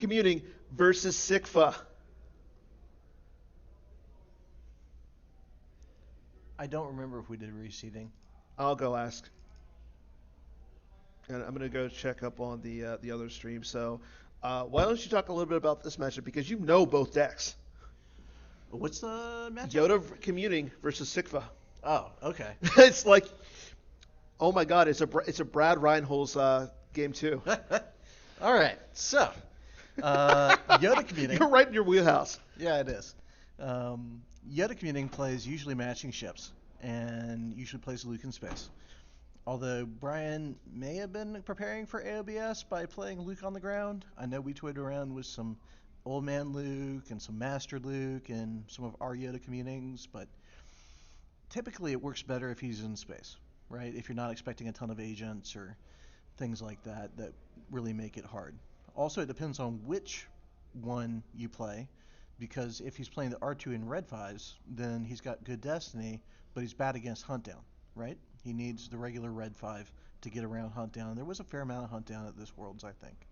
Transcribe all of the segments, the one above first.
Commuting versus SYCFA. I don't remember if we did reseeding. I'll go ask. And I'm gonna go check up on the other stream. So, why don't you talk a little bit about this matchup because you know both decks. What's the matchup? Yoda commuting versus SYCFA. Oh, okay. It's like, oh my God, it's a Brad Reinholz game too. All right. So, Yoda commuting. You're right in your wheelhouse. Yeah, it is. Yoda commuting plays usually matching ships and usually plays Luke in space. Although Brian may have been preparing for AOBS by playing Luke on the ground. I know we toyed around with some Old Man Luke and some Master Luke and some of our Yoda communings, but typically it works better if he's in space, right? If you're not expecting a ton of agents or things like that that really make it hard. Also, it depends on which one you play, because if he's playing the R2 in Red 5s, then he's got good Destiny, but he's bad against Hunt Down, right? He needs the regular Red 5 to get around Hunt Down. There was a fair amount of Hunt Down at this Worlds, I think.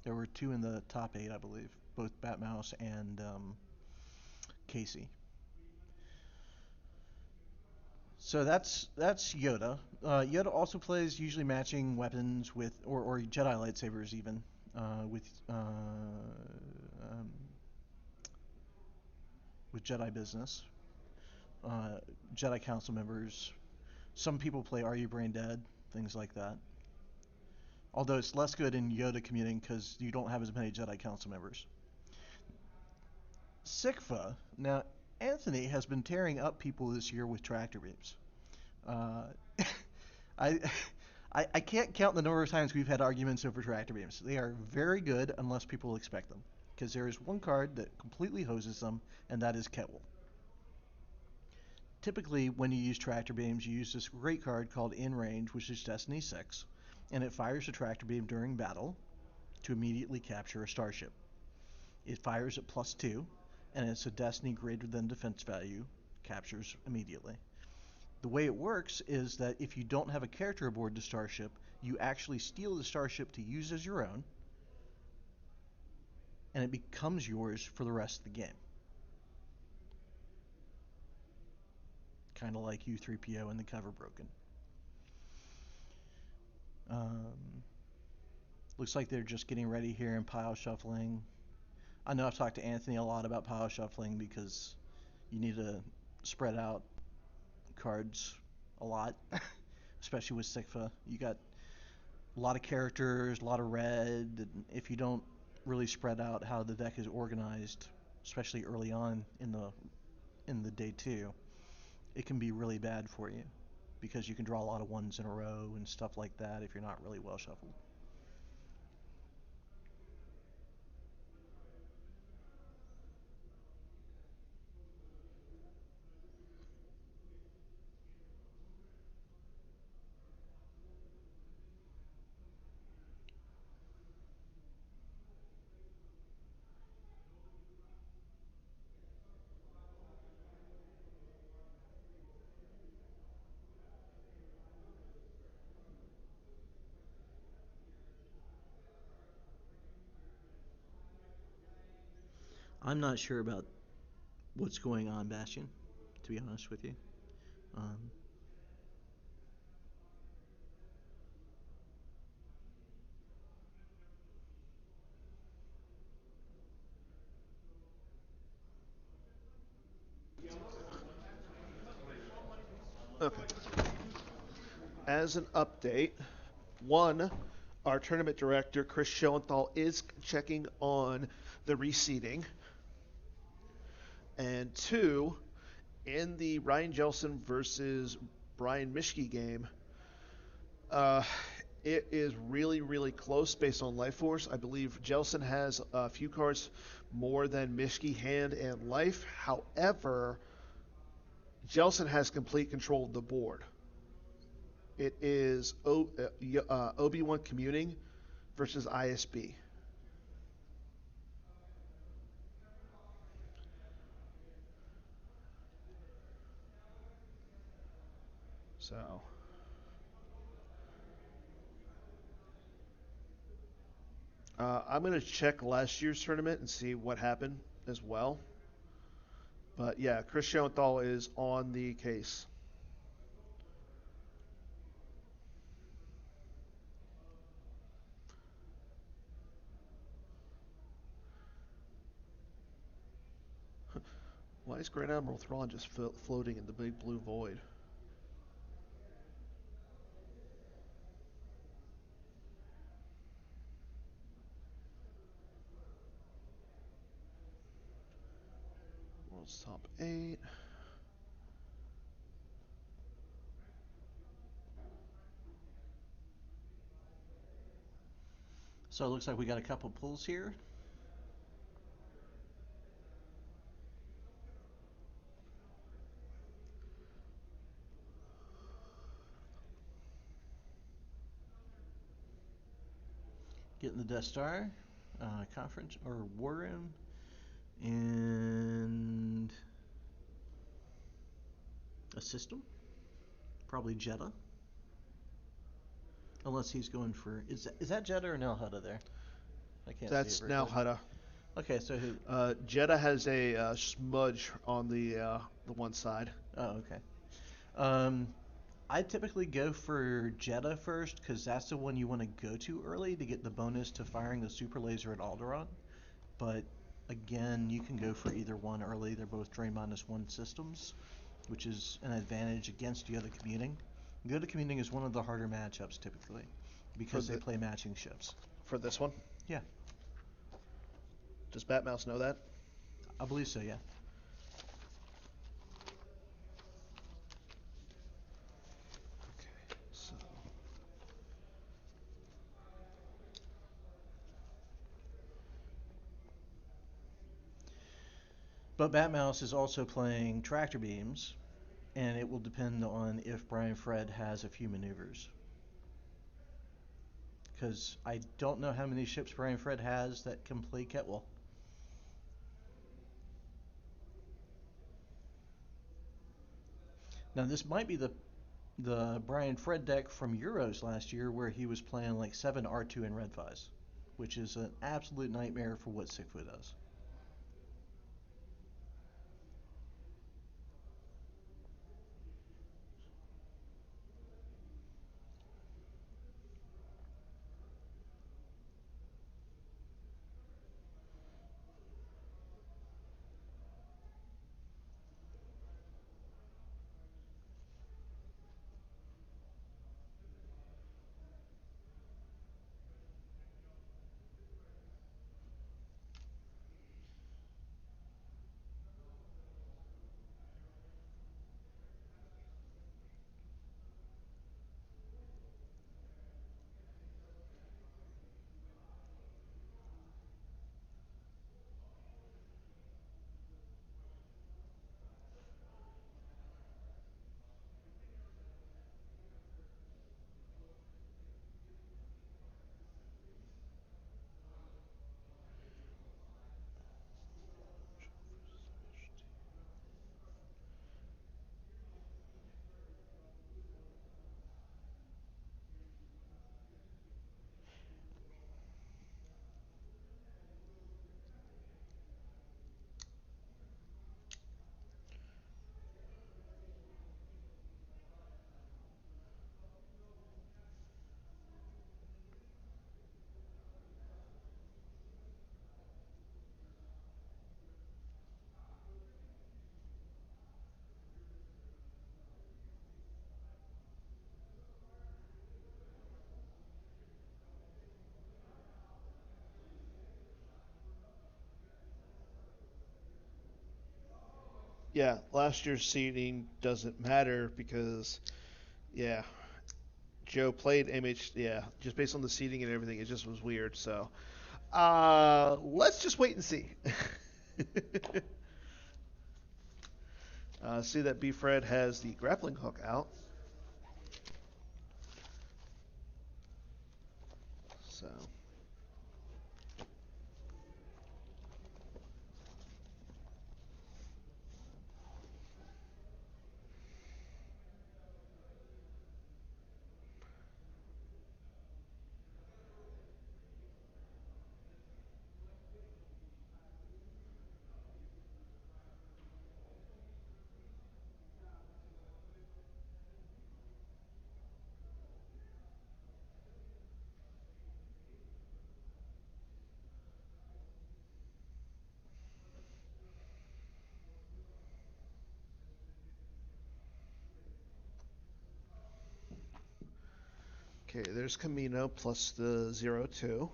There were 2 in the top 8, I believe, both Batmouse and Casey. So that's Yoda. Yoda also plays usually matching weapons with, or Jedi lightsabers even, um, with Jedi business, Jedi Council members. Some people play Are You Brain Dead, things like that. Although it's less good in Yoda commuting because you don't have as many Jedi Council members. SYCFA. Now, Anthony has been tearing up people this year with tractor beams. Uh, I, I can't count the number of times we've had arguments over tractor beams. They are very good unless people expect them, because there is one card that completely hoses them, and that is Kettle. Typically, when you use tractor beams, you use this great card called In Range, which is Destiny 6, and it fires a tractor beam during battle to immediately capture a starship. It fires at +2, and it's a Destiny greater than defense value, captures immediately. The way it works is that if you don't have a character aboard the starship, you actually steal the starship to use as your own, and it becomes yours for the rest of the game. Kind of like U3PO and the cover broken. Um, Looks like they're just getting ready here and pile shuffling. I know I've talked to Anthony a lot about pile shuffling because you need to spread out cards a lot, especially with SYCFA. You got a lot of characters, a lot of red. And if you don't really spread out how the deck is organized, especially early on in the day 2, it can be really bad for you because you can draw a lot of ones in a row and stuff like that if you're not really well shuffled. I'm not sure about what's going on, Bastion, to be honest with you. Um, Okay. As an update, one, our tournament director Chris Schoenthal is checking on the reseeding, and two, in the Ryan Jelson versus Brian Mishke game, uh, it is really, really close based on life force. I believe Jelson has a few cards more than Mishke hand and life. However, Jelson has complete control of the board. It is Obi-Wan commuting versus ISB. So I'm going to check last year's tournament and see what happened as well. But yeah, Chris Schoenthal is on the case. Why is Grand Admiral Thrawn just floating in the big blue void? World's top 8. So it looks like we got a couple pulls here. Getting the Death Star, conference or war room, and a system, probably Jeddah. Unless he's going for is that Jeddah or Nal Hutta there? I can't see it That's very now good. Hutta. Okay, so who? Jeddah has a smudge on the one side. Oh, okay. Um, I typically go for Jeddah first because that's the one you want to go to early to get the bonus to firing the super laser at Alderaan. But again, you can go for either one early. They're both drain -1 systems, which is an advantage against Yoda commuting. Yoda commuting is one of the harder matchups typically because they play matching ships. For this one. Yeah, Does Batmouse know that? I believe so. Yeah. Okay, so But Batmouse is also playing tractor beams, and it will depend on if Brian Fred has a few maneuvers. Because I don't know how many ships Brian Fred has that can play Ketwell. Now this might be the Brian Fred deck from Euros last year where he was playing like 7 R2 and Red Fies, which is an absolute nightmare for what SYCFA does. yeah, last year's seeding doesn't matter because yeah, Joe played MH. Yeah, just based on the seeding and everything, it just was weird. So let's just wait and see. See that B Fred has the grappling hook out. So Okay, there's Camino plus the 0-2.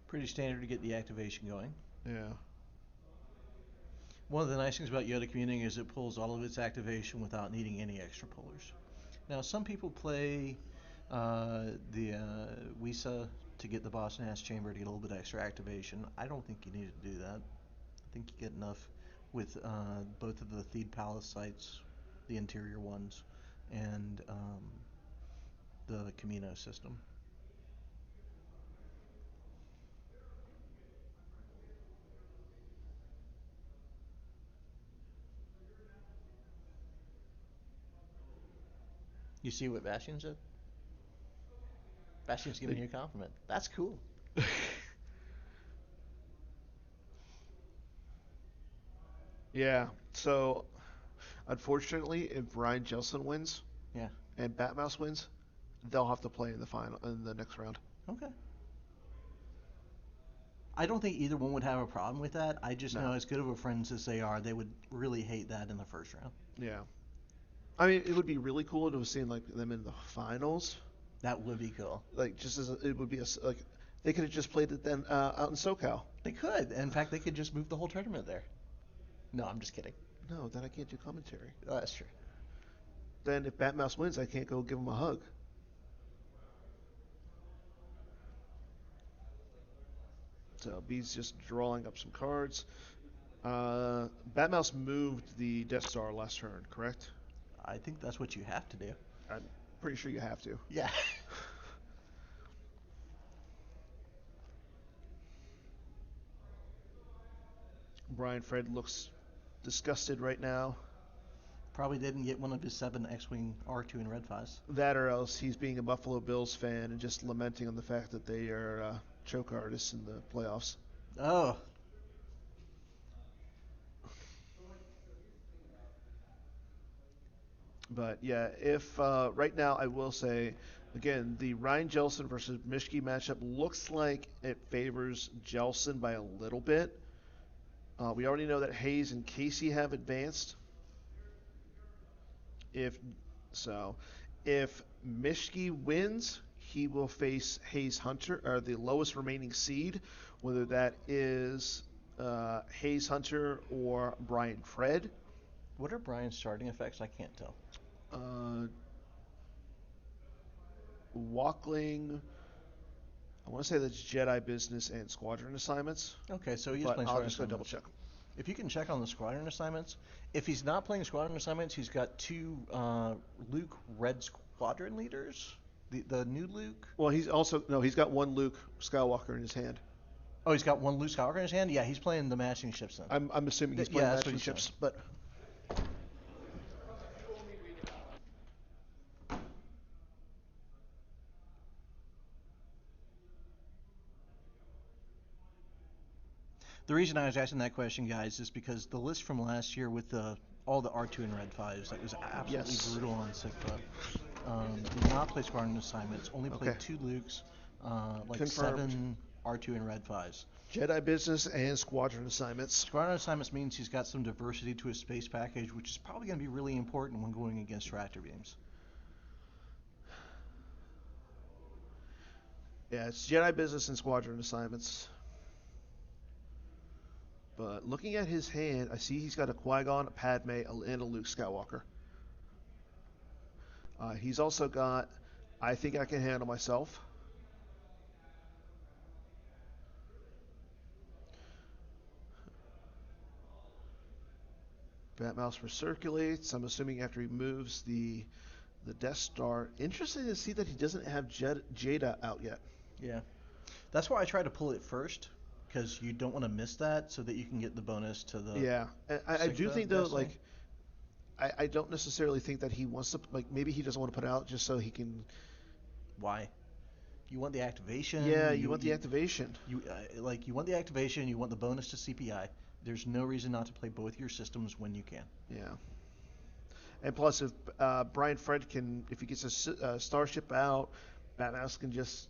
Pretty standard to get the activation going. Yeah. One of the nice things about Yoda Communing is it pulls all of its activation without needing any extra pullers. Now, some people play the Wisa to get the Boston Ass Chamber to get a little bit extra activation. I don't think you need to do that. I think you get enough with both of the Theed Palace sites, the interior ones, and the Camino system. You see what Bastion said? Bastion's giving you a compliment. That's cool. Yeah. So, unfortunately, if Ryan Jelson wins Yeah. and Batmouse wins, they'll have to play in the final in the next round. Okay. I don't think either one would have a problem with that. I just know, No. as good of a friends as they are, they would really hate that in the first round. Yeah. I mean, it would be really cool to have seen like them in the finals. That would be cool. Like just as it would be like they could have just played it then out in SoCal. They could. In fact, they could just move the whole tournament there. No, I'm just kidding. No, then I can't do commentary. Oh, that's true. Then if Batmouse wins, I can't go give him a hug. So B's just drawing up some cards. Batmouse moved the Death Star last turn, correct? I think that's what you have to do. I'm pretty sure you have to. Yeah. Brian Fred looks disgusted right now. Probably didn't get one of his 7 X-Wing R2 and Red 5s. That or else he's being a Buffalo Bills fan and just lamenting on the fact that they are choke artists in the playoffs. Oh. But yeah, if right now I will say, again, the Ryan Jelson versus Mishki matchup looks like it favors Jelson by a little bit. We already know that Hayes and Casey have advanced. If so, if Mishki wins, he will face Hayes Hunter, or the lowest remaining seed, whether that is Hayes Hunter or Brian Fred. What are Brian's starting effects? I can't tell. Walkling, I want to say that's Jedi Business and Squadron assignments. Okay, so he is But playing I'll Squadron just go double assignments. check. If you can check on the Squadron assignments, if he's not playing Squadron assignments, he's got 2 Luke Red Squadron leaders. The new Luke. Well, he's got one Luke Skywalker in his hand. Oh, he's got 1 Luke Skywalker in his hand. Yeah, he's playing the matching ships then. I'm assuming he's playing Yeah, that's what matching he's ships, doing. but The reason I was asking that question, guys, is because the list from last year with all the R2 and Red 5s, that was absolutely Yes. brutal on SYCFA. Did not play Squadron assignments, only played Okay. 2 Lukes, like Confirmed. 7 R2 and Red 5s. Jedi Business and Squadron assignments. Squadron assignments means he's got some diversity to his space package, which is probably going to be really important when going against tractor beams. Yeah, it's Jedi Business and Squadron assignments. But looking at his hand, I see he's got a Qui-Gon, a Padme, and a Luke Skywalker. He's also got, I think I can handle myself. Batmouse recirculates. I'm assuming after he moves the Death Star. Interesting to see that he doesn't have Jada out yet. Yeah. That's why I try to pull it first, because you don't want to miss that so that you can get the bonus to the... Yeah, I do Sigma think though, Destiny. I don't necessarily think that he wants to, maybe he doesn't want to put it out just so he can. Why? You want the activation. Yeah, you want the activation. You want the activation. You want the bonus to CPI. There's no reason not to play both your systems when you can. Yeah. And plus, if Brian Fred can, if he gets a starship out, Batmouse can just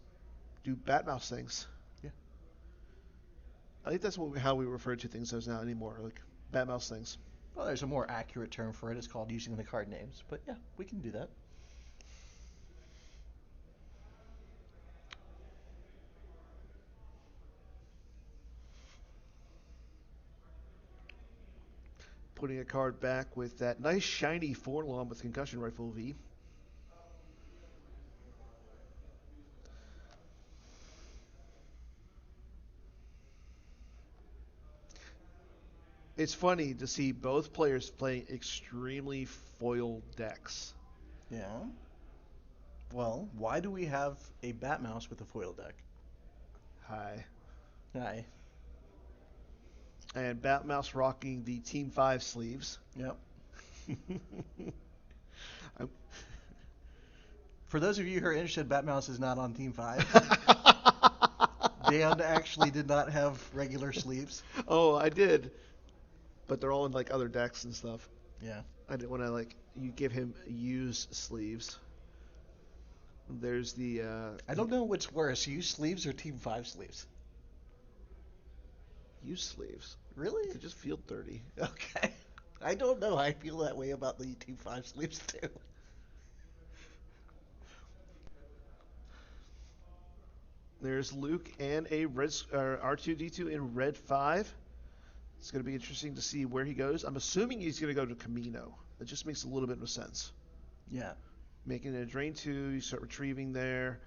do Batmouse things. Yeah. I think that's how we refer to things as now anymore, like Batmouse things. Well, there's a more accurate term for it. It's called using the card names. But yeah, we can do that. Putting a card back with that nice shiny Forlom with Concussion Rifle V. It's funny to see both players playing extremely foil decks. Yeah. Well, why do we have a Bat Mouse with a foil deck? Hi. Aye. And Batmouse rocking the Team 5 sleeves. Yep. I'm- For those of you who are interested, Bat Mouse is not on Team 5. Dan actually did not have regular sleeves. Oh, I did. But they're all in like other decks and stuff. Yeah. I didn't want to like you give him used sleeves. There's the I don't know what's worse, used sleeves or Team 5 sleeves. used sleeves. Really? They just feel dirty. Okay. I don't know. I feel that way about the Team 5 sleeves too. There's Luke and a red R2D2 in red 5. It's going to be interesting to see where he goes. I'm assuming he's going to go to Camino. That just makes a little bit of sense. Yeah. Making it a drain 2, you start retrieving there.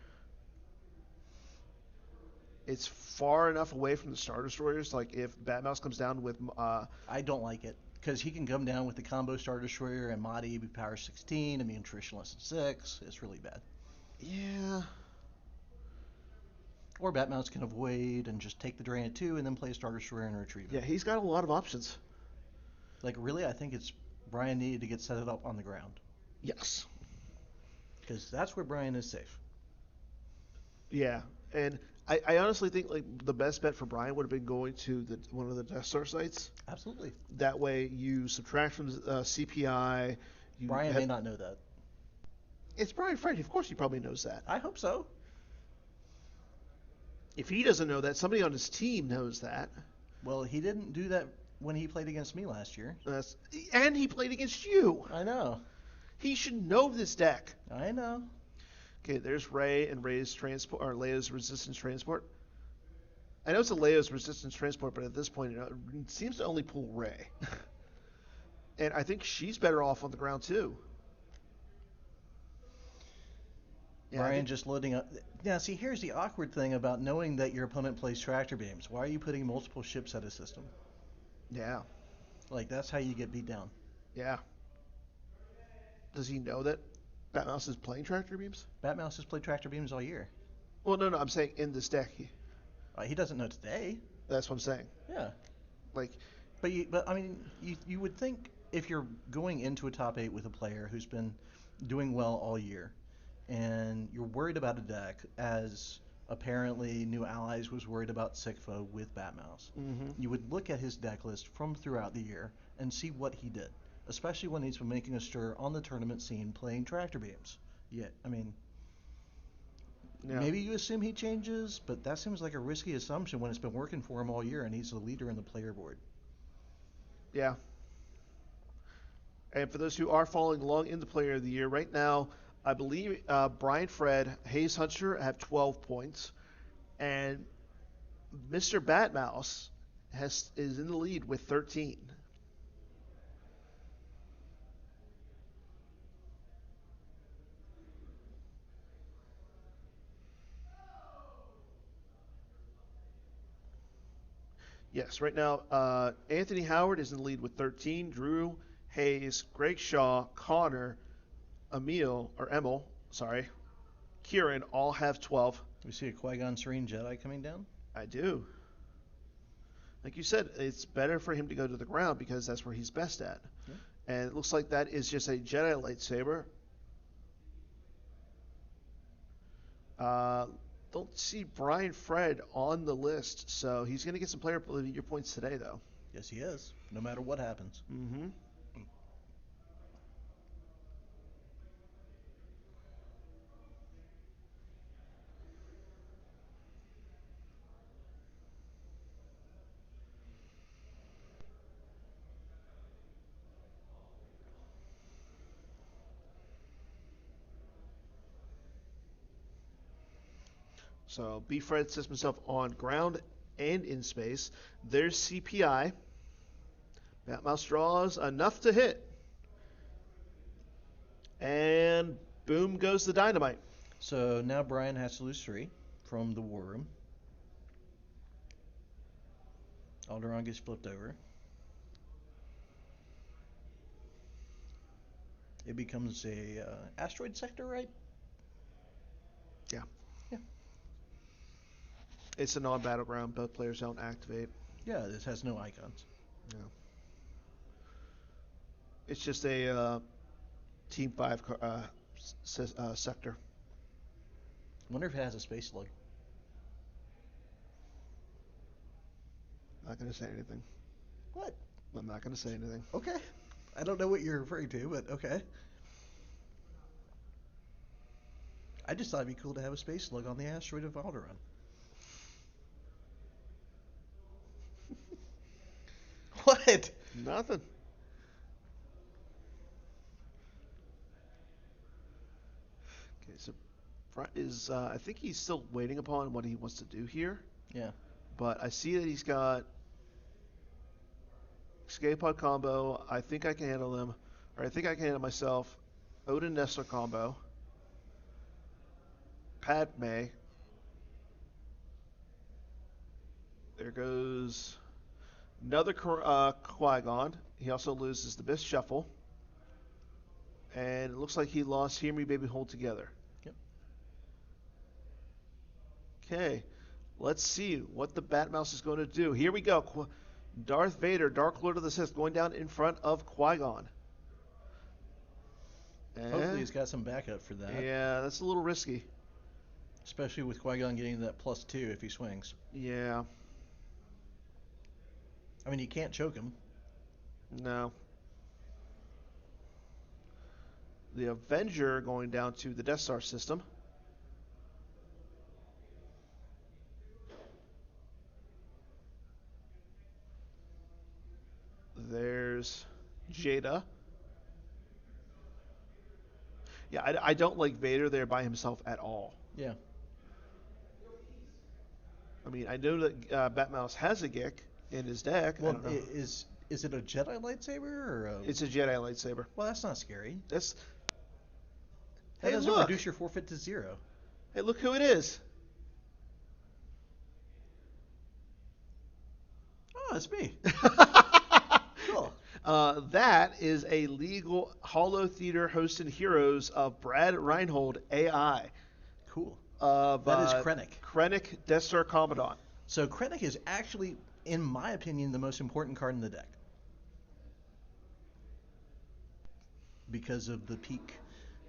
It's far enough away from the Star Destroyers. Like if Batmouse comes down with, I don't like it because he can come down with the combo Star Destroyer and Mahdi be power 16, immune attrition less than 6. It's really bad. yeah, Or Batmouse can avoid and just take the drain at 2 and then play Star Destroyer and retrieve yeah, it. he's got a lot of options. Like really, I think it's Brian needed to get set it up on the ground Yes. because that's where Brian is safe. Yeah, and I honestly think like the best bet for Brian would have been going to one of the Death Star sites. Absolutely. That way you subtract from CPI. Brian may not know that. It's Brian Freddy. Of course he probably knows that. I hope so. If he doesn't know that, somebody on his team knows that. Well, he didn't do that when he played against me last year. And he played against you. I know. He should know this deck. I know. Okay, there's Ray and Ray's transport, or Leia's resistance transport. I know it's a Leia's resistance transport, but at this point it seems to only pull Ray. And I think she's better off on the ground too. Yeah, Brian just loading up. Now, see, here's the awkward thing about knowing that your opponent plays tractor beams. Why are you putting multiple ships at a system? Yeah, Like, that's how you get beat down. yeah. Does he know that Batmouse is playing tractor beams? Batmouse has played tractor beams all year. Well, no, I'm saying in this deck. He doesn't know today. That's what I'm saying. Yeah. Like, But I mean, you would think if you're going into a top 8 with a player who's been doing well all year, and you're worried about a deck, as apparently New Allies was worried about SYCFA with Batmouse, you would look at his deck list from throughout the year and see what he did, especially when he's been making a stir on the tournament scene playing tractor beams. Yeah, I mean, yeah. maybe you assume he changes, but that seems like a risky assumption when it's been working for him all year and he's the leader in the player board. Yeah. And for those who are following along in the Player of the Year, right now, I believe Brian Fred, Hayes Hunter have 12 points, and Mr. Batmouse is in the lead with 13. Yes, right now, Anthony Howard is in the lead with 13. Drew, Hayes, Greg Shaw, Connor, Emil, sorry, Kieran all have 12. We see a Qui-Gon Serene Jedi coming down? I do. Like you said, it's better for him to go to the ground because that's where he's best at. Yeah. And it looks like that is just a Jedi lightsaber. Don't see Brian Fred on the list, so he's going to get some player of the year points today, though. Yes, he is, no matter what happens. Mm-hmm. So Beefhead sets himself on ground and in space. There's CPI. Batmouse draws enough to hit. And boom goes the dynamite. So now Brian has to lose 3 from the War Room. Alderaan gets flipped over. It becomes a asteroid sector, right? Yeah. Yeah. It's a non-battleground. Both players don't activate. Yeah, this has no icons. Yeah. It's just a Team 5 sector. Wonder if it has a space slug. Not going to say anything. What? I'm not going to say anything. Okay. I don't know what you're referring to, but okay. I just thought it'd be cool to have a space slug on the asteroid of Alderaan. What? Nothing. Okay, so is I think he's still waiting upon what he wants to do here. Yeah. But I see that he's got escape pod combo. I think I can handle him, or I think I can handle myself. Odin Nestor combo. Padme. There goes another Qui-Gon. He also loses the Best Shuffle. And it looks like he lost Hear Me Baby Hold Together. Yep. Okay, let's see what the Batmouse is going to do. Here we go. Darth Vader, Dark Lord of the Sith, going down in front of Qui-Gon. Hopefully he's got some backup for that. Yeah, that's a little risky. Especially with Qui-Gon getting that +2 if he swings. Yeah. I mean, you can't choke him. No. The Avenger going down to the Death Star system. There's Jada. Yeah, I don't like Vader there by himself at all. Yeah. I mean, I know that Batmouse has a Gick in his deck. Well, I don't know. is it a Jedi lightsaber or It's a Jedi lightsaber. Well, that's not scary. That's. That Hey, doesn't look. reduce your forfeit to 0. Hey, look who it is. Oh, it's me. Cool. That is a legal Holo Theater hosted heroes of Brad Reinhold AI. Cool. Of, That is Krennic. Krennic Death Star Commandant. So Krennic is actually, in my opinion, the most important card in the deck. Because of the peak.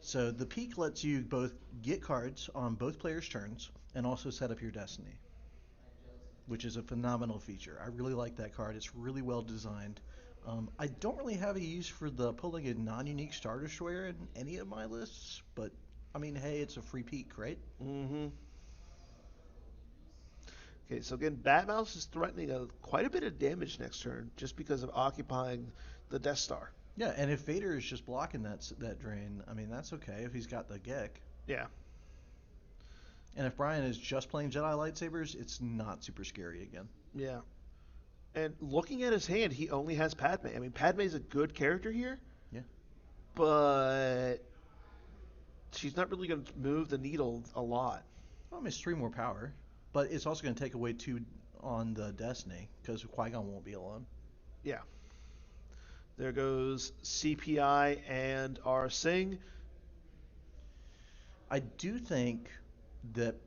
So the peak lets you both get cards on both players' turns and also set up your destiny, which is a phenomenal feature. I really like that card. It's really well designed. I don't really have a use for the pulling a non-unique Star Destroyer in any of my lists, but I mean, hey, it's a free peak, right? Mm-hmm. Okay, so again, Batmouse is threatening quite a bit of damage next turn just because of occupying the Death Star. Yeah, and if Vader is just blocking that drain, I mean, that's okay if he's got the Gek. Yeah. And if Brian is just playing Jedi lightsabers, it's not super scary again. Yeah. And looking at his hand, he only has Padme. I mean, Padme's a good character here. Yeah. But she's not really going to move the needle a lot. Well, I mean, it's 3 more power, but it's also going to take away 2 on the Destiny because Qui-Gon won't be alone. Yeah. There goes CPI and R Singh. I do think that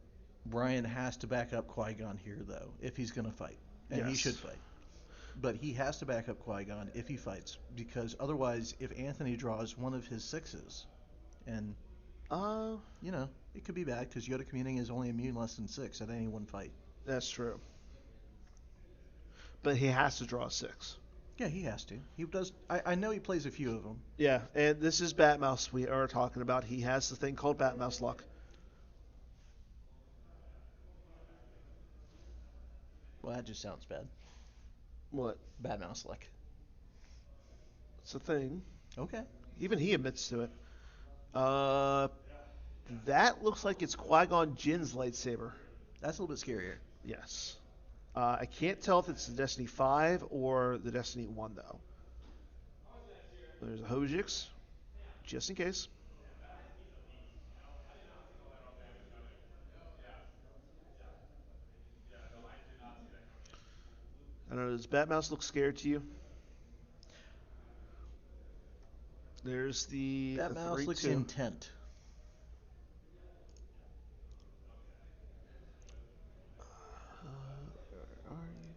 Brian has to back up Qui-Gon here, though, if he's going to fight. And he should fight. But he has to back up Qui-Gon if he fights, because otherwise, if Anthony draws one of his 6s, and, it could be bad, because Yoda Communing is only immune less than 6 at any one fight. That's true. But he has to draw 6. Yeah, he has to. He does. I know he plays a few of them. Yeah, and this is Batmouse we are talking about. He has the thing called Batmouse luck. Well, that just sounds bad. What? Batmouse luck. It's a thing. Okay. Even he admits to it. That looks like it's Qui-Gon Jinn's lightsaber. That's a little bit scarier. Yes. I can't tell if it's the Destiny 5 or the Destiny 1, though. There's a Hojix, just in case. I don't know, does Batmouse look scared to you? There's the That mouse looks 3-2. intent. Where are you?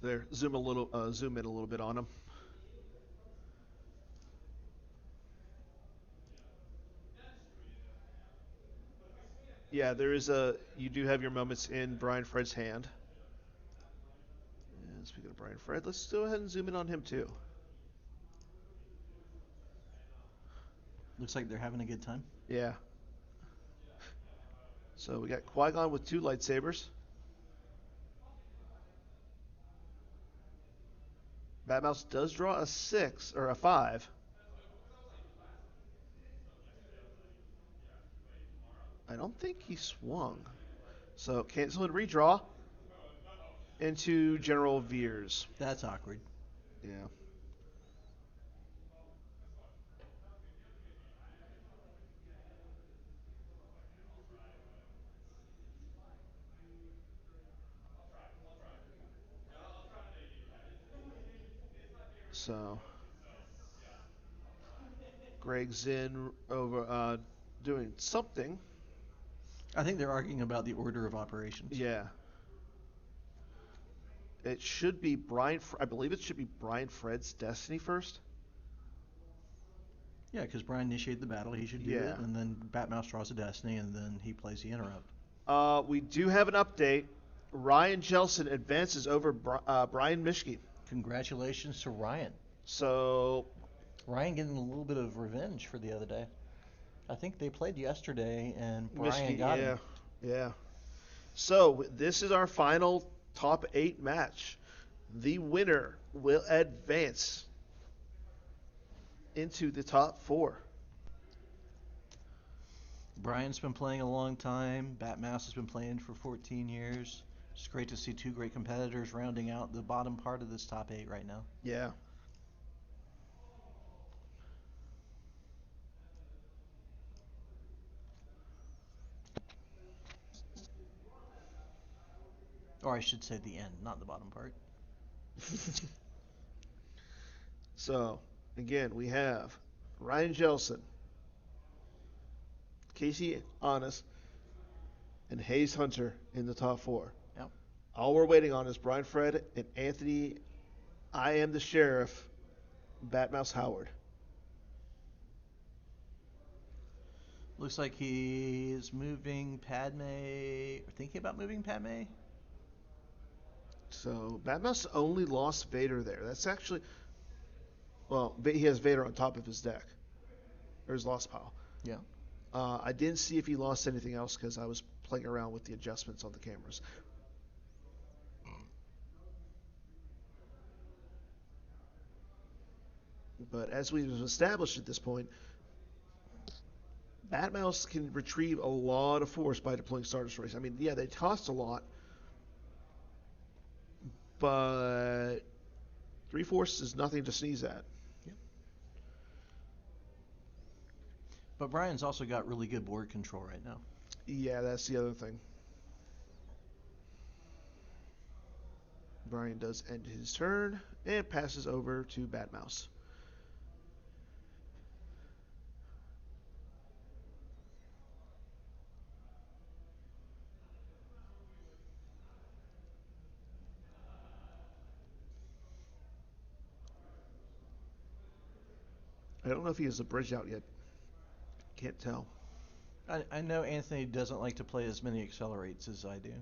There, zoom in a little bit on him. Yeah, you do have your moments in Brian Fred's hand. And speaking of Brian Fred, let's go ahead and zoom in on him too. Looks like they're having a good time. Yeah. So we got Qui-Gon with 2 lightsabers. Batmouse does draw a 6 or a 5. I don't think he swung. So cancel and redraw into General Veers. That's awkward. Yeah. So Greg's in over doing something. I think they're arguing about the order of operations. Yeah. It should be I believe it should be Brian Fred's Destiny first. Yeah, because Brian initiated the battle, he should do Yeah. it, and then Batmouse draws a Destiny, and then he plays the interrupt. We do have an update. Ryan Jelson advances over Brian Mishke. Congratulations to Ryan. So Ryan getting a little bit of revenge for the other day. I think they played yesterday, and Brian Mishke, got yeah, him. yeah. So this is our final top 8 match. The winner will advance into the top 4. Brian's been playing a long time. Batmouse has been playing for 14 years. It's great to see 2 great competitors rounding out the bottom part of this top 8 right now. Yeah. Or I should say the end, not the bottom part. So, again, we have Ryan Jelson, Casey Honest, and Hayes Hunter in the top 4. Yep. All we're waiting on is Brian Fred and Anthony, I am the Sheriff, Batmouse Howard. Looks like he's moving Padme, or thinking about moving Padme. So, Batmouse only lost Vader there. That's actually, well, he has Vader on top of his deck, or his lost pile. Yeah. I didn't see if he lost anything else because I was playing around with the adjustments on the cameras. But as we've established at this point, Batmouse can retrieve a lot of force by deploying Star Destroyers. I mean, yeah, they cost a lot, but 3 force is nothing to sneeze at. Yep. But Brian's also got really good board control right now. Yeah, that's the other thing. Brian does end his turn and passes over to Batmouse. I don't know if he has a bridge out yet. Can't tell. I know Anthony doesn't like to play as many accelerates as I do.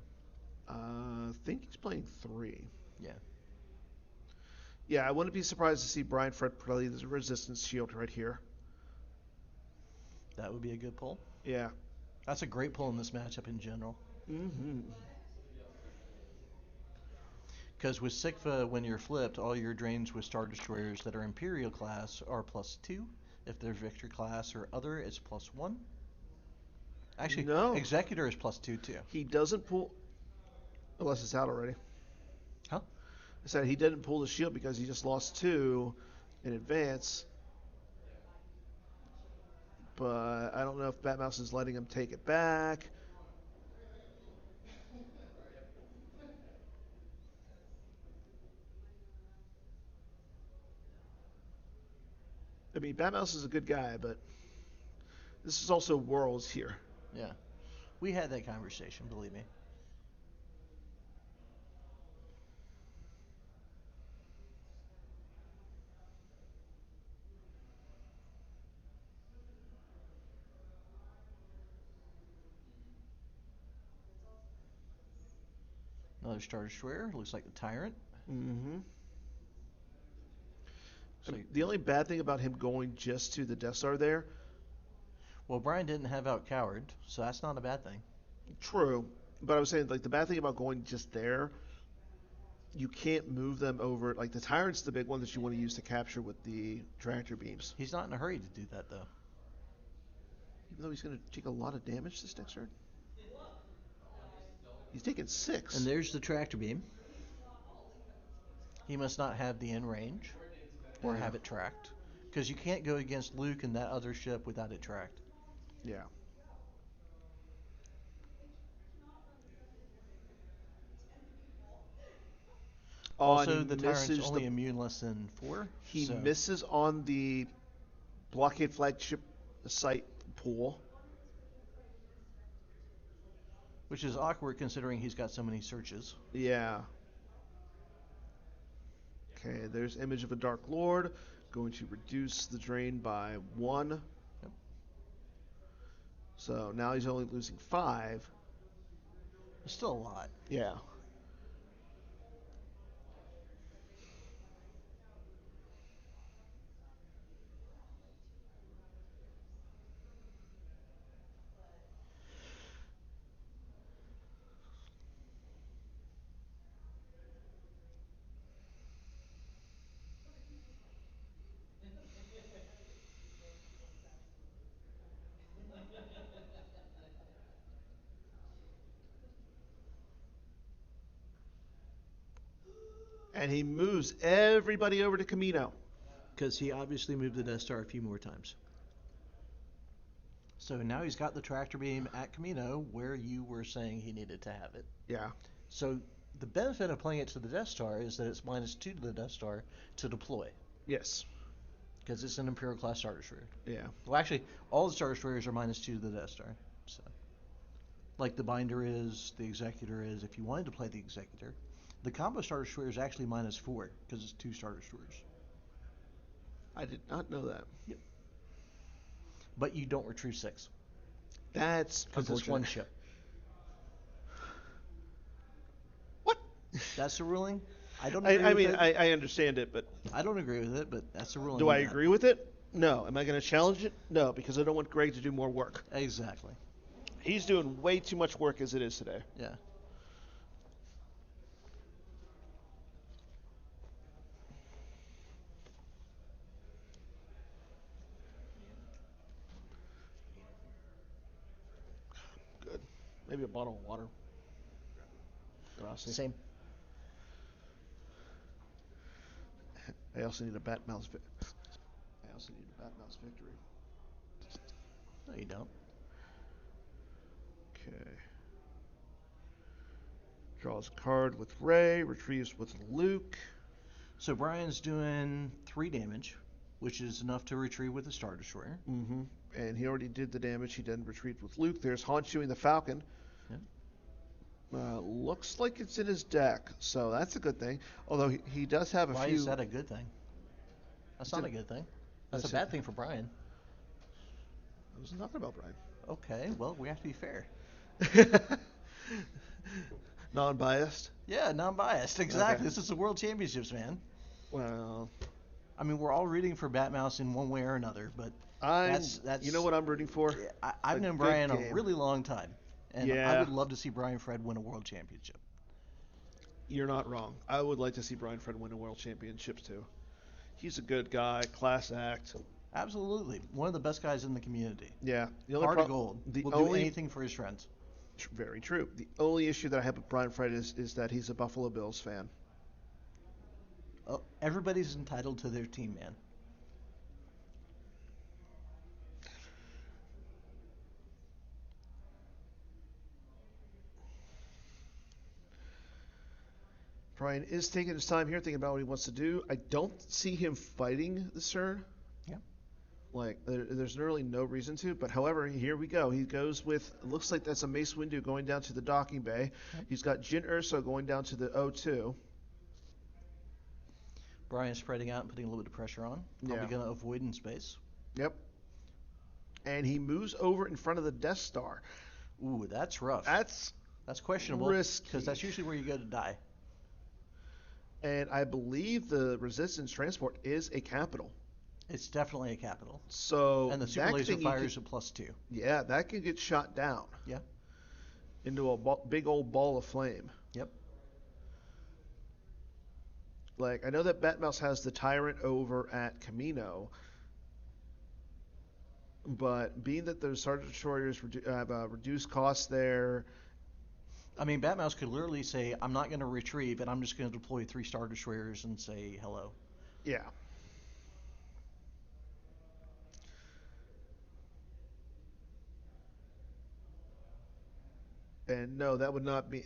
I think he's playing 3. Yeah. Yeah, I wouldn't be surprised to see Brian Fred play the resistance shield right here. That would be a good pull. Yeah. That's a great pull in this matchup in general. Mm-hmm. Because with SYCFA, when you're flipped, all your drains with Star Destroyers that are Imperial class are +2. If they're Victor class or other, it's +1. Actually, No, Executor is +2 too. he doesn't pull unless it's out already. Huh? I said he didn't pull the shield because he just lost 2 in advance. But I don't know if Batmouse is letting him take it back. I mean, Batmouse is a good guy, but this is also Worlds here. Yeah. We had that conversation, believe me. Another Star Destroyer. Looks like the Tyrant. Mm-hmm. So, The only bad thing about him going just to the Death Star there, well, Brian didn't have out Coward, so that's not a bad thing. true, but I was saying like the bad thing about going just there, you can't move them over. Like the Tyrant's the big one that you want to use to capture with the tractor beams. He's not in a hurry to do that, though. Even though he's going to take a lot of damage this next turn. He's taking 6. And there's the Tractor Beam. He must not have the in range or Yeah. have it tracked. Because you can't go against Luke and that other ship without it tracked. Yeah. Oh, and Also, he the Tyrant's misses only the. immune less than 4. He so misses on the blockade flagship site pool. Which is awkward considering he's got so many searches. Yeah. Okay, there's image of a Dark Lord. Going to reduce the drain by 1. Yep. So now he's only losing 5. It's still a lot. Yeah. And he moves everybody over to Camino. Because he obviously moved the Death Star a few more times. So now he's got the Tractor Beam at Camino where you were saying he needed to have it. Yeah. So the benefit of playing it to the Death Star is that it's -2 to the Death Star to deploy. Yes. Because it's an Imperial class Star Destroyer. Yeah. Well, actually, all the Star Destroyers are -2 to the Death Star. So, like the Binder is, the Executor is. If you wanted to play the Executor, the combo Star Destroyer is actually -4 because it's 2 Star Destroyers. I did not know that. Yep. But you don't retrieve 6 That's because it's one ship. What? That's the ruling. I don't agree with it. I understand it, but I don't agree with it, but that's the ruling. do I agree with it? No. Am I going to challenge it? No, because I don't want Greg to do more work. Exactly. He's doing way too much work as it is today. Yeah. Good. Maybe a bottle of water. Same. I also need a Batmouse. Victory. No, you don't. Okay. Draws a card with Ray. Retrieves with Luke. So Brian's doing 3 damage, which is enough to retrieve with the Star Destroyer. Mm-hmm. And he already did the damage. He then retrieved with Luke. There's Honshuing the Falcon. Yeah. Looks like it's in his deck, so that's a good thing. Although he does have a Why few. is that a good thing? That's not a good thing. That's a bad thing for Brian. I wasn't talking about Brian. Okay, well, we have to be fair. Non-biased. Yeah, non-biased. Exactly. Okay. This is the World Championships, man. Well, I mean, we're all rooting for Batmouse in one way or another, but You know That's what I'm rooting for? A I've known good Brian a game. really long time, and I Yeah, would love to see Brian Fred win a world championship. you're not wrong. I would like to see Brian Fred win a world championships too. He's a good guy, class act. Absolutely, one of the best guys in the community. Yeah, the only Heart of problem, gold. the Will do only anything for his friends. very true. The only issue that I have with Brian Fred is that he's a Buffalo Bills fan. Oh, everybody's entitled to their team, man. Brian is taking his time here, thinking about what he wants to do. I don't see him fighting this turn. Yeah. Like, there's really no reason to. But however, here we go. He goes with, looks like that's a Mace Windu going down to the docking bay. Yep. He's got Jin Urso going down to the O2. Brian's spreading out and putting a little bit of pressure on. Probably Yeah. going to avoid in space. Yep. And he moves over in front of the Death Star. Ooh, that's rough. That's questionable. risky. Because that's usually where you go to die. And I believe the Resistance transport is a capital. It's definitely a capital. So And the super that laser thing fire is a +2. yeah, that can get shot down. Yeah. Into a big old ball of flame. Yep. Like, I know that Batmouse has the Tyrant over at Camino, but being that those Star Destroyers have reduced costs there. I mean, Batmouse could literally say, I'm not going to retrieve, and I'm just going to deploy 3 Star Destroyers and say hello. Yeah. And no, that would not be.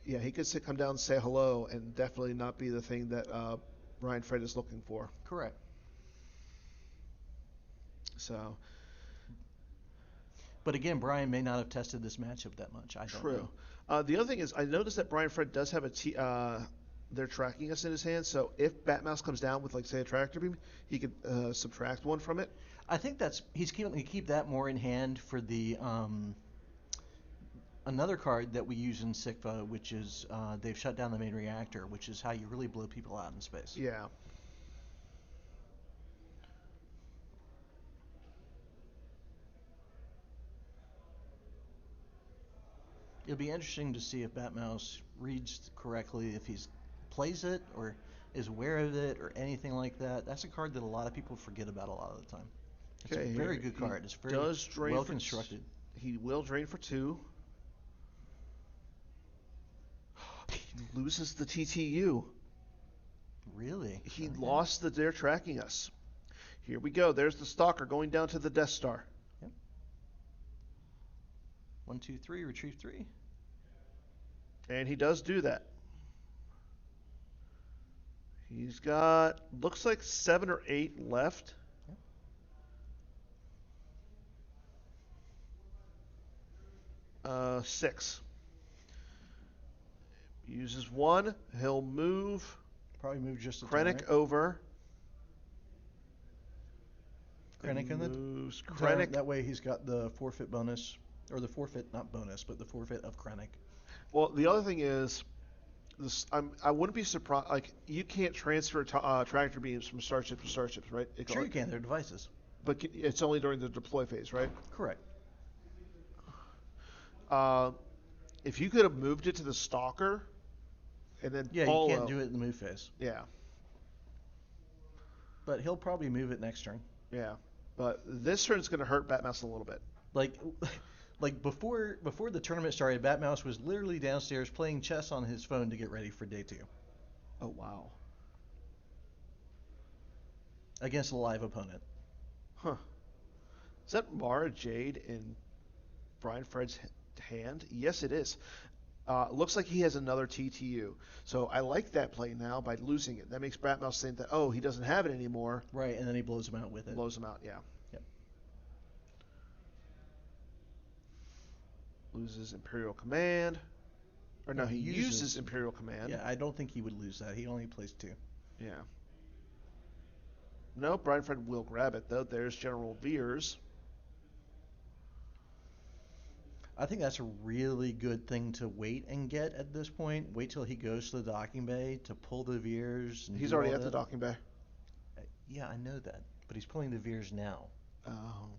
Yeah, he could come down and say hello, and definitely not be the thing that Ryan Fred is looking for. Correct. So. But again, Brian may not have tested this matchup that much. I don't True. know. The other thing is, I noticed that Brian Fred does have they're tracking us in his hand. So if Batmouse comes down with, like, say, a tractor beam, he could subtract one from it. I think he's going to keep that more in hand for the another card that we use in SYCFA, which is they've shut down the main reactor, which is how you really blow people out in space. Yeah. It'll be interesting to see if Batmouse reads correctly, if he's plays it or is aware of it or anything like that. That's a card that a lot of people forget about a lot of the time. It's a very good card. It's very well constructed. He will drain for 2. He loses the TTU. Really? He lost they're tracking us. Here we go. There's the Stalker going down to the Death Star. Yep. 1, 2, 3, retrieve 3. And he does do that. He's got, looks like 7 or 8 left. Yep. 6. Uses 1. He'll move. Probably move just a Krennic right? over. Krennic in moves Krennic. That way he's got the forfeit bonus, or the forfeit, not bonus, but the forfeit of Krennic. Well, the other thing is, I wouldn't be surprised. Like, you can't transfer tractor beams from starship to starships, right? Sure you can. They're devices. But it's only during the deploy phase, right? Correct. If you could have moved it to the Stalker, and then you can't do it in the move phase. Yeah. But he'll probably move it next turn. Yeah. But this turn's going to hurt Batmouse a little bit. Like before the tournament started, Batmouse was literally downstairs playing chess on his phone to get ready for day 2. Oh, wow. Against a live opponent. Huh. Is that Mara Jade in Brian Fred's hand? Yes, it is. Looks like he has another TTU. So I like that play now by losing it. That makes Batmouse think that, he doesn't have it anymore. Right, and then he blows him out with it. Blows him out, yeah. Yep. Loses Imperial Command. Or no, he uses Imperial Command. Yeah, I don't think he would lose that. He only plays 2. Yeah. No, Brian Fred will grab it, though. There's General Veers. I think that's a really good thing to wait and get at this point. Wait till he goes to the docking bay to pull the Veers. He's already at the docking bay. Yeah, I know that. But he's pulling the Veers now. Oh.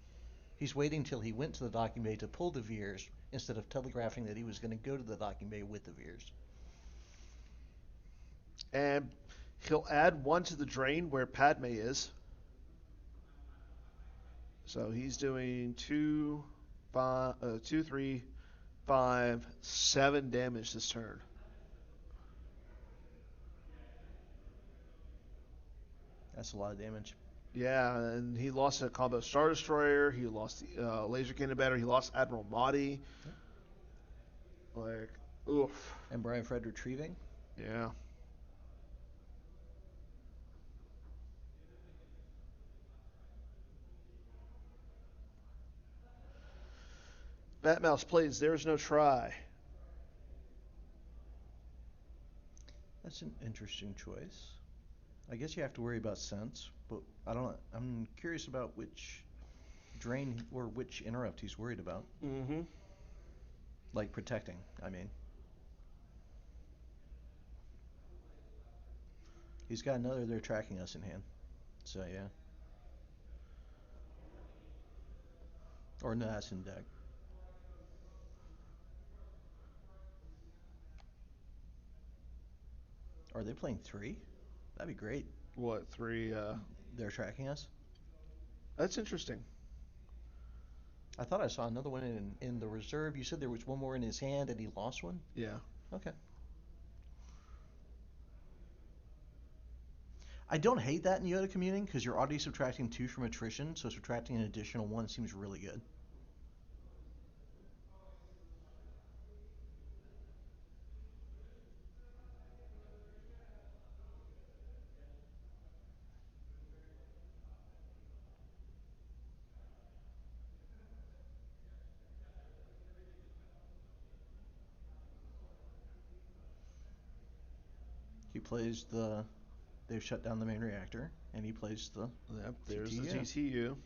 He's waiting till he went to the docking bay to pull the veers instead of telegraphing that he was going to go to the docking bay with the veers. And he'll add one to the drain where Padme is. So he's doing 3, 5, 7 damage this turn. That's a lot of damage. Yeah, and he lost a combo Star Destroyer. He lost the laser cannon battery. He lost Admiral Mahdi. Yep. Like, oof. And Brian Fred retrieving. Yeah. Batmouse plays There's No Try. That's an interesting choice. I guess you have to worry about sense, but I don't know. I'm curious about which drain or which interrupt he's worried about. Mm-hmm. Like protecting, I mean. He's got another They're Tracking Us in hand. So, yeah. Or no, that's in deck. Are they playing 3? That'd be great. What, 3? They're Tracking Us? That's interesting. I thought I saw another one in the reserve. You said there was one more in his hand and he lost one? Yeah. Okay. I don't hate that in Yoda commuting because you're already subtracting 2 from attrition, so subtracting an additional 1 seems really good. He plays they've shut down the main reactor, and he plays the Yep, there's TTU. the TTU.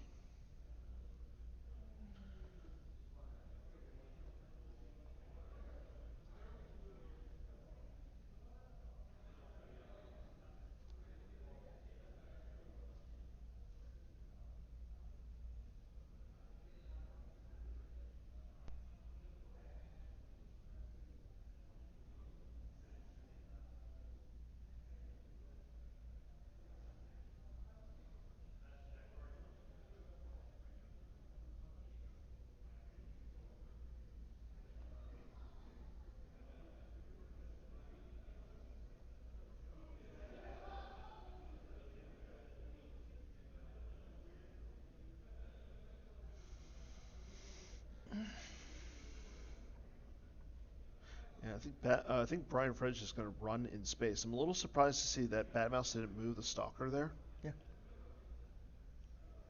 Yeah, I think Brian Fred's just going to run in space. I'm a little surprised to see that Batmouse didn't move the Stalker there. Yeah.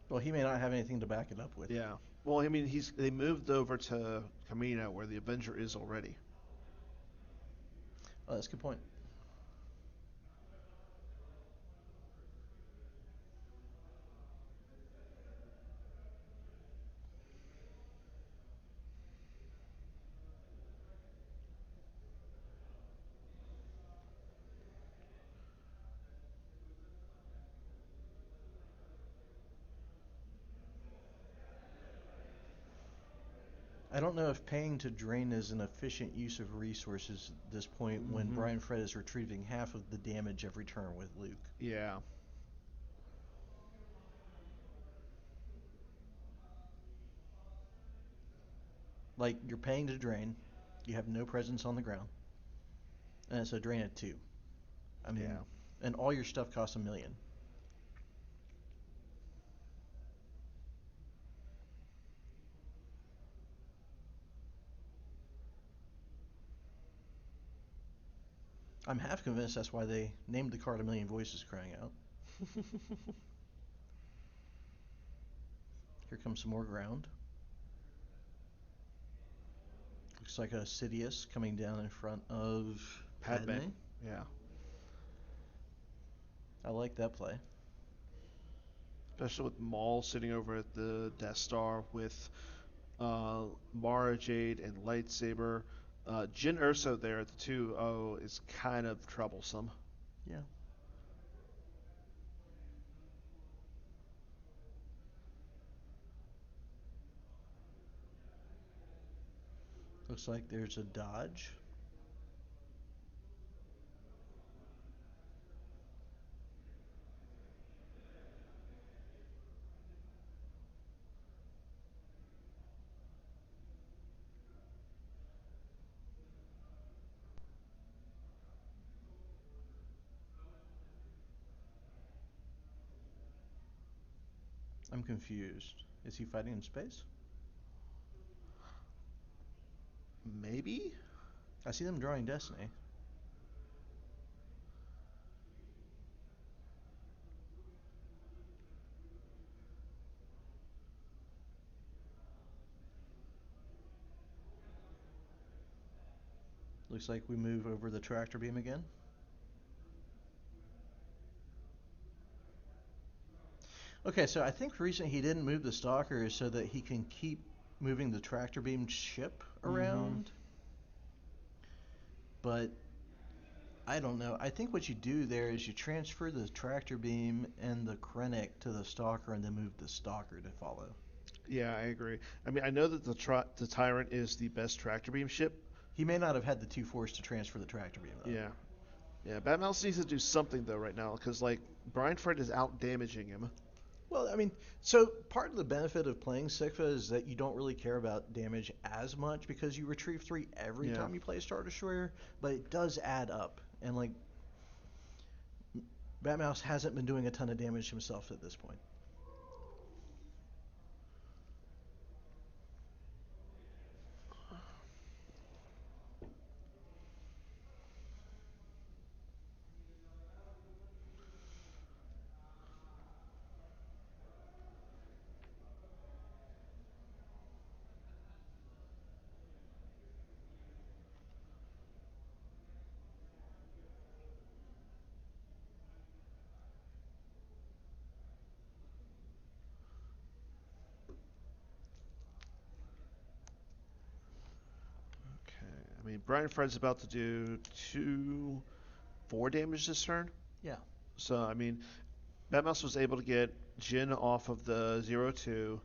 Well, he may not have anything to back it up with. Yeah. Well, I mean, they moved over to Kamino where the Avenger is already. Oh, that's a good point. I don't know if paying to drain is an efficient use of resources at this point when Brian Fred is retrieving half of the damage every turn with Luke. Yeah. Like, you're paying to drain, you have no presence on the ground, and it's a drain at 2. I mean, Yeah. and all your stuff costs $1 million. I'm half convinced that's why they named the card A Million Voices Crying Out. Here comes some more ground. Looks like a Sidious coming down in front of Padme. Yeah. I like that play. Especially with Maul sitting over at the Death Star with Mara Jade and Lightsaber. Jyn Erso there at the 2-0 is kind of troublesome. Yeah. Looks like there's a dodge. I'm confused. Is he fighting in space? Maybe? I see them drawing Destiny. Looks like we move over the tractor beam again. Okay, so I think the reason he didn't move the stalker is so that he can keep moving the tractor beam ship around. But I don't know. I think what you do there is you transfer the tractor beam and the Krennic to the stalker and then move the stalker to follow. Yeah, I agree. I mean, I know that the Tyrant is the best tractor beam ship. He may not have had the 2 force to transfer the tractor beam, though. Yeah. Yeah, Batmouse needs to do something, though, right now, because, like, Brian Fred is out damaging him. Well, I mean, so part of the benefit of playing SYCFA is that you don't really care about damage as much because you retrieve 3 every time you play a Star Destroyer, but it does add up. And, like, Batmouse hasn't been doing a ton of damage himself at this point. Okay. I mean, Brian Fred's about to do 4 damage this turn. Yeah. So, I mean, Batmouse was able to get Jin off of the 0-2,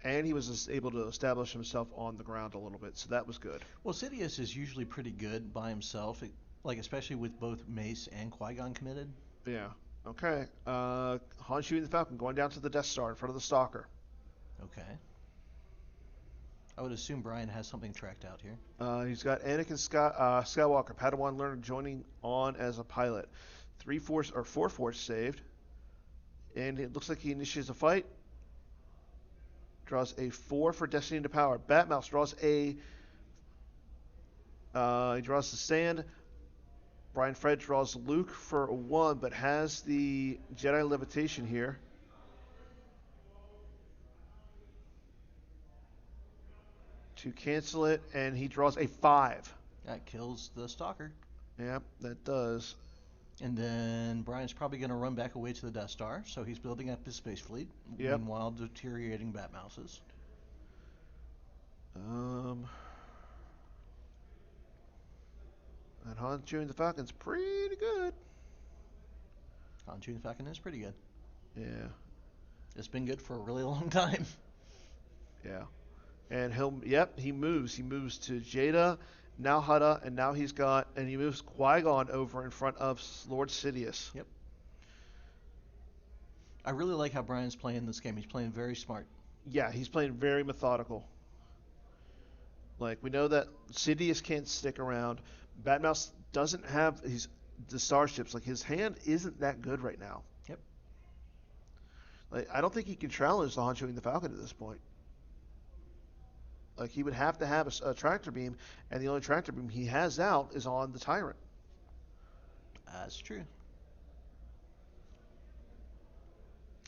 and he was able to establish himself on the ground a little bit, so that was good. Well, Sidious is usually pretty good by himself, like especially with both Mace and Qui-Gon committed. Yeah. Okay. Han shooting the Falcon, going down to the Death Star in front of the Stalker. Okay. I would assume Brian has something tracked out here. He's got Anakin Skywalker, Padawan learner, joining on as a pilot. 4 force saved, and it looks like he initiates a fight. Draws a 4 for Destiny into Power. Batmouse draws he draws the stand. Brian Fred draws Luke for a 1, but has the Jedi levitation here. To cancel it, and he draws a 5. That kills the Stalker. Yep, that does. And then Brian's probably going to run back away to the Death Star, so he's building up his space fleet, meanwhile deteriorating Batmouses. And Han chewing the Falcon's pretty good. Han chewing the Falcon is pretty good. Yeah. It's been good for a really long time. Yeah. And he moves. He moves to Jada, now Hutta, and now he moves Qui-Gon over in front of Lord Sidious. Yep. I really like how Brian's playing this game. He's playing very smart. Yeah, he's playing very methodical. Like, we know that Sidious can't stick around. Batmouse doesn't have the starships. Like, his hand isn't that good right now. Yep. Like, I don't think he can challenge the Han chewing the Falcon at this point. Like, he would have to have a tractor beam, and the only tractor beam he has out is on the Tyrant. That's true.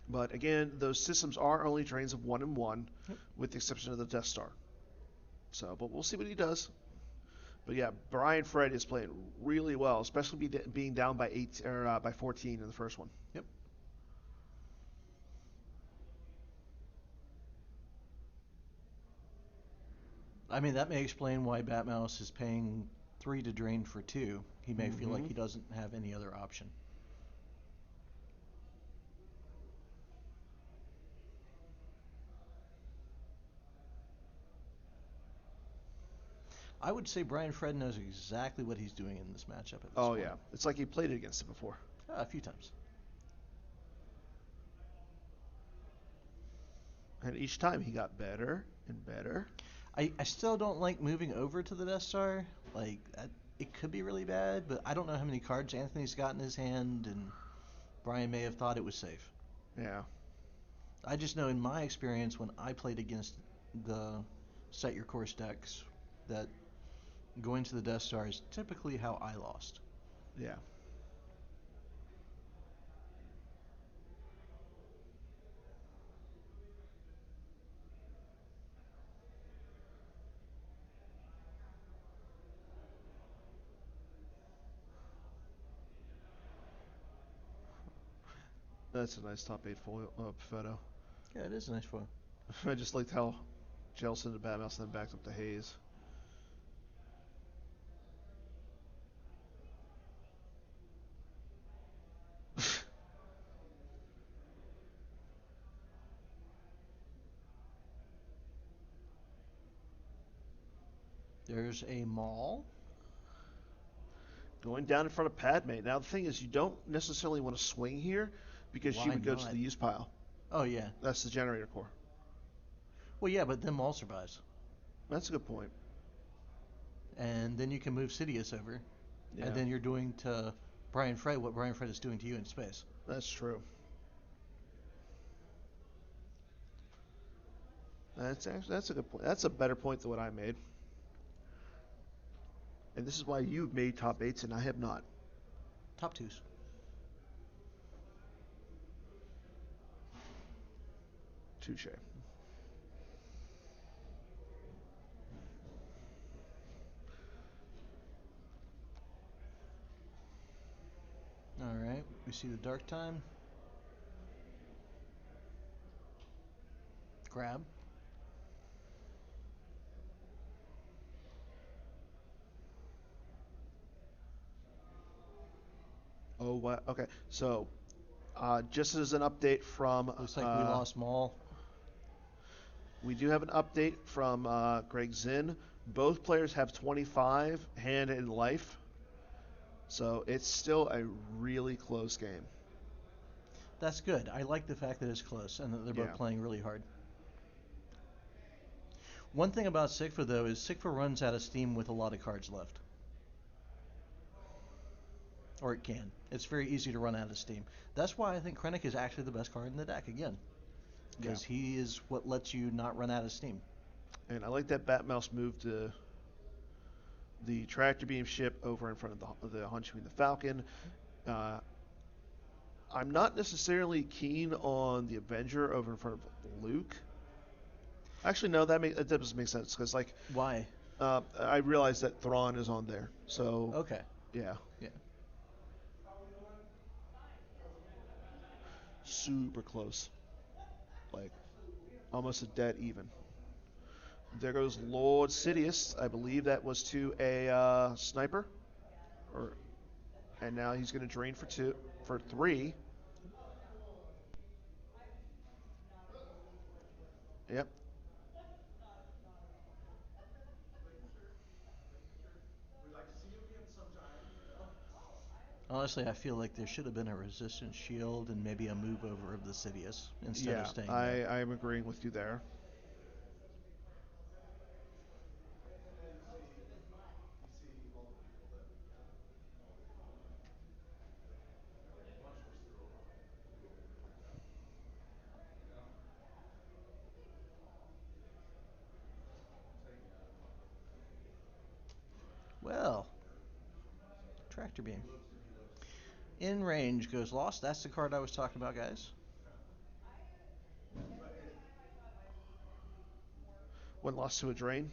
But again, those systems are only drains of 1 and 1, with the exception of the Death Star. So, but we'll see what he does. But yeah, Brian Fred is playing really well, especially being down by 14 in the first one. Yep. I mean, that may explain why Batmouse is paying 3 to drain for 2. He may feel like he doesn't have any other option. I would say Brian Fred knows exactly what he's doing in this matchup at this Oh point. yeah, it's like he played it against it before. A few times. And each time he got better and better. I still don't like moving over to the Death Star. Like, it could be really bad, but I don't know how many cards Anthony's got in his hand, and Brian may have thought it was safe. Yeah. I just know in my experience when I played against the Set Your Course decks that going to the Death Star is typically how I lost. Yeah. That's a nice top 8 foil, photo. Yeah, it is a nice foil. I just liked how Jelson and Batmouse then backed up to Hayes. There's a Maul. Going down in front of Padme. Now the thing is, you don't necessarily want to swing here because she Why would go to not? the use pile. Oh, yeah. That's the generator core. Well, yeah, but then Maul survives. That's a good point. And then you can move Sidious over. Yeah, And then you're doing to Brian Fred what Brian Fred is doing to you in space. that's true. That's a good point. That's a better point than what I made. And this is why you've made top 8s and I have not. Top twos. Touche. All right. We see the Dark Time. Grab. Oh, what? Okay. So, just as an update from, Looks like we lost Maul. we do have an update from Greg Zinn. Both players have 25 hand and life. So it's still a really close game. That's good. I like the fact that it's close and that they're both Yeah. playing really hard. One thing about SYCFA, though, is SYCFA runs out of steam with a lot of cards left. Or it can. It's very easy to run out of steam. That's why I think Krennic is actually the best card in the deck, again. Because he is what lets you not run out of steam. And I like that Batmouse moved the tractor beam ship over in front of the Hunchwing the Falcon. Uh, I'm not necessarily keen on the Avenger over in front of Luke. Actually, no, that doesn't make sense because like Why? I realize that Thrawn is on there, so Okay. yeah, Yeah. super close, like almost a dead even. There goes Lord Sidious. I believe that was to a sniper, or and now he's going to drain for 3. Yep. Honestly, I feel like there should have been a resistance shield and maybe a move over of the Sidious instead of Yeah, staying I there. I am agreeing with you there. Well, Tractor Beam. In range goes lost. That's the card I was talking about, guys. When lost to a drain.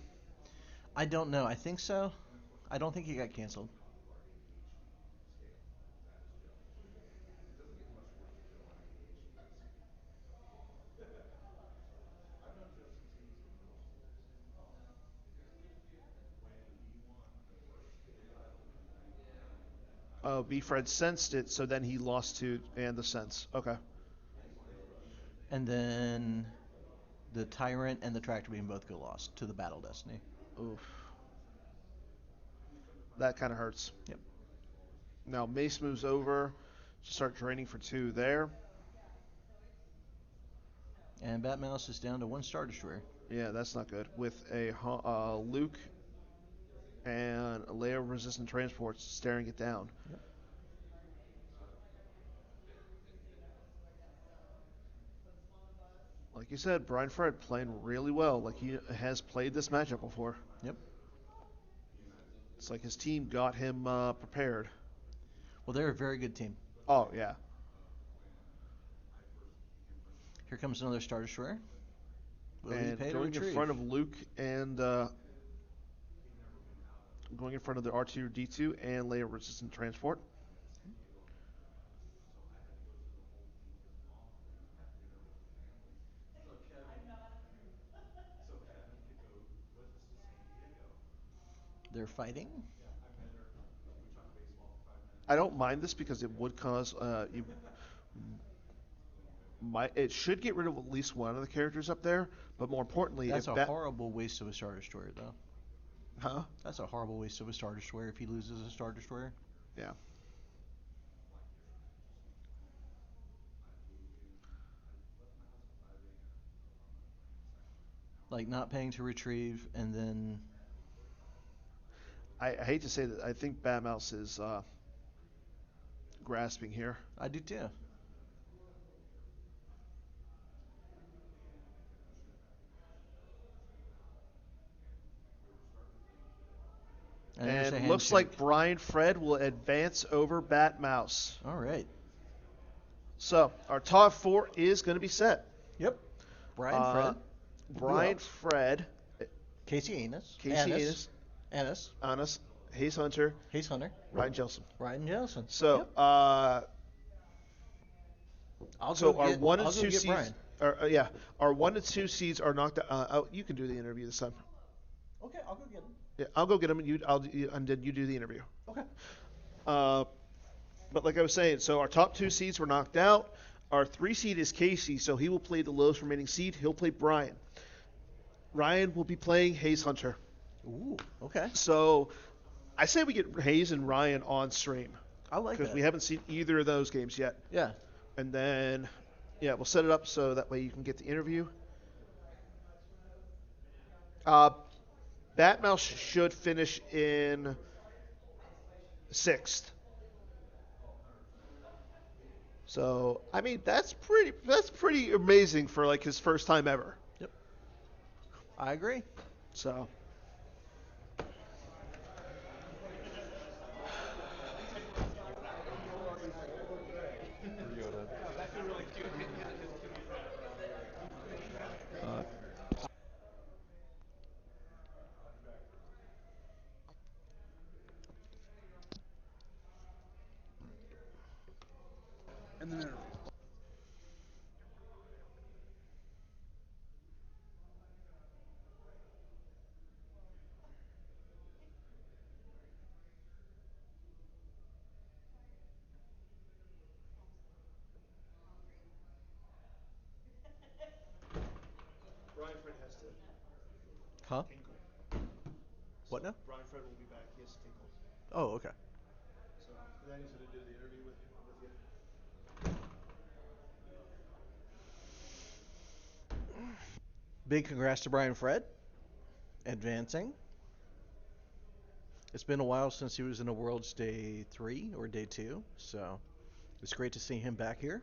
I don't know. I think so. I don't think he got canceled. Oh, B Fred sensed it, so then he lost to and the sense. Okay. And then the Tyrant and the Tractor Beam both go lost to the Battle Destiny. Oof. That kind of hurts. Yep. Now Mace moves over to start draining for 2 there. And Bat Mouse is down to 1 Star Destroyer. Yeah, that's not good. With a Luke and a layer of resistant transports staring it down. Yep. Like you said, Brian Fred playing really well. Like he has played this matchup before. Yep. It's like his team got him prepared. Well, they're a very good team. Oh, yeah. Here comes another Star Destroyer. Will he And pay to going in retrieve? front of Luke and going in front of the R2 D2 and layer resistant transport. They're fighting. I don't mind this because it would cause it should get rid of at least one of the characters up there, but more importantly, That's if a that horrible waste of a Star Destroyer, though. huh? That's a horrible waste of a Star Destroyer if he loses a Star Destroyer. Yeah. Like not paying to retrieve and then I hate to say that I think Batmouse is grasping here. I do too. And there's a And looks handshake. like Brian Fred will advance over Batmouse. All right. So our top 4 is going to be set. Yep. Brian Fred. Who Brian else? Fred, Casey Anus. Casey Anus, Anus. Anus, Hayes Hunter, Hayes Hunter. Ryan Jelson. Ryan Jelson. So, Yep. I'll so go our get, 1 and I'll go 2 get seeds, Brian. yeah, our 1 and 2 seeds are knocked out. You can do the interview this time. Okay, I'll go get him. Yeah, I'll go get him, and and then you do the interview. Okay. But like I was saying, so our top 2 seeds were knocked out. Our 3 seed is Casey, so he will play the lowest remaining seed. He'll play Brian. Ryan will be playing Hayes Hunter. Ooh. Okay. So I say we get Hayes and Ryan on stream I like because that. we haven't seen either of those games yet. Yeah. And then, yeah, we'll set it up so that way you can get the interview. Batmouse should finish in 6th. So I mean that's pretty amazing for like his first time ever. Yep. I agree. So Yoda. uh, And then Brian Fred has to Huh? tinkle. What So now? Brian Fred will be back. He has to tinkle. Oh, okay. So then he's going to do the interview with you. Big congrats to Brian Fred. Advancing. It's been a while since he was in a Worlds Day 3 or Day 2, so it's great to see him back here.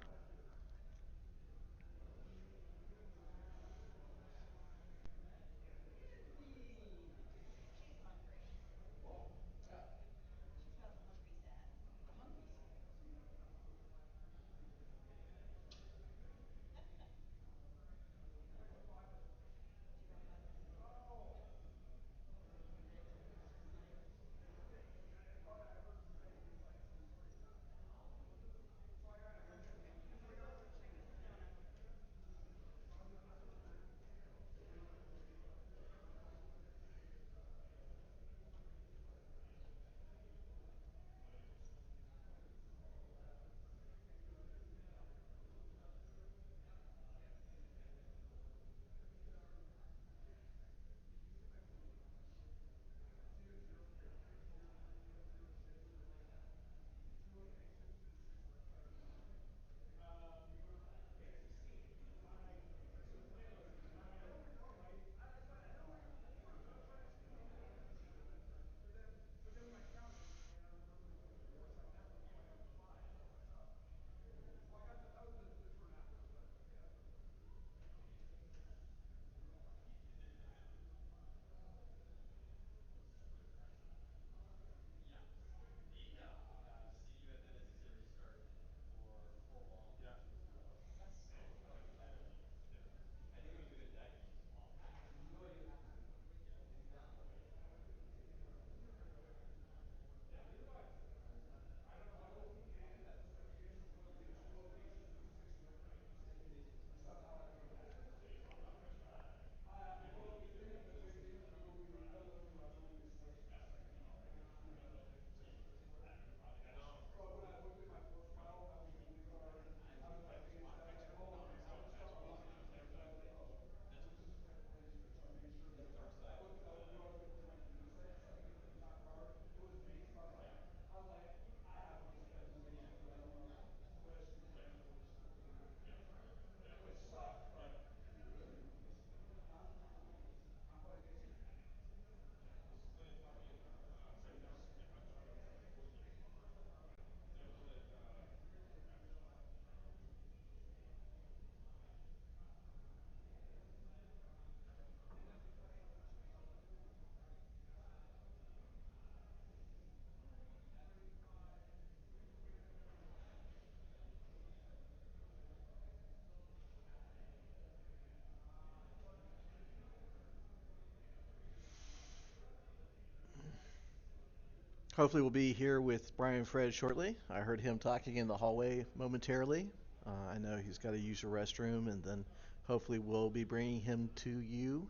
Hopefully, we'll be here with Brian Fred shortly. I heard him talking in the hallway momentarily. I know he's got to use the restroom, and then hopefully, we'll be bringing him to you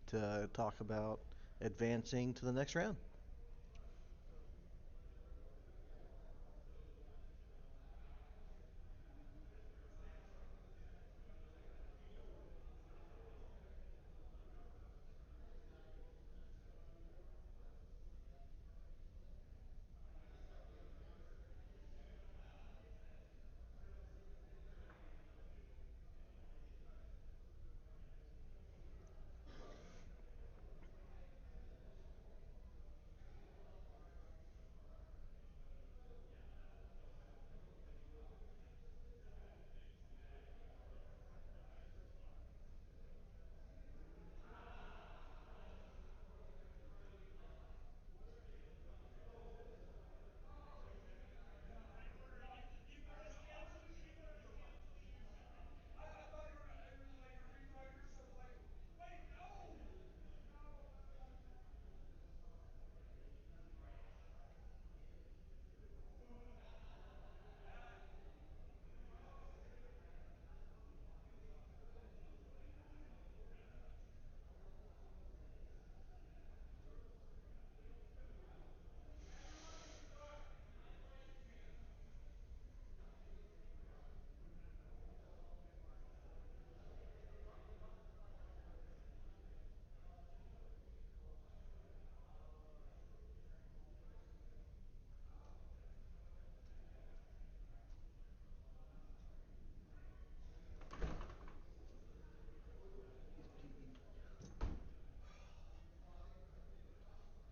to talk about advancing to the next round.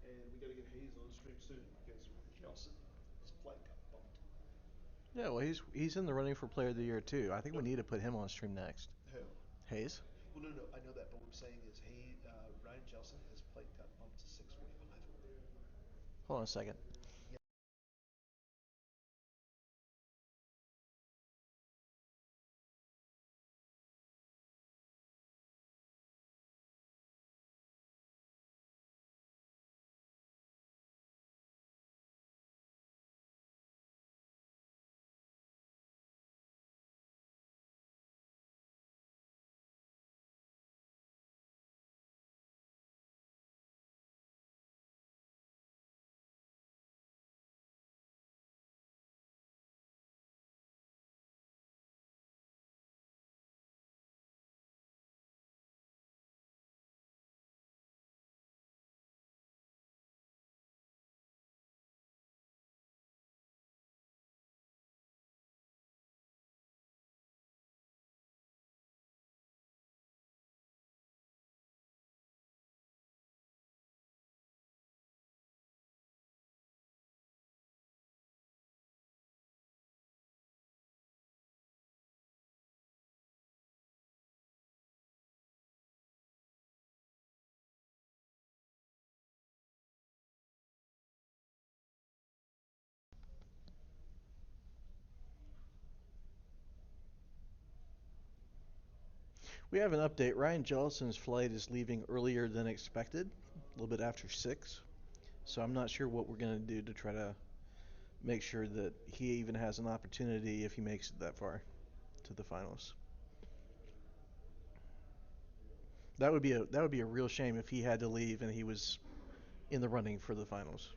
And we got to get Hayes on stream soon because Jelson, his flight got bumped. Yeah, well, he's in the running for Player of the Year too. I think No, we need to put him on stream next. who? Hayes. Well, no, no, I know that, but what I'm saying is, Ryan Jelson, his flight got bumped to 6:45. Hold on a second. Yeah. We have an update. Ryan Jellison's flight is leaving earlier than expected, a little bit after 6. So I'm not sure what we're going to do to try to make sure that he even has an opportunity if he makes it that far to the finals. That would be a real shame if he had to leave and he was in the running for the finals.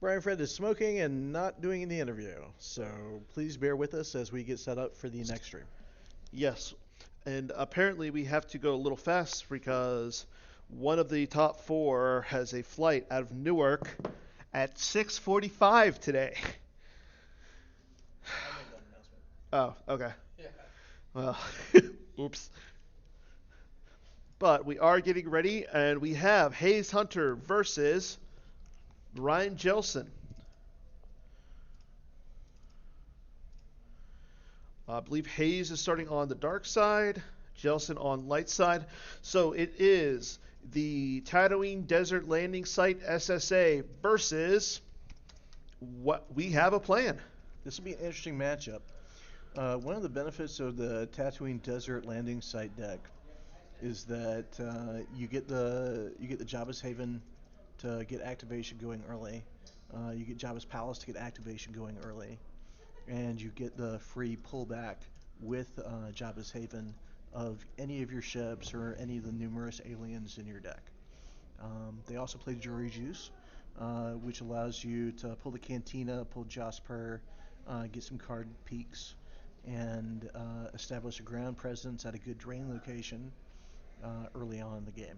Brian Fred is smoking and not doing the interview, so please bear with us as we get set up for the next stream. Yes, and apparently we have to go a little fast because one of the top 4 has a flight out of Newark at 6:45 today. Oh, okay. Yeah. Well, oops. But we are getting ready, and we have Hayes Hunter versus Ryan Jelson. I believe Hayes is starting on the dark side, Jelson on light side. So it is the Tatooine Desert Landing Site SSA versus what we have a plan. This will be an interesting matchup. One of the benefits of the Tatooine Desert Landing Site deck is that you get the Jabba's Haven to get activation going early. You get Jabba's Palace to get activation going early, and you get the free pullback with Jabba's Haven of any of your ships or any of the numerous aliens in your deck. They also play Jury Juice, which allows you to pull the Cantina, pull Jasper, get some card peaks, and establish a ground presence at a good drain location early on in the game.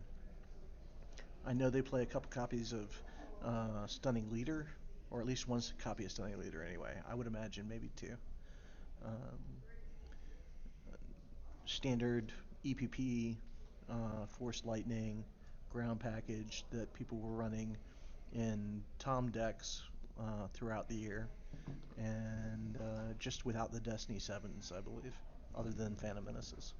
I know they play a couple copies of Stunning Leader, or at least one copy of Stunning Leader anyway. I would imagine maybe 2. Standard EPP, Force Lightning, ground package that people were running in Tom decks throughout the year, and just without the Destiny 7s, I believe, other than Phantom Menaces.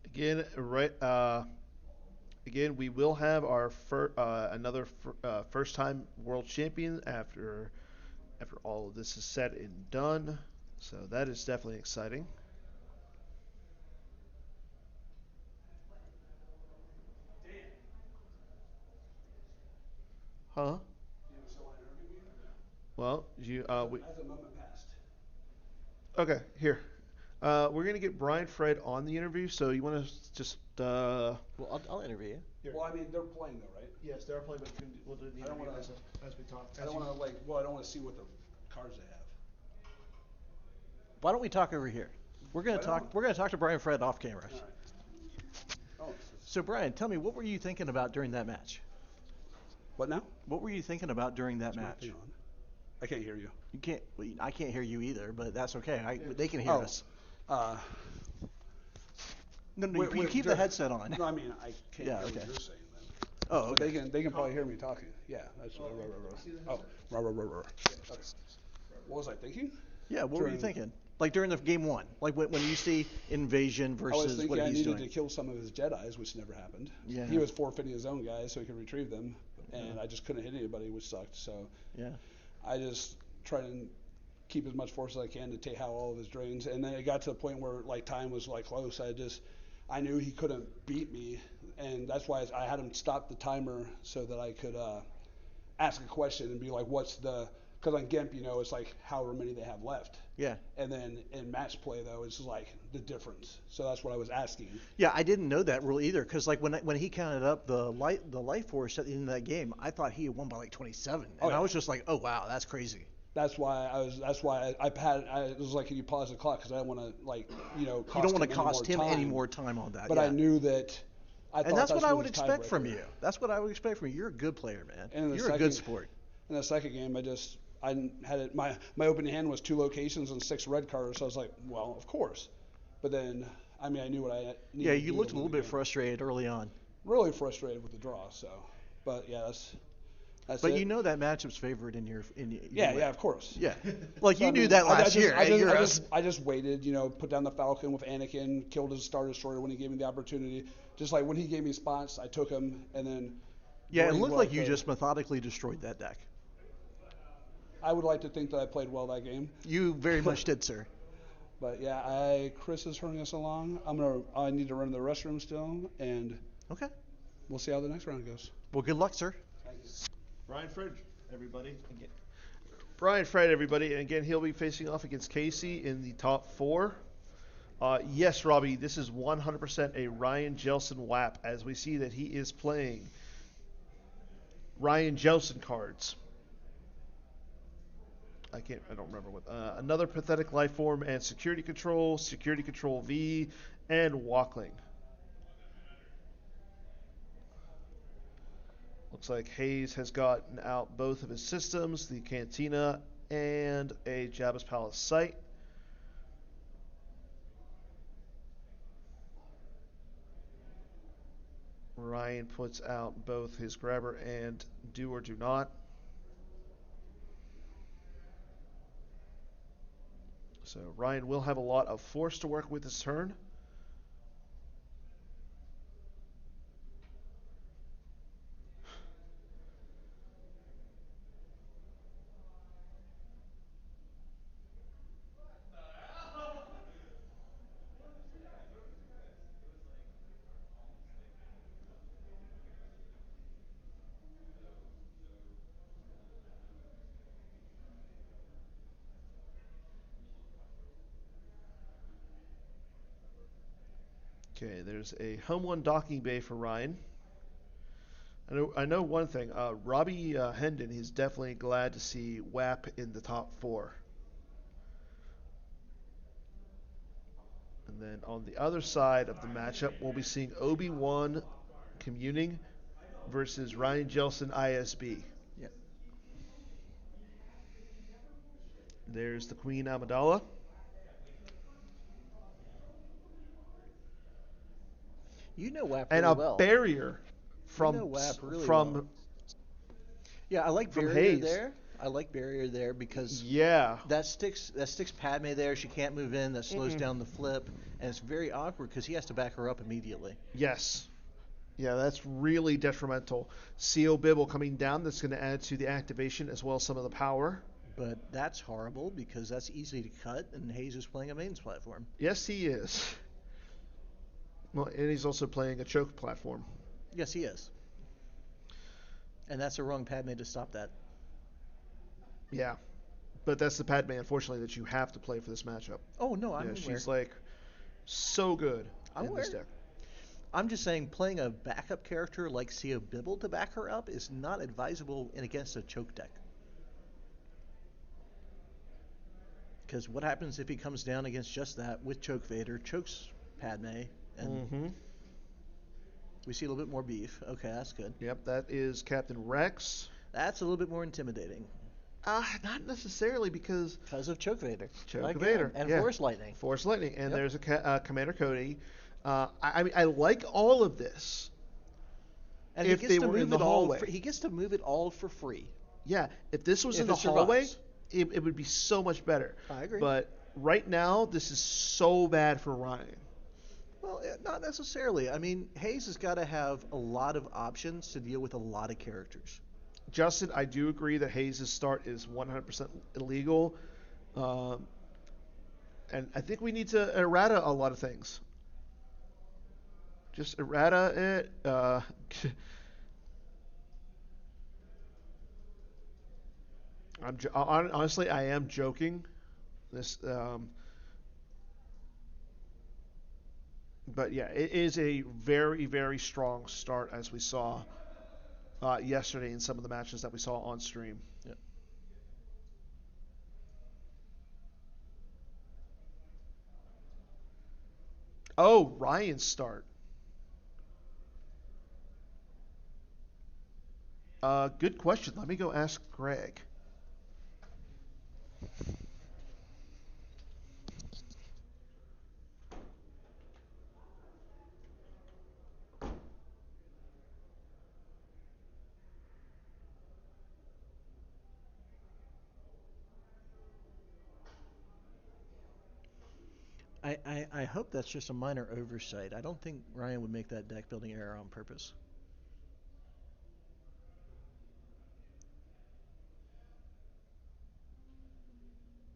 Again, again, we will have our another first-time world champion after all of this is said and done. So that is definitely exciting. Huh? Well, you we, As a moment passed. okay, here. We're gonna get Brian Fred on the interview, so you want to just Well, I'll interview you. Here. Well, I mean, they're playing though, right? Yes, they are playing, but we'll do the I don't interview wanna- as we talk. I don't want to I don't want to see what the cards they have. Why don't we talk over here? We're gonna Why talk. don't- We're gonna talk to Brian Fred off camera. All right. Oh, So Brian, tell me, what were you thinking about during that match? what now? What were you thinking about during that Is my match? thing on? I can't hear you. You can't. Well, I can't hear you either, but that's okay. They can hear Oh. us. No, Wait, you keep the headset on. No, I mean I can't Yeah, hear okay. what you're saying then. Oh, But okay. they can probably hear me talking. Yeah, that's Oh, Okay. What was I thinking? Yeah, what were you During- thinking? Like during the game 1, like when you see invasion I was versus thinking what I he's needed doing. to kill some of his Jedis, which never happened. Yeah. He was forfeiting his own guys so he could retrieve them, and I just couldn't hit anybody, which sucked. So Yeah. I just tried to keep as much force as I can to take out all of his drains. And then it got to the point where like time was like close. I knew he couldn't beat me, and that's why I had him stop the timer so that I could ask a question and be like, what's the, because on GIMP, you know, it's like however many they have left. Yeah. And then in match play though, it's like the difference. So that's what I was asking. Yeah, I didn't know that rule either, because like when he counted up the life force at the end of that game, I thought he had won by like 27, and Oh, yeah. I was just like, oh wow, that's crazy. That's why I was like, can you pause the clock? Because I don't want to like, you know, You don't want to him cost him any time. more time on that. But yeah. I knew that. And that's what I would was his expect from tiebreaker. you. That's what I would expect from you. You're a good player, man. And in the You're a good sport. In the second game, I had it. My opening hand was 2 locations and 6 red cards. So I was like, well, of course. But then, I mean, I knew what I needed. Yeah, to you do looked to a little win the bit game. frustrated early on. Really frustrated with the draw. So, but yeah, that's But it. you know that matchup's favored in your Yeah, way. yeah, of course. Yeah. Like So, you I knew mean, that I last just- year. I just waited, you know, put down the Falcon with Anakin, killed his Star Destroyer when he gave me the opportunity. Just like when he gave me spots, I took him, and then. Yeah, it during looked what like you the- just methodically destroyed that deck. I would like to think that I played well that game. You very much did, sir. But yeah, Chris is hurrying us along. I need to run to the restroom still, and Okay. we'll see how the next round goes. Well, good luck, sir. Brian Fred everybody. Again, Brian Fred, everybody. And again, he'll be facing off against Casey in the top four. Yes, Robbie, this is 100% a Ryan Jelson WAP, as we see that he is playing Ryan Jelson cards. I don't remember what. Another Pathetic Life Form and Security Control V, and Walkling. Looks like Hayes has gotten out both of his systems, the Cantina and a Jabba's Palace site. Ryan puts out both his grabber and do or do not. So Ryan will have a lot of force to work with this turn. Okay, there's a home one docking bay for Ryan. I know one thing. Robbie Hendon, he's definitely glad to see WAP in the top four. And then on the other side of the matchup, we'll be seeing Obi-Wan communing versus Ryan Jelson ISB. Yep. There's the Queen Amidala. You know WAP And really a well. barrier from You know WAP really from well. Yeah, I like from barrier Hayes. there. I like barrier there because Yeah. that sticks Padme there. She can't move in. That slows down the flip, and it's very awkward because he has to back her up immediately. Yes. Yeah, that's really detrimental. CO Bibble coming down. That's going to add to the activation as well as some of the power. But that's horrible because that's easy to cut, and Hayes is playing a mains platform. Yes, he is. Well, and he's also playing a choke platform. Yes, he is. And that's the wrong Padme to stop that. Yeah. But that's the Padme, unfortunately, that you have to play for this matchup. Oh, no, I'm Yeah, aware. she's like so good I'm in this aware. deck. I'm just saying playing a backup character like CO Bibble to back her up is not advisable in against a choke deck. Because what happens if he comes down against just that with Choke Vader, chokes Padme, and we see a little bit more beef. Okay, that's good. Yep, that is Captain Rex. That's a little bit more intimidating. Not necessarily because of Choke Vader. Choke Vader. And yeah. Force Lightning. Force Lightning. And Yep. there's a Commander Cody. I mean, I like all of this. And if he gets they to were in move the it all. hallway. He gets to move it all for free. Yeah, if this was If in the it hallway, survives. it would be so much better. I agree. But right now, this is so bad for Ryan. Well, not necessarily. I mean, Hayes has got to have a lot of options to deal with a lot of characters. Justin, I do agree that Hayes' start is 100% illegal. And I think we need to errata a lot of things. Just errata it. Honestly, I am joking. This, but yeah, it is a very, very strong start as we saw yesterday in some of the matches that we saw on stream. Yep. Oh, Ryan's start. Good question. Let me go ask Greg. I hope that's just a minor oversight. I don't think Ryan would make that deck building error on purpose.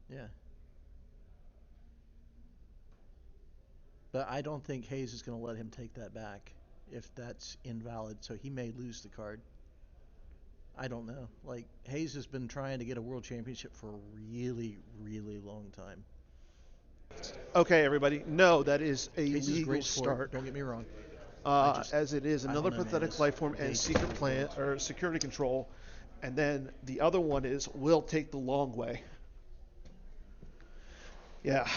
Yeah. But I don't think Hayes is going to let him take that back if that's invalid, so he may lose the card. I don't know. Like, Hayes has been trying to get a world championship for a really, really long time. Okay, everybody. No, that is a Hayes is a legal great sport. start. Don't get me wrong. As it is I another don't know, man. pathetic life form and secret plan or security control, and then the other one is will take the long way. Yeah.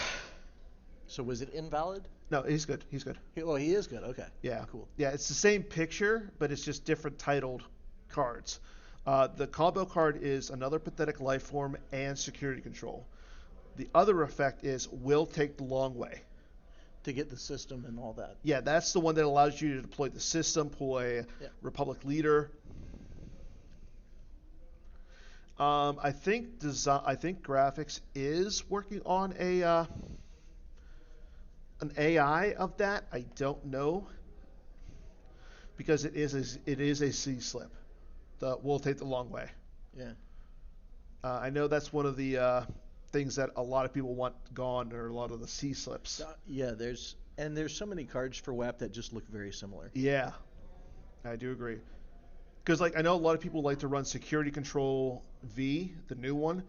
So was it invalid? No, he's good. He's good. He is good. Okay. Yeah. Cool. Yeah, it's the same picture, but it's just different titled cards. The combo card is another pathetic life form and security control. The other effect is will take the long way. To get the system and all that. Yeah, that's the one that allows you to deploy the system, deploy Republic leader. I think graphics is working on an AI of that. I don't know because it is a C slip. We'll take the long way. Yeah. I know that's one of the things that a lot of people want gone, or a lot of the C slips. Yeah, there's so many cards for WAP that just look very similar. Yeah, I do agree. Because I know a lot of people like to run Security Control V, the new one,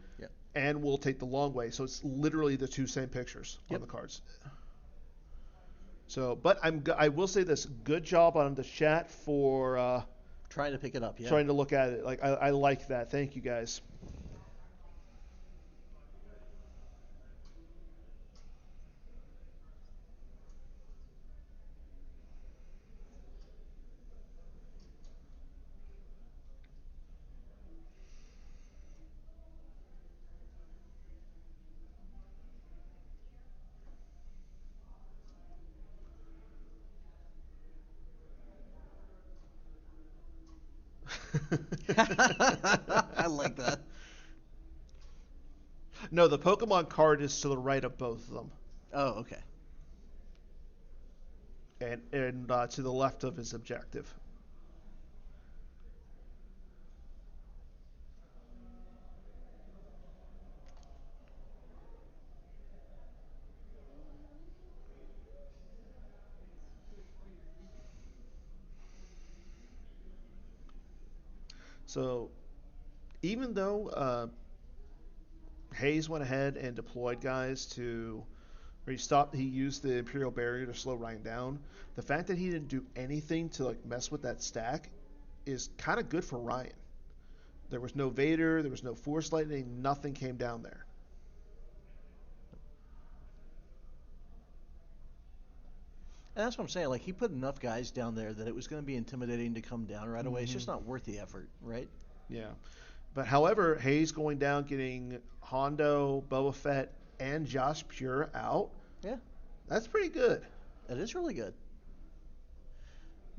and we'll take the long way. So it's literally the two same pictures on the cards. So, but I will say this: good job on the chat for trying to pick it up. Yeah. Trying to look at it. I like that. Thank you guys. I like that. No, the Pokemon card is to the right of both of them. Oh, okay. And to the left of his objective. So, even though Hayes went ahead and deployed guys he used the Imperial Barrier to slow Ryan down. The fact that he didn't do anything to mess with that stack is kind of good for Ryan. There was no Vader, there was no Force Lightning, nothing came down there. And that's what I'm saying. He put enough guys down there that it was going to be intimidating to come down right away. It's just not worth the effort, right? Yeah. But however, Hayes going down, getting Hondo, Boba Fett, and Josh Pure out. Yeah. That's pretty good. It is really good.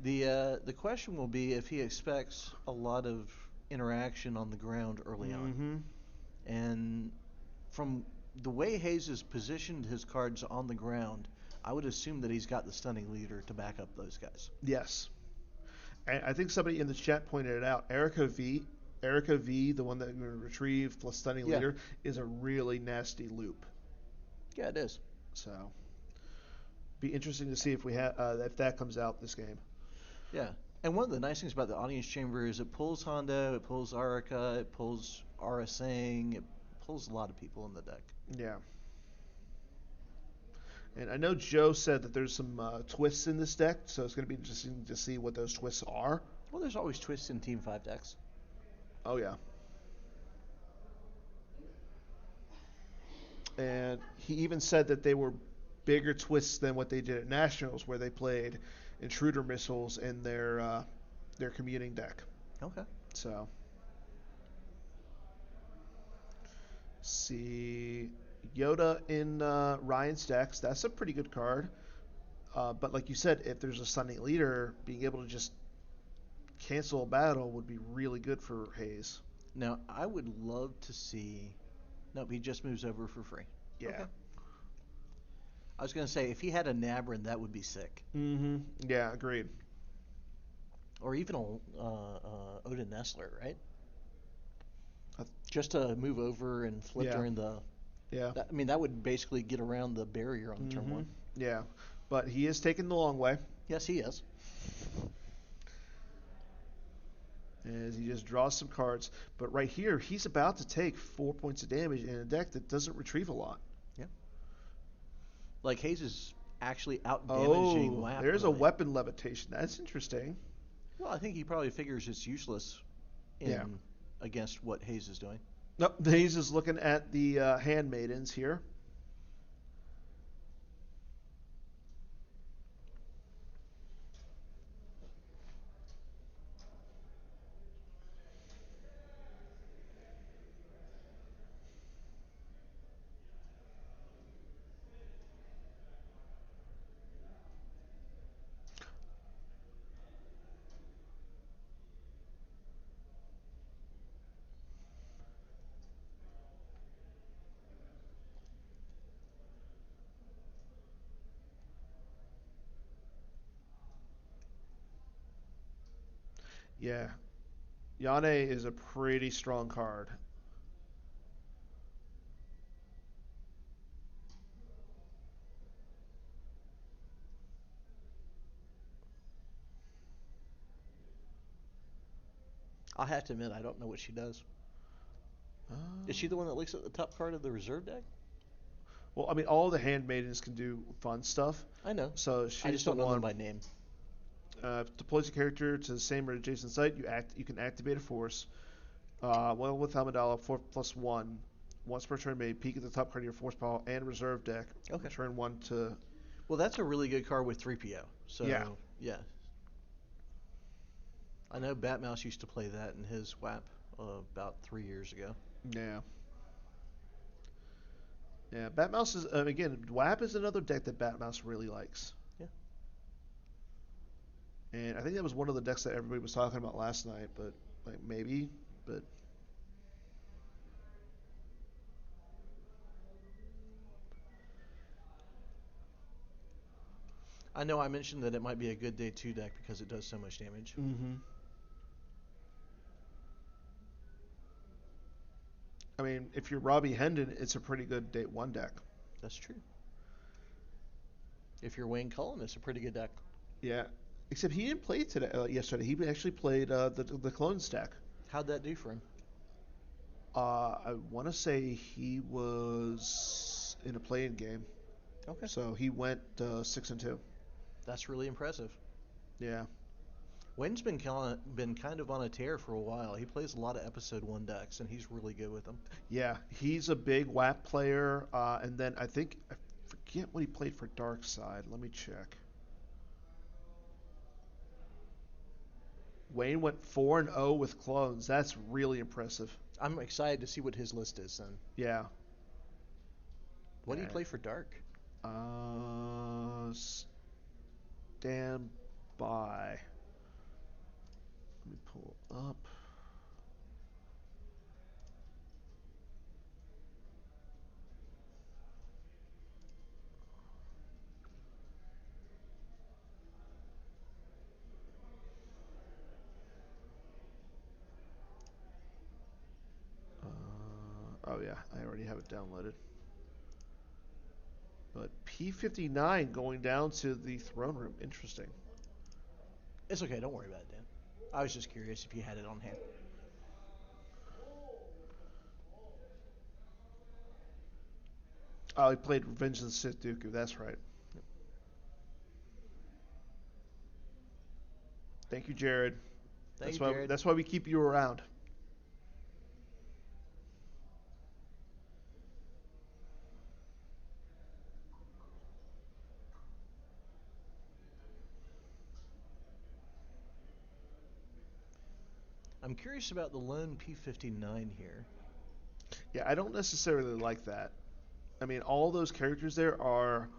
The question will be if he expects a lot of interaction on the ground early on. And from the way Hayes has positioned his cards on the ground, I would assume that he's got the stunning leader to back up those guys. Yes. And I think somebody in the chat pointed it out. Erica V, the one that we're going to retrieve plus stunning leader, is a really nasty loop. Yeah, it is. So, be interesting to see if if that comes out this game. Yeah. And one of the nice things about the audience chamber is it pulls Hondo, it pulls Arica, it pulls Arasang, it pulls a lot of people in the deck. Yeah. And I know Joe said that there's some twists in this deck, so it's going to be interesting to see what those twists are. Well, there's always twists in Team 5 decks. Oh, yeah. And he even said that they were bigger twists than what they did at Nationals, where they played intruder missiles in their commuting deck. Okay. So, see Yoda in Ryan's decks. That's a pretty good card. But like you said, if there's a stunning leader, being able to just cancel a battle would be really good for Hayes. Now, I would love to see... Nope, he just moves over for free. Yeah. Okay. I was going to say, if he had a Nabrin, that would be sick. Yeah, agreed. Or even a Odin Nestler, right? Just to move over and flip during the... Yeah. That would basically get around the barrier on turn one. Yeah. But he is taking the long way. Yes, he is. as he just draws some cards. But right here, he's about to take 4 points of damage in a deck that doesn't retrieve a lot. Yeah. Like Hayes is actually out damaging Oh, WAP. there's a Really. weapon levitation. That's interesting. Well, I think he probably figures it's useless Yeah. in against what Hayes is doing. Nope, Hayes is looking at the handmaidens here. Yeah, Yane is a pretty strong card. I have to admit, I don't know what she does. Uh, Is she the one that looks at the top card of the reserve deck? well, I mean, all the handmaidens can do fun stuff. I know. So I she's just the don't know them one. by name. Deploys a character to the same or adjacent site. You can activate a force. Well, with Amidala, 4+1. Once per turn, may peek at the top card of your force pile and reserve deck. Okay. Return one to. Well, that's a really good card with 3PO. So, Yeah. yeah. I know Batmouse used to play that in his WAP about 3 years ago. Yeah. Yeah. Batmouse is again. WAP is another deck that Batmouse really likes. Yeah. And I think that was one of the decks that everybody was talking about last night. But like maybe. But I know I mentioned that it might be a good day 2 deck because it does so much damage. mm-hmm. I mean, if you're Robbie Hendon, it's a pretty good date one deck. That's true. If you're Wayne Cullen, it's a pretty good deck. Yeah. Except he didn't play today. Yesterday, he actually played the clone stack. How'd that do for him? I want to say he was in a play-in game, Okay. so he went 6-2. That's really impressive. Yeah. Wayne's been kind of on a tear for a while. He plays a lot of episode 1 decks, and he's really good with them. Yeah, he's a big WAP player, and then I forget what he played for Dark Side. Let me check. Wayne went 4-0 with clones. That's really impressive. I'm excited to see what his list is then. Yeah. What do you play for Dark? Stand by. Let me pull up. Oh yeah, I already have it downloaded. But P59 going down to the throne room. Interesting. It's okay, don't worry about it, Dan. I was just curious if you had it on hand. Oh, he played Revenge of the Sith Dooku. That's right. Thank you, Jared. Thank you, Why. Jared. That's why we keep you around. I'm curious about the lone P59 here. Yeah, I don't necessarily like that. I mean, all those characters there are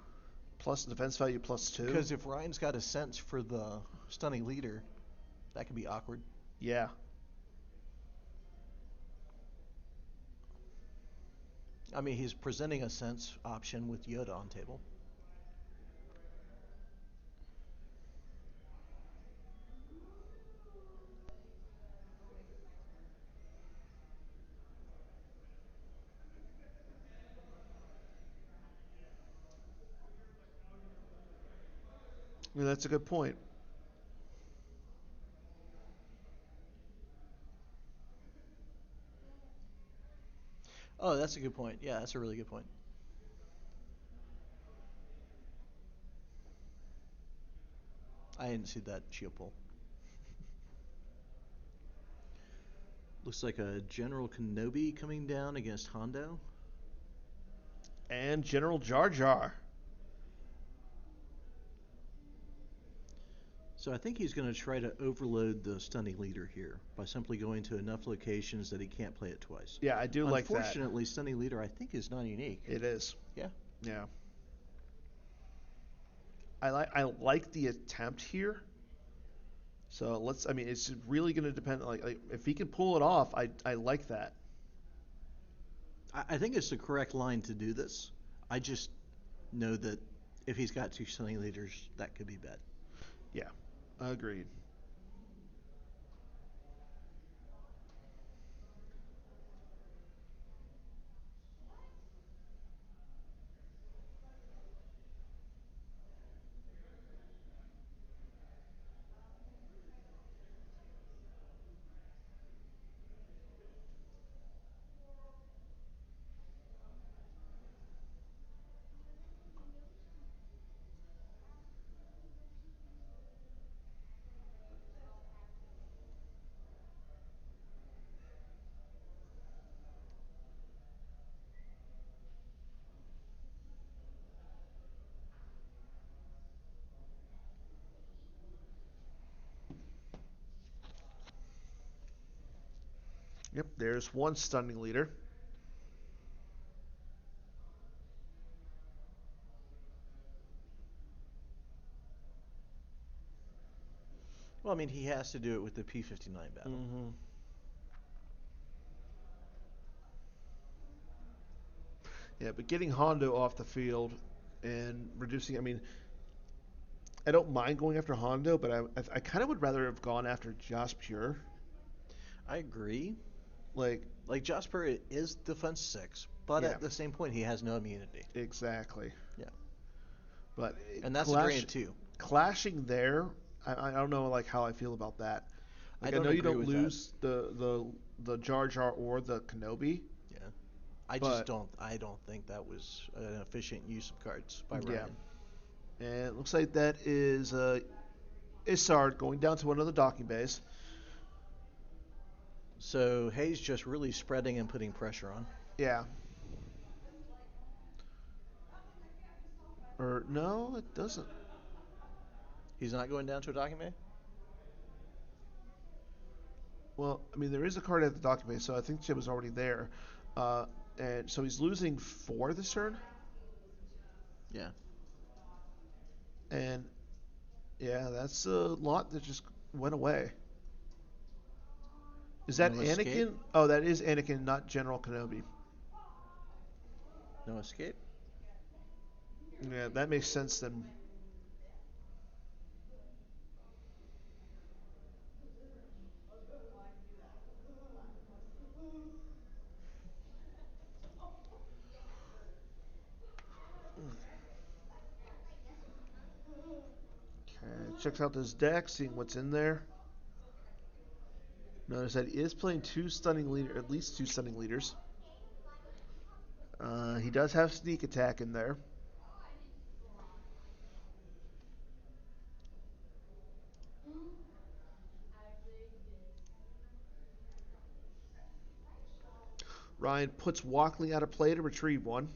plus defense value +2. Because if Ryan's got a sense for the stunning leader, that could be awkward. Yeah. I mean, he's presenting a sense option with Yoda on table. Yeah, that's a good point. Oh, that's a good point. Yeah, that's a really good point. I didn't see that shield pull. Looks like a General Kenobi coming down against Hondo. And General Jar Jar. So I think he's going to try to overload the stunning leader here by simply going to enough locations that he can't play it twice. Yeah, I do like that. Unfortunately, stunning leader I think is not unique. It is. Yeah. Yeah. I like the attempt here. So let's. I mean, it's really going to depend. Like if he can pull it off, I like that. I think it's the correct line to do this. I just know that if he's got two stunning leaders, that could be bad. Yeah, agreed. Yep, there's one stunning leader. Well, I mean, he has to do it with the P-59 battle. Mm-hmm. Yeah, but getting Hondo off the field and reducing. I mean, I don't mind going after Hondo, but I kind of would rather have gone after Josh Pure. I agree. Like, Like Jasper is defense 6, but yeah, at the same point, he has no immunity. exactly. Yeah. But And that's a drain too. Clashing there, I don't know like how I feel about that. I Like I don't know you agree don't with lose the Jar Jar or the Kenobi. Yeah. I But- just don't. I don't think that was an efficient use of cards by Yeah. Ryan. And it looks like that is Isard going down to one of the docking bays. So Hayes just really spreading and putting pressure on. Yeah. Or no, it doesn't. He's not going down to a docking bay? Well, I mean, there is a card at the docking bay, so I think Chip was already there. And so he's losing 4 this turn. Yeah. And yeah, that's a lot that just went away. Is that No Anakin? escape? Oh, that is Anakin, not General Kenobi. No escape? Yeah, that makes sense then. Okay, checks out this deck, seeing what's in there. Notice that he is playing at least two stunning leaders. He does have sneak attack in there. Ryan puts Walkley out of play to retrieve one.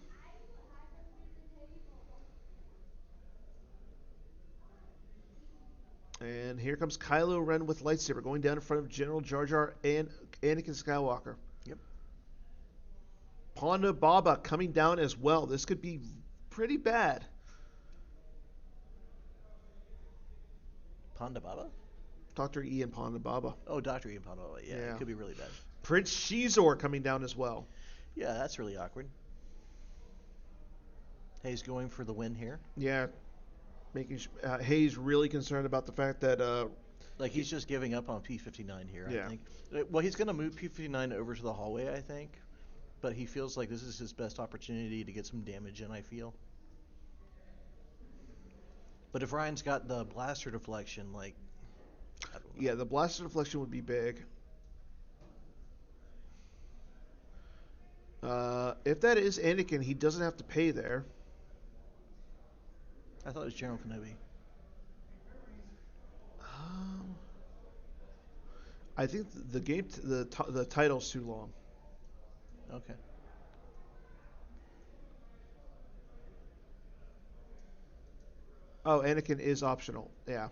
And here comes Kylo Ren with lightsaber going down in front of General Jar Jar and Anakin Skywalker. Yep. Ponda Baba coming down as well. This could be pretty bad. Ponda Baba? Dr. Ian Ponda Baba. Oh, Dr. Ian Ponda Baba. Yeah, Yeah. it could be really bad. Prince Shizor coming down as well. Yeah, that's really awkward. Hayes going for the win here. Yeah, making Hayes really concerned about the fact that Like he's just giving up on P-59 here, Yeah. I think. Well, he's going to move P-59 over to the hallway, I think. But he feels like this is his best opportunity to get some damage in, I feel. But if Ryan's got the blaster deflection, like, I don't know. yeah, the blaster deflection would be big. If that is Anakin, he doesn't have to pay there. I thought it was General Kenobi. Um, I think the game, the title's too long. Okay. Oh, Anakin is optional. Yeah.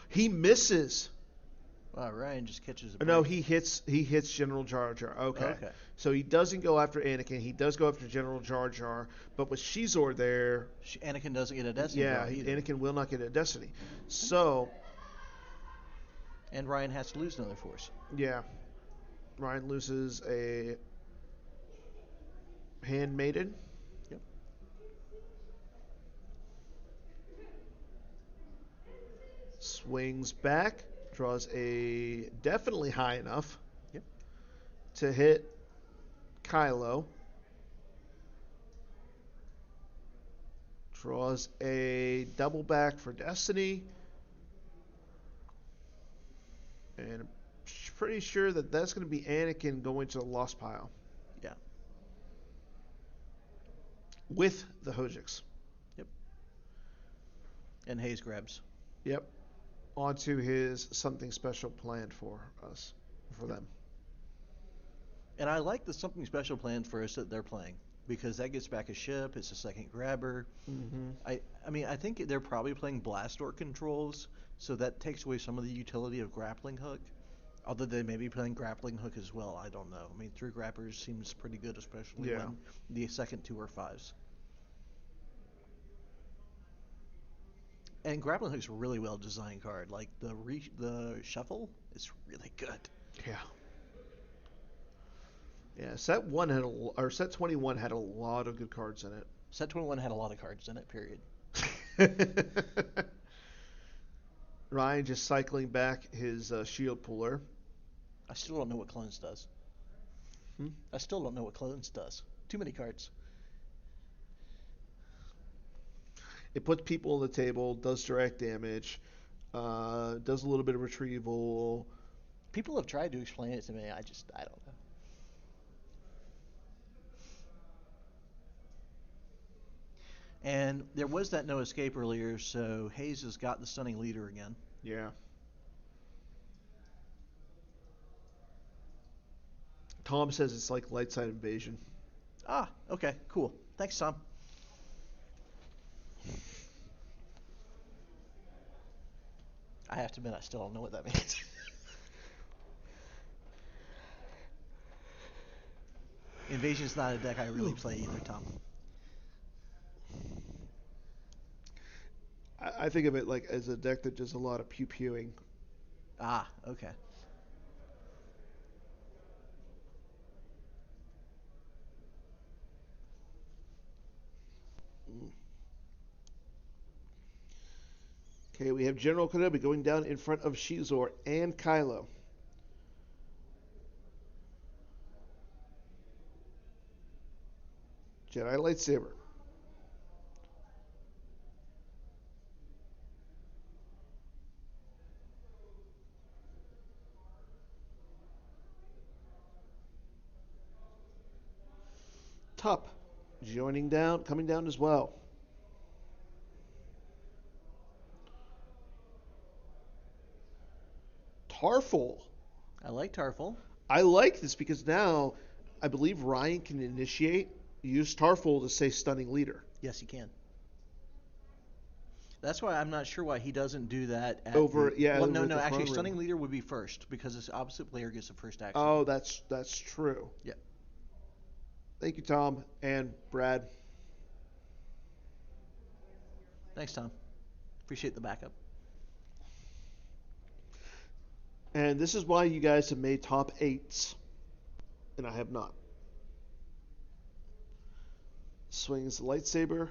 He misses. Wow, Ryan just catches a break. No, he hits General Jar Jar. Okay. Okay. So he doesn't go after Anakin. He does go after General Jar Jar. But with Shizor there, Anakin doesn't get a Destiny yeah, drop either. Anakin will not get a Destiny. So, And Ryan has to lose another Force. yeah, Ryan loses a Handmaiden. Yep. Swings back, draws a definitely high enough Yep. to hit Kylo. Draws a double back for Destiny. And I'm pretty sure that that's going to be Anakin going to the lost pile Yeah. with the Hojiks. Yep. And Hayes grabs. Yep. Onto his something special planned for us, for them. And I like the something special planned for us that they're playing because that gets back a ship. It's a second grabber. Mm-hmm. I mean, I think they're probably playing blast door controls, so that takes away some of the utility of grappling hook. Although they may be playing grappling hook as well, I don't know. I mean, 3 grappers seems pretty good, especially Yeah. when the second 2 are 5s. And grappling hook's a really well designed card. Like the shuffle is really good. Yeah. Yeah. Set 21 had a lot of good cards in it. Set 21 had a lot of cards in it. Period. Ryan just cycling back his shield puller. I still don't know what clones does. Hmm? I still don't know what clones does. Too many cards. It puts people on the table, does direct damage, does a little bit of retrieval. People have tried to explain it to me. I don't know. And there was that no escape earlier, so Hayes has got the stunning leader again. Yeah. Tom says it's like light side invasion. Ah, okay, cool. Thanks, Tom. I have to admit, I still don't know what that means. Invasion's not a deck I really play either, Tom. I think of it like as a deck that does a lot of pew-pewing. Ah, okay. Okay, we have General Kenobi going down in front of Shizor and Kylo. Jedi lightsaber. Tup coming down as well. Tarful. I like Tarful. I like this because now I believe Ryan can use Tarful to say stunning leader. Yes, he can. That's why I'm not sure why he doesn't do that at Well, no, over at the actually, throne room. stunning leader would be first because the opposite player gets the first action. Oh, that's true. Yeah. Thank you, Tom and Brad. Thanks, Tom. Appreciate the backup. And this is why you guys have made top 8s, and I have not. Swings the lightsaber.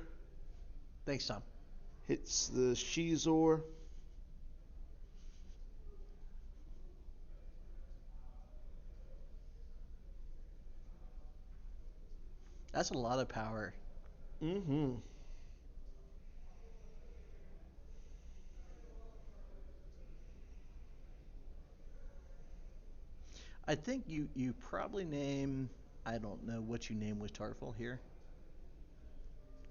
Thanks, Tom. Hits the Shizor. That's a lot of power. Mm-hmm. I think you probably name. I don't know what you name with Tarful here.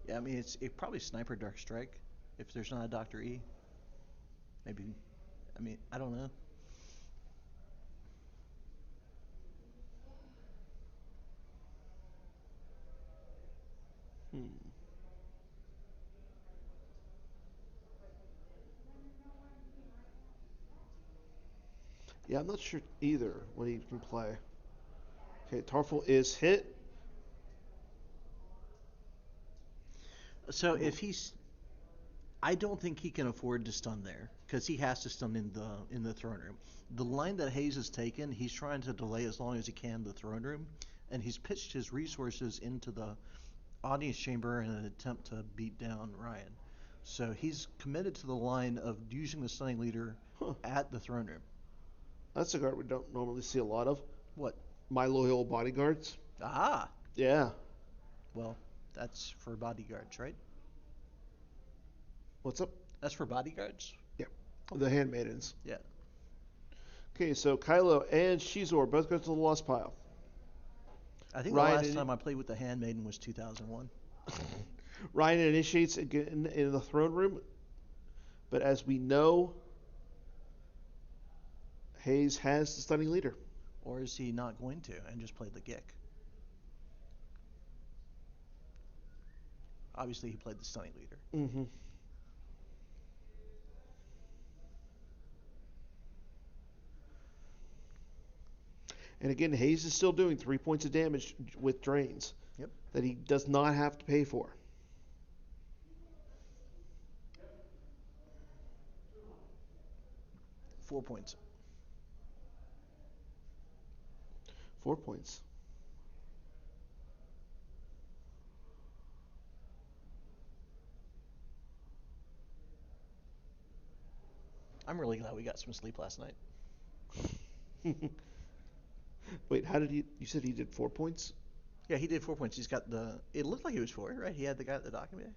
Yeah, I mean it probably Sniper Dark Strike. If there's not a Doctor E, maybe. I mean I don't know. Hmm. Yeah, I'm not sure either what he can play. Okay, Tarful is hit. So Ooh. if he's, I don't think he can afford to stun there because he has to stun in the throne room. The line that Hayes has taken, he's trying to delay as long as he can the throne room, and he's pitched his resources into the audience chamber in an attempt to beat down Ryan. So he's committed to the line of using the stunning leader Huh. at the throne room. That's a card we don't normally see a lot of. What? My Loyal Bodyguards. Ah, Yeah. well, that's for bodyguards, right? What's up? That's for bodyguards. Yeah. The Handmaidens. Yeah. Okay, so Kylo and Shizor both go to the lost pile. I think the Ryan last ini- time I played with the Handmaiden was 2001. Ryan initiates again in the throne room, but as we know, Hayes has the stunning leader. Or is he not going to and just play the Gick? Obviously, he played the stunning leader. Mm-hmm. And again, Hayes is still doing 3 points of damage with drains Yep. that he does not have to pay for. Four points. 4 points. I'm really glad we got some sleep last night. Wait, how did he? You said he did 4 points? Yeah, he did 4 points. He's got the. It looked like he was four, right? He had the guy at the document.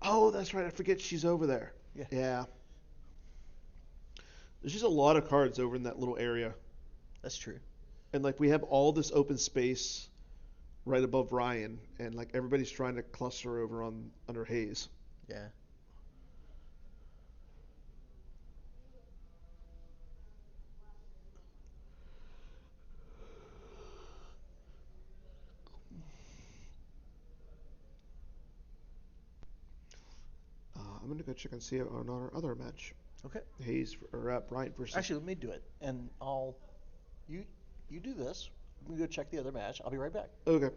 Oh, that's right. I forget she's over there. Yeah. Yeah. There's just a lot of cards over in that little area. That's true. And like we have all this open space right above Ryan, and like everybody's trying to cluster over on under Hayes. Yeah. I'm gonna go check and see on our other match. Okay. Hayes or Bryant versus. Actually, let me do it, and I'll. You you do this. Let me go check the other match. I'll be right back. Okay.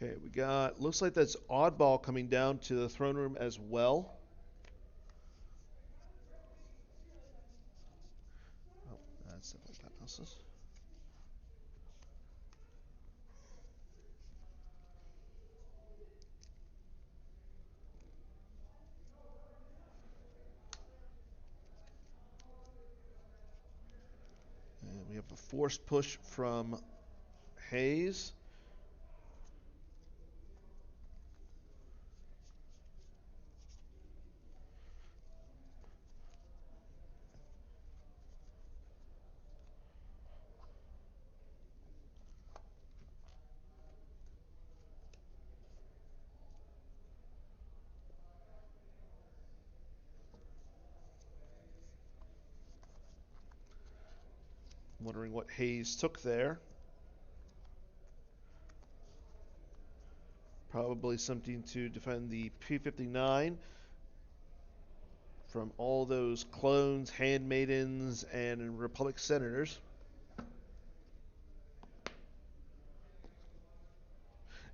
Okay, we got. Looks like that's Oddball coming down to the throne room as well. Oh, that's definitely Patmos's. And we have a forced push from Hayes. Wondering what Hayes took there. Probably something to defend the P59. from all those clones, handmaidens, and Republic senators.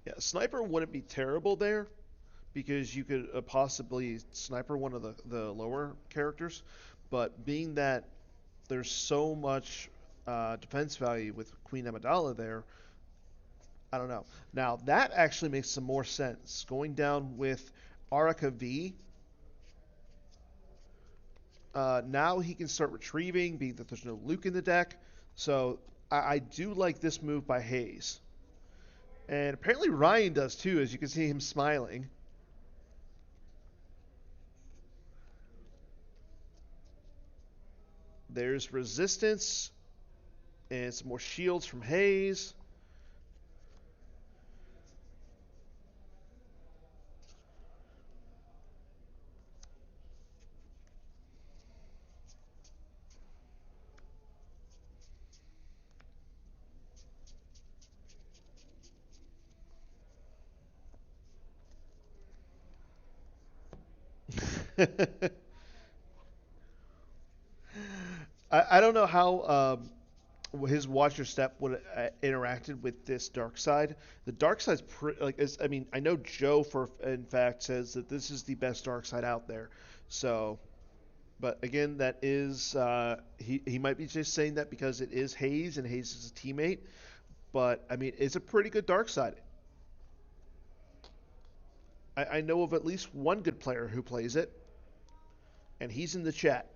Yeah, sniper wouldn't be terrible there because you could possibly sniper one of the lower characters, but being that there's so much defense value with Queen Amidala there, I don't know. Now that actually makes some more sense. Going down with Araka V, now he can start retrieving, being that there's no Luke in the deck. So I do like this move by Hayes. And apparently Ryan does too, as you can see him smiling. There's resistance and some more shields from Hayes. I don't know how his Watcher Step would have interacted with this dark side. The dark side's I mean, I know Joe for in fact says that this is the best dark side out there. So, but again, that is he might be just saying that because it is Hayes and Hayes is a teammate. But I mean, it's a pretty good dark side. I know of at least one good player who plays it, and he's in the chat.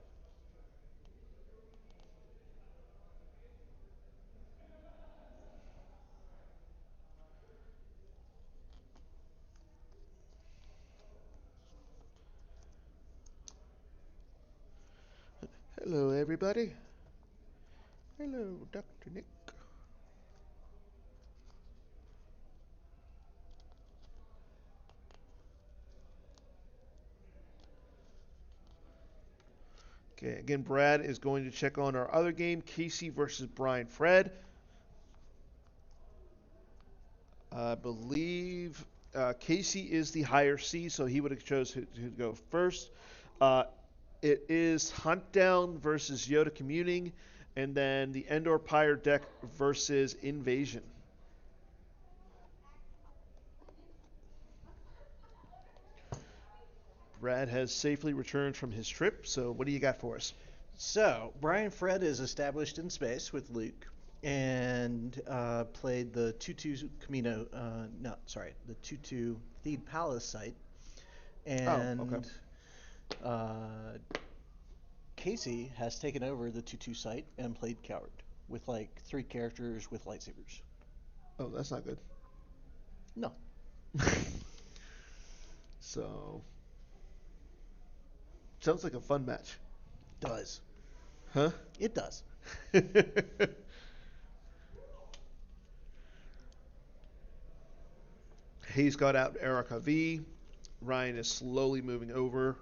Hello, everybody. Hello, Dr. Nick. Okay, again, Brad is going to check on our other game, Casey versus Brian Fred. I believe Casey is the higher C, so he would have chose who to go first. Uh, it is Hunt Down versus Yoda Communing, and then the Endor Pyre deck versus Invasion. Brad has safely returned from his trip, so what do you got for us? So, Brian Fred is established in space with Luke and played the 2-2 Camino, the 2-2 Theed Palace site. And okay. Casey has taken over the 2-2 site and played Coward with like 3 characters with lightsabers. Oh, that's not good. No. So, sounds like a fun match. Does. Huh? It does. Hayes got out Erica V. Ryan is slowly moving over.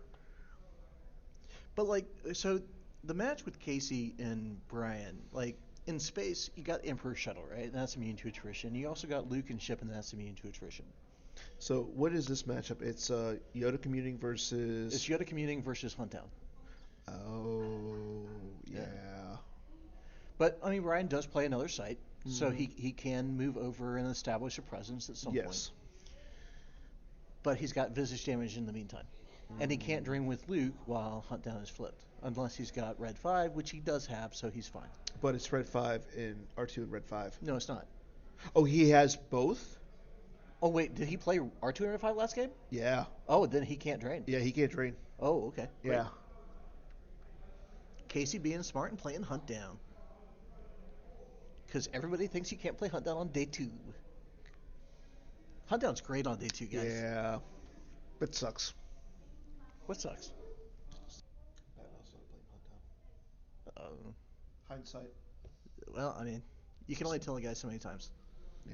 But like, so the match with Casey and Brian, like in space, you got Emperor Shuttle, right? And that's immune to attrition. You also got Luke and Ship, and that's immune to attrition. So what is this matchup? It's Yoda Commuting versus... It's Yoda Commuting versus Hunt Down. Oh, yeah. But, I mean, Ryan does play another site, so he can move over and establish a presence at some point. But he's got visage damage in the meantime. And he can't drain with Luke while Hunt Down is flipped. Unless he's got Red 5, which he does have, so he's fine. But it's Red 5 in R2 and Red 5. No, it's not. Oh, he has both? Oh, wait, did he play R2 and Red 5 last game? Yeah. Oh, then he can't drain. Yeah, he can't drain. Oh, okay. Yeah. Great. Casey being smart and playing Hunt Down. Because everybody thinks you can't play Hunt Down on day 2. Hunt Down's great on day 2, guys. Yeah. But sucks. What sucks? Hindsight. Well, I mean, you can only tell a guy so many times. Yeah.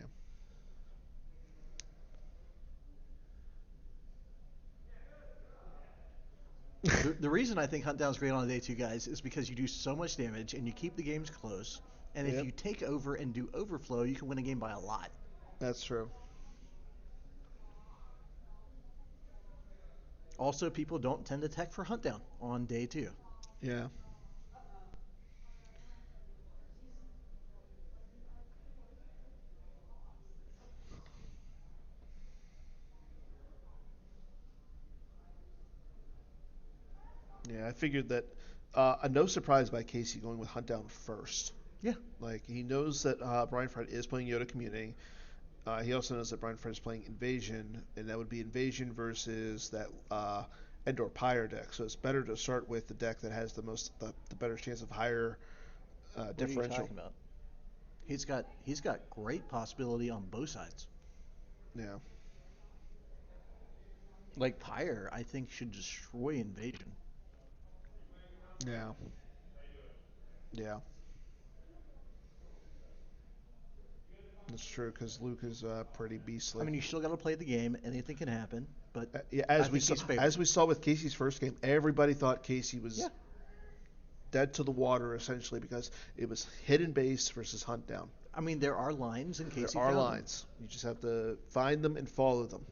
The reason I think Hunt Down's great on day 2, guys, is because you do so much damage and you keep the games close. And if you take over and do overflow, you can win a game by a lot. That's true. Also, people don't tend to tech for Hunt Down on day 2. Yeah. Yeah, I figured that. No surprise by Casey going with Hunt Down first. Yeah. Like he knows that Brian Fred is playing Yoda Commuting. He also knows that Brian Fred is playing Invasion, and that would be Invasion versus that Endor Pyre deck. So it's better to start with the deck that has the better chance of higher What are you differential. talking about? He's got great possibility on both sides. Yeah. Like Pyre, I think should destroy Invasion. Yeah. Yeah. That's true because Luke is pretty I beastly. mean, you still got to play the game. Anything can happen, but Yeah, I think he's favored. as we saw with Casey's first game, everybody thought Casey was Yeah. dead to the water essentially because it was hidden base versus hunt down. I mean, there are lines in case There you are found them. lines. You just have to find them and follow them.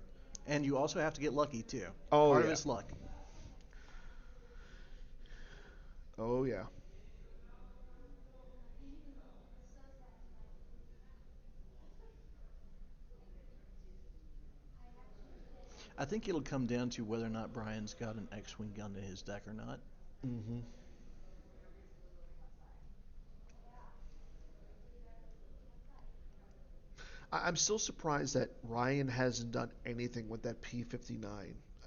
And you also have to get lucky too. Oh Part of yeah. it's luck. Oh yeah. I think it'll come down to whether or not Brian's got an X-wing gun in his deck or not. Mm-hmm. I'm still surprised that Ryan hasn't done anything with that P59.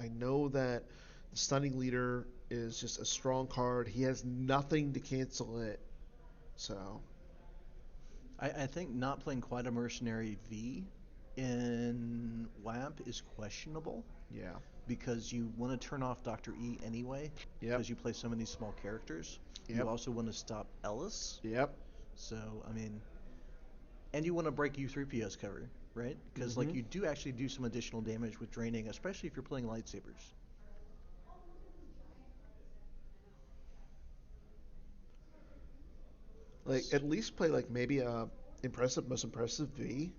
I know that the Stunning Leader is just a strong card. He has nothing to cancel it. So, I think not playing quite a mercenary V in WAMP is questionable yeah. because you want to turn off Dr. E anyway Yep. because you play so many small characters. You Yep. also want to stop Ellis. Yep. So, I mean, and you want to break U3PO's cover, right? Because Mm-hmm. like you do actually do some additional damage with draining, especially if you're playing lightsabers. Like, at least play, like, maybe a most impressive V.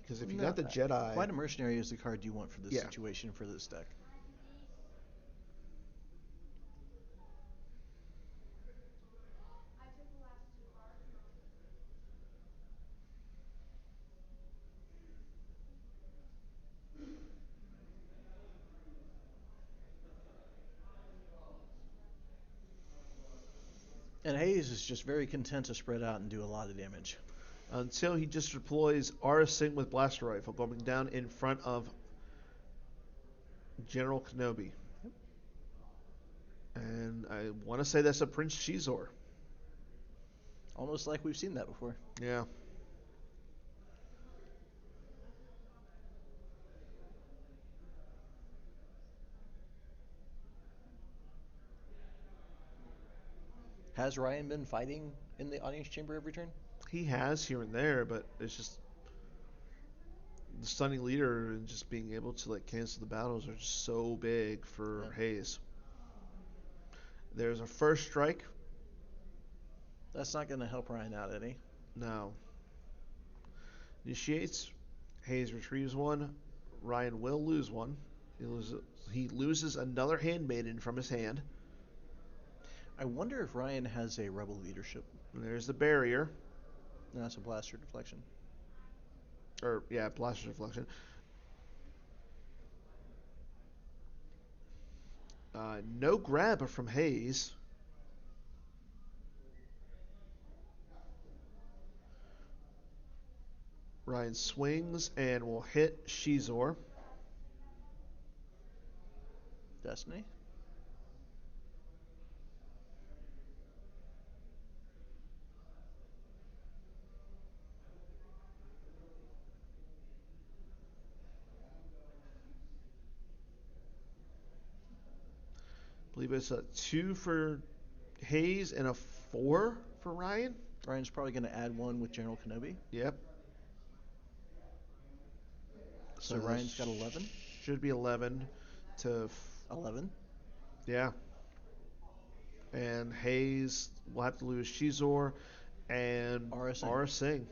Because if you No, got the Jedi. quite a mercenary is the card you want for this Yeah. situation for this deck. And Hayes is just very content to spread out and do a lot of damage. Until he just deploys Aura Singh with Blaster Rifle, going down in front of General Kenobi. Yep. And I want to say that's a Prince Shizor. Almost like we've seen that before. Yeah. Has Ryan been fighting in the audience chamber every turn? He has here and there, but it's just the Stunning Leader and just being able to like cancel the battles are just so big for Yeah. Hayes. There's a first strike. That's not going to help Ryan out any. No. Initiates. Hayes retrieves one. Ryan will lose one. He loses another Handmaiden from his hand. I wonder if Ryan has a rebel leadership. And there's the barrier. No, that's a blaster deflection. Or, yeah, Blaster Deflection. No grab from Hayes. Ryan swings and will hit Shizor. Destiny? I believe it's a 2 for Hayes and a 4 for Ryan. Ryan's probably going to add one with General Kenobi. Yep. So Ryan's got 11? Should be 11 to 11? yeah. And Hayes will have to lose Shizor and Aura Singh. Aura Singh.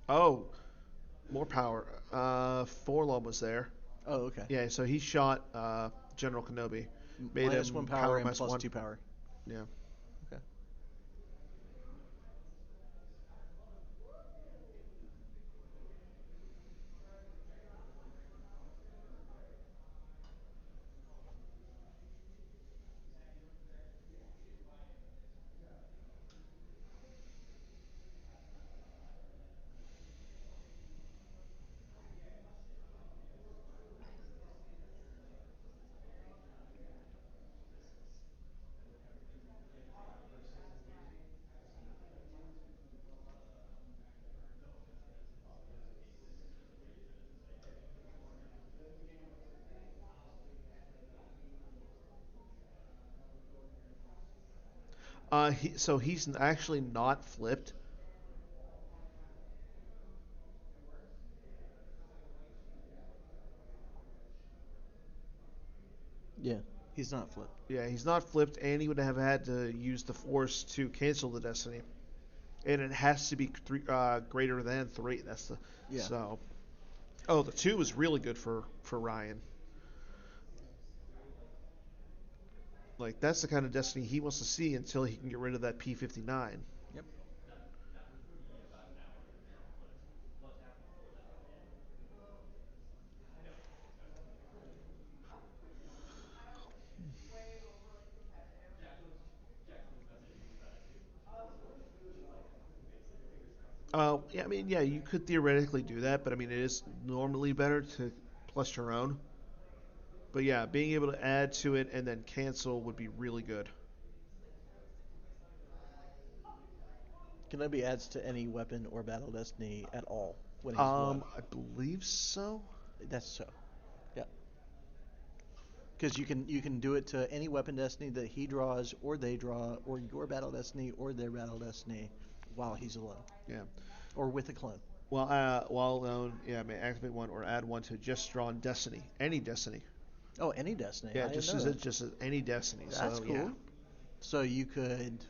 Oh, More power. Forlom was there. Oh, okay. Yeah, so he shot General Kenobi. Made Minus him 1 power and minus plus one. 2 power. Yeah. Okay. So he's actually not flipped. Yeah, he's not flipped. Yeah, he's not flipped, and he would have had to use the Force to cancel the Destiny, and it has to be greater than 3. That's the Yeah. so. Oh, the 2 was really good for Ryan. Like that's the kind of Destiny he wants to see until he can get rid of that P59. Yep. Yeah, I mean, yeah, you could theoretically do that, but I mean, it is normally better to plus your own. But yeah, being able to add to it and then cancel would be really good. Kenobi adds to any weapon or battle destiny at all when he's one. I believe so. That's so. Yeah. Because you can do it to any weapon destiny that he draws or they draw or your battle destiny or their battle destiny while he's alone Yeah. or with a clone. While alone, yeah, may activate one or add one to just drawn Destiny, any Destiny. Oh, any destiny. Yeah, I didn't just know as that. it just as any Destiny. That's So yeah, cool. So you could.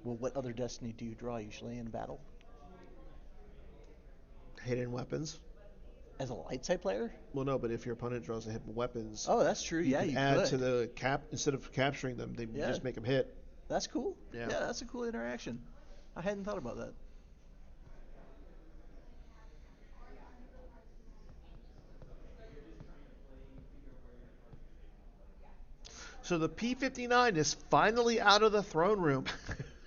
Well, what other destiny do you draw usually in battle? hidden weapons. As a light side player? Well, no, but if your opponent draws a hidden weapons, Oh, that's true. you Yeah, can you add to could. the cap instead of capturing them. They Yeah, just make them hit. that's cool. Yeah. Yeah, that's a cool interaction. I hadn't thought about that. So the P59 is finally out of the throne room.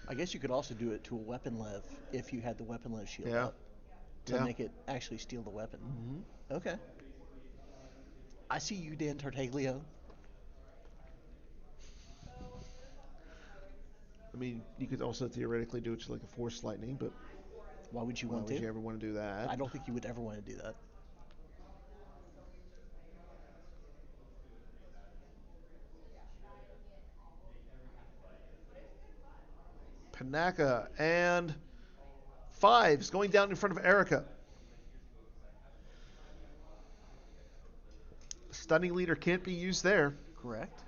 I guess you could also do it to a weapon lev if you had the weapon lev shield Yeah. up to Yeah. make it actually steal the weapon. Hmm. Okay. I see you, Dan Tartaglio. I mean, you could also theoretically do it to like a Force Lightning, but Why would you why want would to? you ever want to do that? I don't think you would ever want to do that. Panaka and Fives going down in front of Erica. Stunning leader can't be used there, Correct.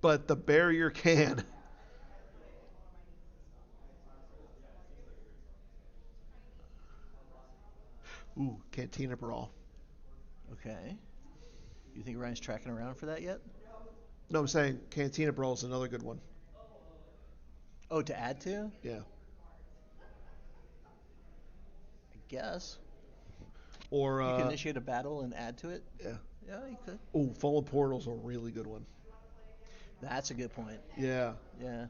but the barrier can. Ooh, Cantina Brawl. Okay. You think Ryan's tracking around for that yet? No, I'm saying Cantina Brawl is another good one. Oh, to add to? Yeah. I guess. Or, You can initiate a battle and add to it? yeah. Yeah, you could. Ooh, Fallen Portal's a really good one. That's a good point. Yeah. Yeah.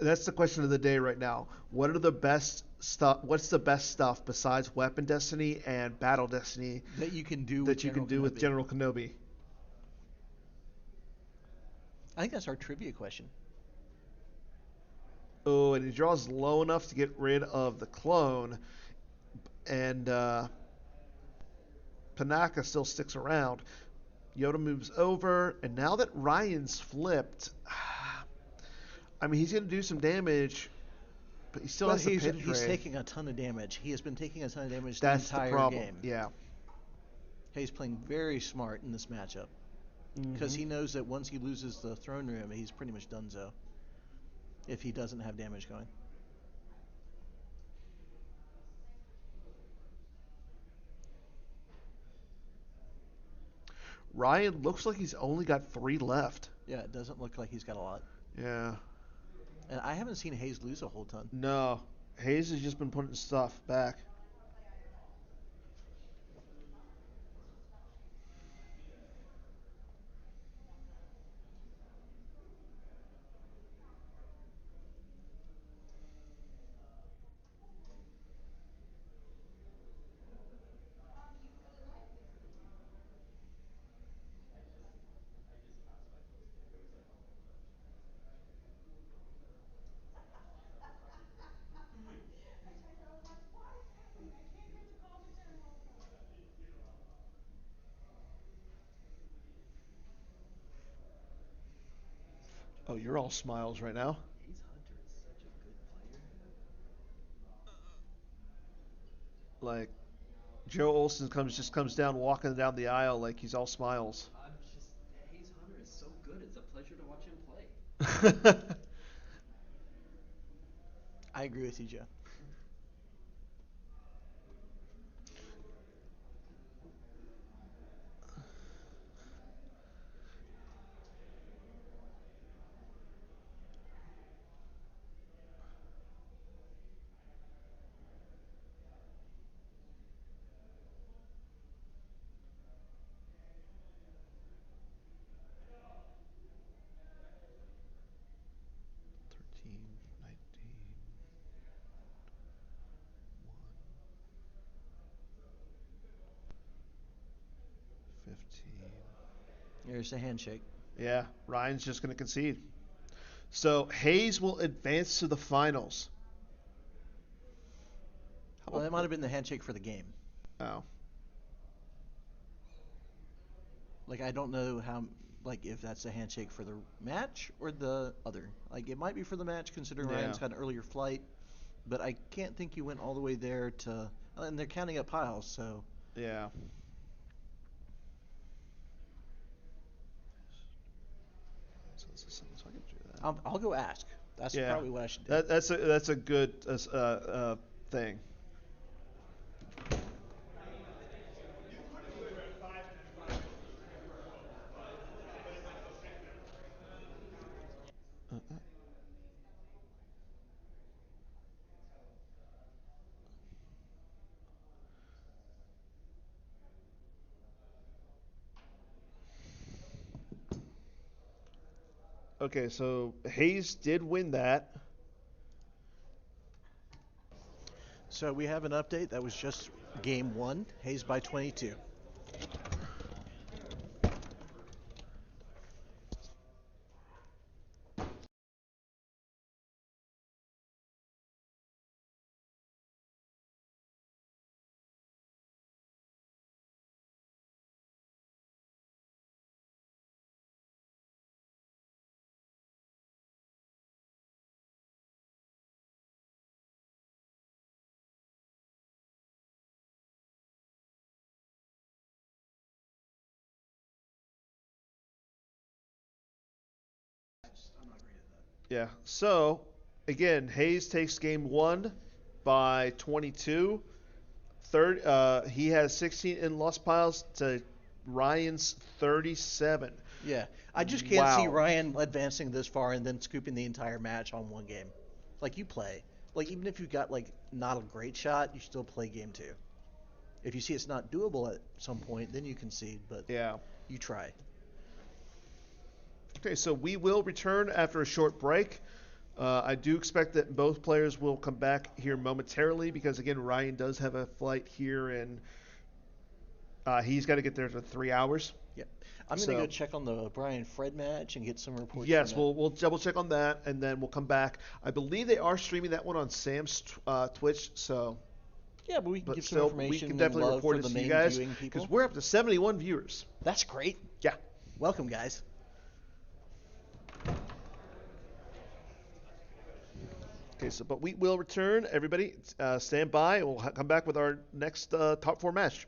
That's the question of the day right now. What are the best stuff? What's the best stuff besides Weapon Destiny and Battle Destiny That you can do that you can do with General Kenobi? I think that's our trivia question. Oh, and he draws low enough to get rid of the clone, and Panaka still sticks around. Yoda moves over, and now that Ryan's flipped, I mean, he's going to do some damage, but he still But has the he's Page Ray. taking a ton of damage. He has been taking a ton of damage That's the entire problem. game. Yeah. He's playing very smart in this matchup. because Hmm. he knows that once he loses the throne room, he's pretty much donezo if he doesn't have damage going. Ryan looks like he's only got 3 left. Yeah, it doesn't look like he's got a lot. Yeah. And I haven't seen Hayes lose a whole ton. No. Hayes has just been putting stuff back. Oh, you're all smiles right now. Like Joe Olsen comes down walking down the aisle like he's all smiles. I agree with you, Joe. Thirteen, 19, 15. There's a handshake. Yeah, Ryan's just going to concede. So Hayes will advance to the finals. How Well, about that might have been the handshake for the game. oh, Like, I don't know how, like, if that's a handshake for the match or the other. Like, it might be for the match, considering yeah, Ryan's got an earlier flight, but I can't think he went all the way there to. And they're counting up piles, so yeah. So I can do that. I'll go ask. That's Yeah, probably what I should do. that's a good thing. Uh, okay, so Hayes did win that. So we have an update. That was just game one. Hayes by 22. Yeah. So again, Hayes takes game one by 22. Third, he has 16 in lost piles to Ryan's 37. Yeah, I just can't see Wow. Ryan advancing this far and then scooping the entire match on one game. Like you play, like even if you got like not a great shot, you still play game two. If you see it's not doable at some point, then you concede, but Yeah. you try. Okay, so we will return after a short break. I do expect that both players will come back here momentarily because, again, Ryan does have a flight here and he's got to get there for 3 hours. Yep. I'm gonna go So, check on the Brian Fred match and get some reports from yes, that. we'll double check on that and then we'll come back. I believe they are streaming that one on Sam's Twitch, so. Yeah, but we can But give some still, we information can and definitely love report for it the to you main guys viewing because people. we're up to 71 viewers. That's great. Yeah. Welcome, guys. Okay, so but we will return. Everybody, stand by. We'll come back with our next top four match.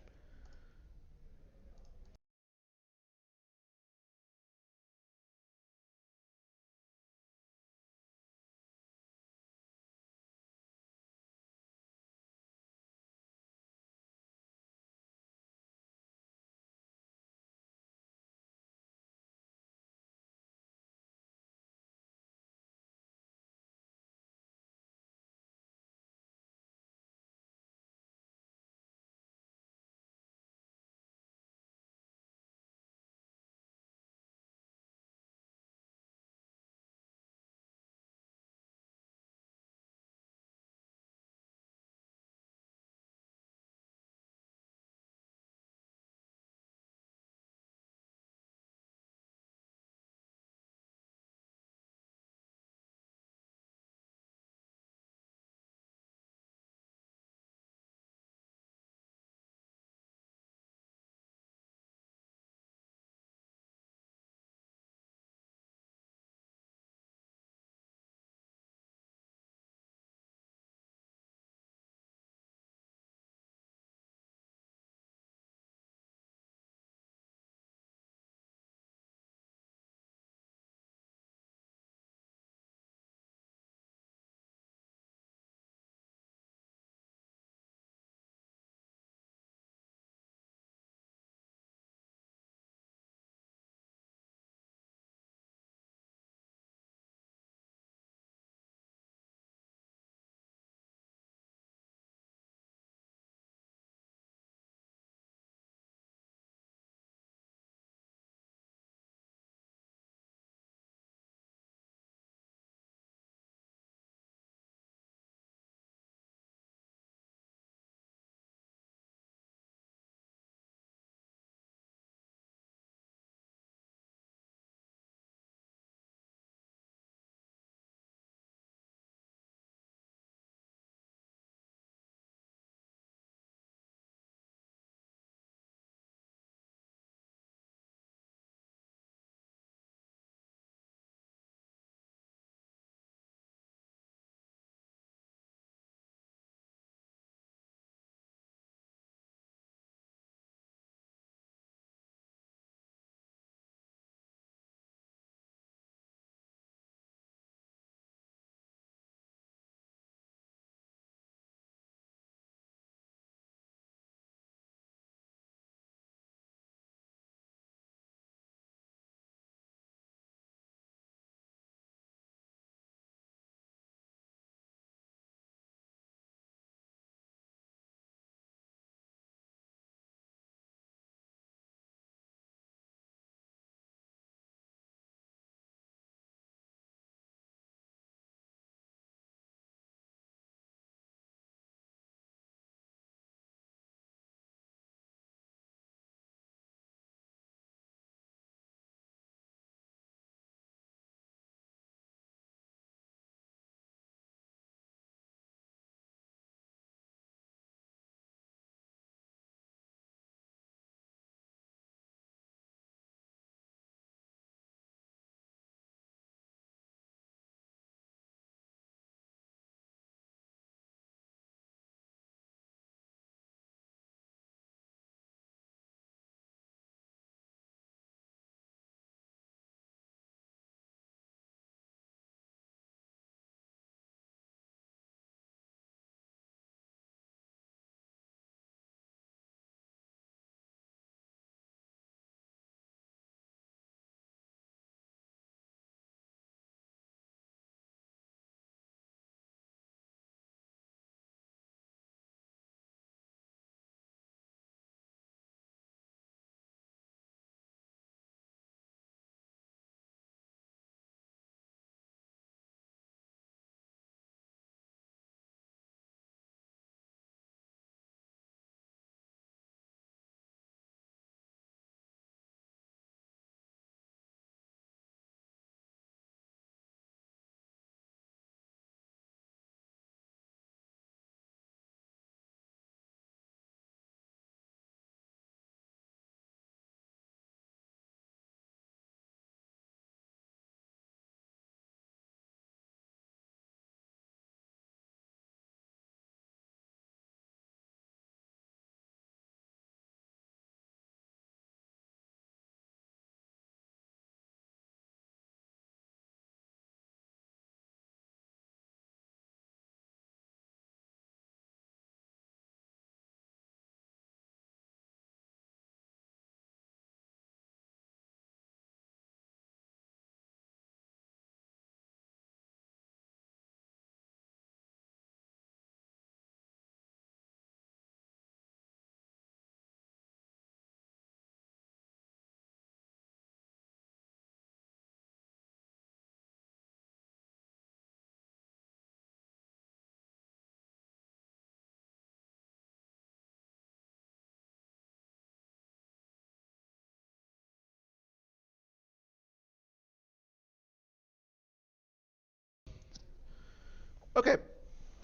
Okay,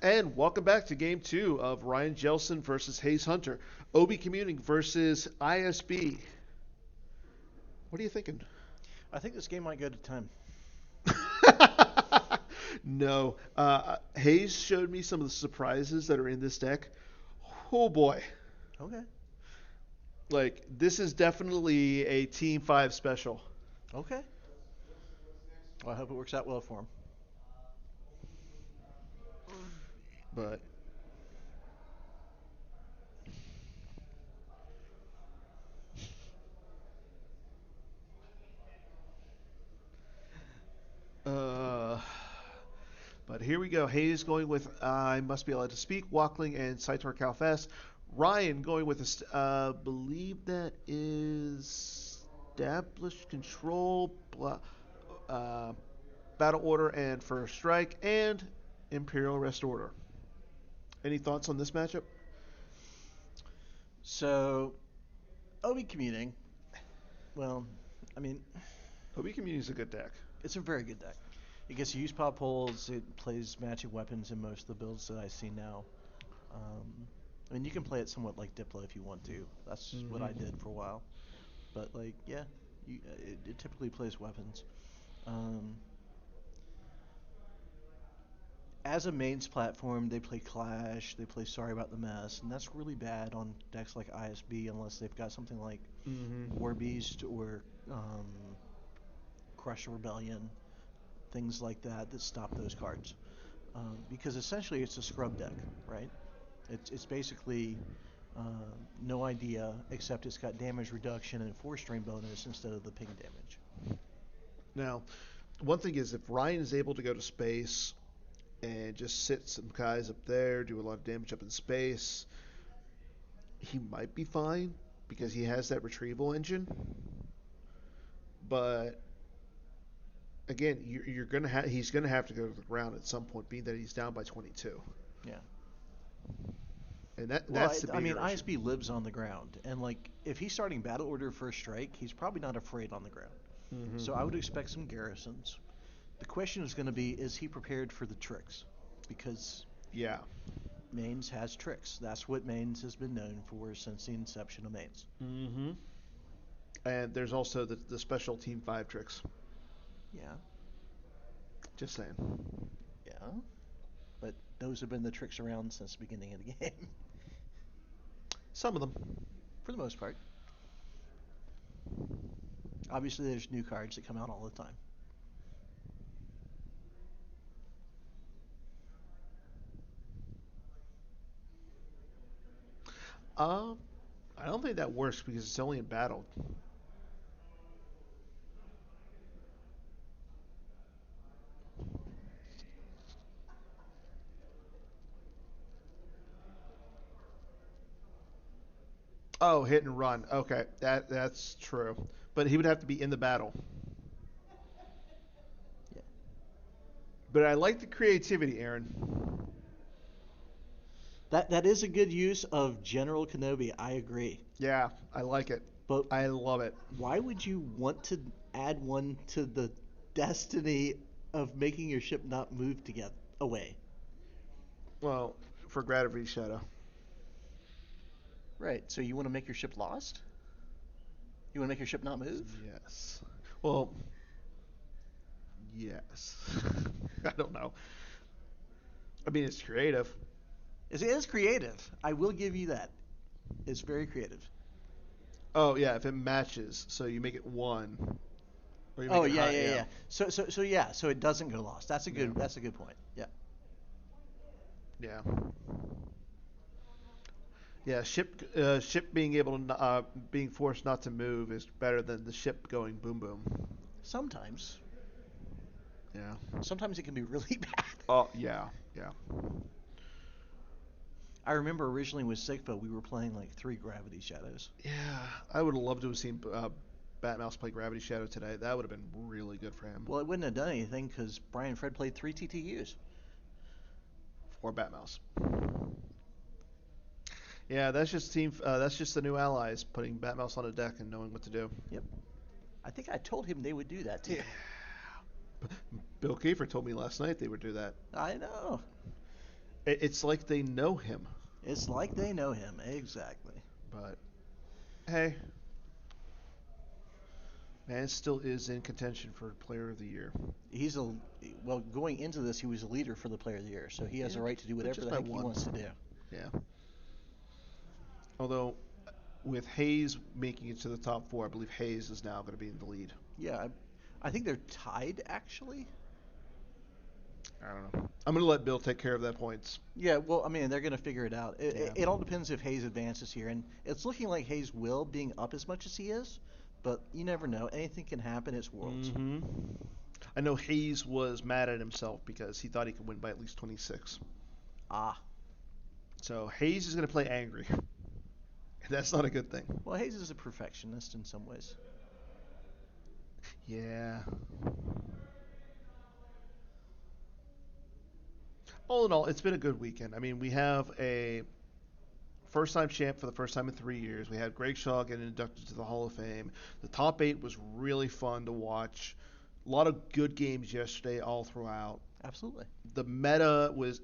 and welcome back to Game 2 of Ryan Jelson versus Hayes Hunter. OB Commuting versus ISB. What are you thinking? I think this game might go to 10. No. Hayes showed me some of the surprises that are in this deck. Oh boy. Okay. Like, this is definitely a Team 5 special. Okay. Well, I hope it works out well for him. But uh but here we go. Hayes going with I must be allowed to speak, Walkling and Saitor Calfast. Ryan going with believe that is established control, uh, battle order and first strike, and Imperial Rest Order. Any thoughts on this matchup? So, OB commuting. Well, I mean, OB Community is a good deck. it's a very good deck. It gets to use pop holes. It plays matching weapons in most of the builds that I see now. I mean, you can play it somewhat like Diplo if you want to. That's what I did for a while. But like, yeah, it typically plays weapons. Um, as a mains platform, they play Clash, they play Sorry About the Mess, and that's really bad on decks like ISB unless they've got something like War Beast or Crush Rebellion, things like that that stop those cards. Because essentially it's a scrub deck, right? It's basically no idea, except it's got damage reduction and force strain bonus instead of the ping damage. Now, one thing is if Ryan is able to go to space and just sit some guys up there, do a lot of damage up in space, he might be fine because he has that retrieval engine. But again, he's gonna have to go to the ground at some point, being that he's down by 22. Yeah. And Well, that's the I mean, bigger issue. ISB lives on the ground, and like if he's starting battle order first strike, he's probably not afraid on the ground. So I would expect some garrisons. The question is going to be, is he prepared for the tricks? Because Yeah. Mains has tricks. That's what Mains has been known for since the inception of Mains. And there's also the special Team 5 tricks. Yeah. Just saying. Yeah. But those have been the tricks around since the beginning of the game. Some of them. For the most part. Obviously, there's new cards that come out all the time. I don't think that works because it's only in battle. Oh, hit and run. Okay, that's true. But he would have to be in the battle. Yeah. But I like the creativity, Aaron. That is a good use of General Kenobi. I agree. Yeah, I like it. But I love it. why would you want to add one to the destiny of making your ship not move together away? Well, for gravity shadow. Right. So you want to make your ship lost? You want to make your ship not move? Yes. Well, yes. I don't know. I mean, it's creative. It is creative. I will give you that. It's very creative. Oh yeah, if it matches, so you make it one. Or you make Oh it yeah, high, yeah. So yeah. So it doesn't go lost. That's a good. Yeah. That's a good point. Yeah. Yeah. Yeah, ship being able to being forced not to move is better than the ship going boom boom. Sometimes. Yeah. Sometimes it can be really bad. Oh yeah, yeah. I remember originally with SYCFA, we were playing like 3 Gravity Shadows. Yeah, I would have loved to have seen Batmouse play Gravity Shadow today. That would have been really good for him. Well, it wouldn't have done anything because Brian Fred played 3 TTUs. For Batmouse. Yeah, that's just team. That's just the new allies putting Batmouse on a deck and knowing what to do. Yep. I think I told him they would do that too. Yeah. Bill Kiefer told me last night they would do that. I know. It's like they know him. It's like they know him. Exactly. But, hey, man still is in contention for Player of the Year. Well, going into this, he was a leader for the Player of the Year, so he has a right to do whatever the heck he wants to do. Yeah. Although, with Hayes making it to the top 4, I believe Hayes is now going to be in the lead. Yeah, I think they're tied, actually. I don't know. I'm going to let Bill take care of that points. Yeah, well, I mean, they're going to figure it out. It all depends if Hayes advances here, and it's looking like Hayes will, being up as much as he is, but you never know. Anything can happen. It's Worlds. Mm-hmm. I know Hayes was mad at himself because he thought he could win by at least 26. Ah. So Hayes is going to play angry. That's not a good thing. Well, Hayes is a perfectionist in some ways. Yeah. All in all, it's been a good weekend. I mean, we have a first-time champ for the first time in 3 years. We had Greg Shaw getting inducted to the Hall of Fame. The top 8 was really fun to watch. A lot of good games yesterday all throughout. Absolutely. The meta was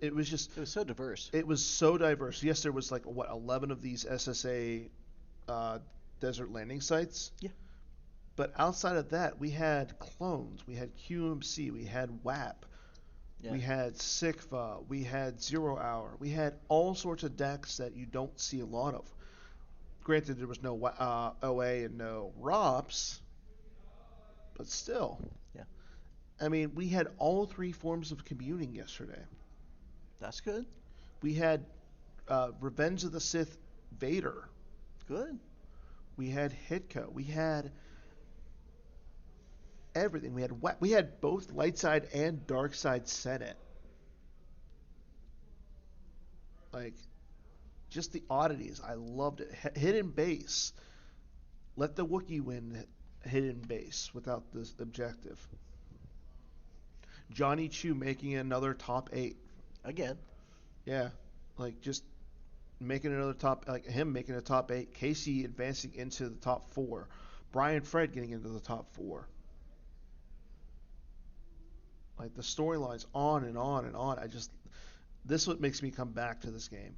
so diverse. It was so diverse. Yes, there was 11 of these SSA desert landing sites. Yeah. But outside of that, we had clones, we had QMC, we had WAP, we had SYCFA, we had 0 Hour, we had all sorts of decks that you don't see a lot of. Granted, there was no OA and no ROPS, but still. Yeah. I mean, we had all 3 forms of commuting yesterday. That's good. We had Revenge of the Sith Vader. Good. We had Hitco. We had everything. We had both light side and dark side Senate. Just the oddities. I loved it. Hidden base. Let the Wookiee win hidden base without this objective. Johnny Chu making another top 8. Again. Yeah. Just making another him making a top 8. Casey advancing into the top 4. Brian Fred getting into the top 4. The storyline's on and on and on. This is what makes me come back to this game.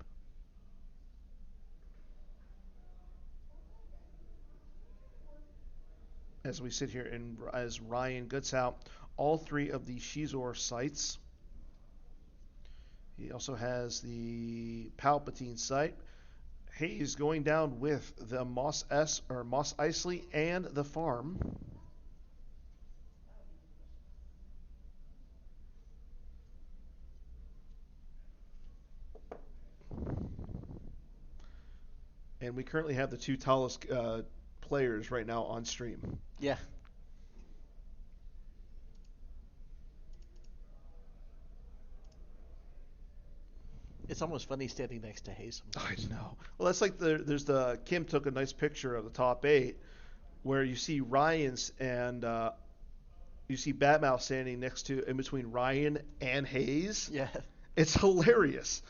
As we sit here and as Ryan gets out all 3 of the Shizor sites. He also has the Palpatine site. Hayes going down with the Mos Eisley and the farm. And we currently have the 2 tallest players right now on stream. Yeah. It's almost funny standing next to Hayes sometimes. I know. Well, that's there's Kim took a nice picture of the top 8 where you see Ryan's and you see Batmouth standing in between Ryan and Hayes. Yeah. It's hilarious.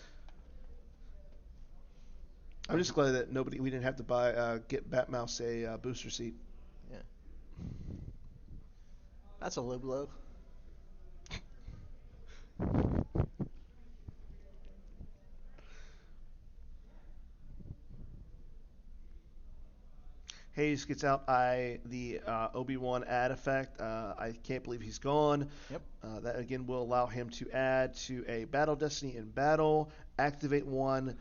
I'm just glad that we didn't have to get Batmouse a booster seat. Yeah. That's a low blow. Hayes gets out the Obi-Wan add effect. I can't believe he's gone. Yep. That again will allow him to add to a Battle Destiny in battle, activate 1,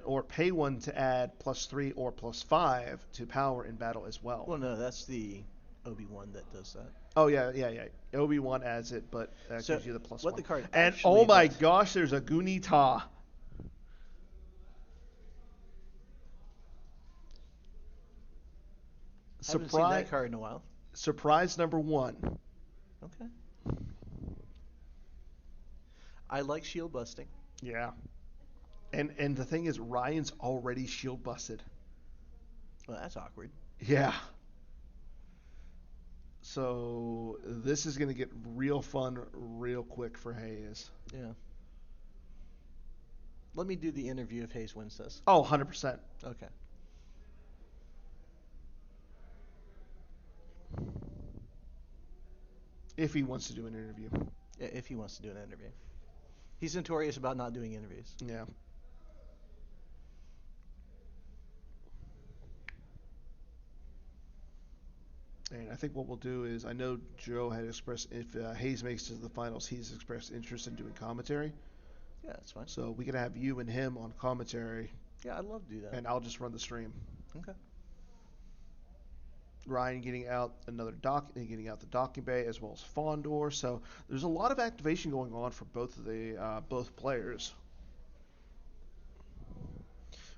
or pay 1 to add +3 or +5 to power in battle as well. Well, no, that's the Obi-Wan that does that. Oh yeah. Obi-Wan adds it, but that gives you the +1. What the card and actually oh my does. gosh, there's a Gunita. I haven't seen that card in a while. Surprise number 1. Okay. I like shield busting. Yeah. And the thing is, Ryan's already shield busted. Well, that's awkward. Yeah. So this is going to get real fun real quick for Hayes. Yeah. Let me do the interview if Hayes wins this. Oh, 100%. Okay. If he wants to do an interview. If he wants to do an interview. He's notorious about not doing interviews. Yeah. And I think what we'll do is, I know Joe had expressed, if Hayes makes it to the finals, he's expressed interest in doing commentary. Yeah, that's fine. So we can have you and him on commentary, Yeah, I'd love to do that. and I'll just run the stream. Okay. Ryan getting out getting out the docking bay as well as Fondor. So there's a lot of activation going on for both players.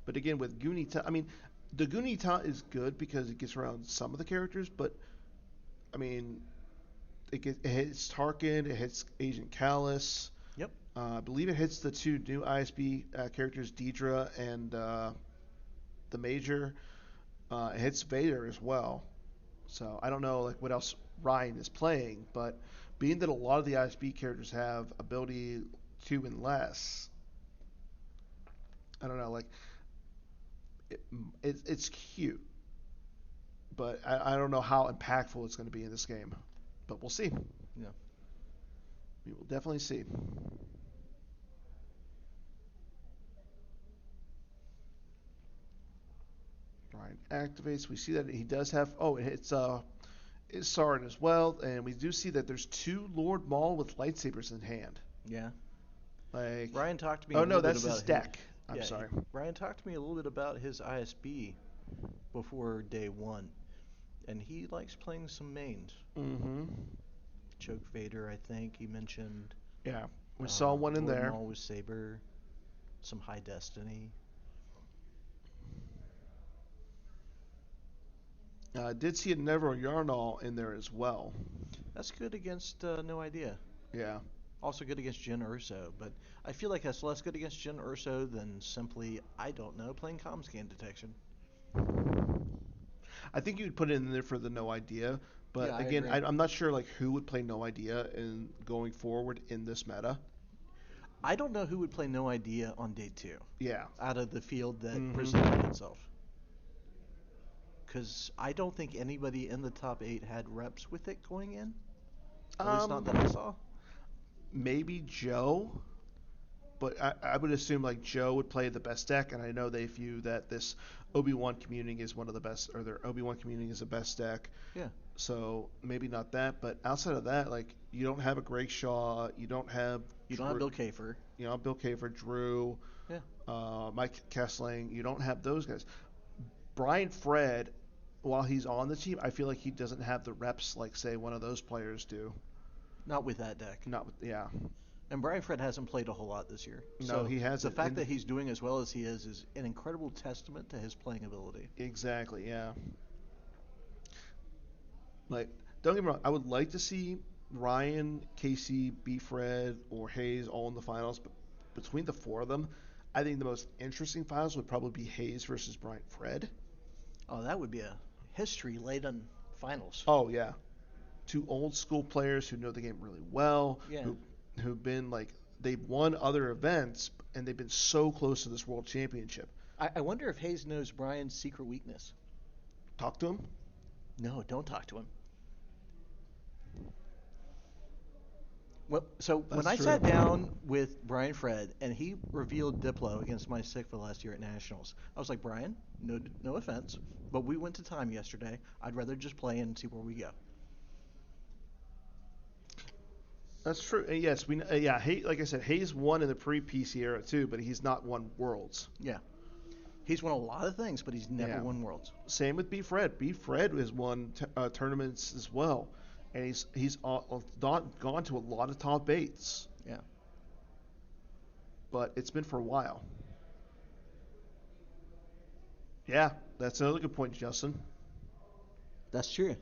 But again, with Gunita, I mean, the Gunita is good because it gets around some of the characters, but I mean, it hits Tarkin, it hits Agent Callus. Yep. I believe it hits the two new ISB characters, Deidre and the Major. It hits Vader as well. So I don't know like what else Ryan is playing, but being that a lot of the ISB characters have ability 2 and less, I don't know, like it's cute, but I don't know how impactful it's going to be in this game. But we'll see. Yeah. We will definitely see. Ryan activates. We see that he does have. Oh, it's Sarin as well, and we do see that there's 2 Lord Maul with lightsabers in hand. Yeah. Like Ryan talked to me. Oh a no, little that's bit about his deck. I'm sorry. Ryan talked to me a little bit about his ISB before day 1, and he likes playing some mains. Mm-hmm. Choke Vader, I think he mentioned. Yeah, we saw one in Lord there. Maul with Saber, some High Destiny. Did see a Never Yarnall in there as well. That's good against No Idea. Yeah. Also good against Jyn Urso, but I feel like that's less good against Jyn Urso than simply, I don't know, playing comm scan detection. I think you'd put it in there for the No Idea, but Yeah, again, I agree. I'm not sure like who would play No Idea in going forward in this meta. I don't know who would play No Idea on day 2 Yeah. out of the field that Mhm. presented itself. Because I don't think anybody in the top 8 had reps with it going in. At least not that I saw. Maybe Joe, but I would assume like Joe would play the best deck, and I know they view that this Obi-Wan communing is one of the best, or their Obi-Wan communing is the best deck. Yeah. So maybe not that, but outside of that, like you don't have a Greg Shaw, you don't have Bill Kafer. You know, Bill Kafer, Drew, Yeah. Mike Kessling. You don't have those guys. Brian Fred, while he's on the team, I feel like he doesn't have the reps like say one of those players do. Not with that deck. Not with And Brian Fred hasn't played a whole lot this year. No, so he hasn't. The fact that he's doing as well as he is an incredible testament to his playing ability. Exactly, yeah. Like, don't get me wrong, I would like to see Ryan, Casey, B. Fred, or Hayes all in the finals, but between the 4 of them, I think the most interesting finals would probably be Hayes versus Brian Fred. Oh, that would be a history-laden finals. Oh, yeah. 2 old school players who know the game really well, Yeah. who've been like, they've won other events, and they've been so close to this world championship. I wonder if Hayes knows Brian's secret weakness. Talk to him? No, don't talk to him. Well, so when I sat down with Brian Fred and he revealed Diplo against my SYCFA last year at Nationals, I was like, Brian, no offense, but we went to time yesterday. I'd rather just play and see where we go. That's true. Yes, like I said, Hayes won in the pre-PC era too, but he's not won Worlds. Yeah. He's won a lot of things, but he's never won Worlds. Same with B. Fred. B. Fred has won tournaments as well, and he's gone to a lot of top 8s. Yeah. But it's been for a while. Yeah, that's another good point, Justin. That's true.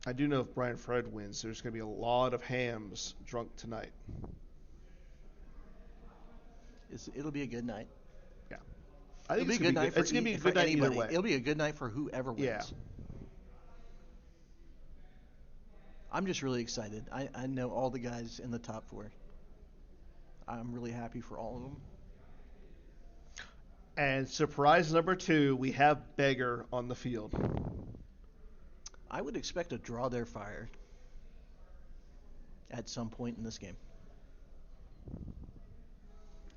I do know if Brian Fred wins, there's going to be a lot of hams drunk tonight. It'll be a good night. Yeah. I think it's going to be a good night for it's going to be a good for night anybody. either way. It'll be a good night for whoever wins. Yeah. I'm just really excited. I know all the guys in the top 4. I'm really happy for all of them. And surprise number 2, we have Beggar on the field. I would expect to draw their fire at some point in this game.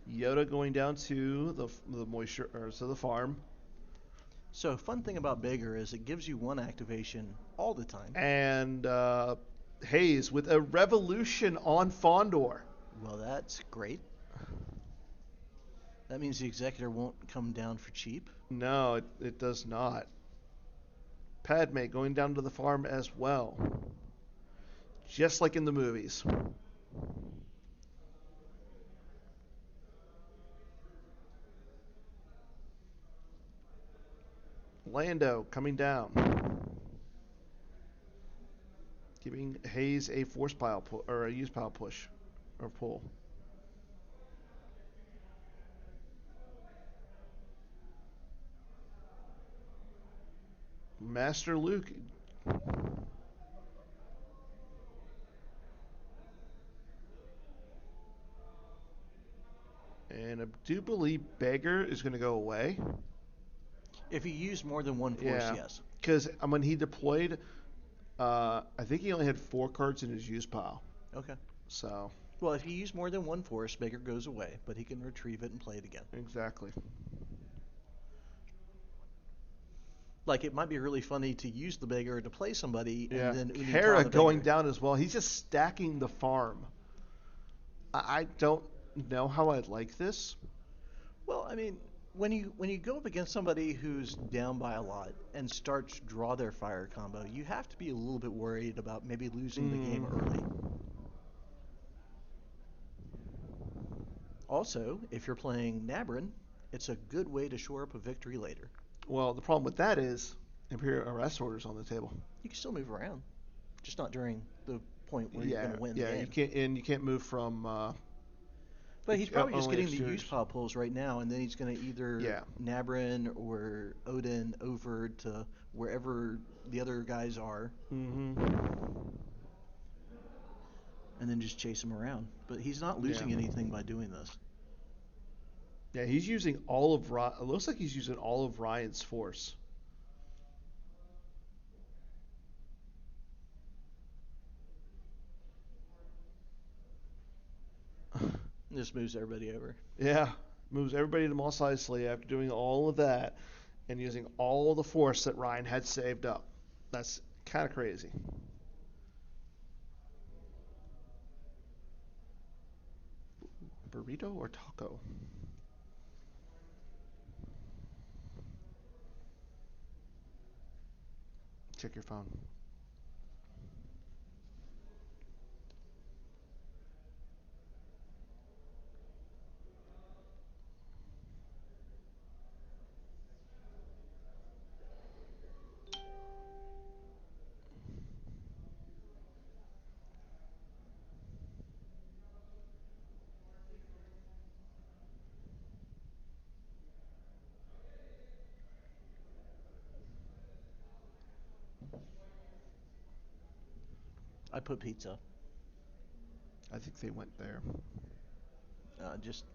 Yoda going down to the moisture or to the farm. So fun thing about Beggar is it gives you one activation all the time. And Hayes with a revolution on Fondor. Well, that's great. That means the Executor won't come down for cheap. No, it does not. Padme going down to the farm as well. Just like in the movies. Lando coming down. Giving Hayes a force pile or a use pile push or pull. Master Luke. And I do believe Beggar is going to go away. If you use more than one force, yes. Because when he deployed, I think he only had 4 cards in his use pile. Okay. So. Well, if you use more than one force, Beggar goes away, but he can retrieve it and play it again. Exactly. Like, it might be really funny to use the Beggar to play somebody, and then Hera going down as well. He's just stacking the farm. I don't know how I'd like this. Well, I mean, when you go up against somebody who's down by a lot and starts draw their fire combo, you have to be a little bit worried about maybe losing the game early. Also, if you're playing Nabrin, it's a good way to shore up a victory later. Well, the problem with that is Imperial arrest orders on the table. You can still move around, just not during the point where you're going to win the game. You can't move from. But he's probably just getting the exteriors. use pile pulls right now, and then he's going to either Nabrin or Odin over to wherever the other guys are, and then just chase him around. But he's not losing anything by doing this. Yeah, he's using all of it looks like he's using all of Ryan's force. This moves everybody over. Yeah, moves everybody to Mos Eisley after doing all of that and using all the force that Ryan had saved up. That's kind of crazy. Burrito or taco? Check your phone. I put pizza. I think they went there. Just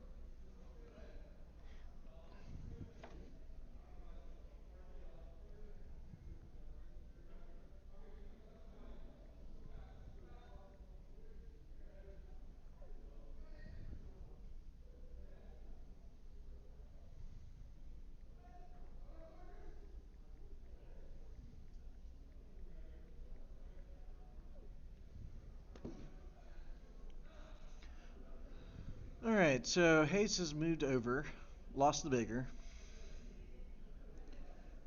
all right. So Hayes has moved over, lost the Beggar.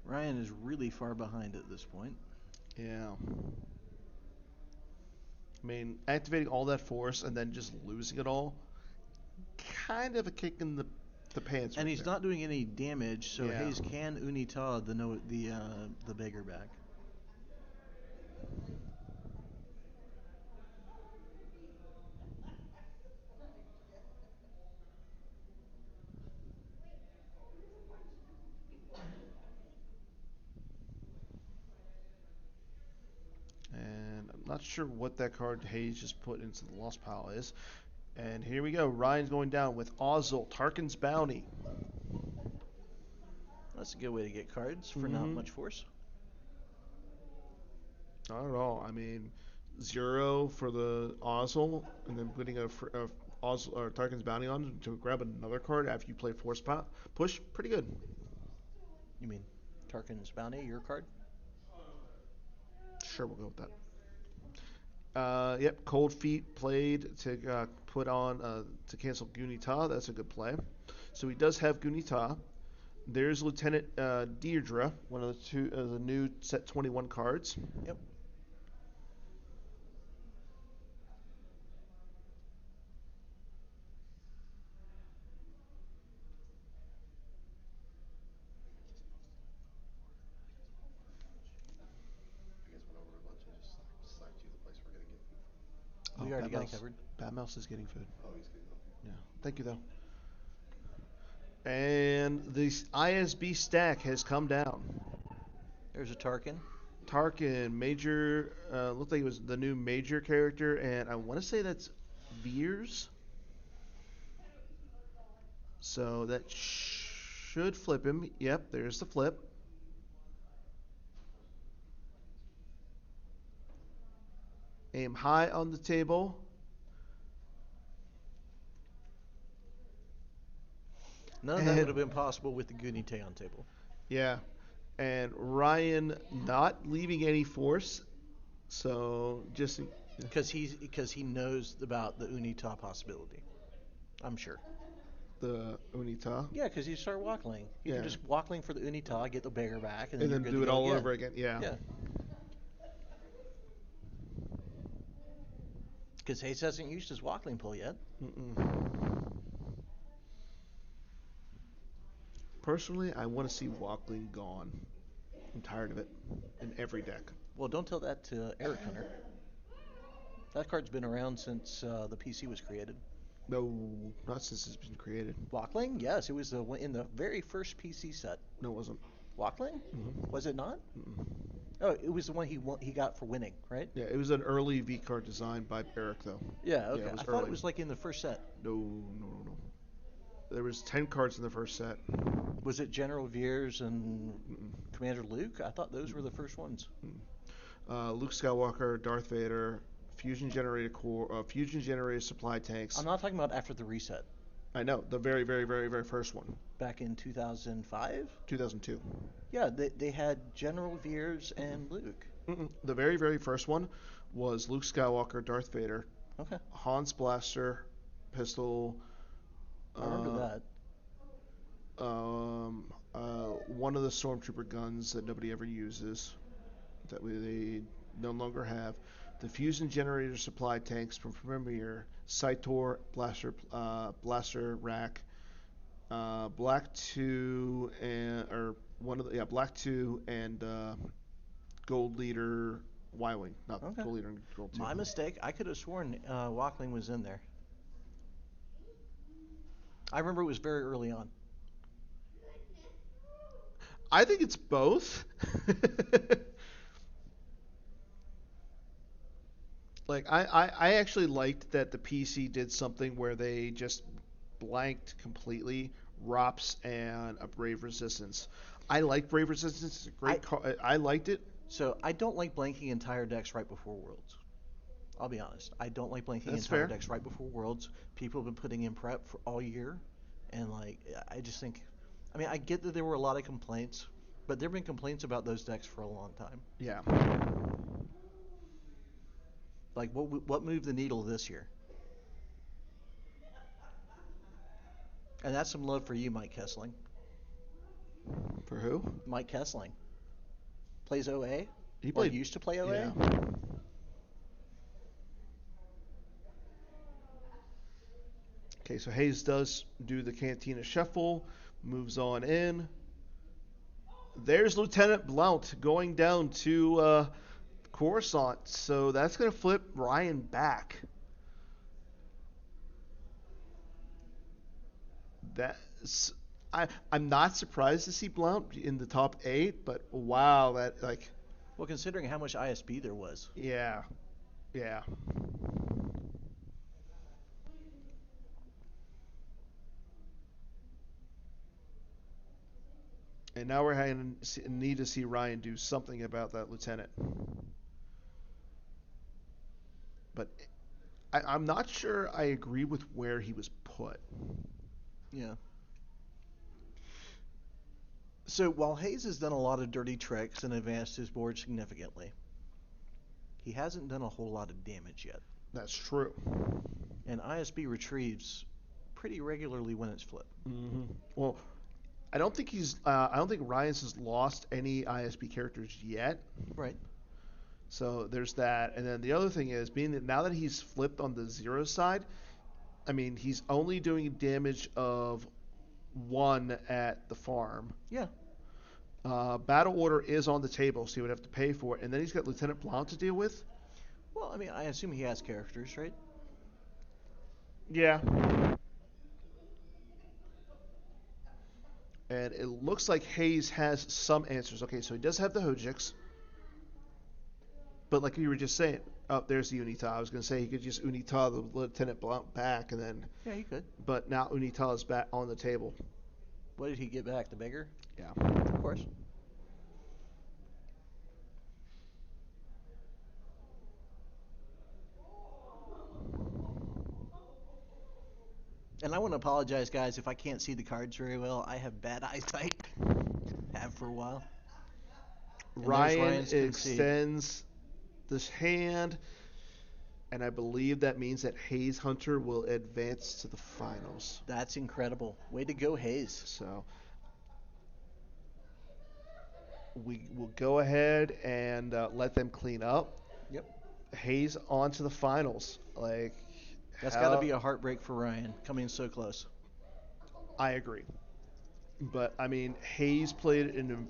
Ryan is really far behind at this point. Yeah. I mean, activating all that force and then just losing it all, kind of a kick in the pants. And right he's there. not doing any damage, so Yeah. Hayes can Unita the Beggar back. And I'm not sure what that card Hayes just put into the lost pile is. And here we go. Ryan's going down with Ozzel, Tarkin's Bounty. That's a good way to get cards for not much force. Not at all. I mean, 0 for the Ozzel, and then putting a Ozzel or Tarkin's Bounty on to grab another card after you play Force Push. Pretty good. You mean Tarkin's Bounty, your card? Sure, we'll go with that. Yep, Cold Feet played to put on to cancel Gunita. That's a good play. So he does have Gunita. There's Lieutenant Deirdre, one of the new set 21 cards. Yep. We already got it covered. Bad Mouse is getting food. Oh, he's getting food. Yeah. Thank you, though. And the ISB stack has come down. There's a Tarkin. Tarkin, major, looked like it was the new major character, and I want to say that's Veers. So that should flip him. Yep, there's the flip. Aim high on the table. None of that would have been possible with the Gunite on table. Yeah. And Ryan not leaving any force. So just because he knows about the Unita possibility. I'm sure. The Unita? Yeah, because you start wackling. You can just wackling for the Unita, get the beggar back, and then do it all over again. Yeah. Yeah. Because Hayes hasn't used his wackling pull yet. Personally, I want to see wackling gone. I'm tired of it in every deck. Well, don't tell that to Eric Hunter. That card's been around since the PC was created. No, not since it's been created. Wackling? Yes, it was in the very first PC set. No, it wasn't. Wackling? Was it not? Oh, it was the one he got for winning, right? Yeah, it was an early V card designed by Eric, though. Yeah, okay. I thought it was like in the first set. No. There was 10 cards in the first set. Was it General Veers and Commander Luke? I thought those were the first ones. Luke Skywalker, Darth Vader, fusion generator core, fusion generator supply tanks. I'm not talking about after the reset. I know, the very, very, very, very first one. Back in 2005? 2002. Yeah, they had General Veers and Luke. The very, very first one was Luke Skywalker, Darth Vader, Han's blaster, pistol. I remember that. One of the Stormtrooper guns that nobody ever uses, that they no longer have. The fusion generator supply tanks from Premier, Cytor blaster rack, Black 2 and Black 2 and Gold Leader Y-wing, not Gold Leader and Gold 2. My mistake. I could have sworn Wackling was in there. I remember it was very early on. I think it's both. Like I actually liked that the PC did something where they just blanked completely ROPS and a Brave Resistance. I like Brave Resistance. It's a great card. I liked it. So I don't like blanking entire decks right before Worlds. I'll be honest. I don't like blanking entire decks right before Worlds. People have been putting in prep for all year, and I just think, I get that there were a lot of complaints, but there have been complaints about those decks for a long time. Yeah. Like what moved the needle this year? And that's some love for you, Mike Kessling. For who? Mike Kessling. Plays OA? He used to play OA? Yeah. Okay, so Hayes does do the Cantina Shuffle, moves on in. There's Lieutenant Blount going down to Coruscant, so that's going to flip Ryan back. I'm not surprised to see Blount in the top 8, but wow, that Well, considering how much ISB there was. Yeah. And now we're having need to see Ryan do something about that lieutenant. But I'm not sure I agree with where he was put. Yeah. So while Hayes has done a lot of dirty tricks and advanced his board significantly, he hasn't done a whole lot of damage yet. That's true. And ISB retrieves pretty regularly when it's flipped. Mm-hmm. Well, I don't think Ryan's has lost any ISB characters yet. Right. So there's that. And then the other thing is, being that now that he's flipped on the 0 side, I mean, he's only doing damage of 1 at the farm. Yeah. Battle order is on the table, so he would have to pay for it. And then he's got Lieutenant Blount to deal with. Well, I mean, I assume he has characters, right? Yeah. And it looks like Hayes has some answers. Okay, so he does have the Hojiks. But like you were just saying, oh, there's the Unita. I was going to say he could just Unita the Lieutenant Blount back and then... Yeah, he could. But now Unita is back on the table. What did he get back? The beggar? Yeah. Of course. And I want to apologize, guys, if I can't see the cards very well. I have bad eyesight. Have for a while. And Ryan extends this hand, and I believe that means that Hayes Hunter will advance to the finals. That's incredible. Way to go, Hayes. So we will go ahead and let them clean up. Yep. Hayes on to the finals. That's got to be a heartbreak for Ryan, coming so close. I agree. But, I mean, Hayes played an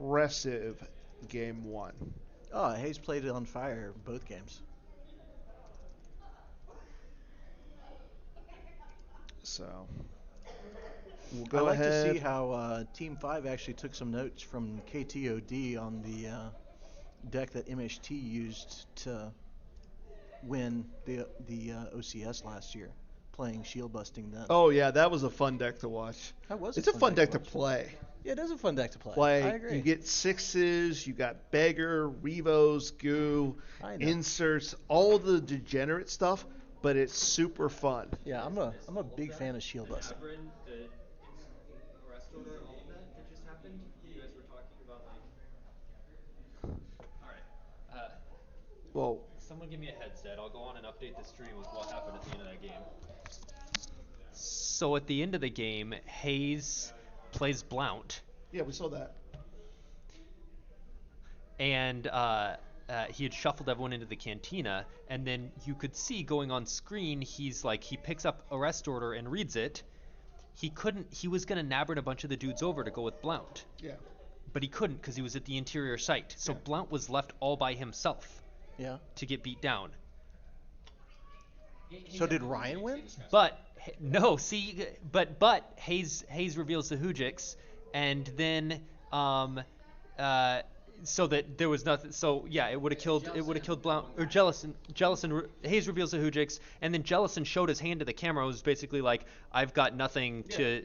impressive game 1. Oh, Hayes played it on fire both games. So, we'll go I'd like ahead. to see how Team 5 actually took some notes from KTOD on the deck that MHT used to win the OCS last year, playing shield busting then. Oh yeah, that was a fun deck to watch. That was. It's a fun deck to play. Yeah, it is a fun deck to play. I agree. You get 6s, you got Beggar, Revos, Goo, inserts, all the degenerate stuff, but it's super fun. Yeah, I'm a big fan of shield busting. The arrest order, all of that just happened. You guys were talking about all right. Well, someone give me a headset. I'll go on and update the stream with what happened at the end of that game. So at the end of the game, Hayes plays Blount. Yeah, we saw that. And he had shuffled everyone into the cantina, and then you could see going on screen, he picks up arrest order and reads it. He was going to nabber a bunch of the dudes over to go with Blount. Yeah. But he couldn't because he was at the interior site. So Blount was left all by himself. Yeah. To get beat down. So did Ryan win? But no, see, but Hayes reveals the Hojiks, and then so that there was nothing. So yeah, it would have killed Blount or Jellison. Hayes reveals the Hojiks, and then Jellison showed his hand to the camera. It was basically like, I've got nothing to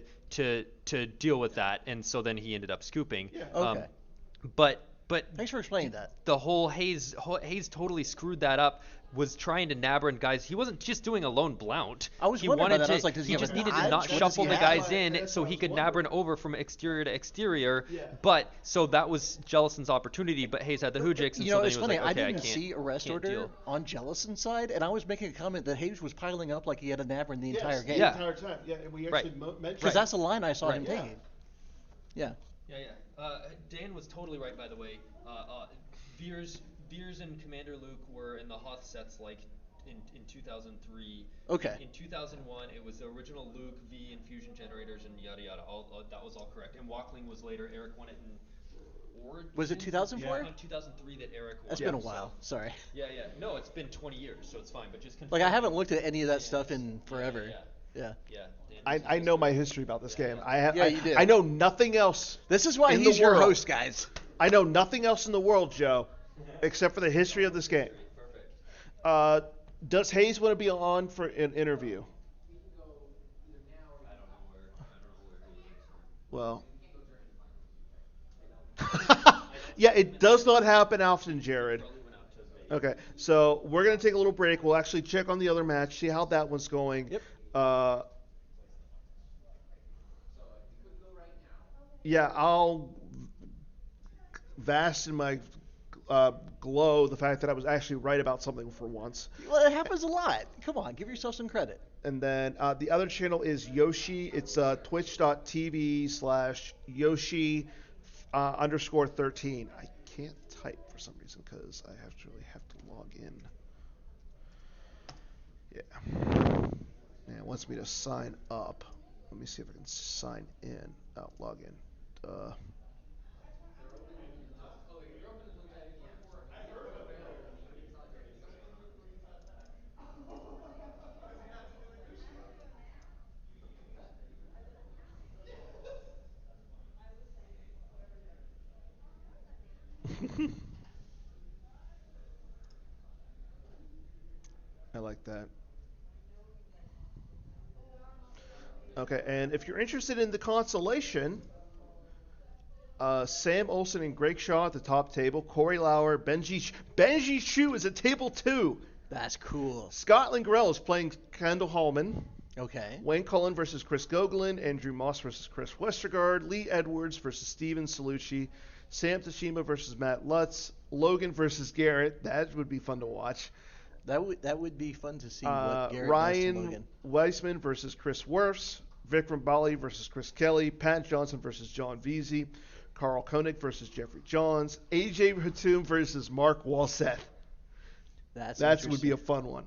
deal with that, and so then he ended up scooping. Yeah. Okay. But thanks for explaining that. The whole Hayes totally screwed that up. Was trying to nabber guys. He wasn't just doing a lone Blount. I was wondering about that. I was like, does he have just a needed knife? to not What shuffle does the he guys have? in so he could nabber over from exterior to exterior. Yeah. But so that was Jellison's opportunity. But Hayes had the Hojiks, and You so know, then it's he was funny. like, okay, I didn't can't, see arrest can't order deal. on Jellison's side, and I was making a comment that Hayes was piling up like he had a nabber in the entire game. Yeah. The entire time. Yeah, and we actually mentioned Because that's the line I saw him Yeah. taking. Yeah. Dan was totally right, by the way. Veers and Commander Luke were in the Hoth sets in 2003. Okay. In 2001, it was the original Luke, V, and fusion generators, and yada yada. That was all correct. And Walkling was later. Eric won it in Origin. Was it 2004? Yeah. 2003 that Eric won. That's been a while. Sorry. Yeah. No, it's been 20 years, so it's fine. But just Like, I haven't looked at any of that stuff in forever. Yeah. I know my history about this game. you do. I know nothing else. This is why in he's the your world. host, guys. I know nothing else in the world, Joe, except for the history of this game. Perfect. Does Hayes want to be on for an interview? I don't know where he is. Well, Yeah, it does not happen often, Jared. Okay, so we're gonna take a little break. We'll actually check on the other match, see how that one's going. Yep. Uh, yeah, I'll vast in my glow the fact that I was actually right about something for once. Well, it happens a lot. Come on, give yourself some credit. And then the other channel is Yoshi. It's twitch.tv/Yoshi underscore 13. I can't type for some reason because I have to log in. Yeah. Yeah, it wants me to sign up. Let me see if I can sign in. Oh, log in. I like that. Okay, and if you're interested in the consolation, Sam Olsen and Greg Shaw at the top table. Corey Lauer, Benji Chu is at table 2. That's cool. Scott Lingrell is playing Kendall Hallman. Okay. Wayne Cullen versus Chris Gogolin. Andrew Moss versus Chris Westergaard. Lee Edwards versus Steven Salucci. Sam Tashima versus Matt Lutz. Logan versus Garrett. That would be fun to watch. That would be fun to see what Garrett does to Ryan Logan. Weissman versus Chris Werfs. Vikram Bali versus Chris Kelly. Pat Johnson versus John Veazey. Carl Koenig versus Jeffrey Johns. AJ Hatum versus Mark Walseth. That would be a fun one.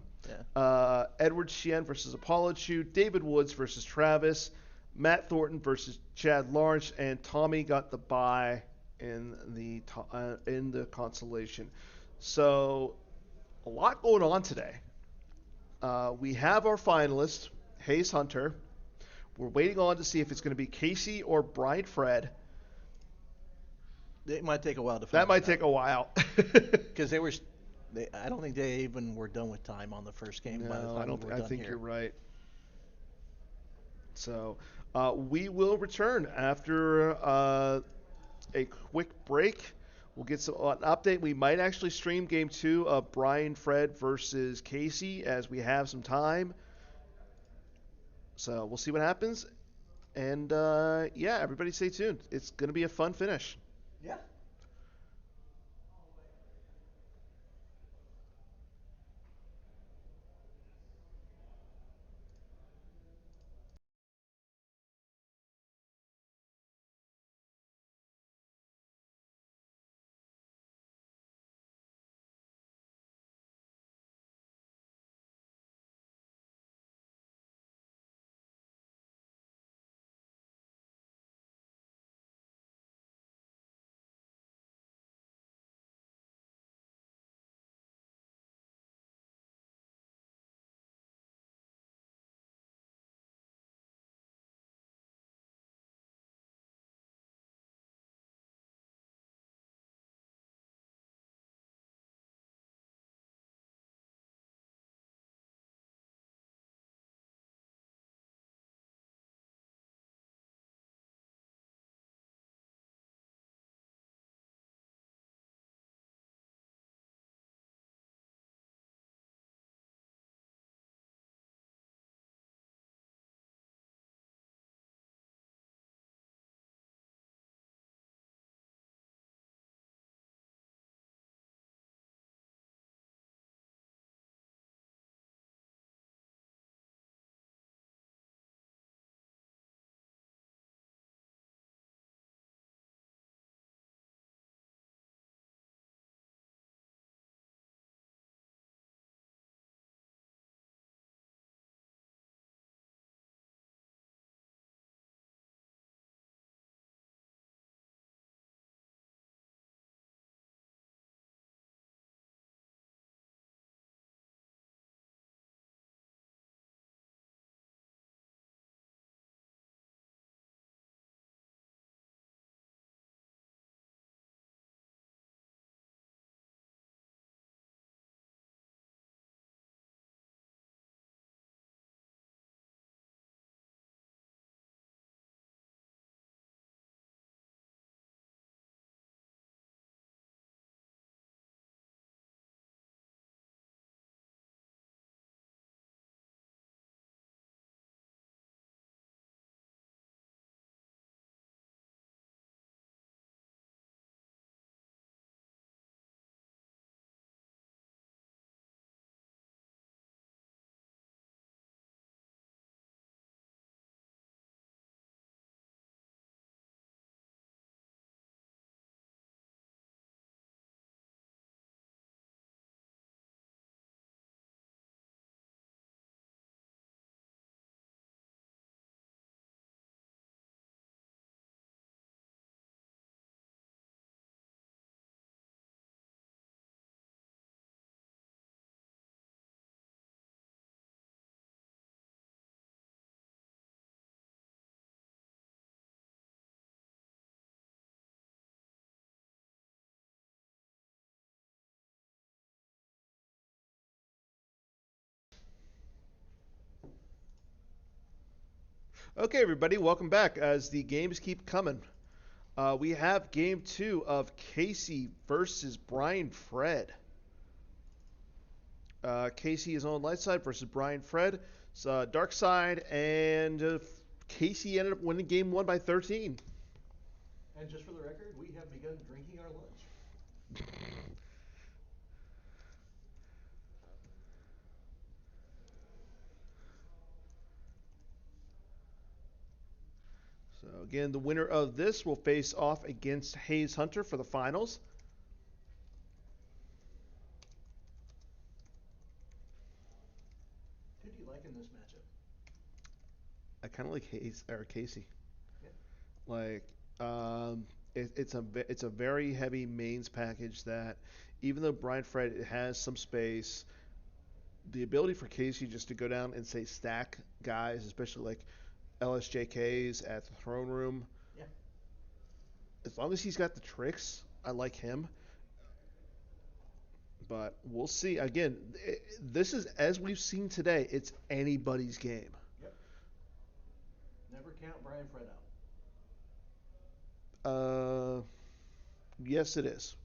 Yeah. Edward Sheehan versus Apollo Chu. David Woods versus Travis. Matt Thornton versus Chad Lawrence. And Tommy got the bye in the consolation. So a lot going on today. We have our finalist, Hayes Hunter. We're waiting on to see if it's going to be Casey or Brian Fred. It might take a while to find That might take a while. Because I don't think they even were done with time on the first game. By the No, time I don't. we were I done think here. you're right. So we will return after a quick break. We'll get an update. We might actually stream game 2 of Brian Fred versus Casey as we have some time. So we'll see what happens. And yeah, everybody stay tuned. It's going to be a fun finish. Yeah. Okay, everybody, welcome back. As the games keep coming, we have game 2 of Casey versus Brian Fred. Casey is on light side versus Brian Fred. It's dark side, and Casey ended up winning game 1 by 13. And just for the record, we have begun drinking our lunch. So again, the winner of this will face off against Hayes Hunter for the finals. Who do you like in this matchup? I kind of like Hayes or Casey. Yeah. Like, it's a very heavy mains package that, even though Brian Fred has some space, the ability for Casey just to go down and say stack guys, especially like LSJKs at the throne room. Yeah. As long as he's got the tricks, I like him. But we'll see. Again, this is, as we've seen today, it's anybody's game. Yep. Never count Brian Fred out. Yes, it is.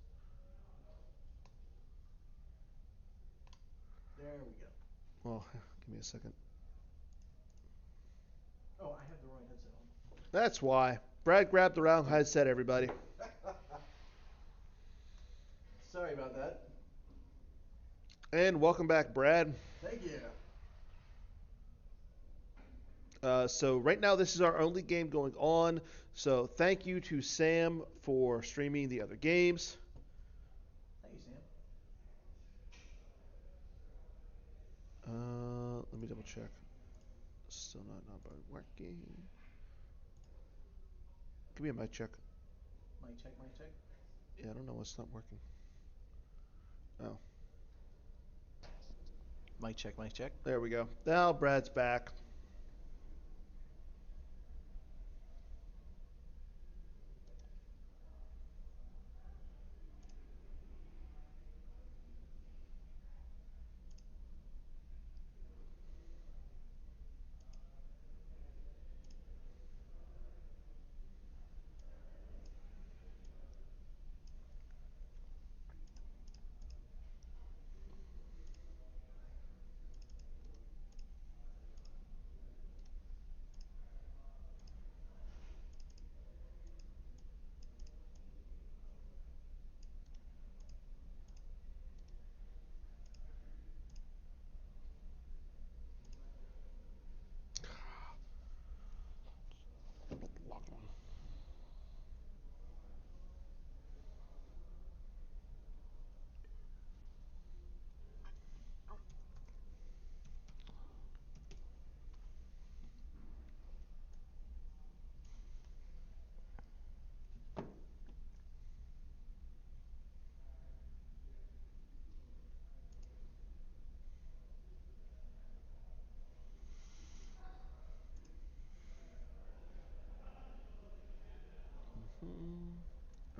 There we go. Well, give me a second. Oh, I have the wrong headset on. That's why. Brad grabbed the wrong headset, everybody. Sorry about that. And welcome back, Brad. Thank you. So right now, this is our only game going on. So thank you to Sam for streaming the other games. Thank you, Sam. Let me double check. Still not working. Give me a mic check. Mic check, mic check. Yeah, I don't know what's not working. Oh, Mic check, mic check. there we go. Now Brad's back.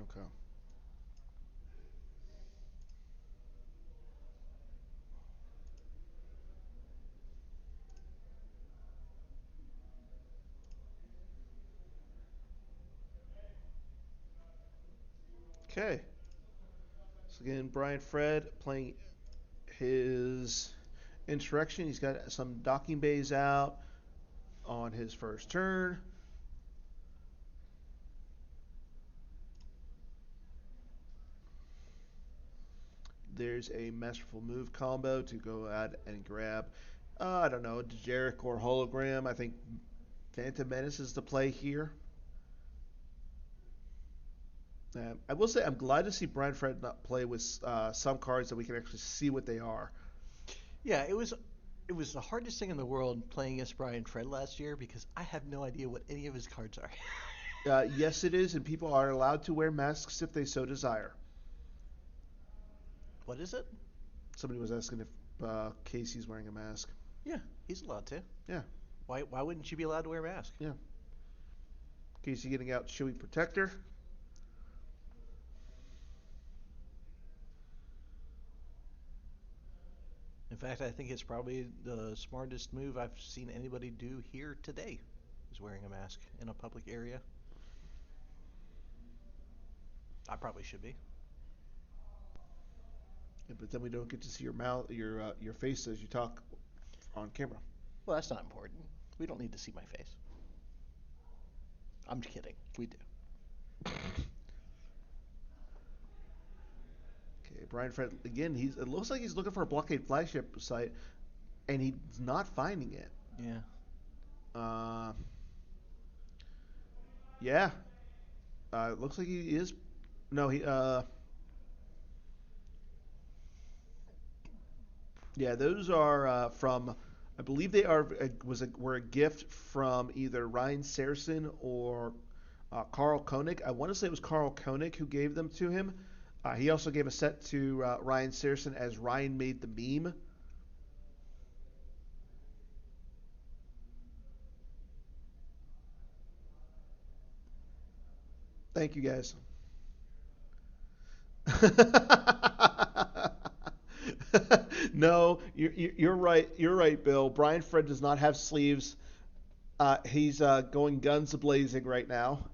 Okay. Okay. So again, Brian Fred playing his insurrection. He's got some docking bays out on his first turn. There's a masterful move combo to go out and grab, I don't know, Dejeric or Hologram. I think Phantom Menace is the play here. I will say I'm glad to see Brian Fred not play with some cards that we can actually see what they are. Yeah, it was the hardest thing in the world playing against Brian Fred last year because I have no idea what any of his cards are. Yes, it is, and people are allowed to wear masks if they so desire. What is it? Somebody was asking if Casey's wearing a mask. Yeah, he's allowed to. Yeah. Why wouldn't you be allowed to wear a mask? Yeah. Casey getting out Chewy Protector. In fact, I think it's probably the smartest move I've seen anybody do here today, is he's wearing a mask in a public area. I probably should be. Yeah, but then we don't get to see your mouth, your face as you talk on camera. Well, that's not important. We don't need to see my face. I'm kidding. We do. Okay, Brian Fred again. It looks like he's looking for a blockade flagship site, and he's not finding it. Yeah. Yeah. It looks like he is. No, he. Yeah, those are from. I believe they were a gift from either Ryan Saracen or Carl Koenig. I want to say it was Carl Koenig who gave them to him. He also gave a set to Ryan Saracen as Ryan made the meme. Thank you guys. No, you're right. You're right, Bill. Brian Fred does not have sleeves. He's going guns a blazing right now.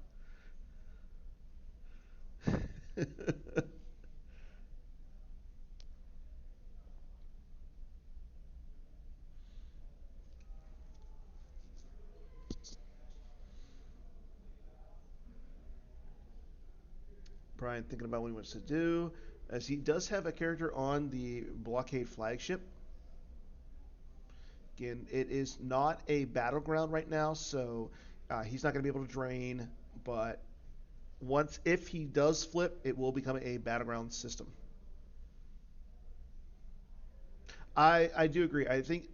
Brian thinking about what he wants to do, as he does have a character on the blockade flagship. Again, it is not a battleground right now, so he's not going to be able to drain. But if he does flip, it will become a battleground system. I do agree. I think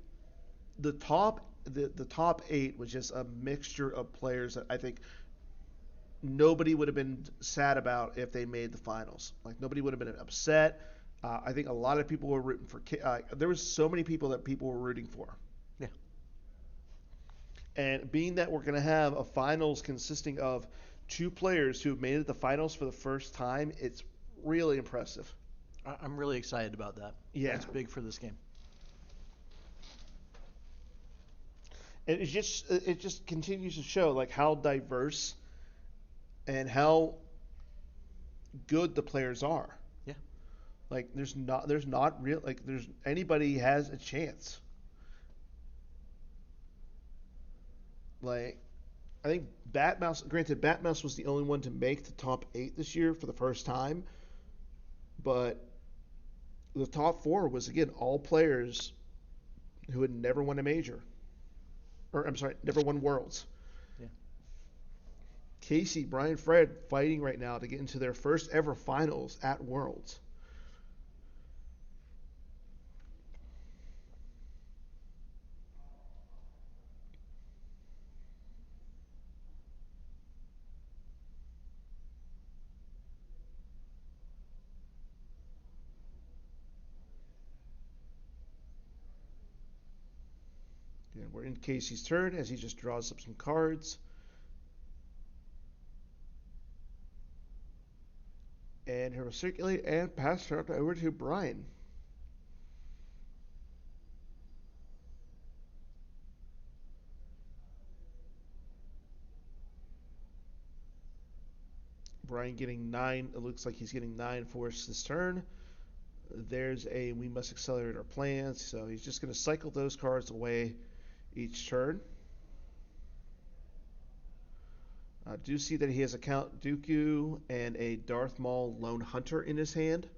the top eight was just a mixture of players that I think nobody would have been sad about if they made the finals. Like nobody would have been upset. I think a lot of people were rooting for. There was so many people that people were rooting for. Yeah. And being that we're going to have a finals consisting of two players who have made it to the finals for the first time, it's really impressive. I'm really excited about that. Yeah. That's big for this game. And it just continues to show like how diverse and how good the players are. Yeah. Like there's not real like there's anybody has a chance. Like I think Batmouse was the only one to make the top 8 this year for the first time, but the top 4 was again all players who had never won a major. Or I'm sorry, never won Worlds. Yeah. Casey, Brian, Fred fighting right now to get into their first ever finals at Worlds. And we're in Casey's turn as he just draws up some cards. And he'll circulate and pass it over to Brian. Brian getting 9. It looks like he's getting 9 force this turn. There's a we must accelerate our plans. So he's just going to cycle those cards away each turn. I do see that he has a Count Dooku and a Darth Maul Lone Hunter in his hand.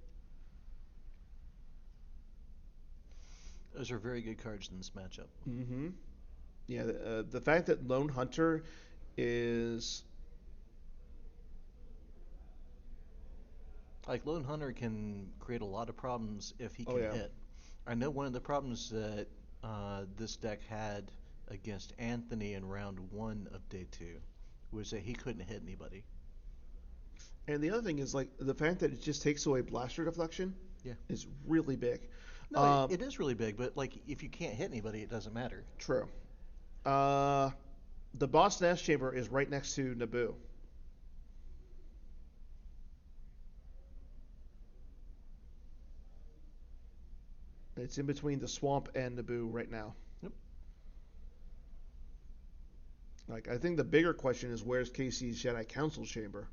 Those are very good cards in this matchup. Mm-hmm. Yeah, the fact that Lone Hunter is like Lone Hunter can create a lot of problems if he can hit. I know one of the problems that this deck had against Anthony in round 1 of day 2 was that he couldn't hit anybody. And the other thing is like the fact that it just takes away blaster deflection. Yeah, is really big. No, it is really big, but like if you can't hit anybody, it doesn't matter. True. The Boston S Chamber is right next to Naboo. It's in between the swamp and Naboo right now. Yep. Like, I think the bigger question is where's Casey's Jedi Council chamber?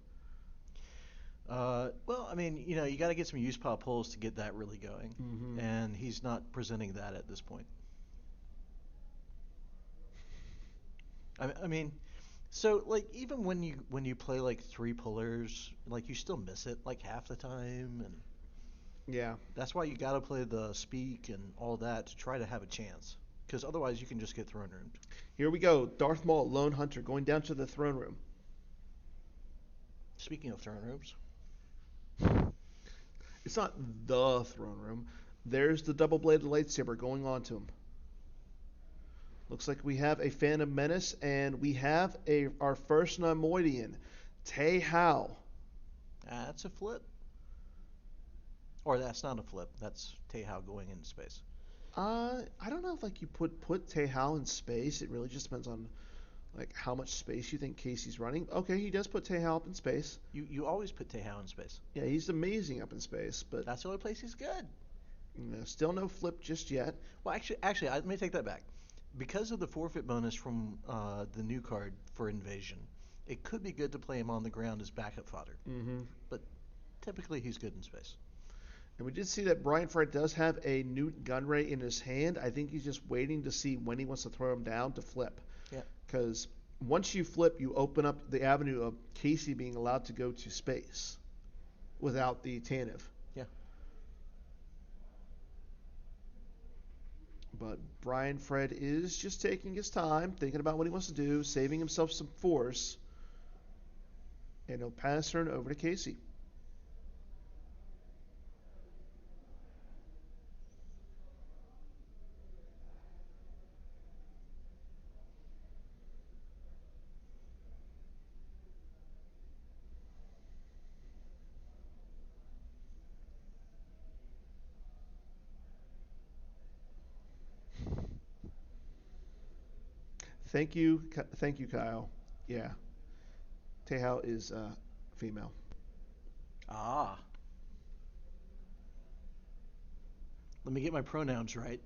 Well, I mean, you got to get some use pile pulls to get that really going, Mm-hmm. and he's not presenting that at this point. I mean, so like even when you play like three pullers, like you still miss it like half the time, and Yeah. that's why you got to play the speak and all that to try to have a chance, because otherwise you can just get throne roomed. Here we go. Darth Maul, Lone Hunter, going down to the throne room. Speaking of throne rooms, It's not the throne room. There's the double-bladed lightsaber going on to him. Looks like we have a Phantom Menace, and we have our first Neimoidian, Tay Hao. that's a flip, or that's not a flip. That's Tehao going into space. I don't know if like you put Tay Hao in space. It really just depends on like how much space you think Casey's running. Okay, he does put Tay Hao up in space. You always put Tehao in space. Yeah, he's amazing up in space, but That's the only place he's good. still no flip just yet. Well, let me take that back. Because of the forfeit bonus from the new card for invasion, it could be good to play him on the ground as backup fodder. Mm-hmm. But typically he's good in space. And we did see that Brian Fred does have a Newt Gunray in his hand. I think he's just waiting to see when he wants to throw him down to flip. Yeah. Because once you flip, you open up the avenue of Casey being allowed to go to space without the Tantive. Yeah. But Brian Fred is just taking his time, thinking about what he wants to do, saving himself some force. And he'll pass turn over to Casey. Thank you, Kyle. Yeah, Tehao is female. Ah. Let me get my pronouns right.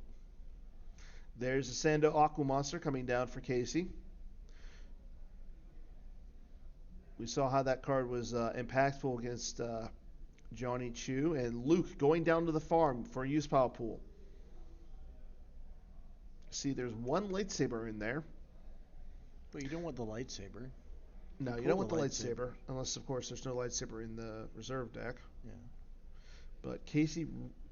There's a Sando Aqua Monster coming down for Casey. We saw how that card was impactful against Johnny Chu and Luke going down to the farm for a use pile pool. See, there's one lightsaber in there. But you don't want the lightsaber. No, you don't want the lightsaber, unless, of course, there's no lightsaber in the reserve deck. Yeah. But Casey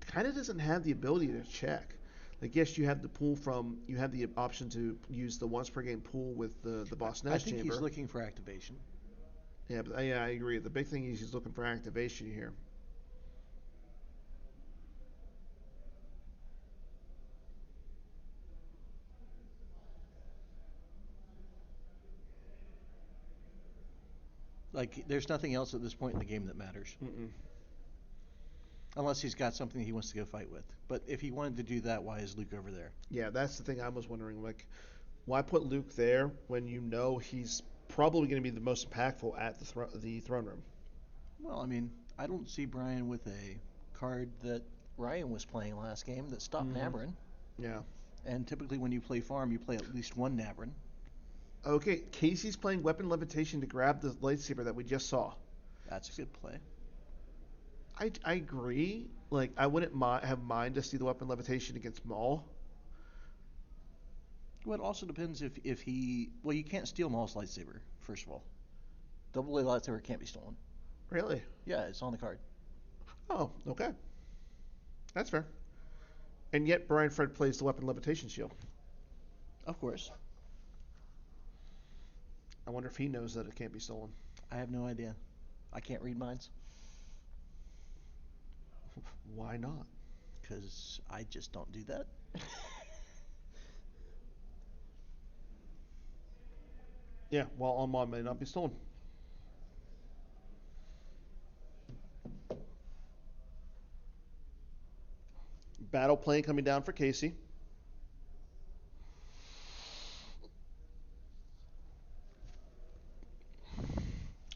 kind of doesn't have the ability to check. Like, yes, you have the option to use the once per game pool with the Boss Nash I think chamber. he's looking for activation. Yeah, but I agree. The big thing is he's looking for activation here. Like, there's nothing else at this point in the game that matters. Mm-mm. Unless he's got something he wants to go fight with. But if he wanted to do that, why is Luke over there? Yeah, that's the thing I was wondering. Like, why put Luke there when you know he's probably going to be the most impactful at the throne room? Well, I mean, I don't see Brian with a card that Ryan was playing last game that stopped Navarone. Yeah. And typically when you play farm, you play at least one Navarone. Okay, Casey's playing Weapon Levitation to grab the lightsaber that we just saw. That's a good play. I agree. Like, I wouldn't have mind to see the Weapon Levitation against Maul. Well, it also depends if he... Well, you can't steal Maul's lightsaber, first of all. Double-bladed lightsaber can't be stolen. Really? Yeah, it's on the card. Oh, okay. That's fair. And yet Brian Fred plays the Weapon Levitation shield. Of course. I wonder if he knows that it can't be stolen. I have no idea. I can't read minds. Why not? Because I just don't do that. Yeah, while on mod may not be stolen. Battle plane coming down for Casey.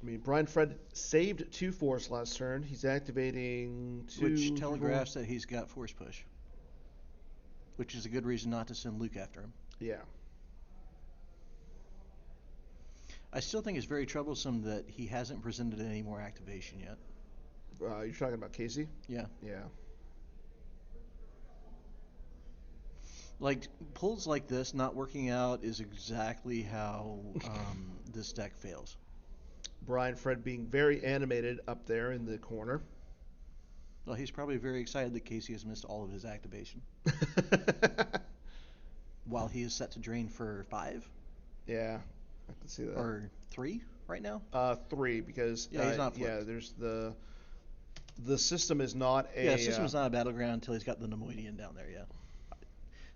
I mean, Brian Fred saved 2 force last turn. He's activating 2. Which telegraphs that he's got force push. Which is a good reason not to send Luke after him. Yeah. I still think it's very troublesome that he hasn't presented any more activation yet. You're talking about Casey? Yeah. Yeah. Like, pulls like this not working out is exactly how this deck fails. Brian Fred being very animated up there in the corner. Well, he's probably very excited that Casey has missed all of his activation. While he is set to drain for 5? Yeah, I can see that. Or 3 right now? 3 because Yeah, he's not flipped. yeah, there's the system is not a Yeah, the system's not a battleground until he's got the Nemoidian down there, yeah.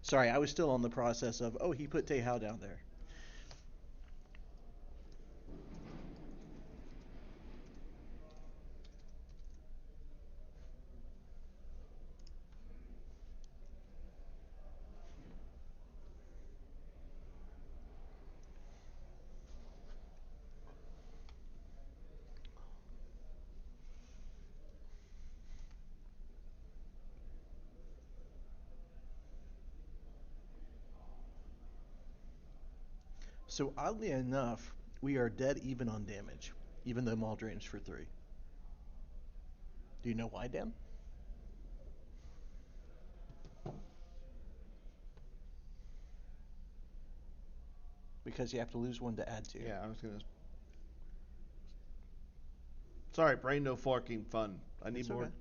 Sorry, I was still on the process of, he put Tehao down there. So oddly enough, we are dead even on damage, even though Maul drains for 3. Do you know why, Dan? Because you have to lose 1 to add 2. Yeah, I was gonna. Sorry, brain no forking fun. I need It's more okay.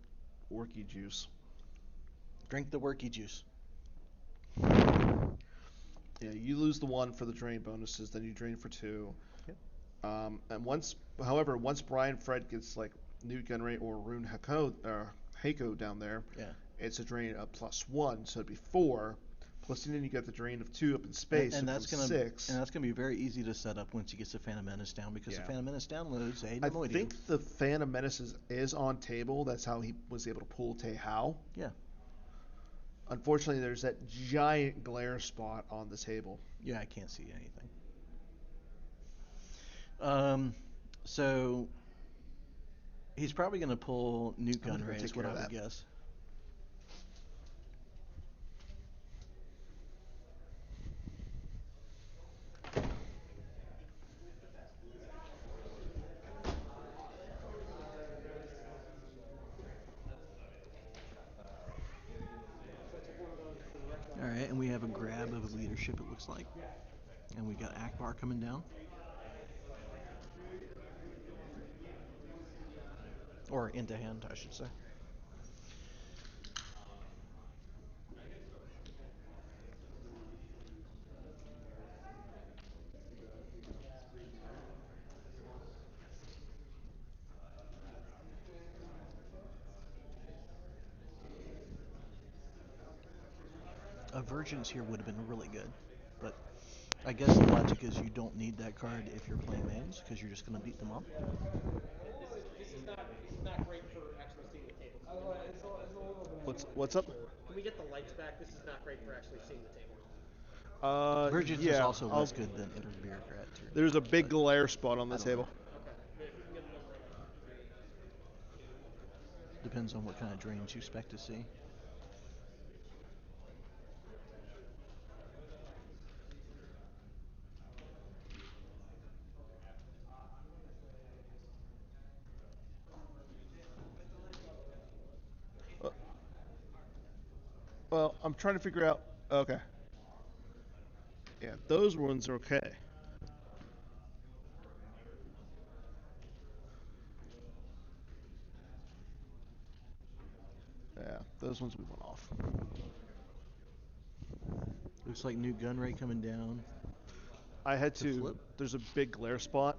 worky juice. Drink the worky juice. Yeah, you lose the 1 for the drain bonuses, then you drain for 2. Yep. And once Brian Fred gets like Newt Gunray or Rune Hako down there, Yeah. it's a drain of +1, so it'd be 4. Plus, then you get the drain of 2 up in space, and so that's becomes gonna 6. and that's gonna be very easy to set up once he gets the Phantom Menace down, because Yeah. the Phantom Menace downloads a I Nemoidian. think the Phantom Menace is on table. That's how he was able to pull Tehao. Yeah. Unfortunately, there's that giant glare spot on the table. Yeah, I can't see anything. So he's probably gonna pull Newt I'm gonna go Gunray, take is what care I of would that. guess. All right, and we have a grab of leadership, it looks like. And we got Akbar coming down. Or into hand, I should say. A Virgins here would have been really good, but I guess the logic is you don't need that card if you're playing mains, because you're just going to beat them up. This is not great for actually seeing the table. What's up? Can we get the lights back? This is not great for actually seeing the table. Virgins yeah, is also less good than Interbureaucrat. There's a big glare spot on the table. Okay. If we can get them right. Depends on what kind of drains you expect to see. Well, I'm trying to figure out. Okay. Yeah, those ones are okay. Yeah, those ones we went off. Looks like Newt Gunray coming down. I had To to. flip? There's a big glare spot.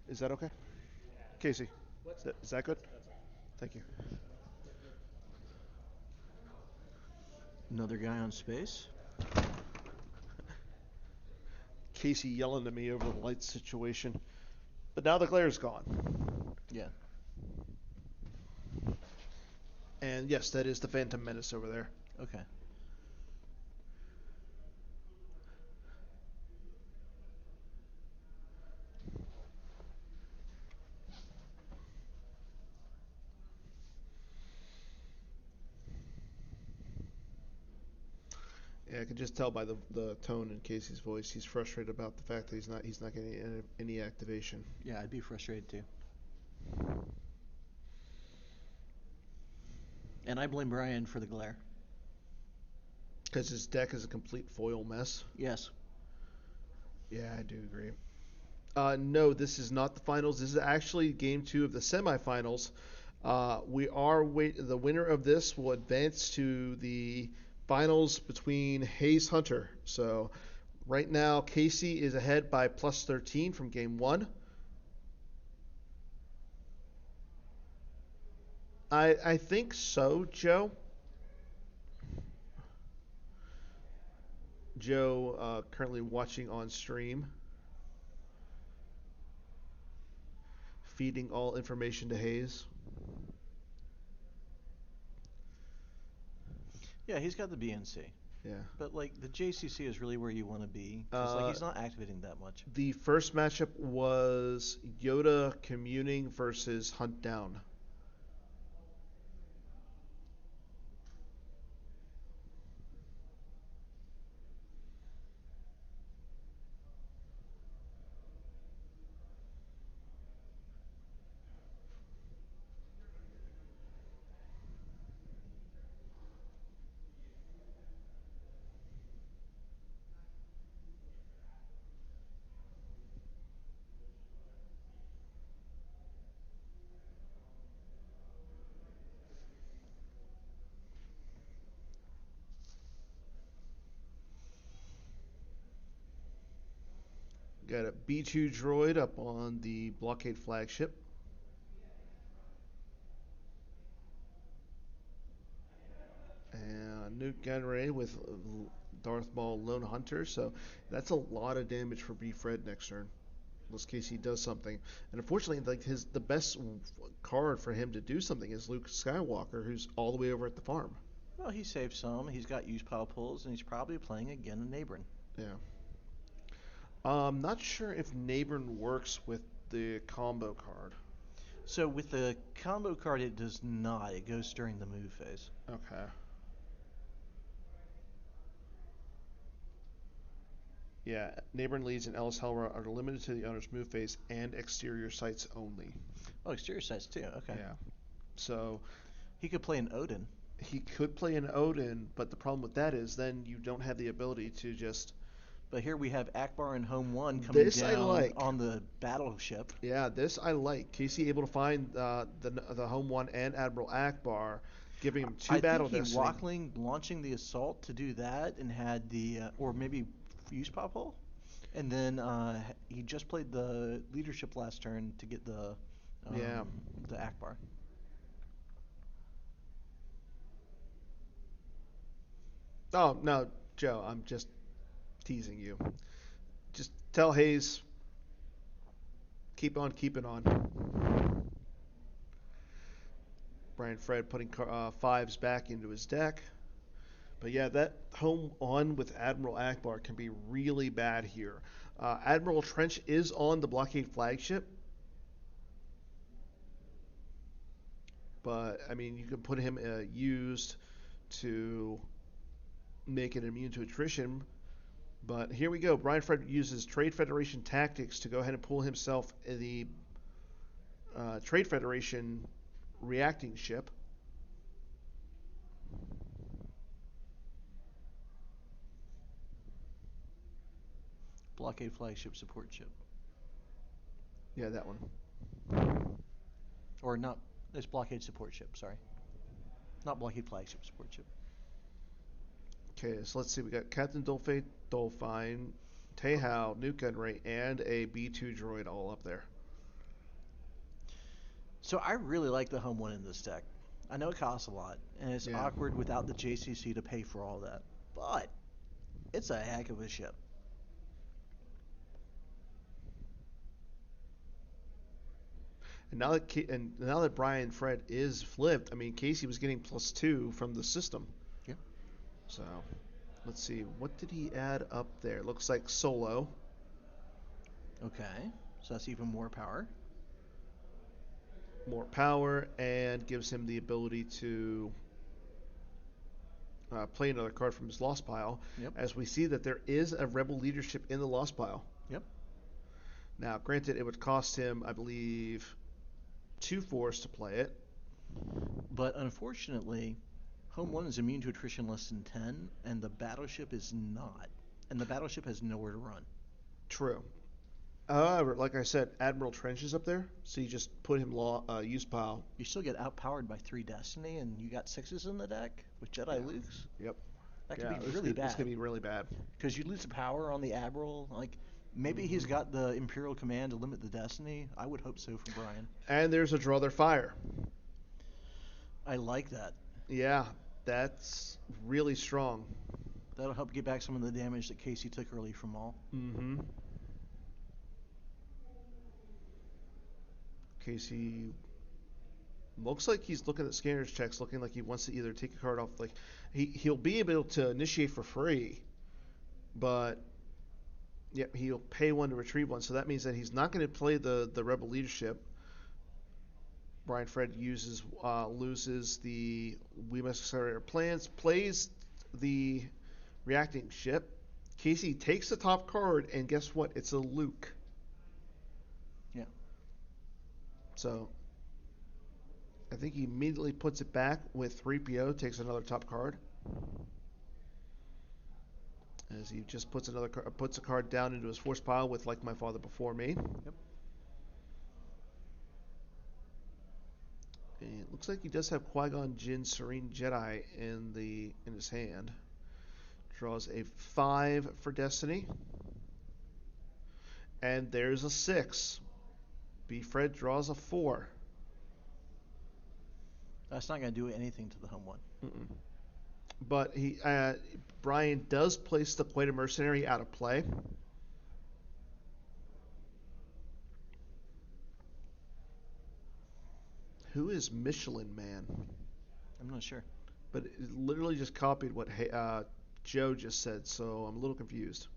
Is that okay? Casey, is that good? Thank you. Another guy on space. Casey yelling at me over the light situation. But now the glare's gone. Yeah. And yes, that is the Phantom Menace over there. Okay. Yeah, I can just tell by the tone in Casey's voice. He's frustrated about the fact that he's not getting any activation. Yeah, I'd be frustrated too. And I blame Brian for the glare. Because his deck is a complete foil mess. Yes. Yeah, I do agree. No, this is not the finals. This is actually game 2 of the semifinals. The winner of this will advance to the finals between Hayes Hunter. So right now, Casey is ahead by plus 13 from game 1. I think so, Joe. Joe currently watching on stream, feeding all information to Hayes. Yeah, he's got the BNC. Yeah. But like the JCC is really where you want to be. 'Cause, he's not activating that much. The first matchup was Yoda communing versus Hunt Down. Got a B2 droid up on the blockade flagship. And Nuke Gunray with Darth Maul Lone Hunter. So that's a lot of damage for B Fred next turn. Unless Casey does something. And unfortunately, like the best card for him to do something is Luke Skywalker, who's all the way over at the farm. Well, he saved some. He's got use pile pulls, and he's probably playing again in Nabron. Yeah. Not sure if Nabron works with the combo card. So with the combo card, it does not. It goes during the move phase. Okay. Yeah, Nabron Leeds and Ellis Helra are limited to the owner's move phase and exterior sites only. Oh, exterior sites too. Okay. Yeah. So he could play an Odin. He could play an Odin, but the problem with that is then you don't have the ability to just. But here we have Akbar in home 1 coming this down I like. on the battleship. Yeah, this I like. Casey able to find the home 1 and Admiral Akbar, giving him 2 battle destiny. I think he launching the assault to do that and had the or maybe use pop hole, and then he just played the leadership last turn to get the Akbar. Oh no, Joe, I'm just teasing you. Just tell Hayes, keep on keeping on. Brian Fred putting 5s back into his deck. But yeah, that home on with Admiral Akbar can be really bad here. Admiral Trench is on the blockade flagship. But, I mean, you can put him used to make it immune to attrition. But here we go. Brian Fred uses Trade Federation tactics to go ahead and pull himself the Trade Federation reacting ship. Blockade flagship support ship. Yeah, that one. Or not. It's blockade support ship. Sorry. Not blockade flagship support ship. Okay, so let's see. We got Captain Dolphine, Tehao, Nuke Gunray, and a B2 droid all up there. So I really like the home 1 in this deck. I know it costs a lot, and it's awkward without the JCC to pay for all that. But it's a heck of a ship. And now that Brian Fred is flipped, I mean Casey was getting +2 from the system. Yeah. So let's see, what did he add up there? Looks like Solo. Okay, so that's even more power. More power and gives him the ability to play another card from his lost pile, Yep. as we see that there is a rebel leadership in the lost pile. Yep. Now, granted, it would cost him, I believe, 2 force to play it. But unfortunately, Home 1 is immune to attrition less than 10, and the battleship is not. And the battleship has nowhere to run. True. However, like I said, Admiral Trench is up there, so you just put him use pile. You still get outpowered by 3 Destiny, and you got 6s in the deck with Jedi Lukes. Yep. That could be really bad. This could be really bad. Because you lose the power on the Admiral. Like, maybe he's got the Imperial command to limit the Destiny. I would hope so for Brian. And there's a Draw Their Fire. I like that. Yeah, that's really strong. That'll help get back some of the damage that Casey took early from Maul. Mm-hmm. Casey looks like he's looking at scanner's checks, looking like he wants to either take a card off. Like he'll be able to initiate for free, but yep, he'll pay 1 to retrieve 1. So that means that he's not going to play the rebel leadership. Brian Fred loses the We Must Accelerate Our Plans, plays the reacting ship. Casey takes the top card, and guess what? It's a Luke. Yeah. So I think he immediately puts it back with 3PO, takes another top card. As he just puts a card down into his force pile with Like My Father Before Me. Yep. And it looks like he does have Qui-Gon Jinn Serene Jedi in his hand. Draws a 5 for Destiny. And there's a 6. B. Fred draws a 4. That's not going to do anything to the Home 1. Mm-mm. But Brian does place the Quite a Mercenary out of play. Who is Michelin Man? I'm not sure. But it literally just copied what Joe just said, so I'm a little confused.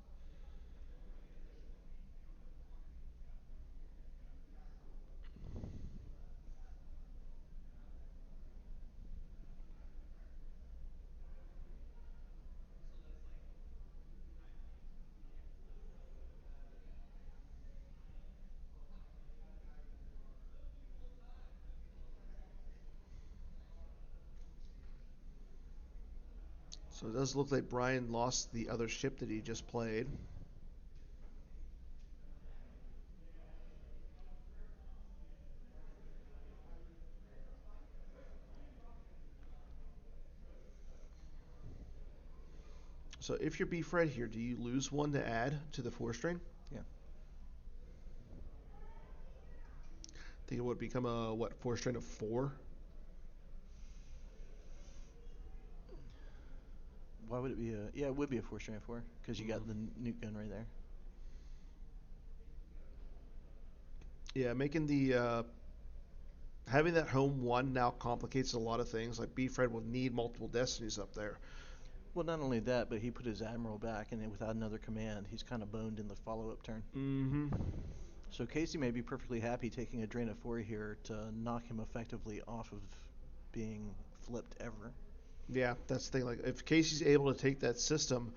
So it does look like Brian lost the other ship that he just played. So if you're B. Fred here, do you lose 1 to add to the 4 string? Yeah. I think it would become a 4 string of 4? Why would it be a... Yeah, it would be a 4 string of 4, because you got the nuke gun right there. Yeah, making the... having that home 1 now complicates a lot of things. Like B. Fred will need multiple Destinies up there. Well, not only that, but he put his Admiral back, and without another command, he's kind of boned in the follow-up turn. Mm-hmm. So Casey may be perfectly happy taking a drain of 4 here to knock him effectively off of being flipped ever. Yeah, that's the thing. Like, if Casey's able to take that system,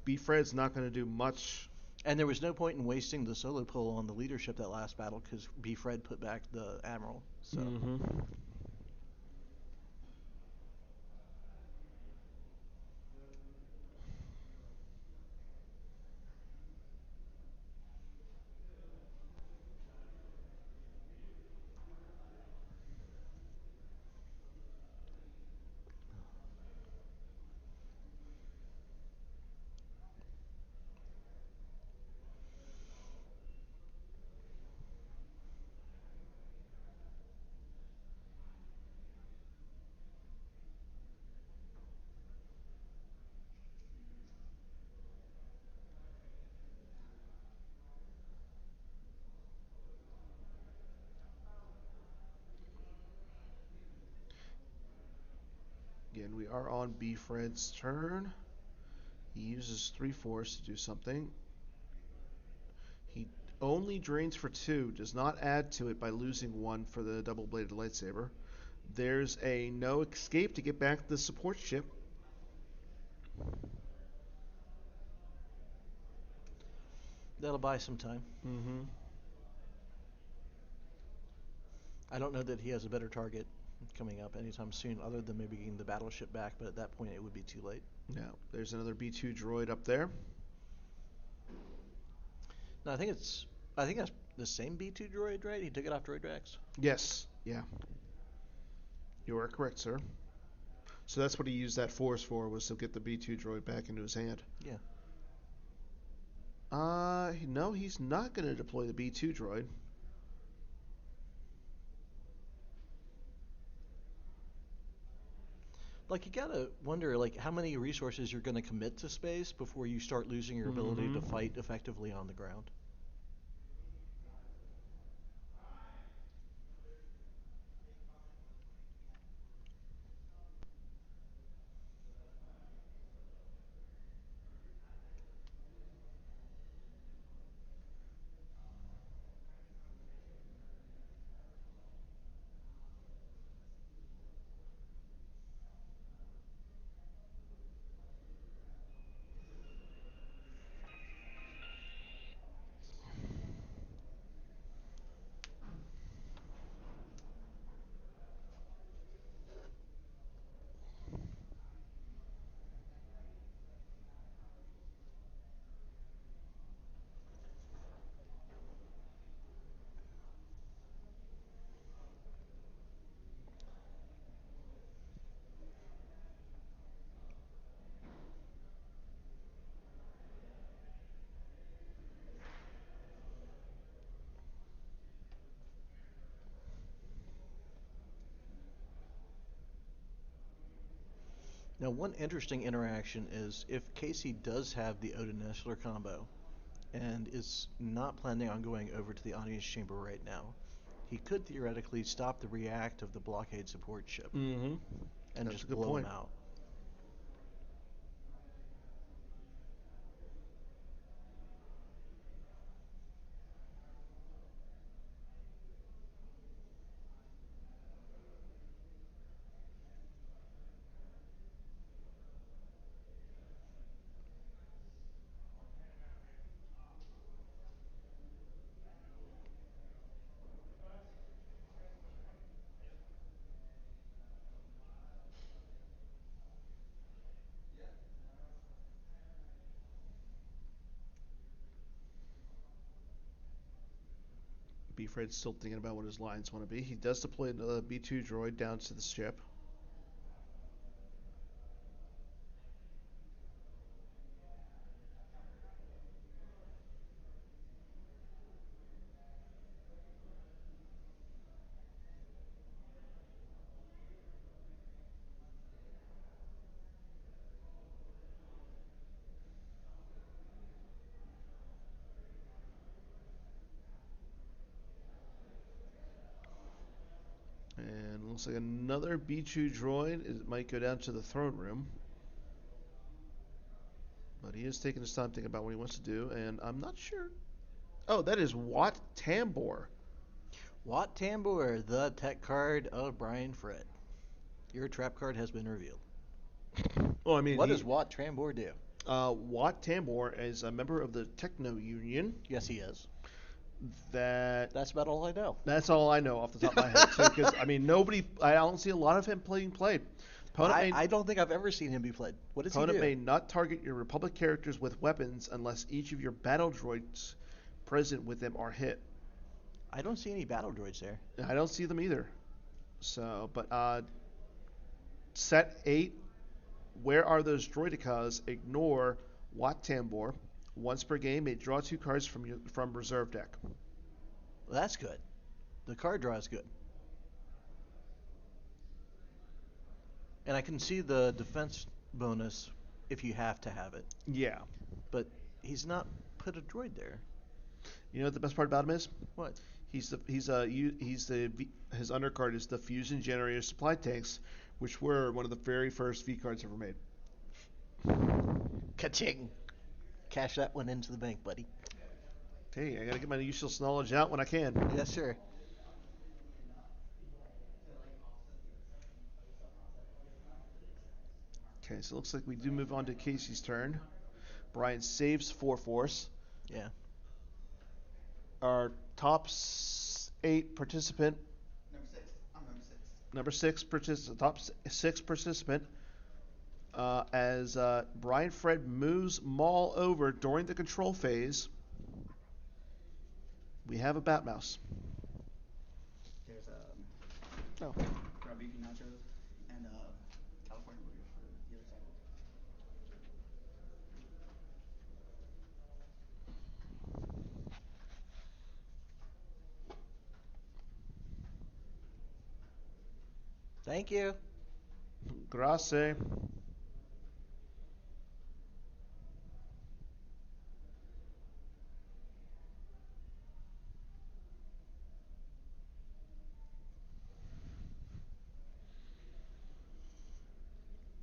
B. Fred's not going to do much. And there was no point in wasting the solo pull on the leadership that last battle, because B. Fred put back the Admiral. So. Mm-hmm. Again, we are on B. Fred's turn. He uses 3 force to do something. He only drains for 2, does not add to it by losing 1 for the double-bladed lightsaber. There's a no escape to get back the support ship. That'll buy some time. Mm-hmm. I don't know that he has a better target coming up anytime soon, other than maybe getting the battleship back. But at that point, it would be too late. Now, there's another B2 droid up there. No, I think that's the same B2 droid, right? He took it off Droid Rex. Yes. Yeah. You are correct, sir. So that's what he used that force for, was to get the B2 droid back into his hand. Yeah. No, he's not going to deploy the B2 droid. Like, you gotta wonder, like, how many resources you're gonna commit to space before you start losing your ability to fight effectively on the ground. Now, one interesting interaction is if Casey does have the Odin Nestler combo and is not planning on going over to the audience chamber right now, he could theoretically stop the react of the blockade support ship Mm-hmm. and That's just a good blow point. him out. B-Fred's still thinking about what his lines want to be. He does deploy the B2 droid down to the ship. And looks like another B2 droid. It might go down to the throne room. But he is taking his time thinking about what he wants to do, and I'm not sure. Oh, that is Wat Tambor. Wat Tambor, the tech card of Brian Fred. Your trap card has been revealed. Well, I mean, What does Wat Tambor do? Wat Tambor is a member of the Techno Union. Yes, he is. That's about all I know. That's all I know off the top of my head. Because I mean, I don't see a lot of him played. I don't think I've ever seen him be played. What does he do? Opponent may not target your Republic characters with weapons unless each of your battle droids present with them are hit. I don't see any battle droids there. I don't see them either. So, but set 8, where are those droidicas? Ignore Wat Tambor. Once per game, may draw 2 cards from reserve deck. Well, that's good. The card draw is good. And I can see the defense bonus if you have to have it. Yeah. But he's not put a droid there. You know what the best part about him is? What? His undercard is the fusion generator supply tanks, which were one of the very first V cards ever made. Ka-ching! Cash that one into the bank, buddy. Hey, I gotta get my useless knowledge out when I can. Yes, sir. Okay, so it looks like we do move on to Casey's turn. Brian saves 4 force. Yeah. Our top 8 participant. Number 6. I'm Number 6 top 6 participant. As Brian Fred moves Maul over during the control phase, we have a Bat Mouse. There's Oh. ground beef nachos and California burgers for the other side. Thank you. Grazie.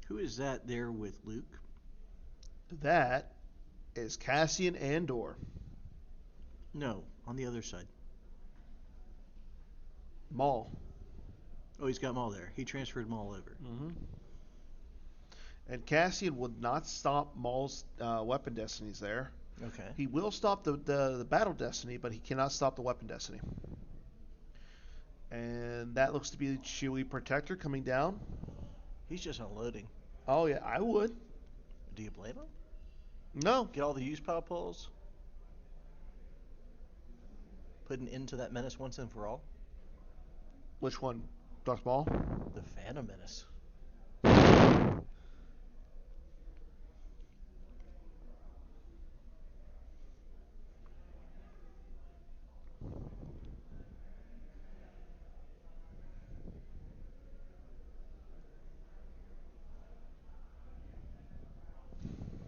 Who is that there with Luke? That is Cassian Andor. No, on the other side. Maul. Oh, he's got Maul there. He transferred Maul over. Mm-hmm. And Cassian would not stop Maul's weapon destinies there. Okay. He will stop the battle destiny, but he cannot stop the weapon destiny. And that looks to be the Chewie Protector coming down. He's just unloading. Oh, yeah, I would. Do you blame him? No. Get all the use power pulls? Put an end to that menace once and for all? Which one? Darth Maul? The Phantom Menace.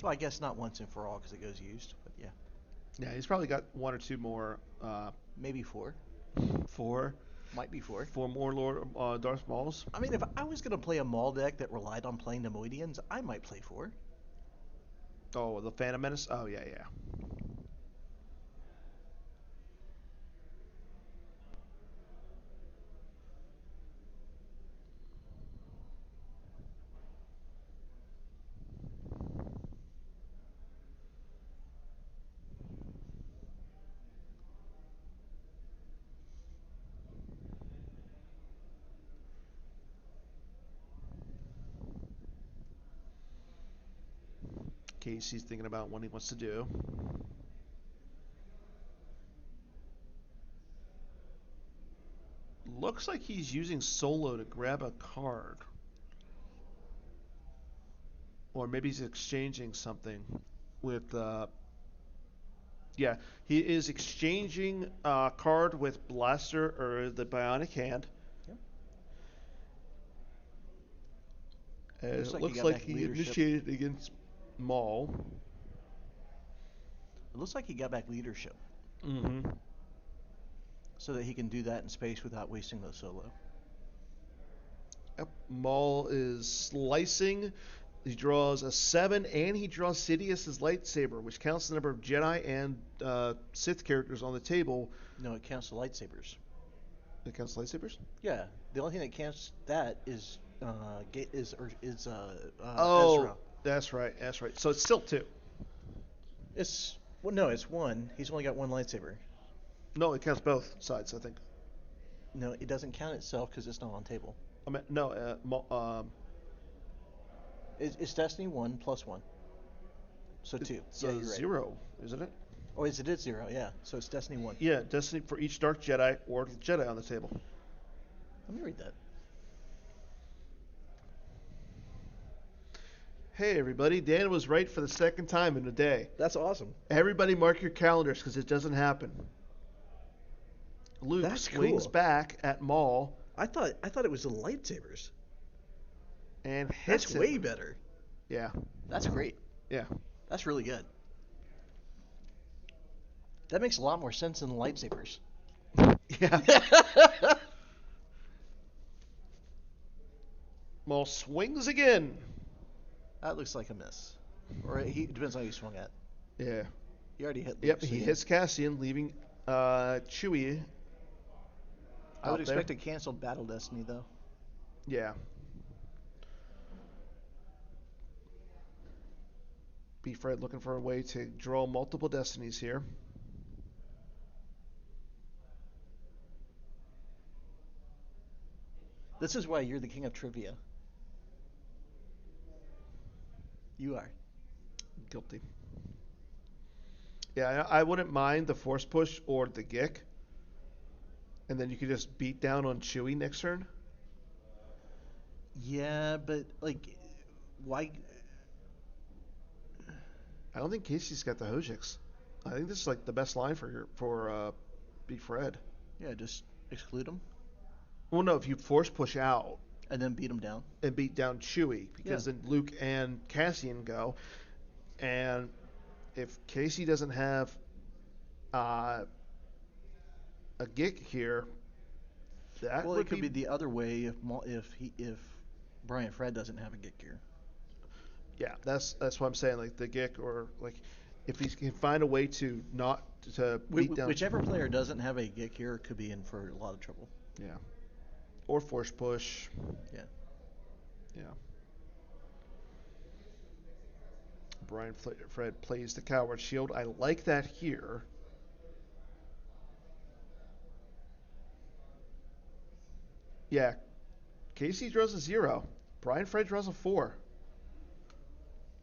Well, I guess not once and for all because it goes used, but yeah. Yeah, he's probably got 1 or 2 more. Maybe 4. 4. Might be 4. 4 more Darth Mauls. I mean, if I was going to play a Maul deck that relied on playing Nemoidians, I might play 4. Oh, the Phantom Menace? Oh, yeah, yeah. Casey's thinking about what he wants to do. Looks like he's using Solo to grab a card. Or maybe he's exchanging something with... yeah, he is exchanging a card with Blaster or the Bionic Hand. Yep. It looks like he initiated against Maul. It looks like he got back leadership. Mm-hmm. So that he can do that in space without wasting the Solo. Yep. Maul is slicing. He draws a 7, and he draws Sidious's lightsaber, which counts the number of Jedi and Sith characters on the table. No, it counts the lightsabers. It counts lightsabers? Yeah, the only thing that counts that is Oh, Ezra. that's right. That's right. So it's still 2. No, it's 1. He's only got 1 lightsaber. No, it counts both sides, I think. No, it doesn't count itself because it's not on table. I mean, no. It's Destiny 1 plus 1. So 2. So yeah, you're right. 0, isn't it? Oh, is it 0? Yeah. So it's Destiny 1. Yeah, Destiny for each Dark Jedi or Jedi on the table. Let me read that. Hey, everybody. Dan was right for the second time in a day. That's awesome. Everybody mark your calendars because it doesn't happen. Luke That's swings cool. back at Maul I thought it was the lightsabers. and hits That's him. way better. Yeah. That's great. Yeah. That's really good. That makes a lot more sense than the lightsabers. Yeah. Maul swings again. That looks like a miss. Or it depends on how you swung at. Yeah. He already hit Luke. Yep, so he yeah. hits Cassian, leaving Chewie. I would out there. expect a canceled Battle Destiny, though. Yeah. B. Fred looking for a way to draw multiple destinies here. This is why you're the king of trivia. You are. Guilty. Yeah, I wouldn't mind the force push or the gick. And then you could just beat down on Chewie next turn. Yeah, but like, why? I don't think Casey's got the Hojiks. I think this is like the best line for B. Fred. Yeah, just exclude him Well, no, if you force push out and then beat him down. and beat down Chewie, because Yeah. then Luke and Cassian go, and if Casey doesn't have a gick here, that Well, would it could be the other way if Brian Fred doesn't have a get gear. Yeah, that's what I'm saying. Like the gick, or like if he can find a way to not to beat down Whichever player doesn't have a get gear could be in for a lot of trouble. Yeah, or force push. Yeah. Yeah. Brian Fred plays the coward shield. I like that here. Yeah, Casey draws a 0. Brian Fred draws a 4.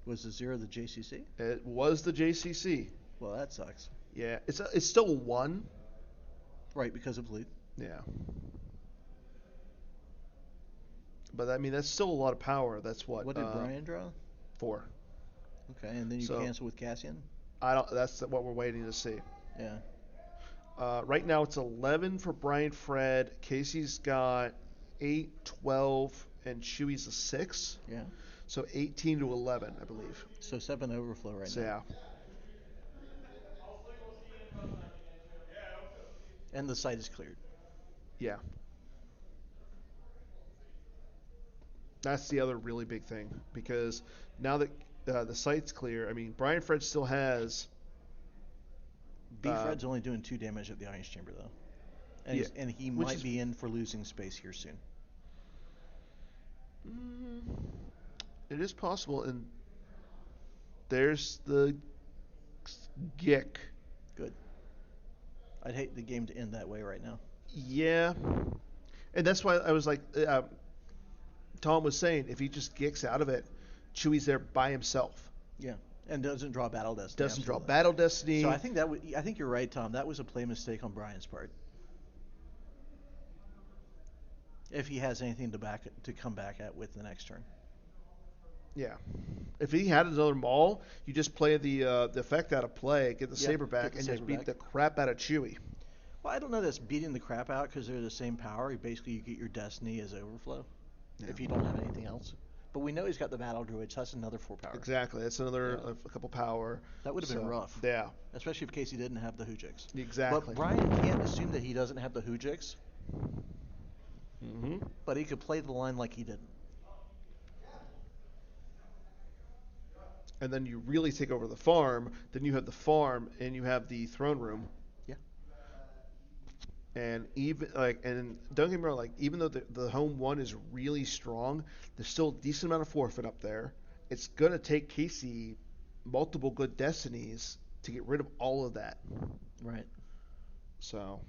Was the 0 the JCC? It was the JCC. Well, that sucks. Yeah, it's still a 1. Right, because of Luke. Yeah. But I mean, that's still a lot of power. That's what. What did Brian draw? 4. Okay, and then you So- cancel with Cassian. I don't. That's what we're waiting to see. Yeah. Right now it's 11 for Brian Fred. Casey's got 8, 12, and Chewie's a 6. Yeah. So 18 to 11, I believe. So 7 overflow right So now. yeah. And the site is cleared. Yeah. That's the other really big thing, because now that the site's clear, I mean, Brian Fred still has. B. Fred's only doing 2 damage at the Iron Chamber, though. And, Yeah, and he which might is- be in for losing space here soon. It is possible, and there's the gick. Good. I'd hate the game to end that way right now. Yeah, and that's why I was like, Tom was saying, if he just gicks out of it, Chewie's there by himself. Yeah. And doesn't draw Battle Destiny. Doesn't draw absolutely. Battle Destiny. So I think you're right, Tom. That was a play mistake on Brian's part. If he has anything to come back at with the next turn. Yeah. If he had another Maul, you just play the effect out of play, get the Yeah, saber back, get the and just saber beat back. the crap out of Chewie. Well, I don't know that's beating the crap out because they're the same power. Basically, you get your Destiny as overflow if you don't have anything else. But we know he's got the Battle Druid, so that's another 4 power. Exactly. That's another Yeah. a couple power. That would have been So, rough. Yeah. Especially if Casey didn't have the Hoojiks. Exactly. But Brian can't assume that he doesn't have the Hoojiks, Mm-hmm. but he could play the line like he didn't. And then you really take over the farm. Then you have the farm, and you have the throne room. Yeah. And and don't get me wrong, like, even though the home one is really strong, there's still a decent amount of forfeit up there. It's gonna take Casey multiple good destinies to get rid of all of that. Right. So.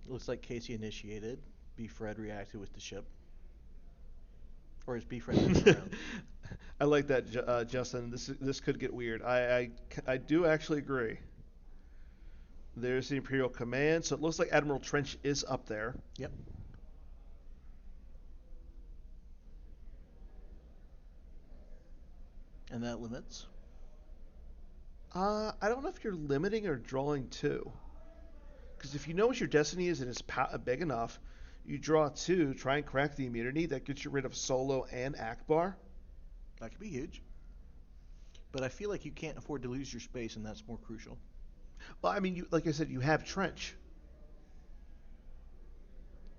Looks like Casey initiated. B. Fred reacted with the ship. Or is B. Fred around? I like that, Justin. This could get weird. I do actually agree. There's the Imperial Command, so it looks like Admiral Trench is up there. Yep. And that limits. I don't know if you're limiting or drawing 2. Because if you know what your destiny is and it's big enough, you draw 2, try and crack the immunity. That gets you rid of Solo and Akbar. That could be huge. But I feel like you can't afford to lose your space, and that's more crucial. Well, I mean, like I said, you have Trench.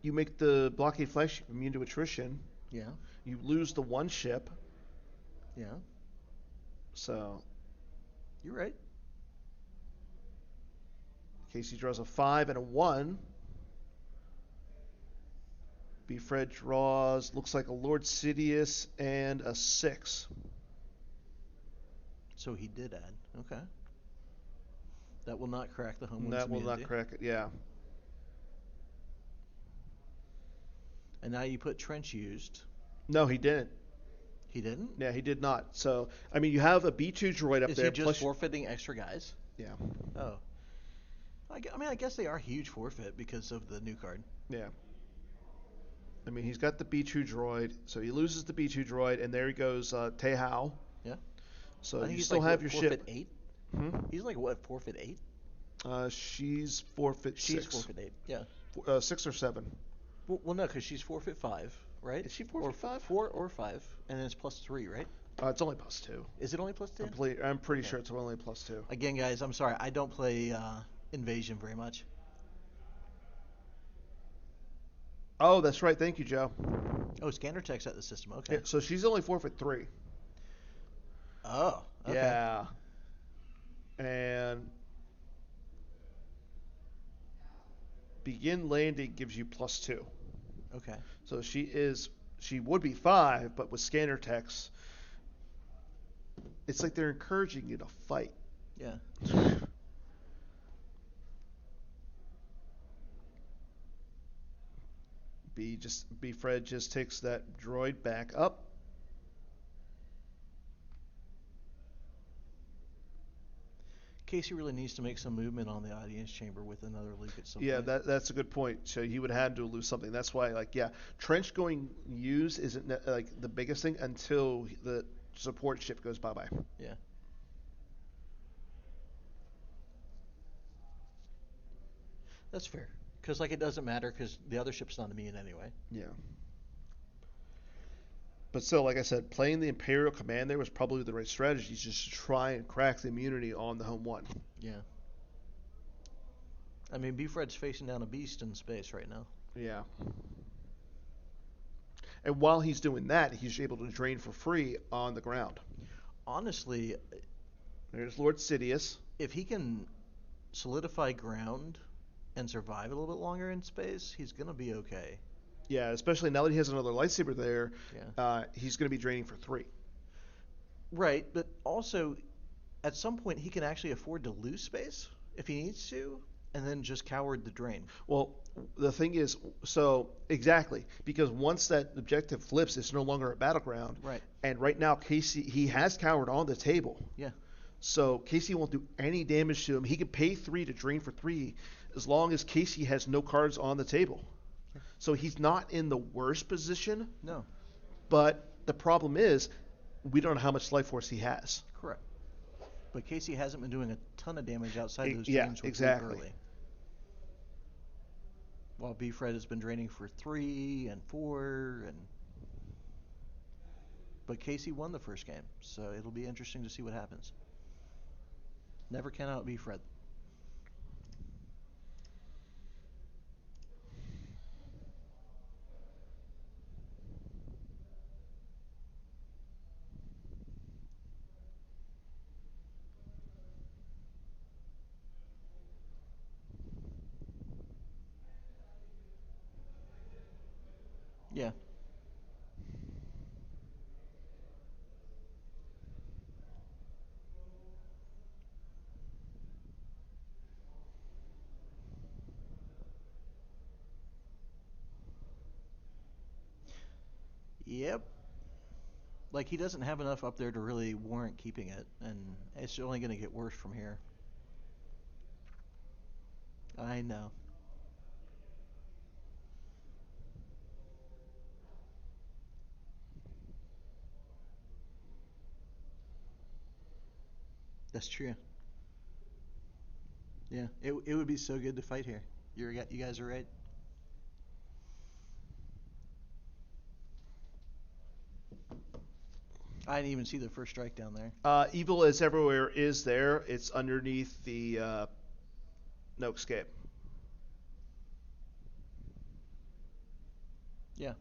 You make the blockade flagship immune to attrition. Yeah. You lose the one ship. Yeah. So You're right. Casey draws a 5 and a 1. B. Fred draws, looks like a Lord Sidious and a 6. So he did add. Okay. That will not crack the home wins That will immunity. not crack it, yeah. And now you put Trench used. No, he didn't. He didn't? Yeah, he did not. So, I mean, you have a B2 droid up Is there. he just plus forfeiting extra guys? Yeah. Oh. I mean, I guess they are a huge forfeit because of the new card. Yeah. I mean, he's got the B2 droid, so he loses the B2 droid, and there he goes, Tehao. Yeah. So I think you he's still like, have what, your forfeit ship. 8? Hmm? He's like, what, forfeit 8? She's forfeit She's 6. forfeit 8, yeah. 6 or 7. Well, no, because she's forfeit 5, right? Is she forfeit 5? 4 or 5, and then it's plus 3, right? It's only plus 2. Is it only plus 2? I'm pretty Okay. sure it's only plus 2. Again, guys, I'm sorry. I don't play Invasion very much. Oh, that's right. Thank you, Joe. Oh, Scanner Tech's at the system. Okay. Yeah, so she's only forfeit 3. Oh, okay. Yeah. And begin landing gives you plus 2. Okay. So she would be 5, but with scanner techs, it's like they're encouraging you to fight. Yeah. B Fred just takes that droid back up. Casey really needs to make some movement on the audience chamber with another Luke at some Yeah, point. that's a good point. So he would have to lose something. That's why, like, yeah, trench going use isn't like the biggest thing until the support ship goes bye bye. Yeah. That's fair. Because, like, it doesn't matter because the other ship's not immune anyway. Yeah. But still, like I said, playing the Imperial Command there was probably the right strategy, just to try and crack the immunity on the home one. Yeah. I mean, B-Fred's facing down a beast in space right now. Yeah. And while he's doing that, he's able to drain for free on the ground. Honestly, There's Lord Sidious. if he can solidify ground and survive a little bit longer in space, he's going to be okay. Yeah, especially now that he has another lightsaber there, Yeah. He's going to be draining for 3. Right, but also, at some point, he can actually afford to lose space if he needs to, and then just coward the drain. Well, the thing is, so exactly, because once that objective flips, it's no longer a battleground. Right. And right now, Casey, he has cowered on the table. Yeah. So Casey won't do any damage to him. He could pay 3 to drain for 3 as long as Casey has no cards on the table. So he's not in the worst position. No. But the problem is, we don't know how much life force he has. Correct. But Casey hasn't been doing a ton of damage outside those Yeah, drains exactly. early. While B-Fred has been draining for 3 and 4, but Casey won the first game, so it'll be interesting to see what happens. Never count out B-Fred. Yeah. Yep. Like, he doesn't have enough up there to really warrant keeping it, and it's only going to get worse from here. I know. That's true. Yeah, it would be so good to fight here. You guys are right. I didn't even see the first strike down there. Evil as everywhere is there. It's underneath the no escape. Yeah.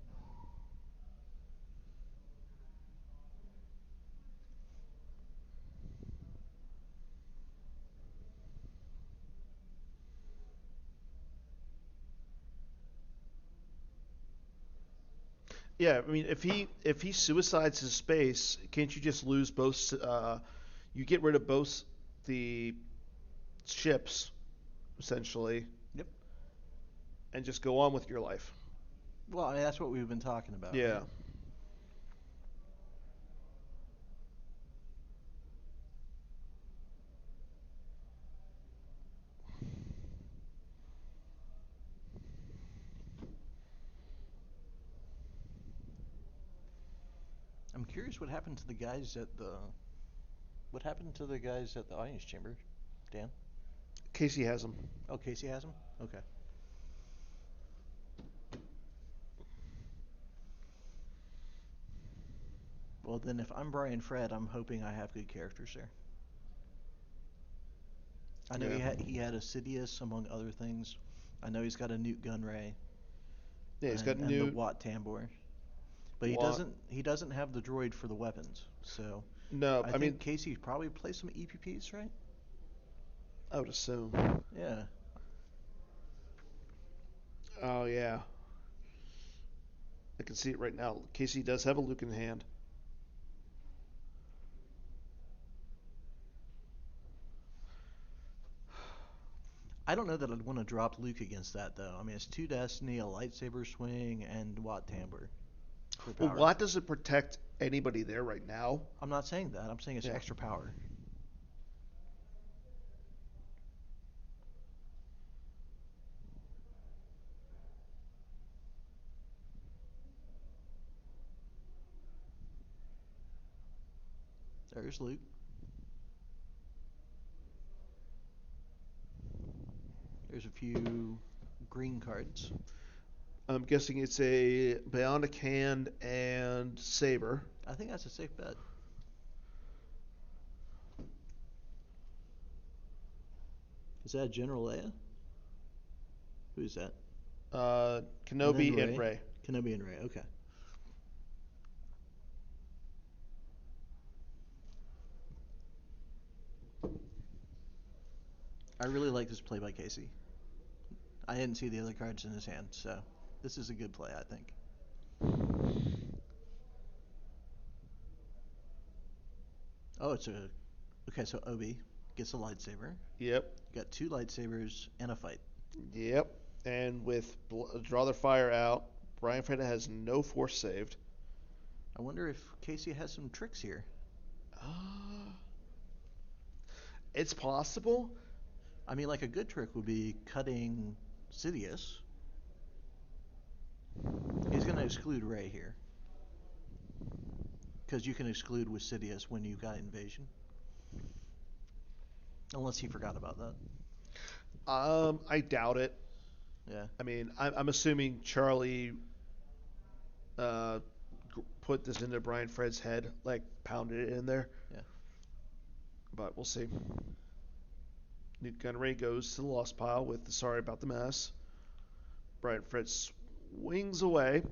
Yeah, I mean, if he suicides his space, can't you just lose both? You get rid of both the ships essentially, Yep. and just go on with your life. Well, I mean, that's what we've been talking about, Yeah. right? I'm curious what happened to the guys at the audience chamber, Dan? Casey has him. Oh, Casey has them? Okay. Well, then if I'm Brian Fred, I'm hoping I have good characters there. I know Yeah. he had a Sidious among other things. I know he's got a Newt Gunray Yeah, he's got and the Newt, Watt Tambor, but Watt. he doesn't have the droid for the weapons. So No, I I mean, think Casey probably plays some EPPs, right? I would assume. Yeah. Oh yeah, I can see it right now. Casey does have a Luke in hand. I don't know that I'd want to drop Luke against that though. I mean, it's two Destiny, a lightsaber swing, and Watt Tambor for Well, power. Watt doesn't protect anybody there right now. I'm not saying that. I'm saying it's Yeah. extra power. There's Luke. There's a few green cards. I'm guessing it's a bionic hand and saber. I think that's a safe bet. Is that General Leia? Who's that? And then Kenobi and Ray. Ray. Kenobi and Ray. Okay. I really like this play by Casey. I didn't see the other cards in his hand, so this is a good play, I think. Oh, it's a okay. So Obi gets a lightsaber. Yep. You got two lightsabers and a fight. Yep. And with draw their fire out, Brian Freda has no force saved. I wonder if Casey has some tricks here. Uh, it's possible. I mean, like a good trick would be cutting Sidious. He's going to exclude Ray here. Because you can exclude with Sidious when you've got invasion. Unless he forgot about that. I doubt it. Yeah. I mean, I'm assuming Charlie uh, put this into Brian Fred's head, like pounded it in there. Yeah. But we'll see. Newt Gunray goes to the lost pile with the sorry about the mess. Brian Fred swings away.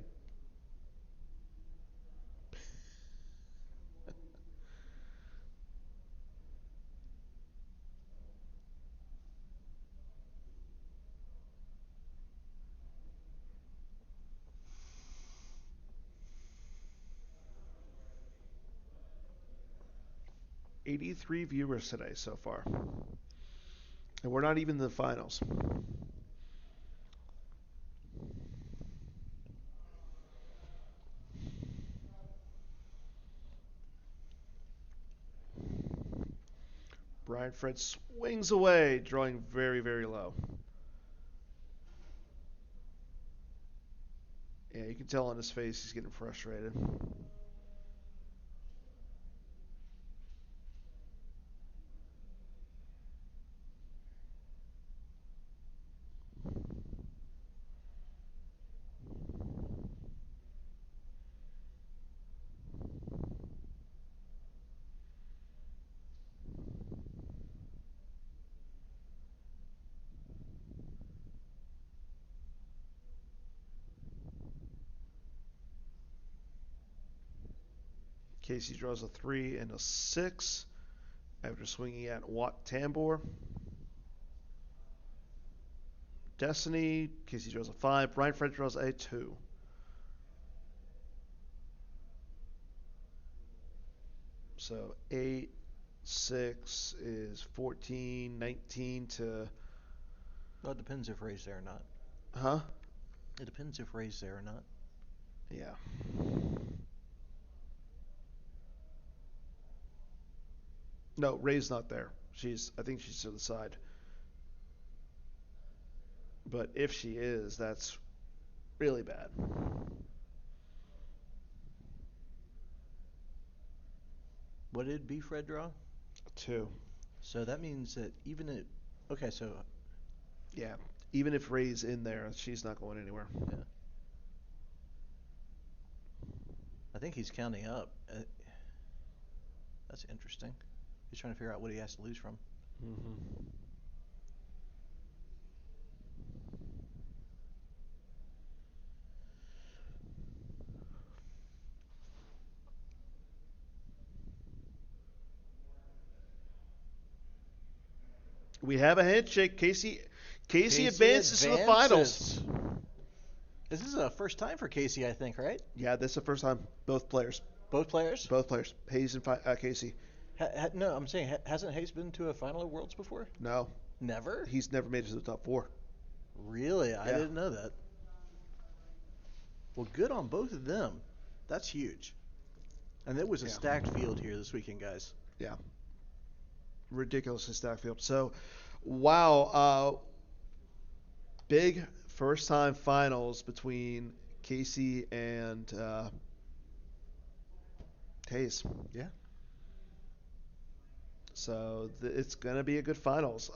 '83 viewers today so far, and we're not even in the finals. Brian Fred swings away, drawing very, very low. Yeah, you can tell on his face he's getting frustrated. Casey draws a 3 and a 6 after swinging at Watt Tambor. Destiny, Casey draws a 5. Brian Fred draws a 2. So 8, 6 is 14, 19 to. Well, it depends if Ray's there or not. Huh? It depends if Ray's there or not. Yeah. No, Ray's not there. I think she's to the side. But if she is, that's really bad. What did Beef Red draw? 2. So that means that even if. Okay, so. Yeah. Even if Ray's in there, she's not going anywhere. Yeah. I think he's counting up. That's interesting. He's trying to figure out what he has to lose from. Mm-hmm. We have a handshake. Casey advances to the finals. This is a first time for Casey, I think, right? Yeah, this is the first time. Both players. Both players? Both players. Hayes and Casey. No, I'm saying, hasn't Hayes been to a final of Worlds before? No. Never? He's never made it to the top 4. Really? I Yeah. didn't know that. Well, good on both of them. That's huge. And it was a stacked field here this weekend, guys. Yeah. Ridiculously stacked field. So, wow. Big first time finals between Casey and Hayes. Yeah. So it's gonna be a good finals.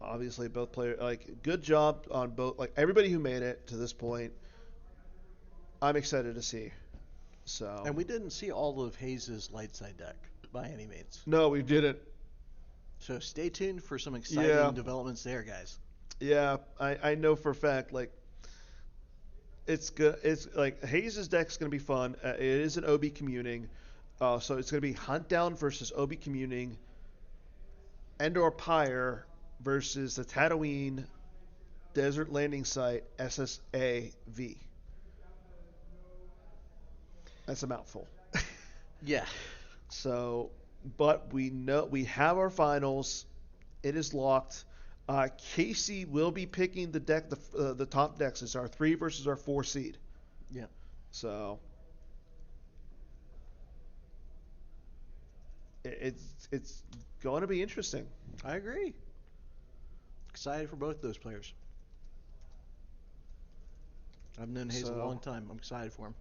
Obviously, both players good job on both. Like everybody who made it to this point, I'm excited to see. So. And we didn't see all of Hayes' light side deck by any means. No, we didn't. So stay tuned for some exciting developments there, guys. Yeah, I know for a fact. It's good. It's like Hayes' deck's gonna be fun. It is an OB communing, so it's gonna be Hunt Down versus OB communing, and/or Pyre versus the Tatooine Desert Landing Site SSAV. That's a mouthful. Yeah. So, but we know we have our finals. It is locked. Casey will be picking the deck, the top decks. It's our 3 versus our 4 seed. Yeah. So it's going to be interesting. I agree. Excited for both those players. I've known Hayes a long time. I'm excited for him.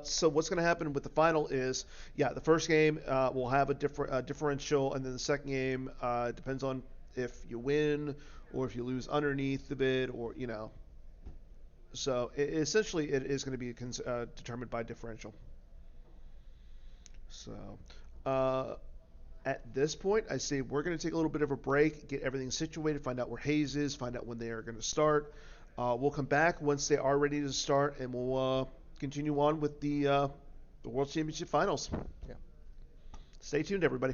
So what's going to happen with the final is, the first game will have a differential, and then the second game depends on if you win or if you lose underneath the bid, or So essentially, it is going to be determined by differential. So at this point, I say we're going to take a little bit of a break, get everything situated, find out where Hayes is, find out when they are going to start. We'll come back once they are ready to start, and we'll continue on with the World Championship Finals. Yeah. Stay tuned, everybody.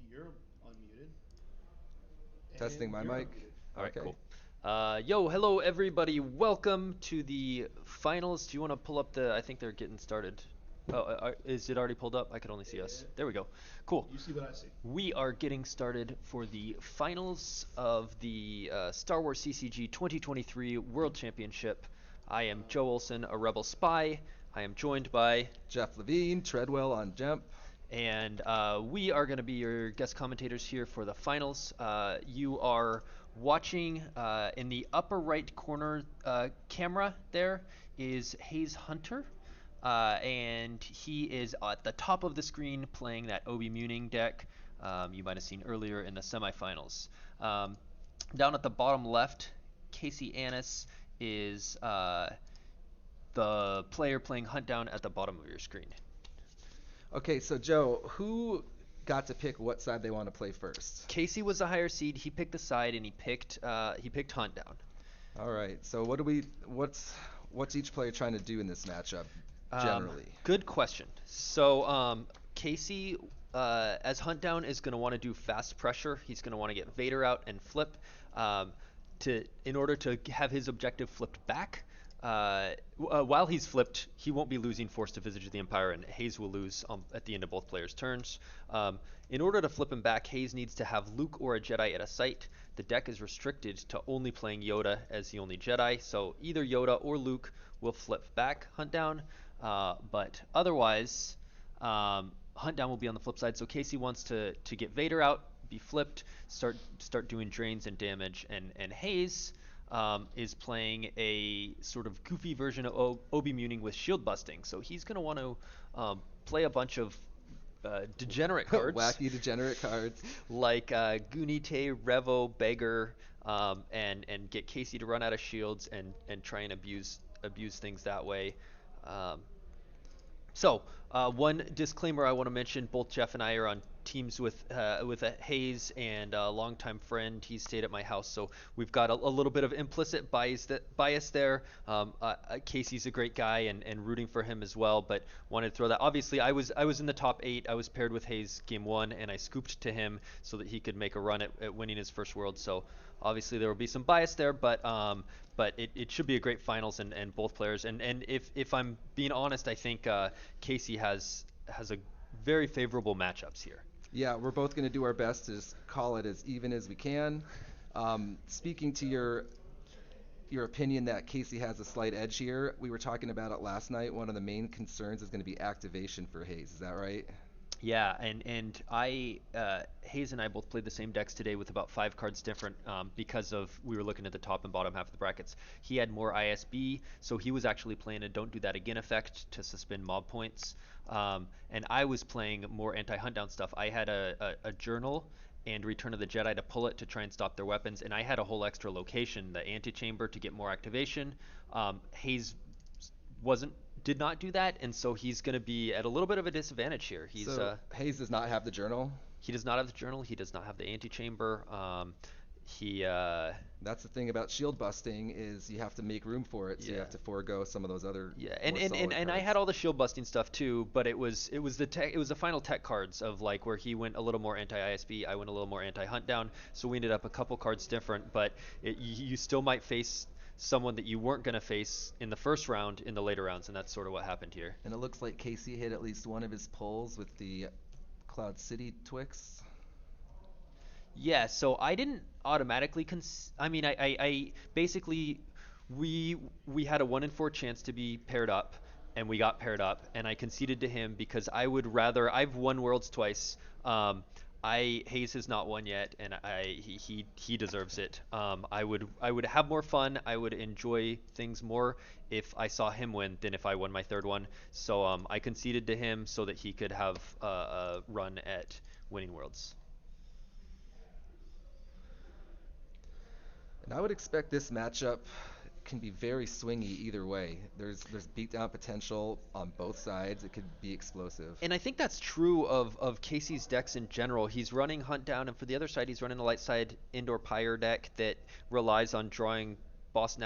You're unmuted. Testing my And you're mic. unmuted. All right, Okay. cool. Hello everybody. Welcome to the finals. Do you want to pull up the? I think they're getting started. Oh, is it already pulled up? I can only see us. There we go. Cool. You see what I see. We are getting started for the finals of the Star Wars CCG 2023 World Championship. I am Joe Olson, a Rebel spy. I am joined by, Jeff Levine, Treadwell on Jump. and we are going to be your guest commentators here for the finals. You are watching in the upper right corner camera. There is Hayes Hunter. And he is at the top of the screen playing that Obi Muning deck you might have seen earlier in the semifinals. Down at the bottom left, Casey Annis is the player playing Hunt Down at the bottom of your screen. Okay, so Joe, who got to pick what side they want to play first? Casey was the higher seed. He picked the side and he picked Hunt Down. All right. So what's each player trying to do in this matchup generally? Good question. So Casey, as Hunt Down, is going to want to do fast pressure. He's going to want to get Vader out and flip in order to have his objective flipped back. While he's flipped, he won't be losing Force to Visage of the Empire, and Hayes will lose at the end of both players' turns. In order to flip him back, Hayes needs to have Luke or a Jedi at a site. The deck is restricted to only playing Yoda as the only Jedi, so either Yoda or Luke will flip back Hunt Down. But otherwise, Hunt Down will be on the flip side. So Casey wants to get Vader out, be flipped, start doing drains and damage, and Hayes is playing a sort of goofy version of Obi Muning with shield busting. So he's going to want to play a bunch of degenerate cards. Wacky degenerate cards. Like Gunite, Revo, Beggar, and get Casey to run out of shields and try and abuse things that way. So one disclaimer I want to mention: both Jeff and I are on teams with Hayes and a longtime friend. He stayed at my house, so we've got a little bit of implicit bias there. Casey's a great guy, and rooting for him as well. But wanted to throw that. Obviously, I was in the top 8. I was paired with Hayes game 1, and I scooped to him so that he could make a run at winning his first world. So obviously there will be some bias there, but it should be a great finals and both players. And if I'm being honest, I think Casey has a very favorable matchups here. Yeah, we're both going to do our best to just call it as even as we can. Speaking to your opinion that Casey has a slight edge here, we were talking about it last night. One of the main concerns is going to be activation for Hayes. Is that right? Yeah, and Hayes and I both played the same decks today with about 5 cards different because we were looking at the top and bottom half of the brackets. He had more ISB, so he was actually playing a Don't Do That Again effect to suspend mob points. And I was playing more anti-hunt down stuff. I had a journal and Return of the Jedi to pull it to try and stop their weapons, and I had a whole extra location, the antechamber, to get more activation. Hayes did not do that, and so he's going to be at a little bit of a disadvantage here. So Hayes does not have the journal? He does not have the journal. He does not have the antechamber. That's the thing about shield busting is you have to make room for it, so you have to forego some of those other and I had all the shield busting stuff too, but it was the final tech cards of like where he went a little more anti-ISB, I went a little more anti-hunt down, so we ended up a couple cards different, but you still might face someone that you weren't going to face in the first round in the later rounds, and that's sort of what happened here. And it looks like Casey hit at least one of his pulls with the Cloud City Twix. Yeah, so I didn't automatically I basically we had a 1 in 4 chance to be paired up, and we got paired up, and I conceded to him because I've won Worlds twice. Hayes has not won yet, and he deserves it. I would have more fun. I would enjoy things more if I saw him win than if I won my third one. So I conceded to him so that he could have a run at winning Worlds. And I would expect this matchup can be very swingy either way. There's beatdown potential on both sides. It could be explosive. And I think that's true of Casey's decks in general. He's running Hunt Down, and for the other side, he's running a light side Indoor Pyre deck that relies on drawing Boss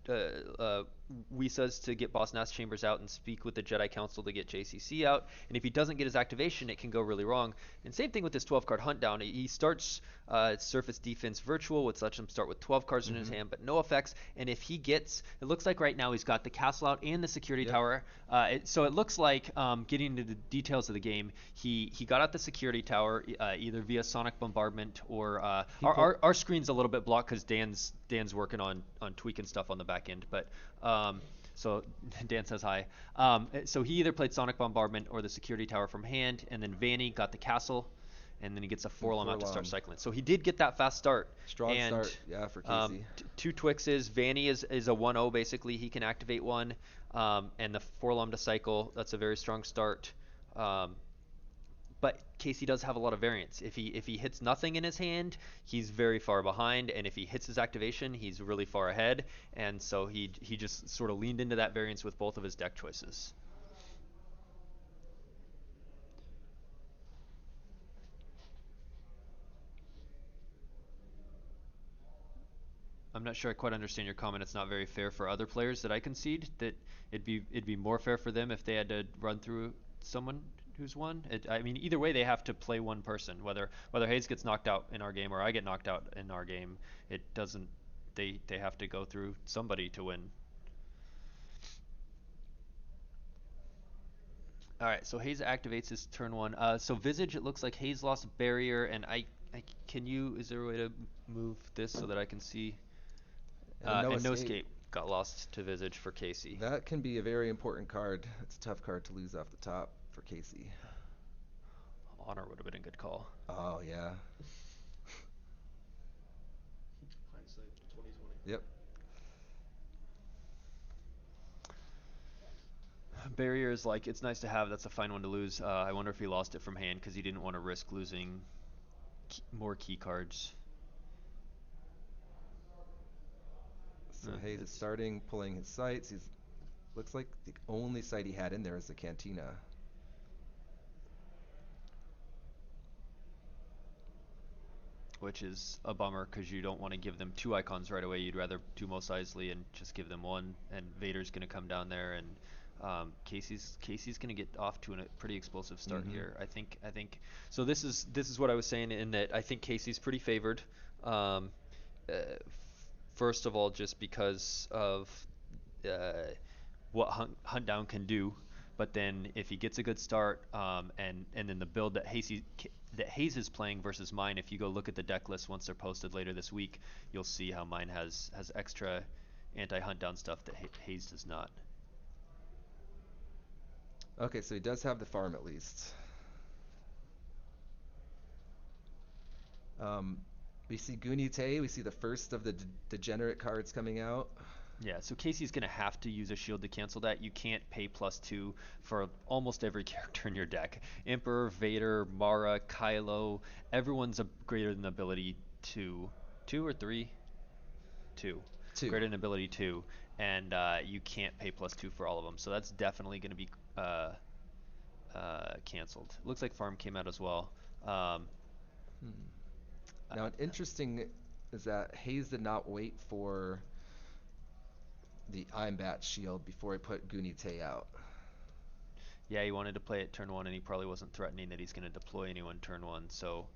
Wisas to get Boss Nass Chambers out and speak with the Jedi Council to get JCC out. And if he doesn't get his activation, it can go really wrong. And same thing with this 12 card hunt down. He starts Surface Defense Virtual, which lets him start with 12 cards in his hand, but no effects. And if he gets, it looks like right now he's got the castle out and the security tower. So it looks like, getting into the details of the game, he got out the security tower either via sonic bombardment or our screen's a little bit blocked because Dan's working on tweaking stuff on the back end, but so Dan says hi. So he either played sonic bombardment or the security tower from hand, and then Vanny got the castle, and then he gets a 4-lom out to start cycling. So he did get that fast start. Strong start, yeah, for Casey. 2 Twixes. Vanny is a 1-0 basically. He can activate one, and the 4-lom to cycle. That's a very strong start. But Casey does have a lot of variance. If he hits nothing in his hand, he's very far behind, and if he hits his activation, he's really far ahead. And so he just sort of leaned into that variance with both of his deck choices. I'm not sure I quite understand your comment. It's not very fair for other players that I concede. That it'd be more fair for them if they had to run through someone who's won. I mean, either way, they have to play one person. Whether Hayes gets knocked out in our game or I get knocked out in our game, it doesn't. They have to go through somebody to win. All right, so Hayes activates his turn 1. So Visage, it looks like Hayes lost Barrier, and is there a way to move this so that I can see? And no escape got lost to Visage for Casey. That can be a very important card. It's a tough card to lose off the top for Casey. Honor would have been a good call. Oh, yeah. Hindsight 2020. Yep. Barrier is like, it's nice to have. That's a fine one to lose. I wonder if he lost it from hand because he didn't want to risk losing more key cards. So Hayes is starting, pulling his sights. Looks like the only sight he had in there is the Cantina. Which is a bummer because you don't want to give them 2 icons right away. You'd rather do Mos Eisley and just give them 1. And Vader's going to come down there, and Casey's going to get off to a pretty explosive start here. I think. So this is what I was saying in that I think Casey's pretty favored. First of all, just because of what Hunt Down can do, but then if he gets a good start, and then the build that Hayes is playing versus mine, if you go look at the deck list once they're posted later this week, you'll see how mine has extra anti-Hunt Down stuff that Hayes does not. Okay, so he does have the farm at least. We see Goonie Tay. We see the first of the degenerate cards coming out. Yeah, so Casey's going to have to use a shield to cancel that. You can't pay +2 for almost every character in your deck. Emperor, Vader, Mara, Kylo, everyone's a greater than ability 2. 2 or 3? 2. 2. Greater than ability 2. And you can't pay +2 for all of them. So that's definitely going to be canceled. Looks like Farm came out as well. Now, interesting is that Hayes did not wait for the Imbat shield before he put Goonie Tay out. Yeah, he wanted to play it turn 1, and he probably wasn't threatening that he's going to deploy anyone turn 1. So,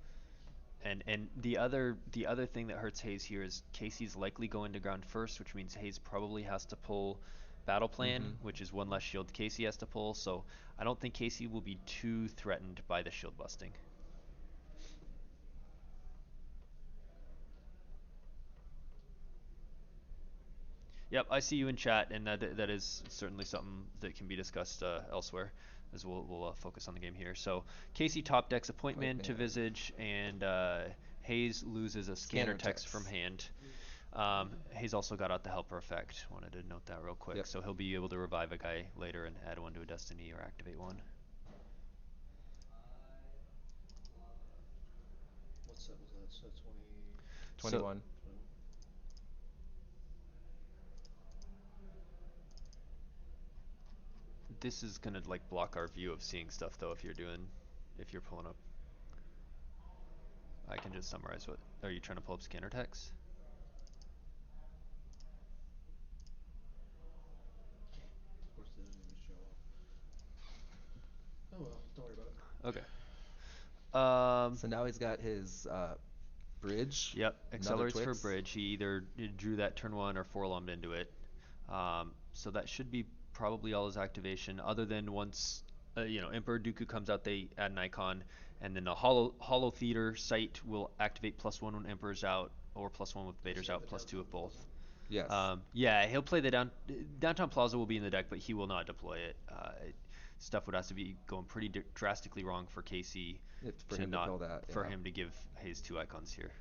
and the other thing that hurts Hayes here is Casey's likely going to ground first, which means Hayes probably has to pull Battle Plan, which is 1 less shield Casey has to pull. So I don't think Casey will be too threatened by the shield busting. Yep, I see you in chat, and that is certainly something that can be discussed elsewhere, as we'll focus on the game here. So Casey top decks Appointment to Visage, and Hayes loses a Scanner Text from hand. Hayes also got out the Helper effect. Wanted to note that real quick. Yep. So he'll be able to revive a guy later and add 1 to a Destiny or activate 1. What set was that? So 21. So, this is gonna like block our view of seeing stuff though if you're pulling up. I can just summarize what. Are you trying to pull up Scanner Text? Okay. So now he's got his bridge. Yep. Another Accelerates for Twix. bridge. He either drew that turn 1 or forlommed into it. So that should be probably all his activation, other than once Emperor Dooku comes out, they add an icon, and then the Hollow Theater site will activate +1 when Emperor's out, or +1 with Vader's out, +2 if both. Yes. Yeah, he'll play the Downtown Plaza will be in the deck, but he will not deploy it. Stuff would have to be going pretty drastically wrong for Casey For him to pull that. for Yeah. him to give Hayes 2 icons here.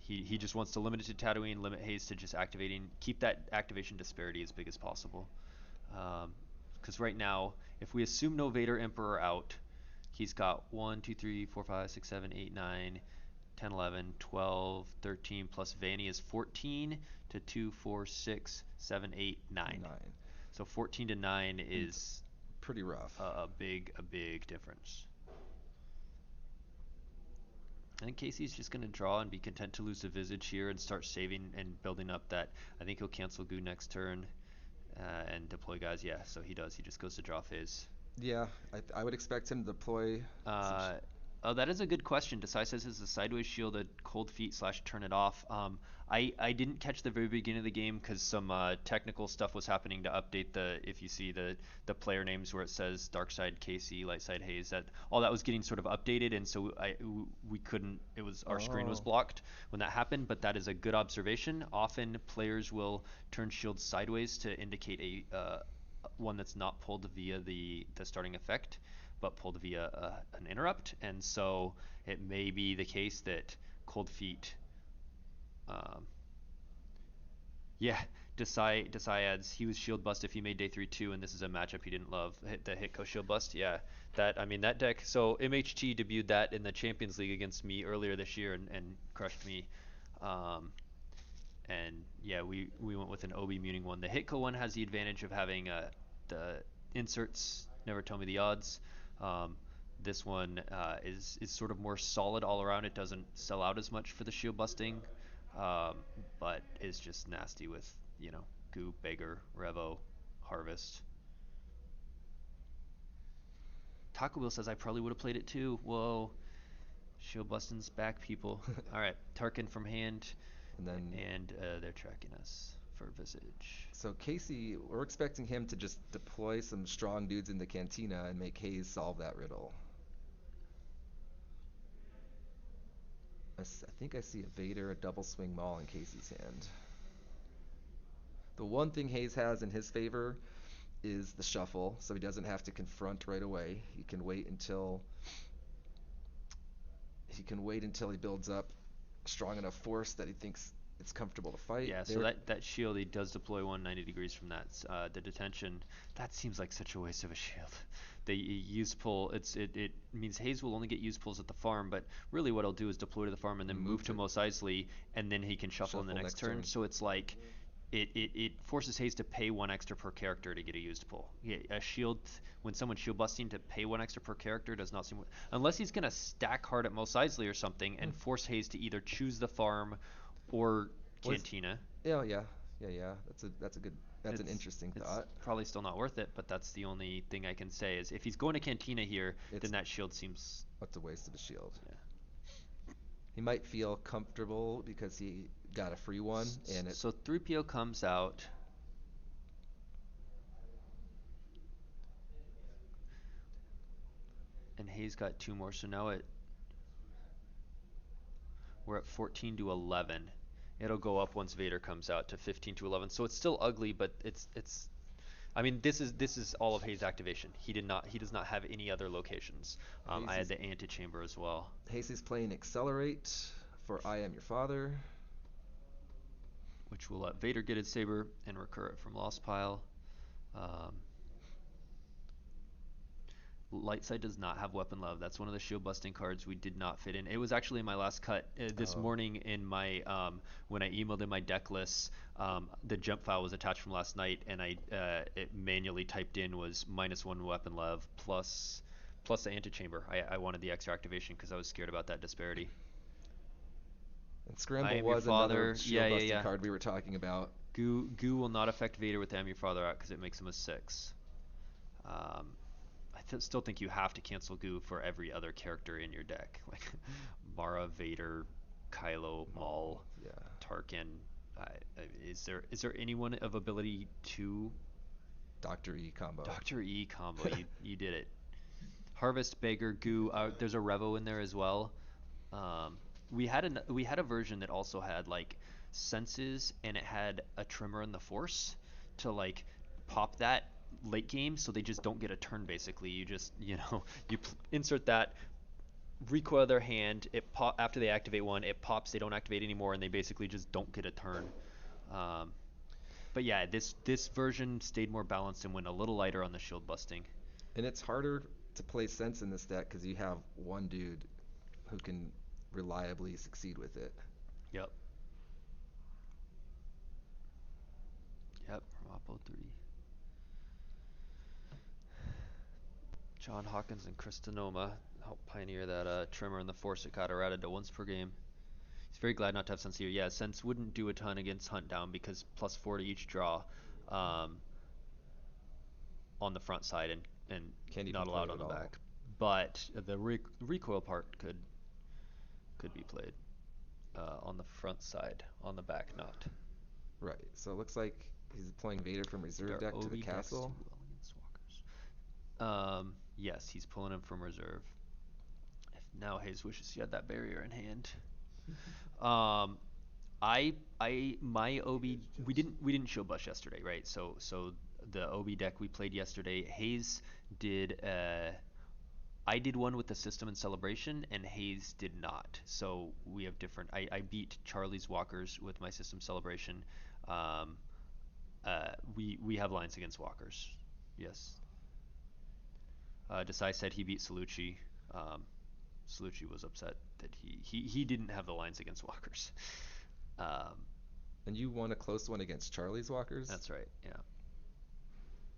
He just wants to limit it to Tatooine, limit Hayes to just activating, keep that activation disparity as big as possible. Because right now, if we assume no Vader Emperor out, he's got 1, 2, 3, 4, 5, 6, 7, 8, 9, 10, 11, 12, 13, plus Vanny is 14 to 2, 4, 6, 7, 8, 9. So 14 to 9 is pretty rough. A big difference. I think Casey's just going to draw and be content to lose the Visage here and start saving and building up that. I think he'll cancel Goo next turn and deploy guys. Yeah, so he does. He just goes to draw phase. Yeah, I would expect him to deploy. Oh, that is a good question. Desai says is the sideways shield a cold feet / turn it off. I didn't catch the very beginning of the game because some technical stuff was happening to update if you see the player names where it says dark side Casey, light side Hayes, that all that was getting sort of updated, and so we couldn't. Our screen was blocked when that happened. But that is a good observation. Often players will turn shields sideways to indicate a one that's not pulled via the starting effect, but pulled via an interrupt, and so it may be the case that cold feet. Yeah, Desai adds he was shield bust if he made day 3-2, and this is a matchup he didn't love. The Hitco shield bust, yeah. That deck. So MHT debuted that in the Champions League against me earlier this year and crushed me. And yeah, we went with an OB muting one. The Hitco one has the advantage of having the inserts never tell me the odds. This one is sort of more solid all around. It doesn't sell out as much for the shield busting, but is just nasty with Goo, Beggar, Revo, Harvest. Taco Bill says I probably would have played it too. Whoa, shield busting's back, people. All right, Tarkin from hand, and they're tracking us for Visage. So Casey, we're expecting him to just deploy some strong dudes in the Cantina and make Hayes solve that riddle. I think I see a Vader, a double swing Maul in Casey's hand. The one thing Hayes has in his favor is the shuffle, so he doesn't have to confront right away. He can wait until he builds up strong enough force that he thinks it's comfortable to fight. Yeah, so that shield, he does deploy 190 degrees from that. The detention, that seems like such a waste of a shield. The use pull, it means Hayes will only get use pulls at the farm, but really what he'll do is deploy to the farm and then move to Mos Eisley, and then he can shuffle in the next turn. So it's like it forces Hayes to pay 1 extra per character to get a used pull. Yeah, a shield, when someone's shield busting, to pay 1 extra per character does not seem, unless he's gonna stack hard at Mos Eisley or something and force Hayes to either choose the farm or Cantina. Yeah. That's an interesting thought. It's probably still not worth it, but that's the only thing I can say is if he's going to Cantina here, then that shield seems. What's a waste of a shield? Yeah. He might feel comfortable because he got a free one, and so 3PO comes out. And Hayes got 2 more, so now we're at 14 to 11. It'll go up once Vader comes out to 15 to 11. So it's still ugly, but it's. I mean, this is all of Hayes' activation. He does not have any other locations. I had the antechamber as well. Hayes is playing Accelerate for I Am Your Father, which will let Vader get his saber and recur it from Lost Pile. Light Side does not have Weapon Love. That's one of the shield busting cards we did not fit in. It was actually in my last cut this morning in my when I emailed in my deck lists. The jump file was attached from last night, and it manually typed in was -1 Weapon Love plus the antechamber. I wanted the extra activation because I was scared about that disparity. And Scramble was another shield busting card we were talking about. Goo will not affect Vader with the I'm Your Father out because it makes him a 6. still think you have to cancel goo for every other character in your deck, like Mara, Vader, Kylo, Maul, Yeah. Tarkin. Is there anyone of ability to Dr. E combo. Doctor E combo? You did it. Harvest, Beggar, Goo. There's a Revo in there as well. We had a version that also had like senses, and it had a Tremor in the Force to like pop that late game, so they just don't get a turn. Basically, you just insert that, recoil their hand. It after they activate one, it pops. They don't activate anymore, and they basically just don't get a turn. Um, but yeah, this version stayed more balanced and went a little lighter on the shield busting. And it's harder to play sense in this deck because you have one dude who can reliably succeed with it. Yep. Yep. From Oppo 3. John Hawkins and Christinoma helped pioneer that Tremor in the Force at Colorado to once per game. He's very glad not to have Sense here. Yeah, Sense wouldn't do a ton against Hunt Down because +4 to each draw on the front side and Can't even not play allowed it on the at all. back. But the recoil part could be played on the front side, on the back not. Right. So it looks like he's playing Vader from reserve deck to the castle. Yes, he's pulling him from reserve. If now Hayes wishes he had that barrier in hand. My OB, we didn't show Bush yesterday, right? So the OB deck we played yesterday, Hayes did. I did one with the system and celebration, and Hayes did not. So we have different. I beat Charlie's Walkers with my system celebration. We have lines against Walkers. Yes. Desai said he beat Salucci. Salucci was upset that he didn't have the lines against Walkers. And you won a close one against Charlie's Walkers? That's right. Yeah.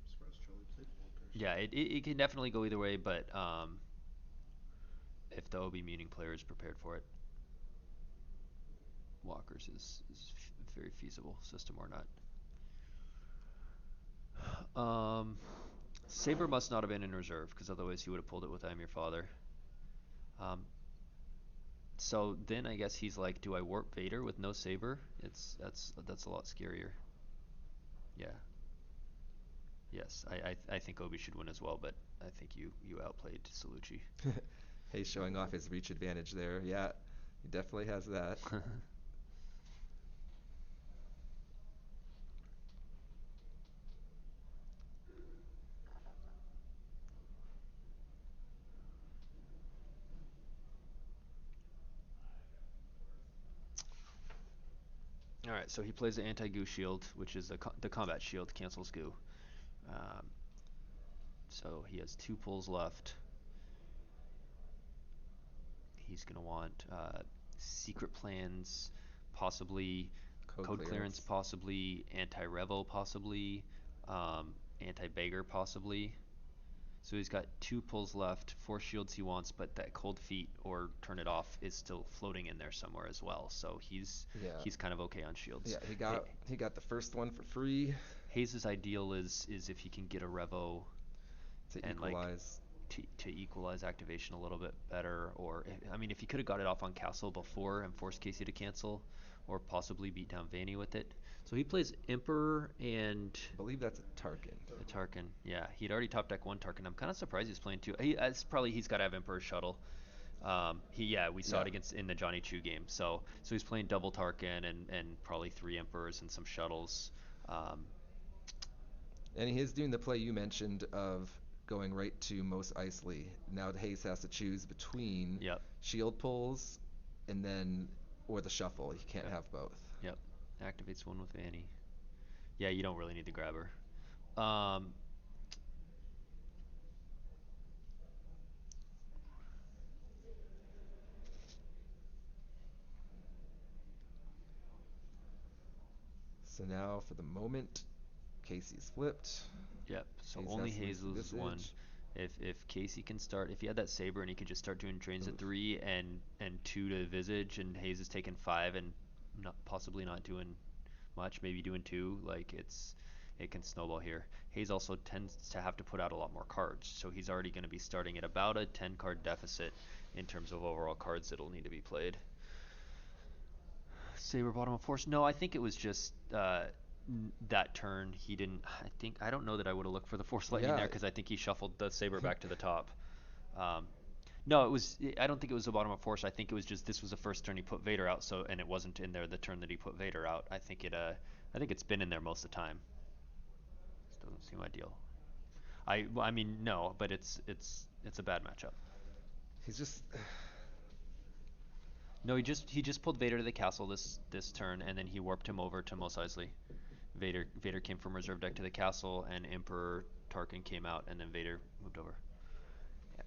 Surprised Charlie played Walkers. Yeah. It can definitely go either way, but if the OB meeting player is prepared for it, Walkers is very feasible, system or not. Saber must not have been in reserve because otherwise he would have pulled it with I'm Your Father. So then I guess he's like, do I warp Vader with no Saber? That's a lot scarier. Yeah. Yes, I think Obi should win as well, but I think you outplayed Salucci. Hey, showing off his reach advantage there. Yeah, he definitely has that. All right, so he plays the anti-goo shield, which is the combat shield, cancels goo. Um, so he has 2 pulls left. He's going to want secret plans, possibly code clearance, possibly anti-revo, possibly anti-beggar, possibly. So he's got 2 pulls left, 4 shields he wants, but that cold feet or turn it off is still floating in there somewhere as well. So he's kind of okay on shields. Yeah, he got the first one for free. Hayes' ideal is if he can get a revo To and equalize. to equalize activation a little bit better, or I mean, if he could have got it off on Castle before and forced Casey to cancel, or possibly beat down Vanny with it. So he plays Emperor and I believe that's a Tarkin. a Tarkin. Yeah, he'd already top deck 1 Tarkin. I'm kind of surprised he's playing 2. He's got to have Emperor Shuttle. We saw it in the Johnny Chu game. So he's playing double Tarkin and probably 3 Emperors and some shuttles. And he is doing the play you mentioned of going right to most Isley. Now Hayes has to choose between shield pulls or the shuffle. He can't have both. Yep. Activates 1 with Vanny. Yeah, you don't really need the grabber. So now for the moment, Casey's flipped. Yep. So Hayes only has Hayes loses 1. If Casey can start, if he had that Saber and he could just start doing drains at 3 and 2 to Visage, and Hayes is taking 5 and possibly not doing much, maybe doing 2, like it's it can snowball here. Hayes also tends to have to put out a lot more cards, so he's already going to be starting at about a 10 card deficit in terms of overall cards that'll need to be played. Saber bottom of force. No, I think it was just that turn. He didn't. I don't know that I would have looked for the force lightning there Yeah. because I think he shuffled the saber back to the top. Um, no, it was. I don't think it was the bottom of force. I think it was just this was the first turn he put Vader out. So and it wasn't in there the turn that he put Vader out. I think it. I think it's been in there most of the time. This doesn't seem ideal. I mean no, but it's a bad matchup. He's just No, he just pulled Vader to the castle this turn, and then he warped him over to Mos Eisley. Vader came from reserve deck to the castle, and Emperor Tarkin came out, and then Vader moved over. Yeah.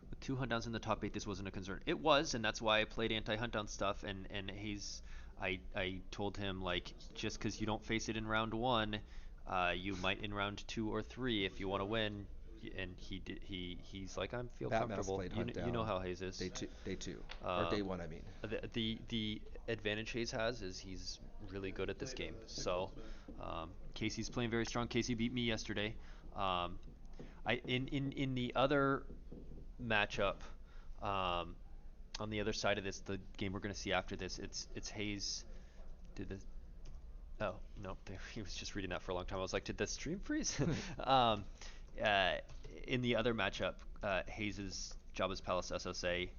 With 2 huntdowns in the top 8, this wasn't a concern. It was, and that's why I played anti-huntdown stuff. And I told him like just because you don't face it in round 1, you might in round 2 or 3 if you want to win. And he's like I feel Bat Mouse comfortable. played You, Hunt you know Down how Hayes is. day two or day one, I mean. The advantage Hayes has is he's really good at this game. So Casey's playing very strong. Casey beat me yesterday. In the other matchup, on the other side of this, the game we're going to see after this, it's Hayes. Did the Oh no, he was just reading that for a long time. I was like, did the stream freeze? um, uh, in the other matchup, Hayes's Jabba's Palace SSA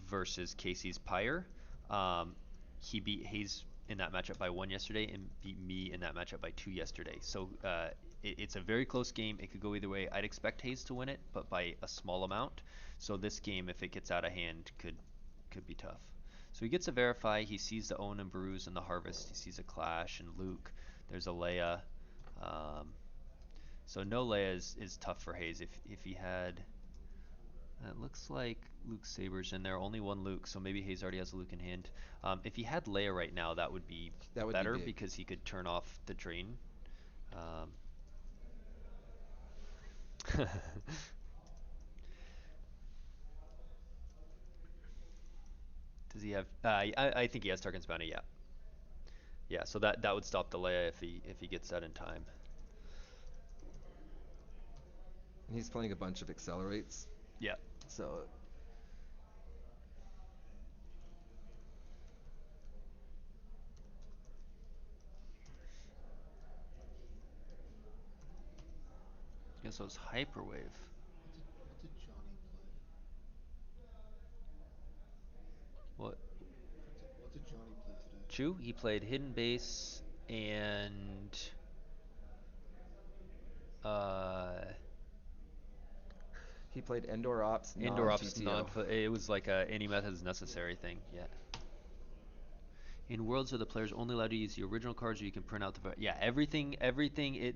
versus Casey's Pyre. Um, he beat Hayes in that matchup by 1 yesterday and beat me in that matchup by 2 yesterday. So it's a very close game. It could go either way. I'd expect Hayes to win it, but by a small amount. So this game, if it gets out of hand, could be tough. So he gets a verify. He sees the Owen and Bruise and the Harvest. He sees a Clash and Luke. There's a Leia. Um, so no Leia is tough for Hayes. If he had, it looks like Luke Sabers in there. Only one Luke, so maybe Hayes already has a Luke in hand. If he had Leia right now, that would be better big. because he could turn off the drain. Um, does he have? I think he has Tarkin's Bounty. Yeah, yeah. So that would stop the Leia if he gets that in time. And he's playing a bunch of accelerates. Yeah. So Guess it was Hyperwave. What did Johnny play? What? What did Johnny play today? Chew? He played Hidden Base and uh, he played Endor Ops Indoor Ops non-GTO. It was like any methods necessary thing. Yeah. In Worlds, are the players only allowed to use the original cards, or you can print out the yeah everything.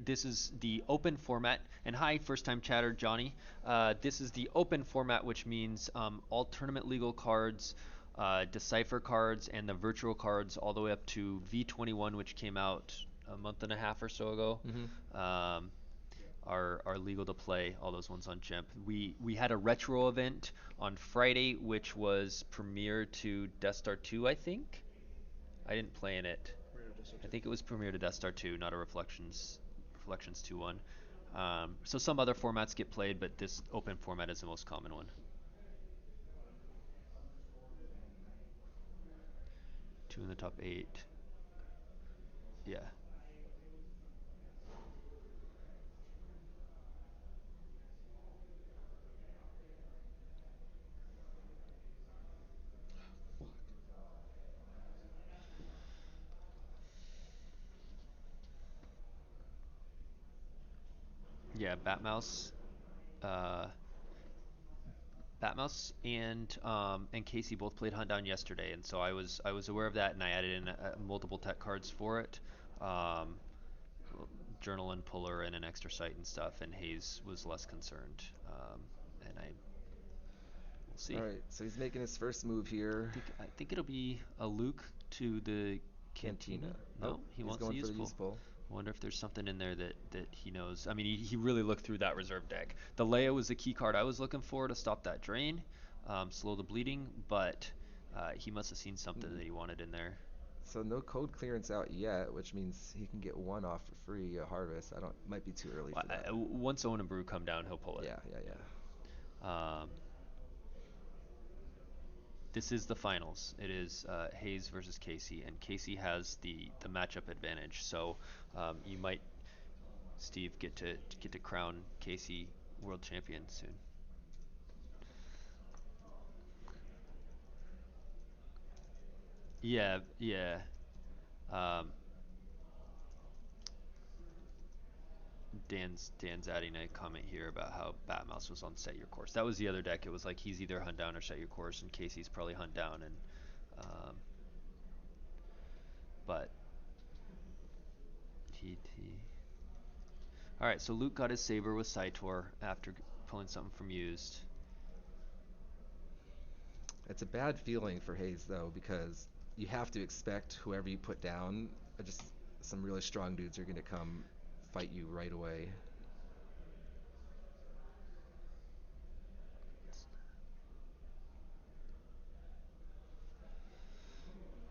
This is the open format. And hi, first time chatter, Johnny. This is the open format, which means all tournament legal cards, Decipher cards, and the virtual cards, all the way up to V21, which came out a month and a half or so ago. Mm-hmm. Are legal to play. All those ones on Chimp. We had a retro event on Friday, which was premiere to Death Star 2, I think. I didn't play in it. I think it was premiere to Death Star 2, not a Reflections 2-1. So some other formats get played, but this open format is the most common one. 2 in the top 8. Yeah. Yeah, uh, Batmouse and Casey both played Hunt Down yesterday, and so I was aware of that, and I added in multiple tech cards for it, um, journal and puller, and an extra sight and stuff. And Hayes was less concerned, and we'll see. All right, so he's making his first move here. I think it'll be a Luke to the Cantina. No, he he's wants going the for the useful. useful. I wonder if there's something in there that he knows. I mean, he really looked through that reserve deck. The Leia was the key card I was looking for to stop that drain, slow the bleeding, but he must have seen something that he wanted in there. So no code clearance out yet, which means he can get one off for free, a harvest. I don't, might be too early for that. Once Owen and Brew come down, he'll pull it. Yeah. This is the finals. It is Hayes versus Casey, and Casey has the matchup advantage. So you might, Steve, get to crown Casey world champion soon. Yeah, yeah. Um, Dan's adding a comment here about how Batmouse was on Set Your Course. That was the other deck. It was like he's either Hunt Down or Set Your Course, and Casey's probably Hunt Down. And but he. All right, so Luke got his saber with Saitor after pulling something from used. It's a bad feeling for Hayes though, because you have to expect whoever you put down, just some really strong dudes are going to come fight you right away.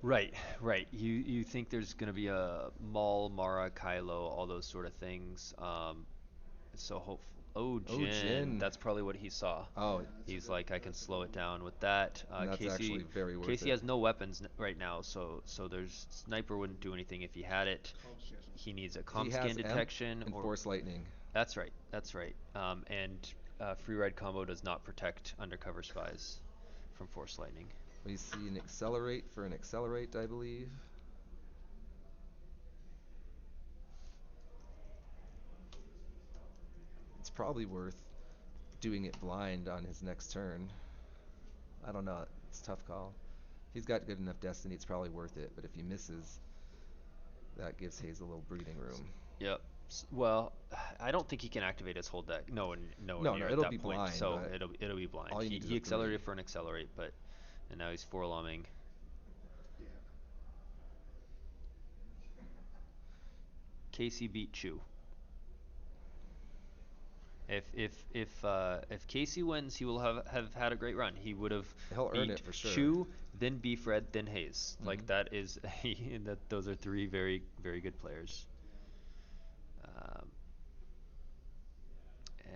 Right, right. You think there's gonna be a Maul, Mara, Kylo, all those sort of things. So hope. Oh, Oh, Jin. Jin. That's probably what he saw. Oh, He's like, I can slow it down with that. and that's actually very worth Casey it. has no weapons right now, so there's sniper wouldn't do anything if he had it. He needs a comm He scan has detection and or Force Lightning. That's right. That's right. And free ride combo does not protect undercover spies from force lightning. We see an accelerate for an accelerate, I believe. It's probably worth doing it blind on his next turn. I don't know. It's a tough call. He's got good enough destiny. It's probably worth it. But if he misses, that gives Hayes a little breathing room. Yep. Well, I don't think he can activate his whole deck. No, No, near at it'll that be point. blind, So but it'll be blind. all you need is He a accelerated 3. for an accelerate, and now he's 4-lumming. Yeah. Casey beat Chu. If Casey wins, he will have had a great run. He would have He'll earn beat it for sure. Chu, then Beef Red, then Hayes. Mhm. Like that is those are three very very good players. Um,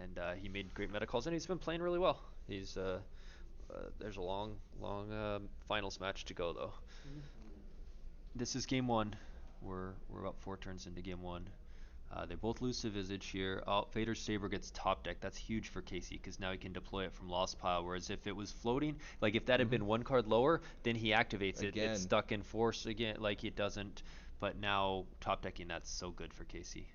and he made great meta calls, and he's been playing really well. There's a long finals match to go though. This is game one. We're about 4 turns into game one. They both lose to Visage here. Oh, Vader's Saber gets top deck. That's huge for Casey because now he can deploy it from Lost Pile. Whereas if it was floating, like if that had been one card lower, then he activates it. Again. It's stuck in Force again. Like it doesn't. But now top decking, that's so good for Casey.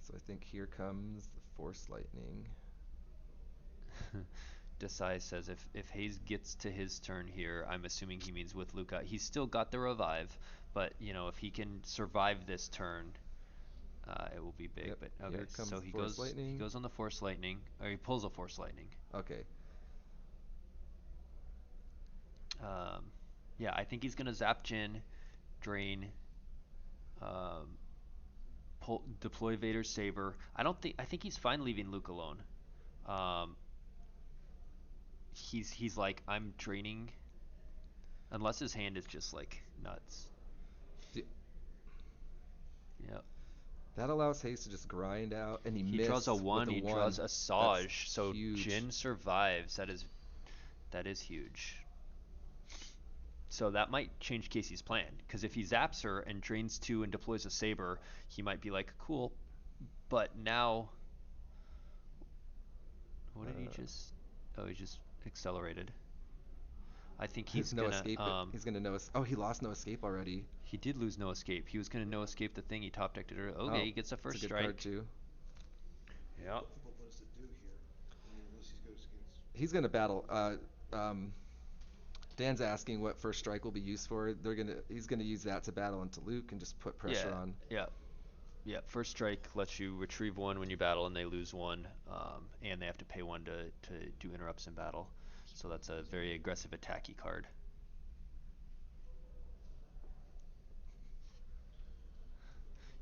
So I think here comes the Force Lightning. Desai says if Hayes gets to his turn here, I'm assuming he means with Luca. He's still got the revive, but if he can survive this turn, it will be big. Yep, But here okay, comes so the he Force goes Lightning. on the Force Lightning, or he pulls a Force Lightning. Okay. Yeah, I think he's gonna zap Jin, drain, um, deploy Vader's Saber. I think he's fine leaving Luke alone. Um, he's like, I'm draining, unless his hand is just like nuts. D- Yep. That allows Hayes to just grind out, and He draws a 1. He draws a Saj, That's so huge. Jin survives. That is huge. So that might change Casey's plan, because if he zaps her and drains 2 and deploys a Saber, he might be like, cool. But now, what did he just? Oh, he just accelerated. I think he's no gonna. escape. He's gonna no. Oh, he lost no escape already. He did lose no escape. He was gonna no escape the thing. He top decked it. Okay, he gets a first it's a good strike. card too. Yeah. But what does it do here? I mean, unless he goes against. He's gonna battle. Dan's asking what first strike will be used for. He's gonna use that to battle into Luke and just put pressure on. Yeah. Yeah, first strike lets you retrieve 1 when you battle, and they lose 1, and they have to pay 1 to do interrupts in battle. So that's a very aggressive, attacky card.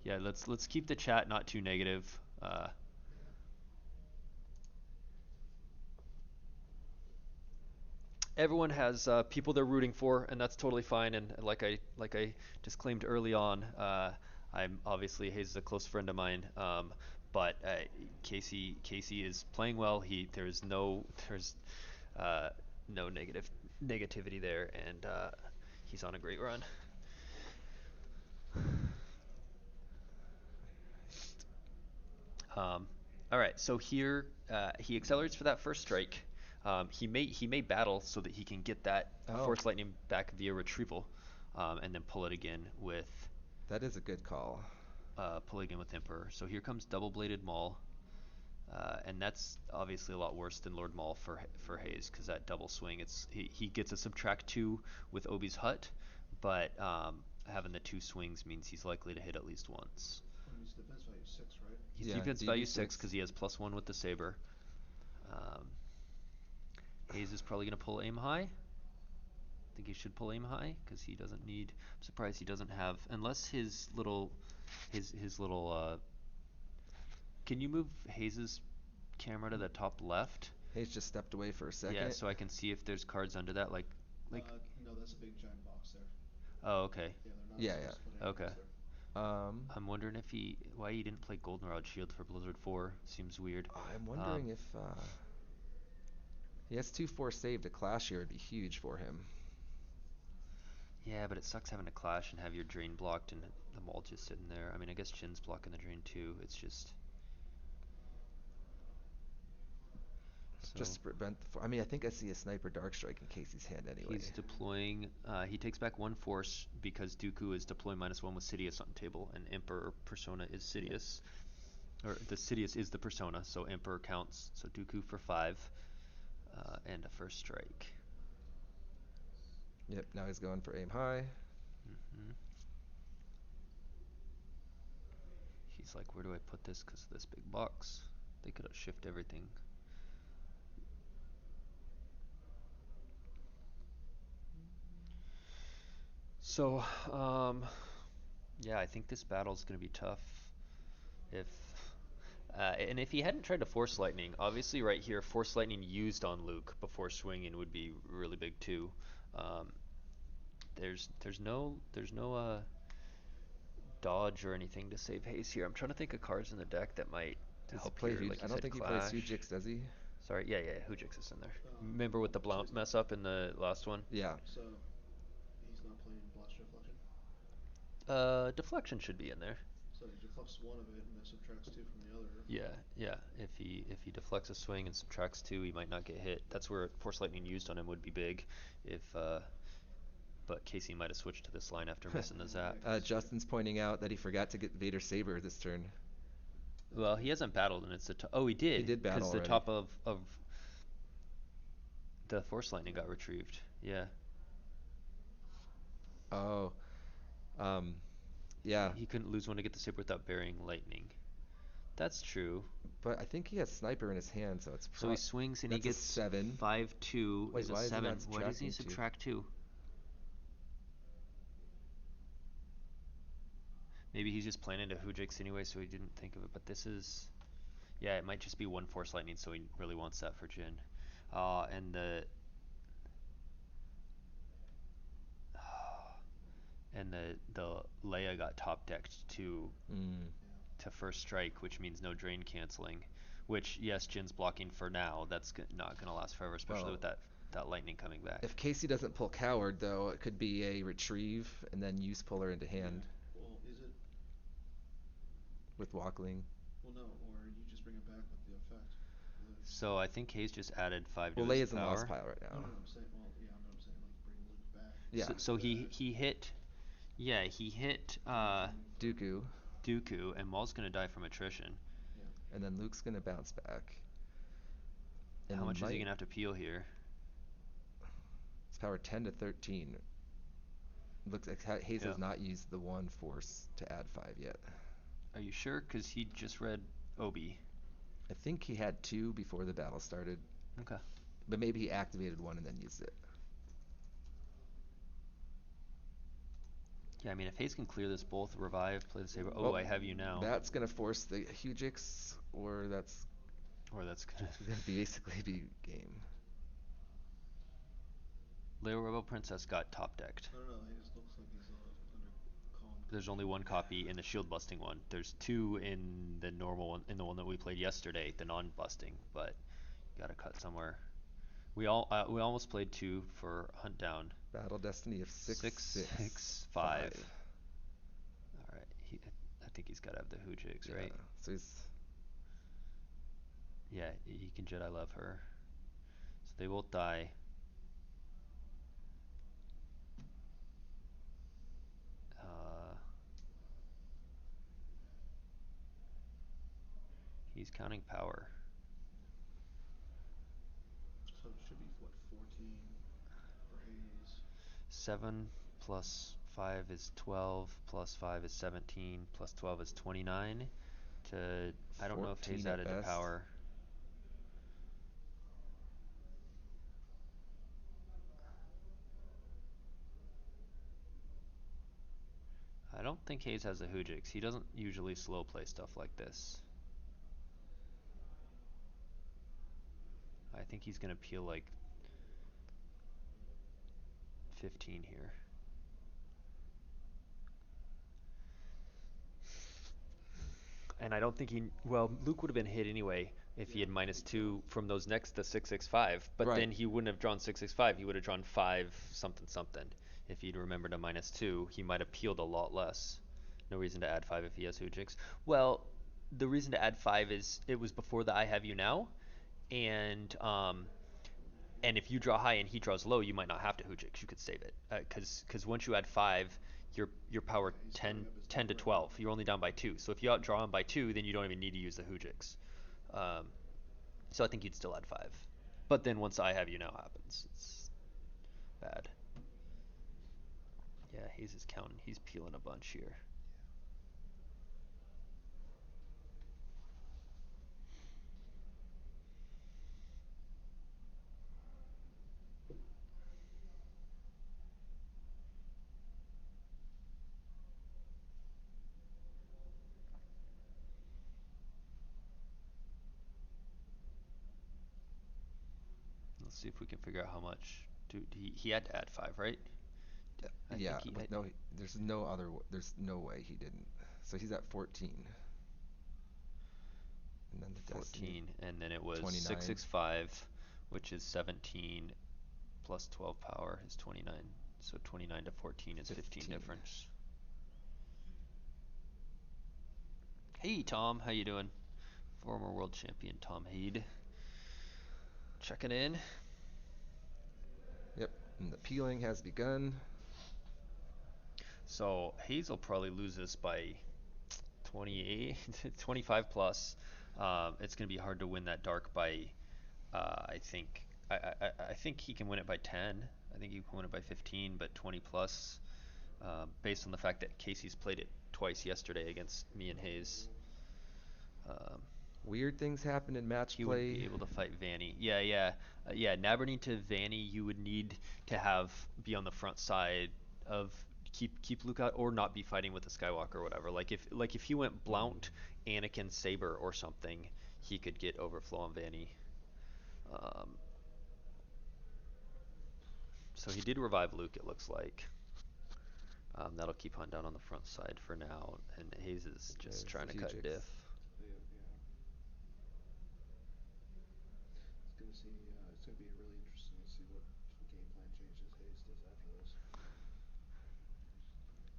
Yeah, let's keep the chat not too negative. everyone has people they're rooting for, and that's totally fine. And like I disclaimed early on, I'm obviously Hayes is a close friend of mine. But Casey is playing well. There's uh, no negativity there, and he's on a great run. Um, all right, so here he accelerates for that first strike. He may battle so that he can get that Oh, Force Lightning back via retrieval, and then that is a good call. pull again with Emperor. So here comes double bladed Maul, and that's obviously a lot worse than Lord Maul for Hayes because that double swing. He gets a subtract 2 with Obi's Hut, but having the 2 swings means he's likely to hit at least once. He's defense value 6, right? He's Yeah, defense value 6 DB6. because he has +1 with the saber. Um, Hayes is probably going to pull aim high. I think he should pull aim high because he doesn't need. I'm surprised he doesn't have unless his little. Can you move Hayes's camera to the top left? Hayes just stepped away for a Yeah, second. so I can see if there's cards under that. Like. No, that's a big giant box there. Oh, okay. Yeah, they're not Yeah, supposed to put any Okay. cards there. I'm wondering why he didn't play Goldenrod Shield for Blizzard 4. Seems weird. I'm wondering if he has 2-4 saved. A clash here would be huge for him. Yeah, but it sucks having to clash and have your drain blocked and the Maul just sitting there. I mean, I guess Jin's blocking the drain too. It's just. So Just to prevent I mean, I think I see a Sniper Dark Strike in Casey's hand anyway. he's deploying. He takes back 1 force because Dooku is deploying -1 with Sidious on the table, and Emperor persona is Sidious. Or the Sidious is the persona, so Emperor counts. So Dooku for 5 and a first strike. Yep, now he's going for aim high. hmm He's like, where do I put this? Because of this big box. They could have shift everything. So, yeah, I think this battle's going to be tough. If and if he hadn't tried to Force Lightning, obviously right here, Force Lightning used on Luke before swinging would be really big too. Um, there's no dodge or anything to save Hayes here. I'm trying to think of cards in the deck that might Does he help play here. Like I you don't said, think he plays Clash. Hujix, does he? Sorry, yeah, Hujix is in there. Remember with the Blount mess up in the last one? Yeah. So he's not playing Blast Reflection. Deflection should be in there. So he deflects one of it and then subtracts 2 from the other. Yeah. If he deflects a swing and subtracts 2, he might not get hit. That's where Force Lightning used on him would be big. But Casey might have switched to this line after missing the zap. Justin's pointing out that he forgot to get Vader Saber this turn. Well, he hasn't battled, and it's oh, he did. He did battle because the already. top of the Force Lightning got retrieved. Yeah. Oh. Yeah. He couldn't lose one to get the saber without burying lightning. That's true. But I think he has Sniper in his hand, so it's So he swings and he that's a gets 7. 5-2 Wait, is why a is he 7. not Why does he subtracting 2? subtract 2? Maybe he's just planning to Hujix anyway, so he didn't think of it. But this is, yeah, it might just be 1 Force Lightning, so he really wants that for Jin. And the Leia got top decked to first strike, which means no drain canceling. Which, yes, Jin's blocking for now. That's not going to last forever, especially with that lightning coming back. If Casey doesn't pull Coward, though, it could be a retrieve and then use Puller into hand. Well, is it? With Walkling. Well, no, or you just bring it back with the effect. So I think Hayes just added 5 Well, to his Leia's in power. lost pile right now. No, I'm saying, well, yeah, I'm saying like bring Luke back. Yeah. So he hit. Yeah, he hit Dooku, and Maul's gonna die from attrition. Yeah. And then Luke's gonna bounce back. And How much is he gonna have to peel here? It's power 10 to 13. Looks like Hayes has not used the 1 force to add 5 yet. Are you sure? Because he just read Obi. I think he had 2 before the battle started. Okay. But maybe he activated 1 and then used it. Yeah, I mean, if Hayes can clear this both, revive, play the saber. Oh, I have you now. That's gonna force the Hujix, or that's gonna basically be game. Leo Rebel Princess got top decked. I don't know. He just looks like he's under calm. There's only one copy in the shield busting one. There's two in the normal one, in the one that we played yesterday, the non-busting. But you gotta cut somewhere. We almost played two for Hunt Down. Battle Destiny of 665. All right, I think he's gotta have the Hoojigs, Yeah. right? So he's Yeah, he can Jedi love her. So they both die. Uh, he's counting power. So it should be what 14 for Hayes. 7 plus 5 is 12, plus 5 is 17, plus 12 is 29. I don't know if 14 Hayes at added to best. power. I don't think Hayes has the Hoojigs. He doesn't usually slow play stuff like this. I think he's gonna peel like 15 here. And I don't think Luke would have been hit anyway if he had -2 from those next to 665. But Right. then he wouldn't have drawn 665. He would have drawn 5 something something. If he'd remembered a -2, he might have peeled a lot less. No reason to add 5 if he has Hoojigs. Well, the reason to add 5 is it was before the I have you now, and if you draw high and he draws low, you might not have to Hoojigs. You could save it because once you add 5, your power Yeah, he's 10, giving up his 10 to number. 12. You're only down by 2. So if you outdraw him by 2, then you don't even need to use the Hoojigs. Um, so I think you'd still add 5. But then once I have you now happens, it's bad. Yeah, Hayes is counting. He's peeling a bunch here. Let's see if we can figure out how much. Dude, he had to add 5, right? I Yeah, think he with had, there's there's no way he didn't. So he's at 14. And then the 14, and then it was 29. 665, which is 17 plus 12 power is 29. So 29 to 14 is 15 difference. Hey Tom, how you doing? Former world champion Tom Haid. Checking in. Yep, and the peeling has begun. So Hayes will probably lose this by 28, 25 plus. It's going to be hard to win that dark by. I think. I think he can win it by 10. I think he can win it by 15, but 20 plus, based on the fact that Casey's played it twice yesterday against me and Hayes. Weird things happen in match He play. would be able to fight Vanny. Yeah. Nabernine to Vanny, you would need to be on the front side of keep Luke out, or not be fighting with the Skywalker or whatever. Like if he went Blount, Anakin, Saber or something, he could get overflow on Vanny. So he did revive Luke, it looks like. That'll keep Hunt down on the front side for now, and Hayes is just trying to cut diff. Yeah. It's gonna be really interesting to see what game plan changes Hayes does after this.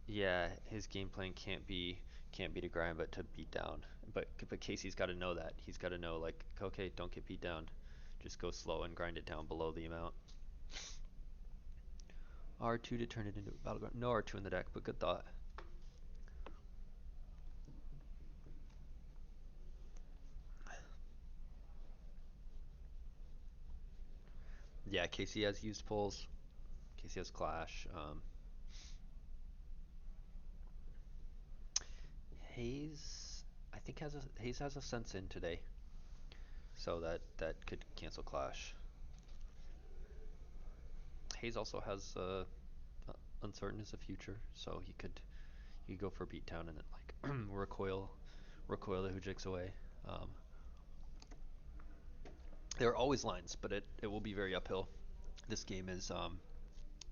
Yeah, his game plan can't be to grind, but to beat down. But Casey's got to know that. He's got to know, like, okay, don't get beat down. Just go slow and grind it down below the amount. R2 to turn it into a battleground. No R2 in the deck, but good thought. Yeah, Casey has used pulls. Casey has Clash. Hayes, I think Hayes has a sense in today, so that could cancel Clash. Hayes also has uncertain is the future, so he could go for beatdown and then like recoil the Hoojiks away. Um, there are always lines, but it will be very uphill. This game is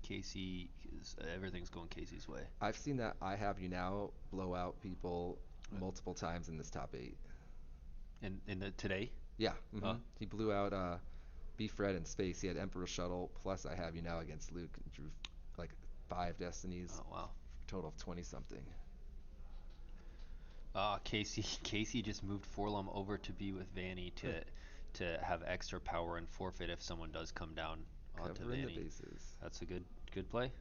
Casey, everything's going Casey's way. I've seen that I Have You Now blow out people multiple times in this top 8. In the today? Yeah. Oh. He blew out B Fred in space. He had Emperor Shuttle plus I Have You Now against Luke and drew like 5 destinies. Oh wow. For a total of 20 something. Casey just moved Forlum over to be with Vanny to have extra power and forfeit if someone does come down onto Covering Vanny. the bases. That's a good play.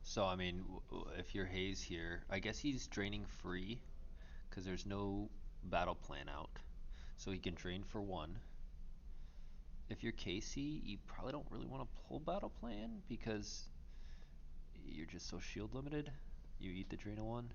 So I mean, if you're Hayes here, I guess he's draining free because there's no battle plan out, so he can drain for 1. If you're Casey, you probably don't really want to pull battle plan because you're just so shield limited. You eat the drain of 1.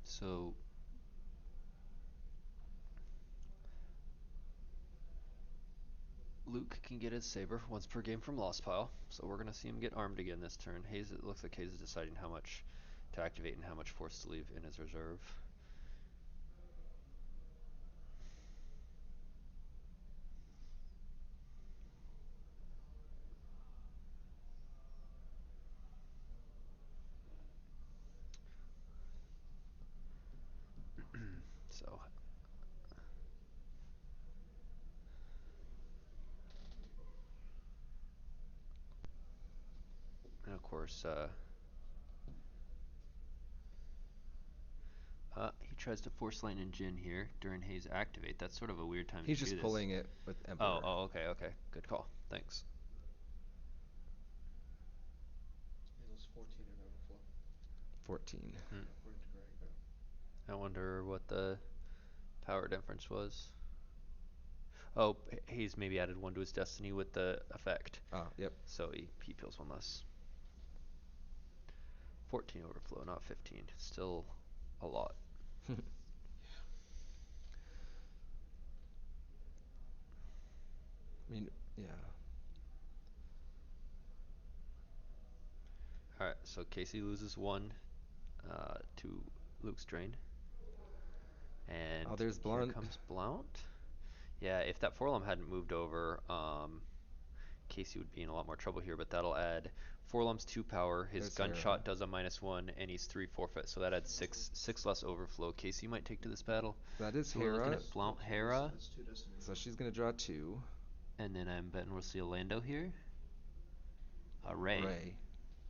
So Luke can get his saber once per game from Lost Pile, so we're gonna see him get armed again this turn. Hayes, it looks like Hayes is deciding how much to activate and how much force to leave in his reserve. So, and of course, he tries to force lightning Jin here during Hayes activate. That's sort of a weird time He's to do just this. pulling it with Emperor. Okay. Good call. Thanks. It was 14 in overflow. 14. According to Greg, though. I wonder what the power difference was. Oh, Hayes maybe added 1 to his destiny with the effect. Oh, yep. So he peels 1 less. 14 overflow, not 15. Still a lot. I mean, yeah. Alright, so Casey loses 1 to Luke's drain. And there's here Blount. comes Blount. Yeah, if that Forlum hadn't moved over, Casey would be in a lot more trouble here, but that'll add Forlum's 2 power, his There's gunshot Hera. does a -1, and he's 3 forfeit, so that adds 6 less overflow. Casey might take to this battle. That is So we're looking Hera. at Blount Hera, That's 2 destinies. So she's going to draw 2. and then I'm betting we'll see a Lando here. Ray.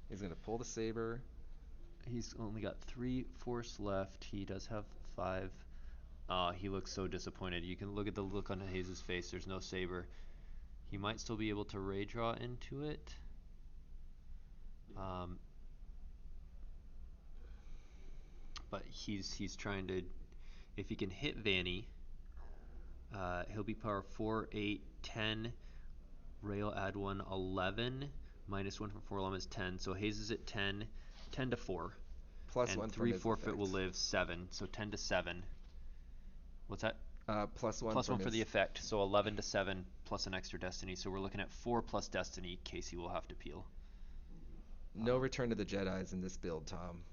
He's going to pull the saber. He's only got 3 force left. He does have 5. He looks so disappointed. You can look at the look on Hayes' face. There's no saber. He might still be able to ray draw into it. But he's trying to, if he can hit Vanny, he'll be power 4, 8, 10. Ray will add 1, 11. -1 from Forlum is 10. So Hayes is at 10, 10 to 4. Plus and 1 3 from his forfeit effect. will live 7. So 10 to 7. What's that? Plus 1 Plus from 1 for his... the effect, so 11 to 7 plus an extra destiny. So we're looking at 4 plus destiny. Casey will have to peel. No Return to the Jedis in this build, Tom.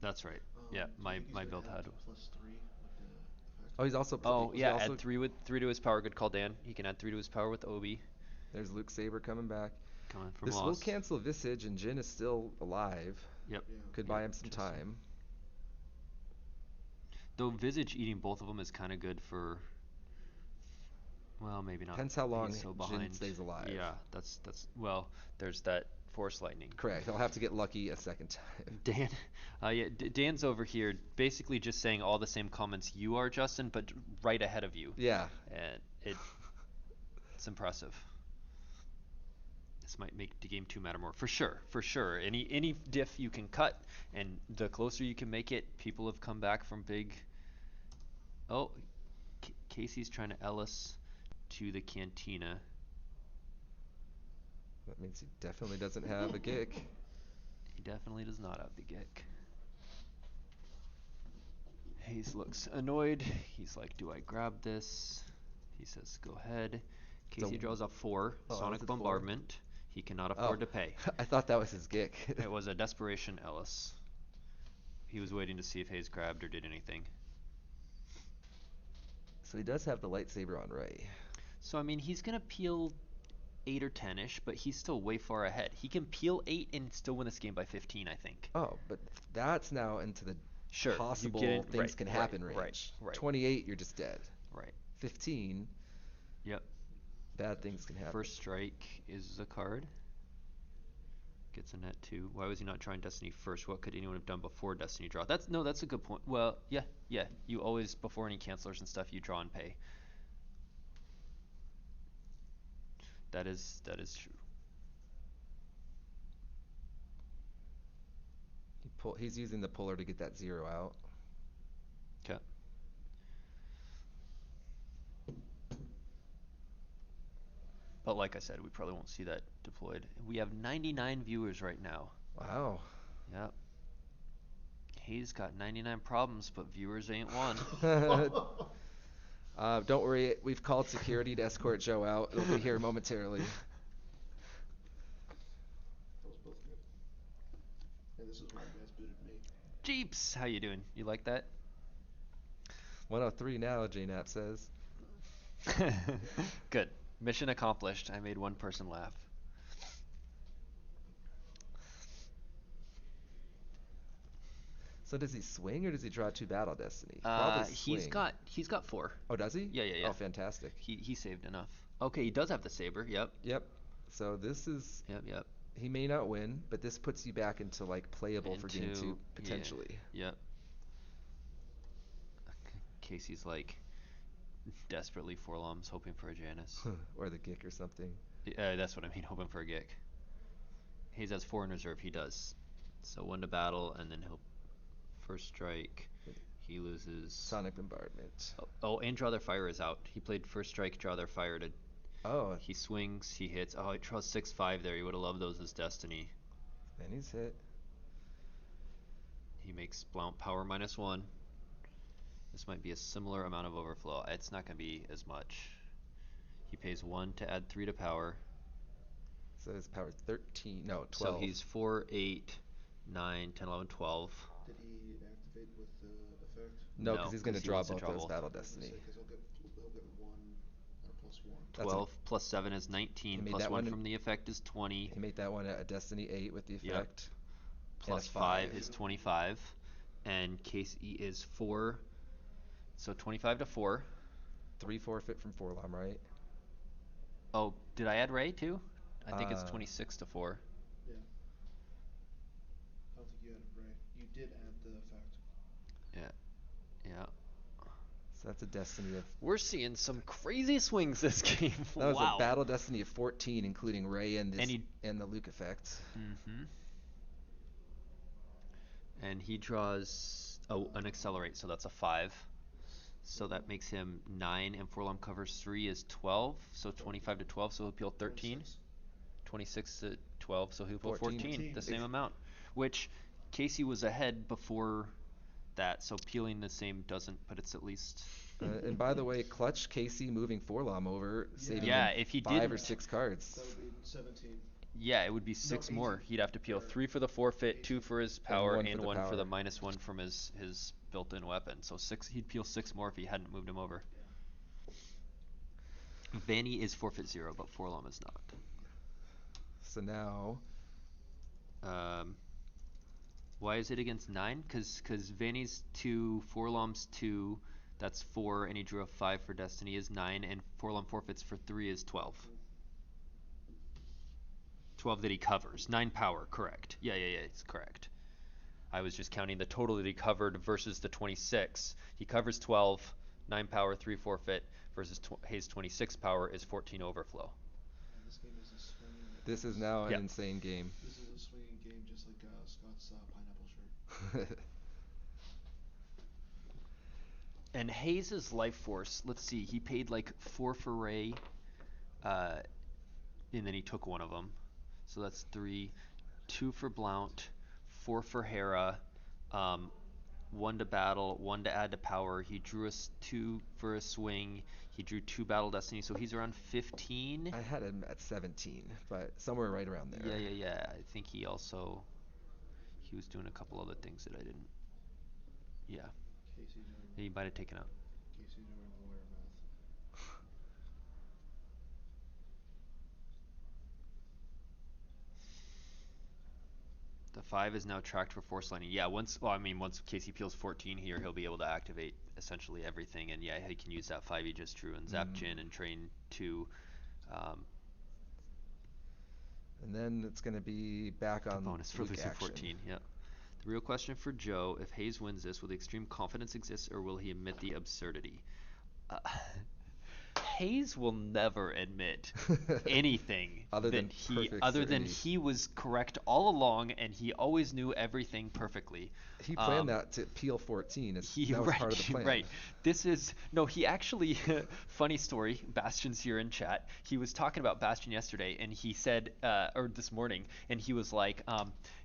That's right. Yeah, my build had. +3 with the effect? Oh, he's also... Oh he yeah, also... add 3 to his power. Good call, Dan. He can add 3 to his power with Obi. There's Luke Saber coming back. Coming from This Lost. will cancel Visage, and Jin is still alive. Yep. Yeah. Could buy him some time. Though Visage eating both of them is kind of good for. Well, maybe not. Depends how long He's so Jin behind. stays alive. Yeah, that's well. There's that force lightning. Correct. He'll have to get lucky a second time. Dan, Dan's over here, basically just saying all the same comments you are, Justin, but right ahead of you. Yeah. And it's impressive. This might make the game 2 matter more. For sure, for sure. Any diff you can cut, and the closer you can make it, people have come back from big. Oh, Casey's trying to Ellis to the Cantina. That means he definitely doesn't have a Gick. He definitely does not have the Gick. Hayes looks annoyed. He's like, do I grab this? He says, go ahead. Casey draws up 4, Sonic Bombardment. 4? He cannot afford to pay. I thought that was his Gick. It was a Desperation Ellis. He was waiting to see if Hayes grabbed or did anything. So he does have the lightsaber on Ray. So, I mean, he's going to peel 8 or 10-ish, but he's still way far ahead. He can peel 8 and still win this game by 15, I think. Oh, but that's now into the possible things can happen range. Right. 28, you're just dead. Right. 15. Yep. Bad things can happen. First strike is a card. Gets a net 2. Why was he not trying Destiny first? What could anyone have done before Destiny draw? That's a good point. Well, yeah. You always, before any cancelers and stuff, you draw and pay. That is true. He's using the puller to get that 0 out. Okay. But like I said, we probably won't see that deployed. We have 99 viewers right now. Wow. Yep. Hayes got 99 problems, but viewers ain't one. Don't worry, we've called security to escort Joe out. He'll be here momentarily. That was both good. And this is why you guys booted me. Jeeps, how you doing? You like that? 103 now, JNAP says. Good. Mission accomplished. I made one person laugh. So does he swing or does he draw 2 Battle Destiny? Probably swing. He's got 4. Oh, does he? Yeah. Oh, fantastic. He saved enough. Okay, he does have the saber. Yep. So this is. Yep. He may not win, but this puts you back into like playable for game 2 potentially. Yep. Casey's like desperately forloms, hoping for a Janus. Or the Gick or something. That's what I mean, hoping for a Gick. Hayes has 4 in reserve. He does. So 1 to battle, and then he'll first strike. He loses. Sonic Bombardment. Oh, and Draw Their Fire is out. He played first strike, Draw Their Fire to. Oh. He swings. He hits. Oh, he draws 6/5 there. He would have loved those as Destiny. Then he's hit. He makes Blount power -1. This might be a similar amount of overflow. It's not going to be as much. He pays 1 to add 3 to power. So his power 13. No, 12. So he's 4, 8, 9, 10, 11, 12. Did he activate with the effect? No, because he's going to draw wants to both draw those both. Battle Destiny. Because he'll get 1 or +1. 12 plus 7 is 19. Plus 1 from the effect is 20. He made that one a Destiny 8 with the effect. Yep. Plus 5 is 25. And Casey is 4. So 25 to 4. 3 forfeit from Forlom, right? Oh, did I add Ray too? I think it's 26 to 4. Yeah. I don't think you added Ray. You did add the effect. Yeah. So that's a Destiny of. We're seeing some crazy swings this game. That was a Battle Destiny of 14, including Ray and this and the Luke effect. Mm-hmm. And he draws an Accelerate, so that's a 5. So that makes him 9, and Forlom covers 3 is 12, so 25 to 12, so he'll peel 13. 26 to 12, so he'll peel 14, the same amount. Which Casey was ahead before that, so peeling the same doesn't, but it's at least. And by the way, clutch Casey moving Forlom over, saving if he 5 or 6 cards. That would be 17. Yeah, it would be 6 more. He'd have to peel 3 for the forfeit, 2 for his power, and 1 for the -1 from his built-in weapon. So 6. He'd peel 6 more if he hadn't moved him over. Yeah. Vanny is forfeit 0, but Forlom is not. So now. Why is it against 9? Because Vanny's 2, Forlom's 2, that's 4, and he drew a 5 for Destiny is 9, and Forlom forfeits for 3 is 12. 12 that he covers. 9 power, correct. Yeah, it's correct. I was just counting the total that he covered versus the 26. He covers 12, 9 power, 3 forfeit, versus Hayes' 26 power is 14 overflow. And This game is a swinging. This is now an Yeah. insane game. This is a swinging game, just like Scott's pineapple shirt. And Hayes' life force, let's see, he paid like 4 for Ray, and then he took one of them. So that's 3. 2 for Blount, 4 for Hera, 1 to battle, 1 to add to power. He drew us 2 for a swing. He drew 2 battle destiny, so he's around 15. I had him at 17, but somewhere right around there. Yeah. I think he was doing a couple other things that I didn't. Yeah. Casey doing. He might have taken out. Casey doing lawyer math. The 5 is now tracked for force lightning. Yeah, once Casey peels 14 here, he'll be able to activate essentially everything, and yeah, he can use that 5 he just drew and zap Jin and train 2. And then it's going to be back on bonus for Luke losing action. 14. Yeah. The real question for Joe: if Hayes wins this, will the extreme confidence exist, or will he admit the absurdity? Hayes will never admit anything Other than he was correct all along and he always knew everything perfectly. He planned that to peel 14. That was part of the plan. Right. He actually, funny story, Bastion's here in chat. He was talking about Bastion yesterday and he said, or this morning, and he was like,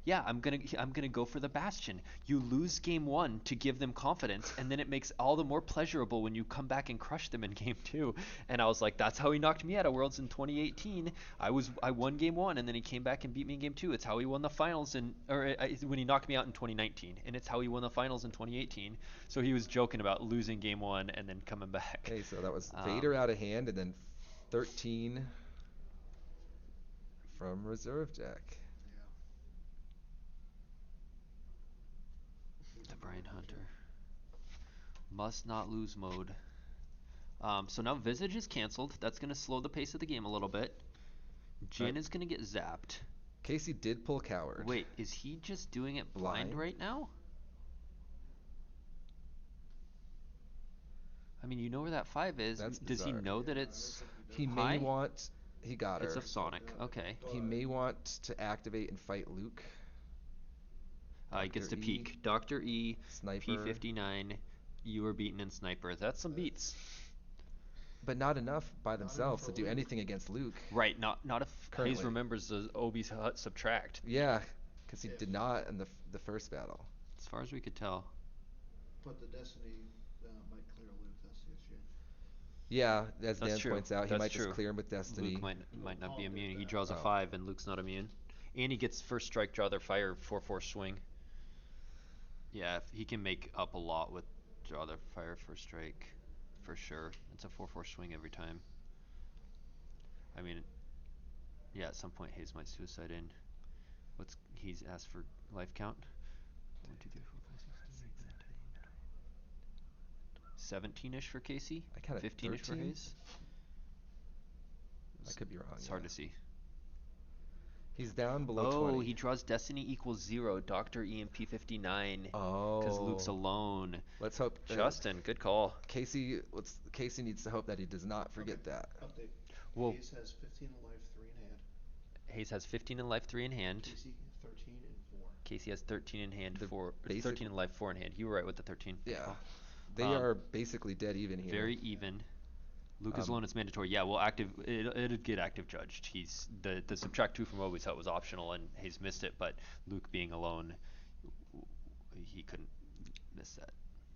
yeah, I'm gonna go for the Bastion. You lose game 1 to give them confidence, and then it makes all the more pleasurable when you come back and crush them in game 2. And I was like, that's how he knocked me out of Worlds in 2018. I won game 1, and then he came back and beat me in game 2. It's how he won the finals when he knocked me out in 2019, and it's how he won the finals in 2018. So he was joking about losing game 1 and then coming back. Okay, so that was Vader out of hand, and then 13 from reserve deck. The Brian Hunter. Must not lose mode. So now Visage is canceled. That's going to slow the pace of the game a little bit. Jin is going to get zapped. Casey did pull Coward. Wait, is he just doing it blind right now? I mean, you know where that 5 is. Does he know that it's He high? may want... He got her. It's a Sonic. Okay. He may want to activate and fight Luke. He gets to Dr. E, peek. Dr. E, Sniper. P59, you were beaten in Sniper. That's some beats. But not enough by themselves to do anything against Luke. Right, not if Currently. Hayes remembers the Obi's subtract. Yeah, because he did not in the first battle. As far as we could tell. But the Destiny might clear Luke. That's the issue. Yeah, as That's Dan true. points out, he That's might true. just clear him with Destiny. Luke might not be immune. He draws a Oh. 5 and Luke's not immune. And he gets first strike, draw their fire, 4/4 swing. Yeah, he can make up a lot with draw their fire, first strike, for sure. It's a 4/4 swing every time. I mean, yeah, at some point Hayes might suicide in. He's asked for life count? 1, 2, 3, 4, 5, 6, 7, 8, 9, 10, 11, 12. 17-ish for Casey? I counted 15-ish for 13. Hayes? I could be wrong. It's hard to see. He's down below 20. He draws Destiny equals 0. Dr. EMP 59. Oh. Because Luke's alone. Let's hope. Justin, good call. Casey needs to hope that he does not forget that. Update. Whoa. Hayes has 15 in life, 3 in hand. Hayes has 15 in life, 3 in hand. Casey 13 and 4. Casey has 13 in hand, The 13 in life, 4 in hand. You were right with the 13. Yeah. Oh. They are basically dead even here. Very even. Luke is alone. It's mandatory. Yeah, well, it'd get active judged. He's the subtract 2 from Obi's Hut was optional, and Hayes missed it. But Luke being alone, he couldn't miss that.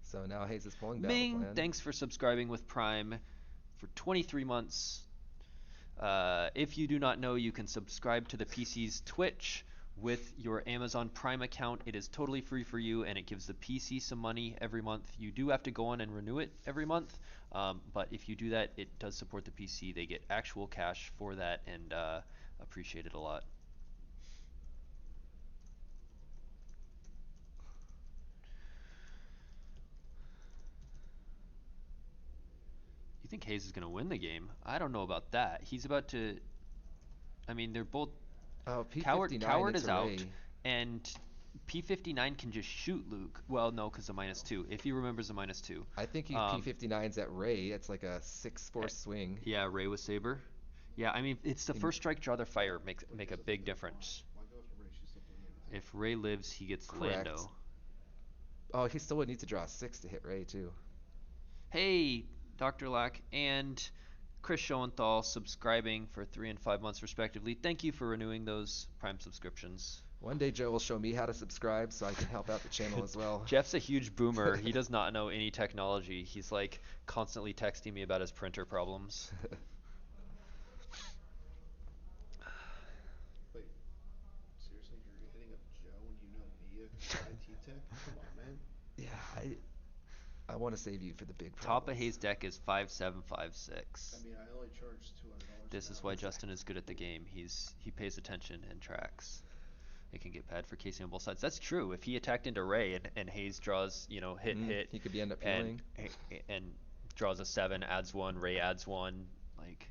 So now Hayes is pulling battle Ming, plan. thanks for subscribing with Prime for 23 months. If you do not know, you can subscribe to the PC's Twitch with your Amazon Prime account. It is totally free for you, and it gives the PC some money every month. You do have to go on and renew it every month, but if you do that, it does support the PC. They get actual cash for that, and appreciate it a lot. You think Hayes is going to win the game? I don't know about that. He's about to... I mean, they're both... Oh, P59 Coward it's is a out, Ray. and P59 can just shoot Luke. Well, no, because the -2. If he remembers the -2. I think P59's at Ray. It's like a 6/4 swing. Yeah, Ray with Saber. Yeah, I mean, it's the In- first strike, draw their fire make a big difference. Why go after Ray? She's still doing everything. If Ray lives, he gets Correct. Lando. Oh, he still would need to draw a 6 to hit Ray too. Hey, Dr. Lack and Chris Schoenthal subscribing for 3 and 5 months respectively. Thank you for renewing those Prime subscriptions. One day Joe will show me how to subscribe so I can help out the channel as well. Jeff's a huge boomer. He does not know any technology. He's like constantly texting me about his printer problems. Wait, seriously, you're hitting up Joe and you know me at IT Tech? Come on, man. Yeah, I want to save you for the big Top of problems. Hayes deck is 5756. I mean, I only charge $200. This an is hour. why Justin is good at the game. He pays attention and tracks. It can get bad for Casey on both sides. That's true. If he attacked into Ray and Hayes draws, hit, He could end up and peeling. and draws a 7, adds 1, Ray adds 1, like.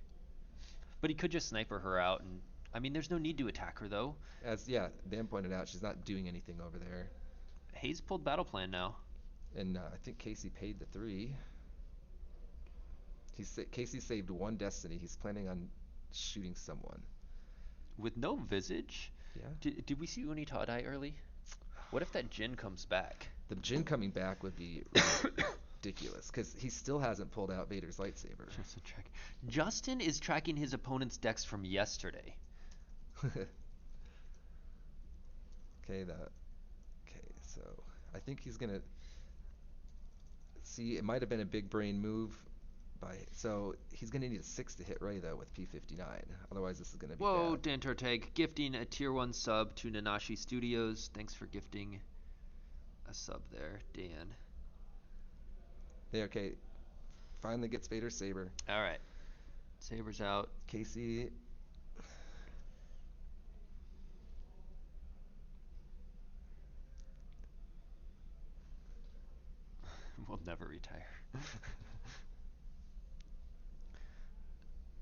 But he could just sniper her out, and I mean, there's no need to attack her though. Dan pointed out, she's not doing anything over there. Hayes pulled battle plan now. And I think Casey paid the 3. Casey saved 1 destiny. He's planning on shooting someone. With no visage. Yeah. Did we see Unita die early? What if that Jin comes back? The Jin coming back would be ridiculous because he still hasn't pulled out Vader's lightsaber. Justin is tracking his opponent's decks from yesterday. Okay, so I think he's gonna see. It might have been a big brain move, so he's gonna need a 6 to hit Ray though with P59. Otherwise, this is gonna be Whoa, bad. Dan Torteg gifting a tier 1 sub to Nanashi Studios. Thanks for gifting a sub there, Dan. Yeah, okay. Finally gets Vader's saber. All right, Saber's out. Casey. Will never retire.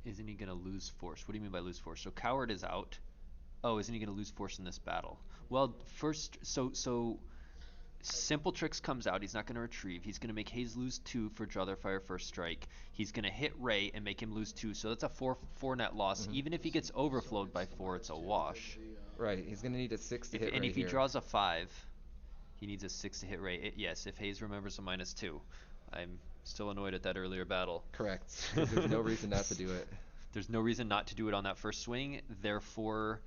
Isn't he gonna lose force? What do you mean by lose force? So Coward is out. Oh, isn't he gonna lose force in this battle? Well, first, so Simple Tricks comes out. He's not gonna retrieve. He's gonna make Hayes lose 2 for draw their fire first strike. He's gonna hit Ray and make him lose 2. So that's a 4 net loss. Even if he gets overflowed by 4, it's a wash. Right, he's gonna need a 6 to hit Ray And if he here. draws a 5, he needs a 6 to hit Ray. Yes, if Hayes remembers a -2. I'm still annoyed at that earlier battle. Correct. There's no reason not to do it. There's no reason not to do it on that first swing. Therefore,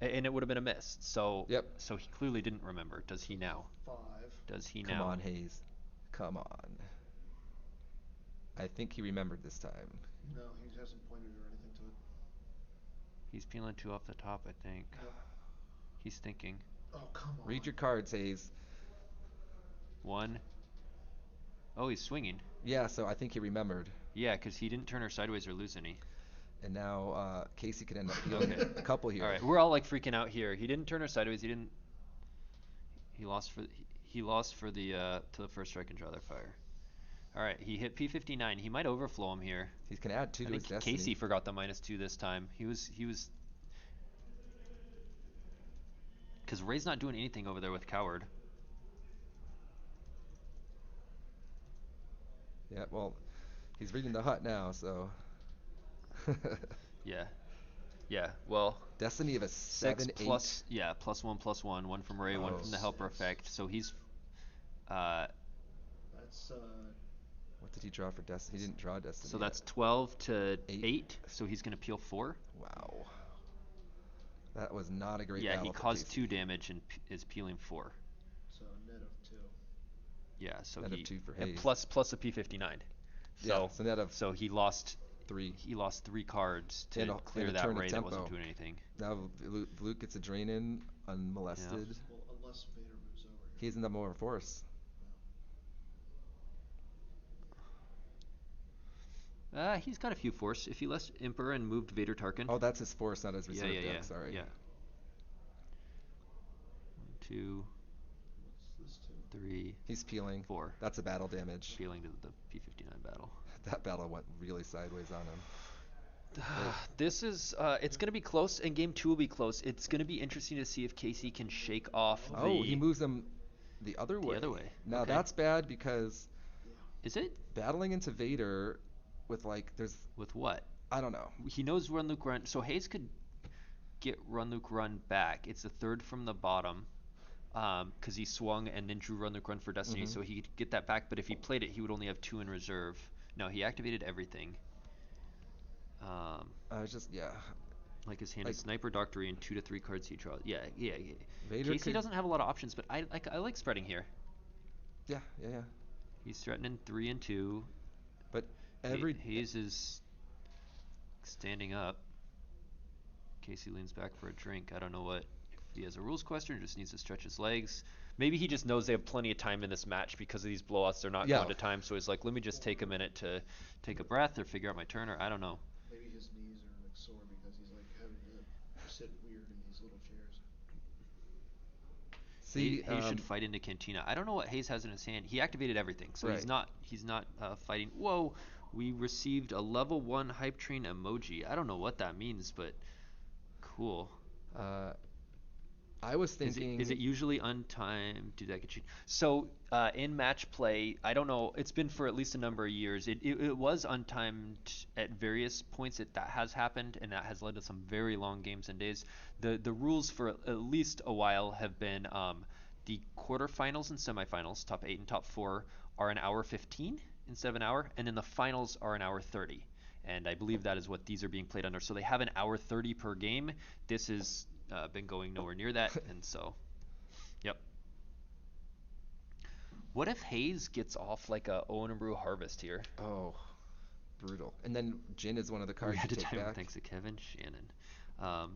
and it would have been a miss. So Yep. So he clearly didn't remember. Does he now? 5. Does he Come now? on, Hayes. Come on. I think he remembered this time. No, he hasn't pointed or anything to it. He's peeling 2 off the top, I think. Yep. He's thinking. Oh, come on. Read your cards, Hayes. 1. Oh, he's swinging. Yeah, so I think he remembered. Yeah, because he didn't turn her sideways or lose any. And now Casey could end up healing a couple here. All right, we're all like freaking out here. He didn't turn her sideways. He lost for the to the first strike and draw their fire. All right, he hit P59. He might overflow him here. He's going to add 2 I to his think destiny. Casey forgot the -2 this time. He was because Ray's not doing anything over there with Coward. Yeah, well, he's reading the hut now, so. Yeah. Well, Destiny of a 6 7, 8. plus +1/+1. One from Ray, one from the helper effect. So he's That's What did he draw for Destiny? He didn't draw Destiny. so yet. that's 12 to 8. 8. So he's gonna peel 4. Wow. That was not a great Yeah, battle he for caused Casey. 2 damage and is peeling 4. so net of 2. Yeah, so Net of he 2 for and Hayes. plus a P59. Yeah, so net of so he lost 3. He lost 3 cards to And a clear that turn of Ray that wasn't tempo. doing anything. Now Luke gets a drain in unmolested. Well, unless Vader moves over here. He has no more force. He's got a few force. If he left Emperor and moved Vader Tarkin. Oh, that's his force, not his yeah, reserve yeah, deck. Sorry. Yeah. 1, 2, What's this 2? 3, He's peeling. 4. That's a battle damage. Peeling to the P59 battle. That battle went really sideways on him. This is it's gonna be close, and game 2 will be close. It's gonna be interesting to see if Casey can shake off Oh, he moves him the other way. The other way. Now Okay. that's bad because Is it? battling into Vader with there's With what? I don't know. He knows run Luke run, so Hayes could get run Luke run back. It's the third from the bottom, because he swung and then drew run Luke run for Destiny, so he could get that back. But if he played it, he would only have 2 in reserve. No, he activated everything. I was just Like his hand Like- is Sniper, Doctory, and 2 to 3 cards he draws. Yeah. Vader Casey could- doesn't have a lot of options, but I like spreading here. yeah. He's threatening 3 and 2. But every Hayes is standing up. Casey leans back for a drink. I don't know if he has a rules question or just needs to stretch his legs. Maybe he just knows they have plenty of time in this match because of these blowouts. They're not Yeah. going to time, so he's like, let me just take a minute to take a breath or figure out my turn, or I don't know. Maybe his knees are like sore because he's like having to sit weird in these little chairs. see Hayes should fight into Cantina. I don't know what Hayes has in his hand. He activated everything, so he's Right. not fighting. Whoa, we received a level 1 hype train emoji. I don't know what that means, but cool. I was thinking. Is it usually untimed? Do that get you? So in match play, I don't know. It's been for at least a number of years. It was untimed at various points. That has happened, and that has led to some very long games and days. The rules for at least a while have been the quarterfinals and semifinals, top 8 and top 4, are an hour 15 instead of an hour, and then the finals are an hour 30. And I believe that is what these are being played under. So they have an hour 30 per game. This is been going nowhere near that, and so, yep. What if Hayes gets off like a Owen and Brew Harvest here? Oh, brutal. And then Jin is one of the cards We had you to take time back. thanks to Kevin Shannon.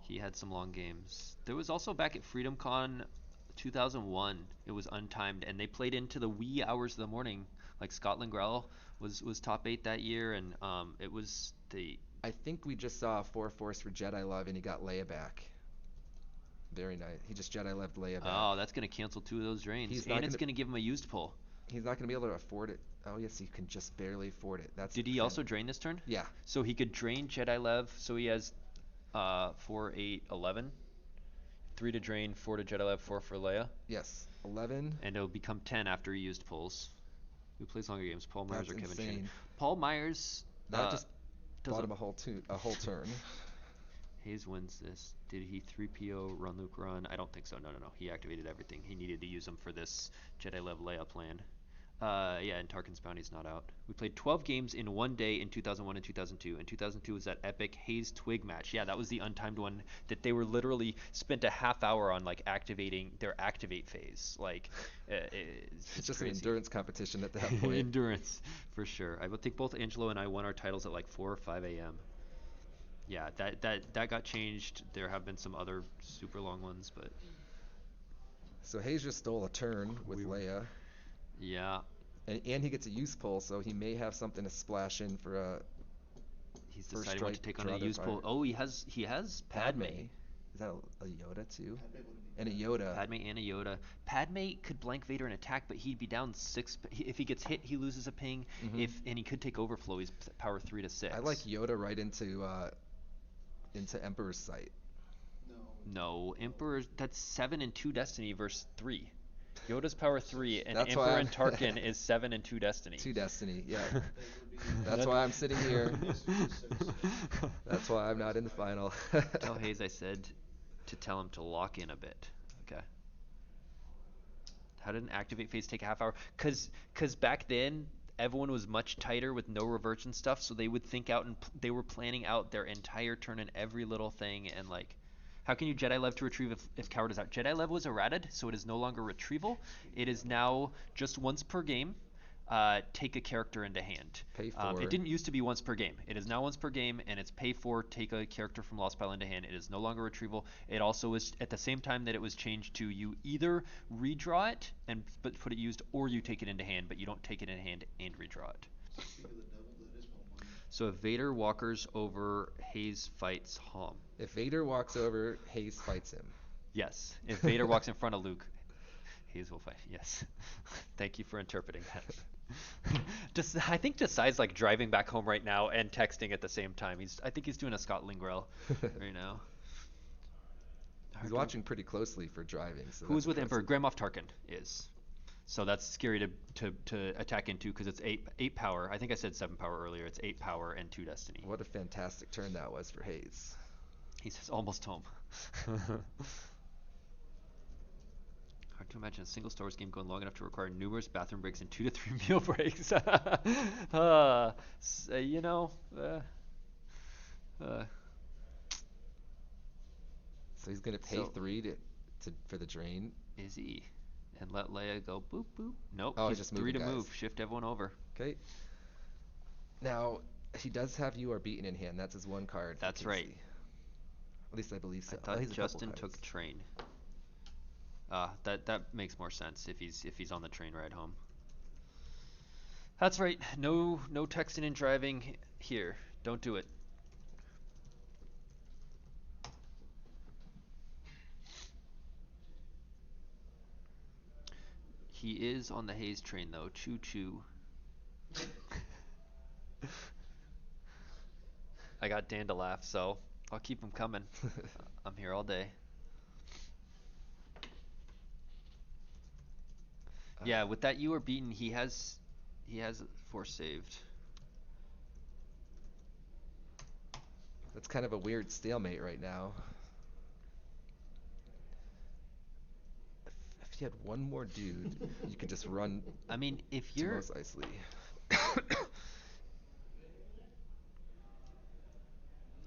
He had some long games. There was also back at FreedomCon 2001. It was untimed, and they played into the wee hours of the morning. Like Scotland Grell was top 8 that year, and it was the. I think we just saw a 4-force for Jedi Love, and he got Leia back. Very nice. He just Jedi Loved Leia back. Oh, that's gonna cancel 2 of those drains, He's and not it's gonna- gonna give him a used pull. He's not going to be able to afford it. Oh, yes, he can just barely afford it. That's Did he also drain this turn? Yeah. So he could drain Jedi Lev, so he has 4, 8, 11. 3 to drain, 4 to Jedi Lev, 4 for Leia. Yes. 11. And it'll become 10 after he used pulls. Who plays longer games, Paul Myers That's or Kevin insane. Shannon? Paul Myers That just does bought him a whole turn. Hayes wins this. Did he 3PO run Luke run? I don't think so. No. He activated everything. He needed to use them for this Jedi Lev Leia plan. Yeah, and Tarkin's Bounty's not out. We played 12 games in one day in 2001 and 2002. And 2002 was that epic Hayes Twig match. Yeah, that was the untimed one that they were literally spent a half hour on like activating their activate phase. Like, It's just crazy. an endurance competition at that point. Endurance, for sure. I would think both Angelo and I won our titles at like 4 or 5 a.m. Yeah, that got changed. There have been some other super long ones, but So Hayes just stole a turn with Leia. yeah, And he gets a use pull, so he may have something to splash in for a he's First decided what to strike, take on a draw use the pull. fire. Oh, he has Padme. Is that a Yoda too? Padme wouldn't be And a Yoda. Padme and a Yoda. Padme could blank Vader and attack, but he'd be down 6. If he gets hit, he loses a ping. And he could take overflow. He's power 3 to 6. I like Yoda right into Emperor's sight. No, Emperor. That's 7 and 2 Destiny versus 3. Yoda's power 3, and That's why Emperor I'm- and Tarkin is 7 and 2 Destiny. 2 Destiny, yeah. That's why I'm sitting here. That's why I'm not in the final. Tell Hayes I said to tell him to lock in a bit. Okay. How did an activate phase take a half hour? Cause back then everyone was much tighter with no reverts and stuff, so they would think out and they were planning out their entire turn and every little thing, and like, how can you Jedi Lev to retrieve if Coward is out? Jedi Lev was errated, so it is no longer retrieval. It is now just once per game. Take a character into hand. Pay for. It didn't used to be once per game. It is now once per game, and it's pay for, take a character from Lost Pile into hand. It is no longer retrieval. It also is at the same time that it was changed to you either redraw it and but put it used, or you take it into hand, but you don't take it in hand and redraw it. So if Vader walkers over, Hayes fights Hom. If Vader walks over, Hayes fights him. Yes. If Vader walks in front of Luke, Hayes will fight. Yes. Thank you for interpreting that. I think Desai's like driving back home right now and texting at the same time. I think he's doing a Scott Lingrell right now. He's watching pretty closely for driving. So Who's that's with impressive. Emperor? Grand Moff Tarkin is. So that's scary to attack into because it's 8 power. I think I said 7 power earlier. It's 8 power and 2 destiny. What a fantastic turn that was for Hayes. He's almost home. Hard to imagine a single Star Wars game going long enough to require numerous bathroom breaks and 2 to 3 meal breaks. You know. So he's gonna pay 3 for the drain. Is he? And let Leia go boop boop. Nope. Oh, he's just 3 to moving, move. guys. Shift everyone over. Okay. Now he does have You Are Beaten in hand. That's his one card. That's Casey. right. At least I believe so. I thought he's a couple Justin cards. took train. That makes more sense if he's on the train ride home. That's right. No texting and driving here. Don't do it. He is on the Hayes train though. Choo choo. I got Dan to laugh, so I'll keep him coming. I'm here all day. Yeah, with that You Are Beaten, he has force saved. That's kind of a weird stalemate right now. If you had one more dude, you could just run. I mean, if to you're Mos Eisley.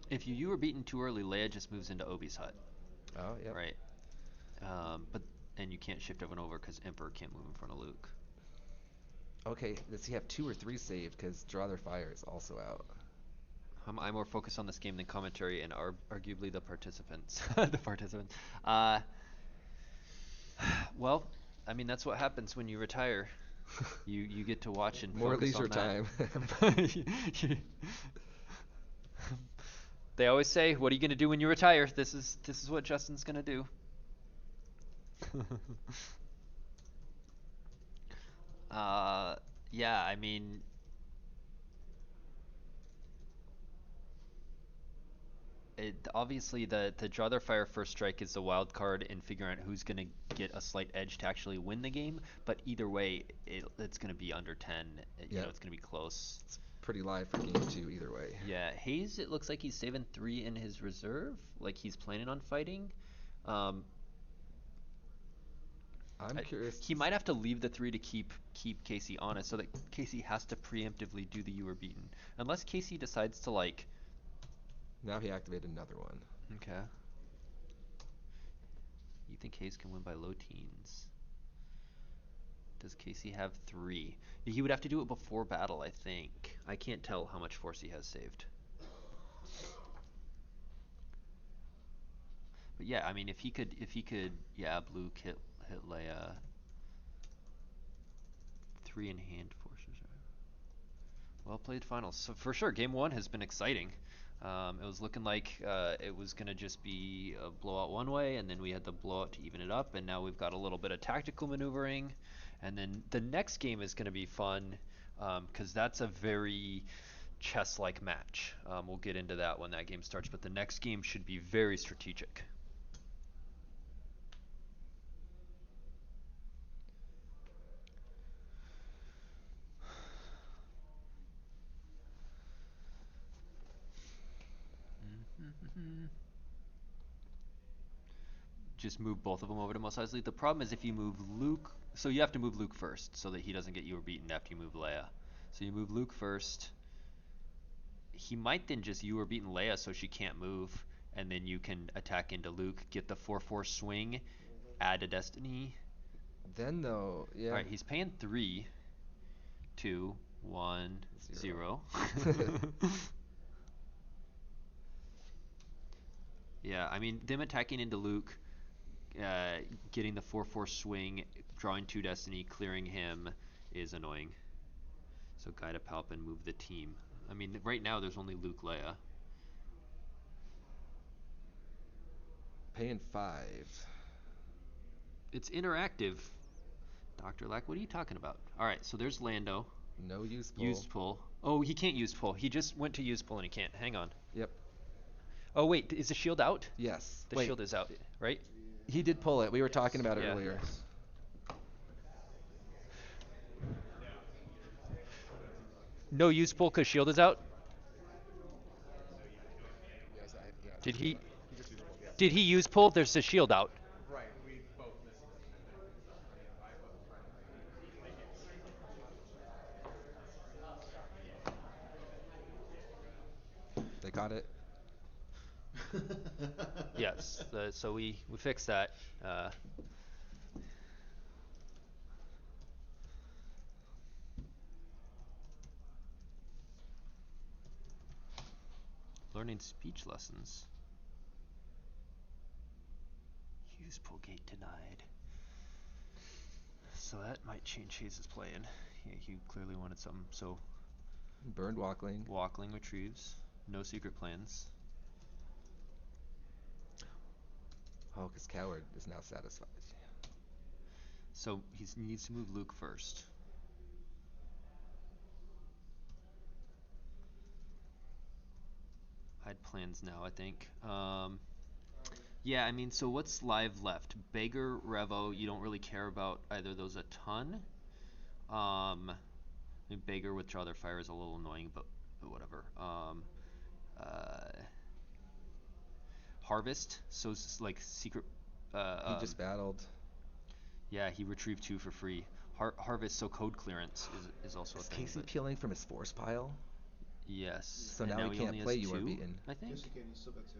if you were beaten too early, Leia just moves into Obi's hut. Oh yeah. Right. And you can't shift everyone over because Emperor can't move in front of Luke. Okay, does he have 2 or 3 saved? Because Draw Their Fire is also out. I'm more focused on this game than commentary and arguably the participants. Well, I mean that's what happens when you retire. You get to watch and More focus leisure on time. that. They always say, "What are you gonna do when you retire?" This is what Justin's gonna do. Yeah, I mean, obviously the Draw Their Fire first strike is the wild card in figuring out who's gonna get a slight edge to actually win the game. But either way, it's gonna be under 10. You know, it's gonna be close. It's pretty live for game 2 either way. Yeah, Hayes. It looks like he's saving 3 in his reserve, like he's planning on fighting. I'm curious. He might have to leave the 3 to keep Casey honest, so that Casey has to preemptively do the You Were Beaten, unless Casey decides to like. Now he activated another one. Okay. You think Hayes can win by low teens? Does Casey have 3? He would have to do it before battle, I think. I can't tell how much force he has saved. But yeah, I mean, if he could, yeah, Luke hit Leia. 3 in hand forces. Well played finals. So for sure, game 1 has been exciting. It was looking like it was going to just be a blowout one way, and then we had the blowout to even it up, and now we've got a little bit of tactical maneuvering. And then the next game is going to be fun because that's a very chess-like match. We'll get into that when that game starts, but the next game should be very strategic. Just move both of them over to Mos Eisley. The problem is if you move Luke, so you have to move Luke first so that he doesn't get You Were Beaten after you move Leia. So you move Luke first. He might then just You Were Beaten Leia so she can't move, and then you can attack into Luke, get the 4/4 swing, add a destiny. Then though, yeah. All right, he's paying 3, 2, 1, 0. Yeah, I mean them attacking into Luke. Getting the 4/4 swing, drawing 2 destiny, clearing him is annoying. So Guide a Palp and move the team. I mean, right now there's only Luke Leia. Paying 5. It's interactive. Dr. Lack, what are you talking about? All right, so there's Lando. No use pull. Used pull. Oh, he can't use pull. He just went to use pull and he can't. Hang on. Yep. Oh wait, is the shield out? Yes. The shield is out, right? He did pull it. We were talking about it Yeah. earlier. No use pull because shield is out. Yes, yeah. Did he? He just used pull. Yeah. Did he use pull? There's a shield out. Right. We both missed it. They got it. Yes. So we fixed that. Learning speech lessons. Use pull gate denied. So that might change Hayes' plan. Yeah, he clearly wanted something. So Burned Walkling. Walkling retrieves. No secret plans. Oh, because Coward is now satisfied. So he needs to move Luke first. I had plans now, I think. Yeah, I mean, so what's live left? Beggar, Revo, you don't really care about either of those a ton. I mean, Beggar withdraw their fire is a little annoying, but whatever. Harvest, so it's like secret. He just battled. Yeah, he retrieved 2 for free. Harvest, so code clearance is also a Is thing. Casey peeling from his force pile? Yes. So and now he can't only play has You Are 2, Beaten. I think. Yes, you can. He's still got 2.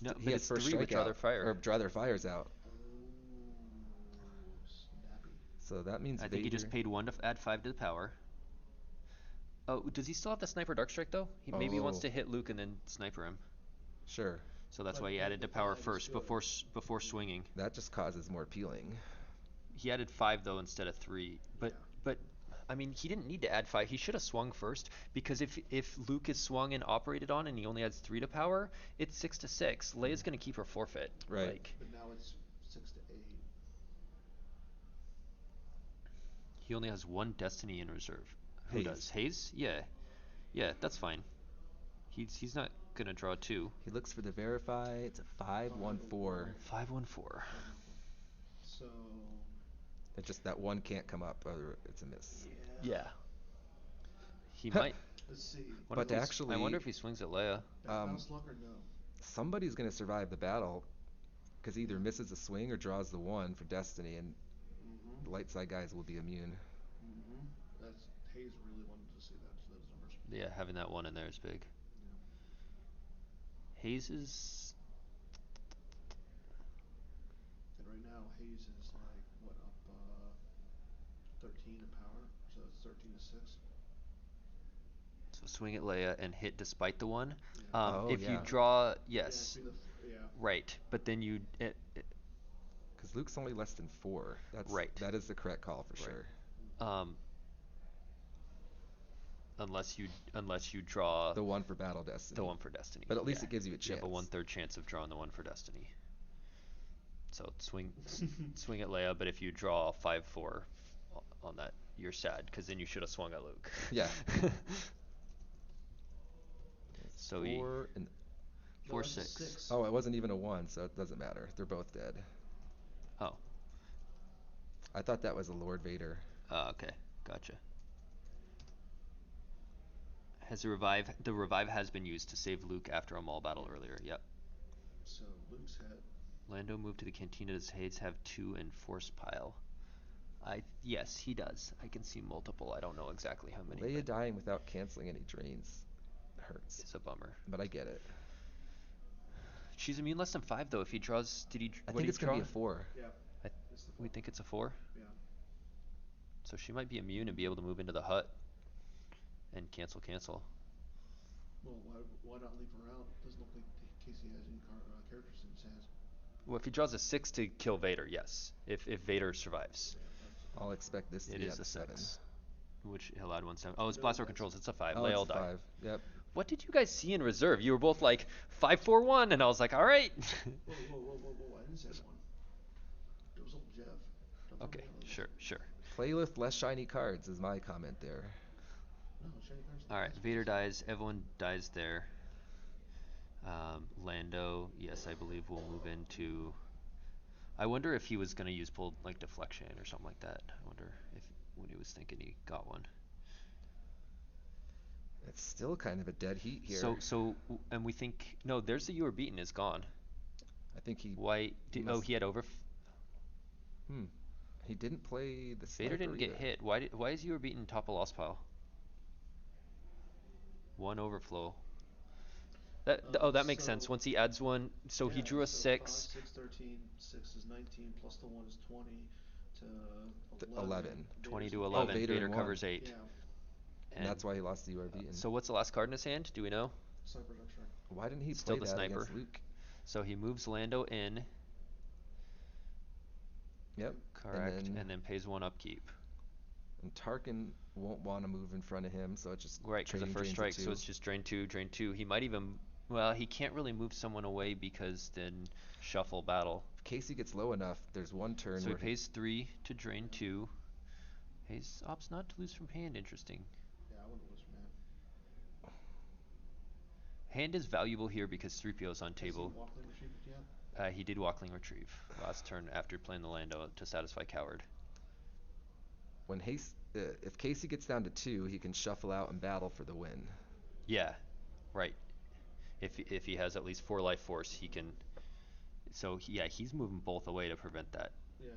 No, He but has it's first 3 withdraw their strikeout, fire. or draw their fires out. Oh, snappy. So that means I Vader. think he just paid 1 to add 5 to the power. Oh, does he still have the sniper dark strike though? Maybe he wants Oh. to hit Luke and then sniper him. Sure. So that's But why he the- added the to power 5 is first good. before swinging. That just causes more peeling. He added 5 though instead of 3. But Yeah. but I mean he didn't need to add 5. He should have swung first because if Luke is swung and operated on and he only adds 3 to power, it's 6 to 6. Leia's gonna keep her forfeit. Right. Like But now it's 6 to 8. he only has 1 destiny in reserve. Who Hayes. does? Hayes? Yeah. Yeah, that's fine. He's not gonna draw 2. He looks for the verify. It's a 5-1-4. 5-1-4. So. It's just that 1 can't come up, or it's a miss. Yeah. He might. Let's see. But actually, I wonder if he swings at Leia. Mouse luck or no? Somebody's going to survive the battle because either misses a swing or draws the 1 for destiny, and the light side guys will be immune. That's Hayes really wanted to see those numbers. Yeah, having that 1 in there is big. Hayes is. And right now Hayes is like what up 13 to power, so it's 13 to 6. So swing at Leia and hit despite the 1. Oh, if you yeah. draw, yes, Yeah. right. But then you. Because Luke's only less than 4. Right. That is the correct call for Right. sure. Unless you draw The 1 for battle destiny. the 1 for destiny. But at least Yeah. it gives you a You have a chance. 1/3 chance of drawing the 1 for destiny. So swing at Leia, but if you draw 5-4 on that, you're sad because then you should have swung at Luke. Yeah. It's So 4 and 4-6. oh, it wasn't even a 1, so it doesn't matter. They're both dead. Oh. I thought that was a Lord Vader. Okay, gotcha. Has the revive has been used to save Luke after a Maul battle earlier. Yep. So Luke's hit. Lando moved to the cantina. Does Hayes have 2 in force pile? Yes, he does. I can see multiple. I don't know exactly how many. Leia but dying without canceling any drains hurts. it's a bummer. But I get it. She's immune less than 5 though. If he draws, I what think did it's he going draw? to be a 4. Yeah. It's the We 4. think it's a 4. Yeah. So she might be immune and be able to move into the hut and cancel. Well, why not leave her out? Doesn't look like Casey has any characters in his hands. Well, if he draws a 6 to kill Vader, yes. If Vader survives, I'll expect this to it be is at a a 7. 6. Which he'll add 1/7. Oh, it's No, Blaster that's- controls. It's a 5. Oh, Leia it's will a die. 5. Yep. What did you guys see in reserve? You were both like 5-4-1, and I was like, all right. Whoa! I didn't say one. It was old Jeff. Don't tell Okay, me that. sure. Play with less shiny cards is my comment there. No, shiny cards. All right, Vader dies. Everyone dies there. Lando, yes, I believe will move into. I wonder if he was gonna use pull like deflection or something like that. I wonder if when he was thinking he got one. It's still kind of a dead heat here. And we think no. There's the you were beaten is gone. I think he. Why? He had over. Hmm. He didn't play the Vader sniper didn't get either. hit. Why is you were beaten top of lost pile? One overflow. That makes sense. Once he adds one, so he drew a 6. 5, 6, 13, 6 is 19, plus the 1 is 20 to 11. 20 Vader's to in 11. Vader Vader in covers one. 8. Yeah, And that's why he lost the you are beaten. So what's the last card in his hand? Do we know? sniper's extra. Why didn't he Still play the that sniper. against Luke? So he moves Lando in. Yep. Correct. And then pays 1 upkeep. And Tarkin won't want to move in front of him, so it's just Right, because the trading first drains strike, of 2. so it's just drain 2, drain 2. He might even, well, he can't really move someone away because then shuffle battle. If Casey gets low enough, there's one turn So he where pays 3 to drain 2. Pays opts not to lose from hand. Interesting. Yeah, I wouldn't lose from hand. Hand is valuable here because 3PO is on Has he table. walkling retrieved yet? He did Walkling retrieve last turn after playing the Lando to satisfy Coward. if Casey gets down to 2, he can shuffle out and battle for the win. Yeah, right. If he has at least 4 life force, he can. So yeah, he's moving both away to prevent that. Yeah.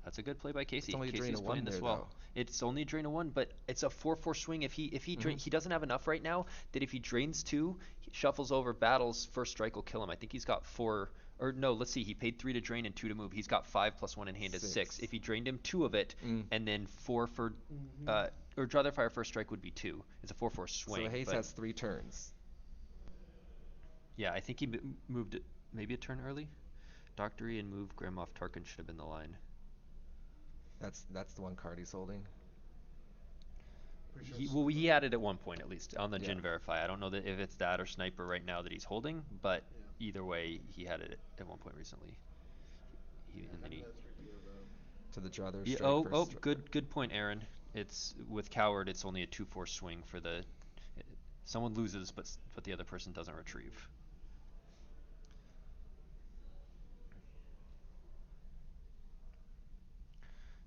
That's a good play by Casey. It's only a drain Casey's of 1 playing this there, well. though. It's only a drain of 1, but it's a 4/4 swing. If he he doesn't have enough right now. That if he drains 2, he shuffles over, battles, first strike will kill him. I think he's got 4. Or no, let's see. He paid 3 to drain and 2 to move. He's got 5 plus 1 in hand is 6. If he drained him 2 of it, and then 4 for or draw their fire first strike would be 2. It's a 4/4 swing. So Hayes has 3 turns. Yeah, I think he moved it maybe a turn early. Doctory and move Grand Moff Tarkin should have been the line. That's the one card he's holding. He had it at one point at least on the Yeah. Jin Verify. I don't know that if it's that or Sniper right now that he's holding, but either way, he had it at one point recently. And then he. To the draw their Yeah, strike good point, Aaron. It's with Coward. It's only a 2/4 swing for the. Someone loses, but the other person doesn't retrieve.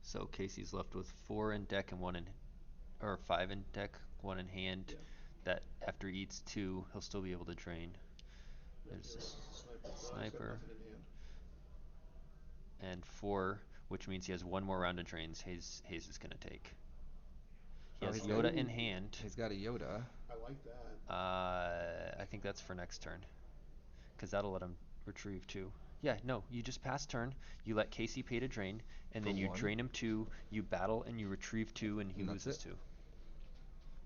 So Casey's left with 4 in deck and 1 in, or 5 in deck, 1 in hand. Yeah. That after he eats 2, he'll still be able to drain. There's sniper. And 4, which means he has 1 more round of drains. Hayes is gonna take. He has Yoda in hand. He's got a Yoda. I like that. I think that's for next turn, because that'll let him retrieve 2. Yeah, no, you just pass turn. You let Casey pay to drain, and then you drain him 2. You battle and you retrieve 2, and he loses 2.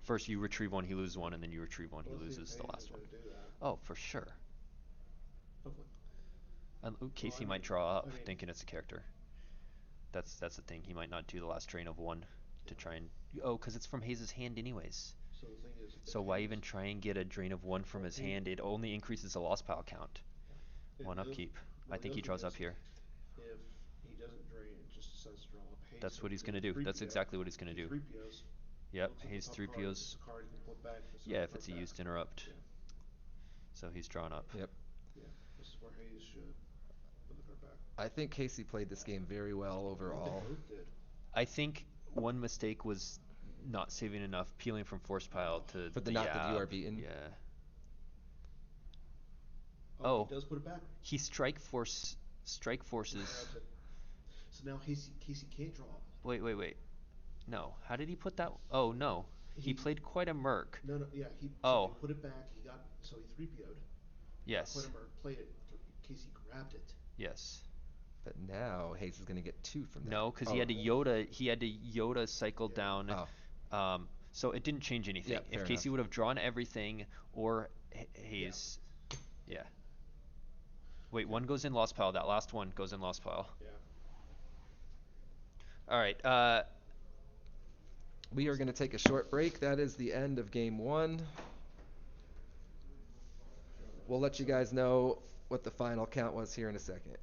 First you retrieve 1, he loses 1, and then you retrieve 1, he loses the last one. Oh, for sure. Hopefully. Casey might draw up, thinking it's a character. That's the thing. He might not do the last drain of 1 to try and. Oh, because it's from Hayes' hand anyways. So the thing is. So why even try and get a drain of 1 from his hand? It only increases the lost pile count. 1 upkeep. I think he draws up here. If he doesn't drain, it just decides to draw up Hayes. That's what he's gonna do. That's exactly what he's gonna do. 3POs. Yep, Hayes 3POs. Yeah, if it's a used interrupt. Yeah. So he's drawn up. Yep. Yeah, this is where Hayes should put the card back. I think Casey played this game very well overall. They both did. I think one mistake was not saving enough, peeling from force pile to For the not that you are beaten. Yeah. Oh, he does put it back. He strike forces. So now Casey can't draw. Wait. No. How did he put that? Oh no. He played quite a merc. No, yeah. He put it back. He 3PO'd. Yes. Put a merc, played it. Casey grabbed it. Yes. But now Hayes is going to get 2 from that. No, because he had to Yoda. He had to Yoda cycle down. Oh. So it didn't change anything. Yeah, if Casey would have drawn everything, or Hayes. Yeah. Wait, 1 goes in lost pile. That last one goes in lost pile. Yeah. All right. We are going to take a short break. That is the end of game 1. We'll let you guys know what the final count was here in a second.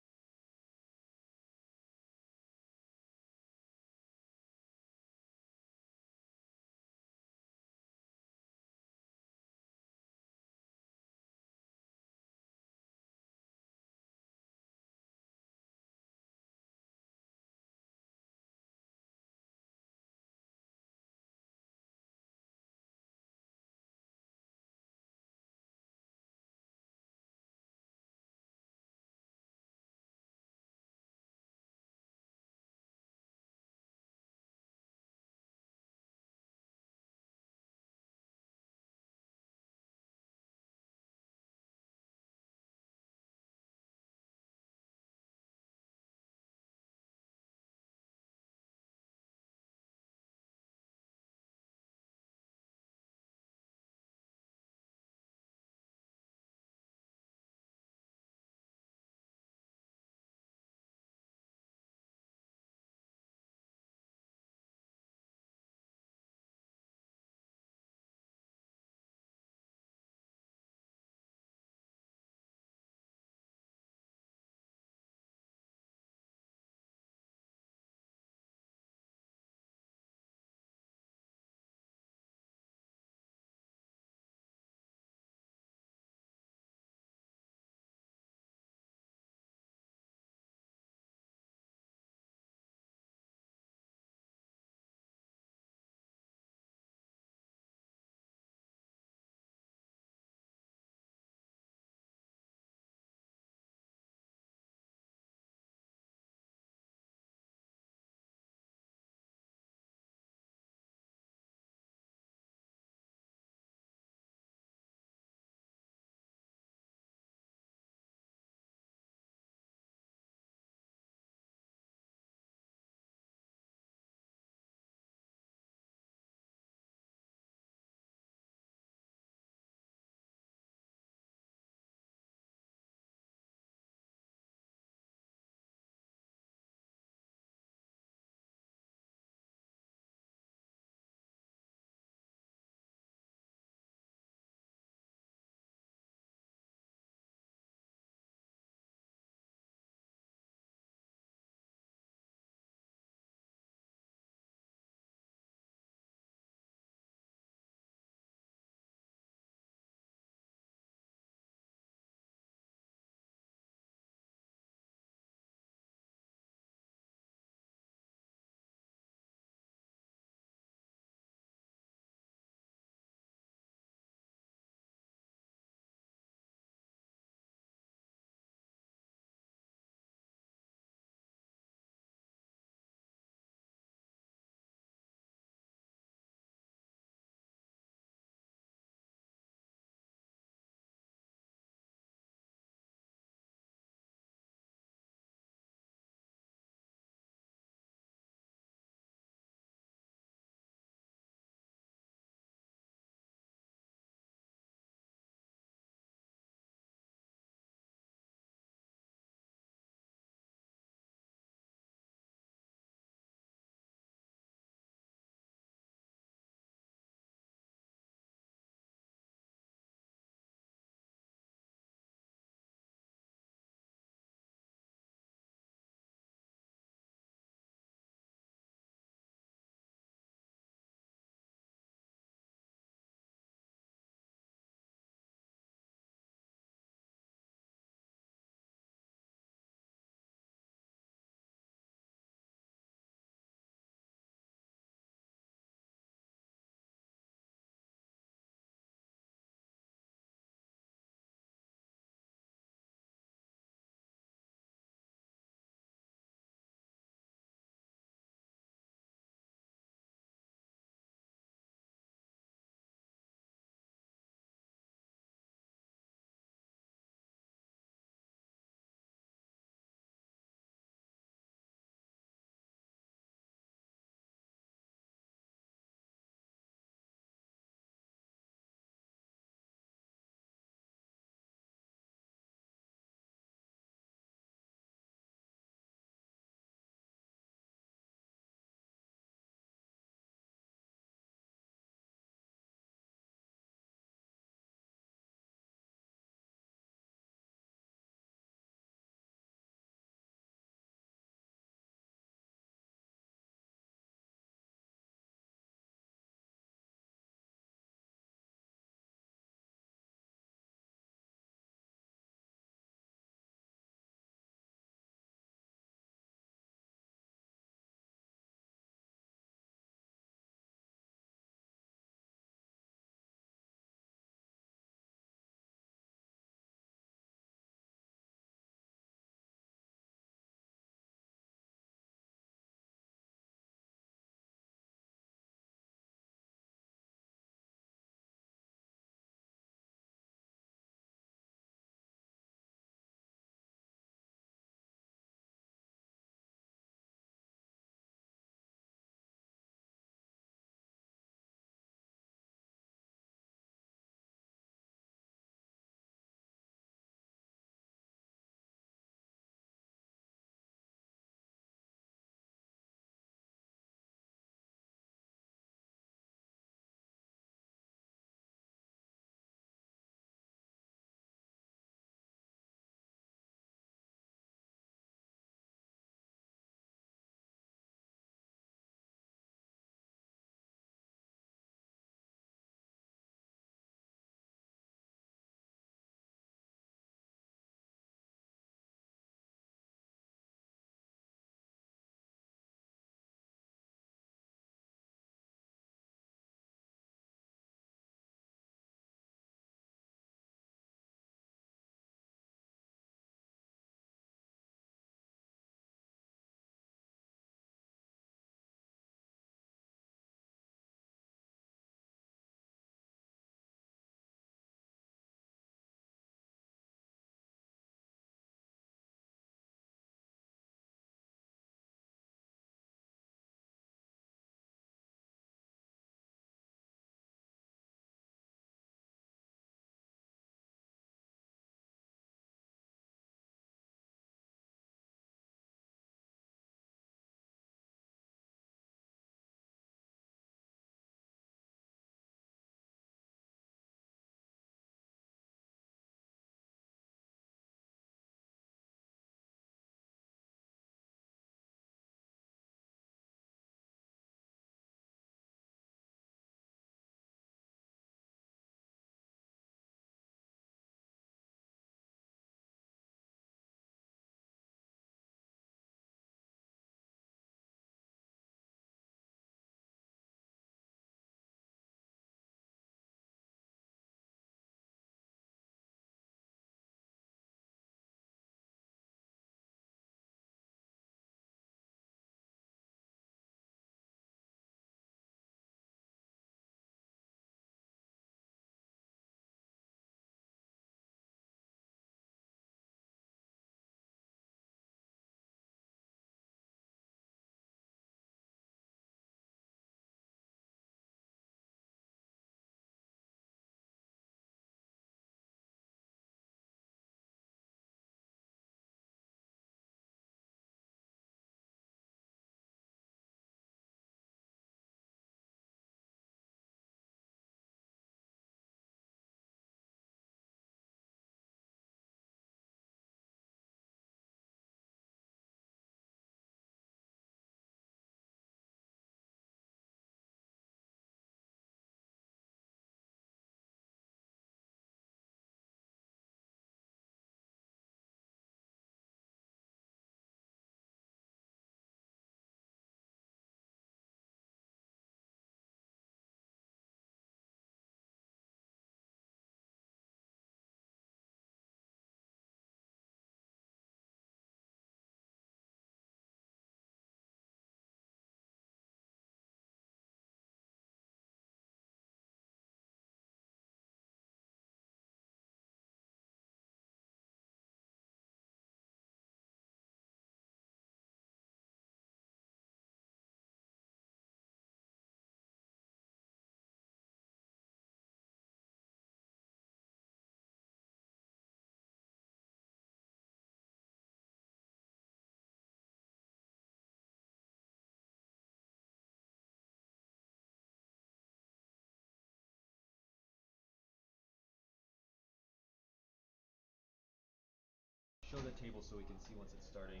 lower the table so we can see once it's starting.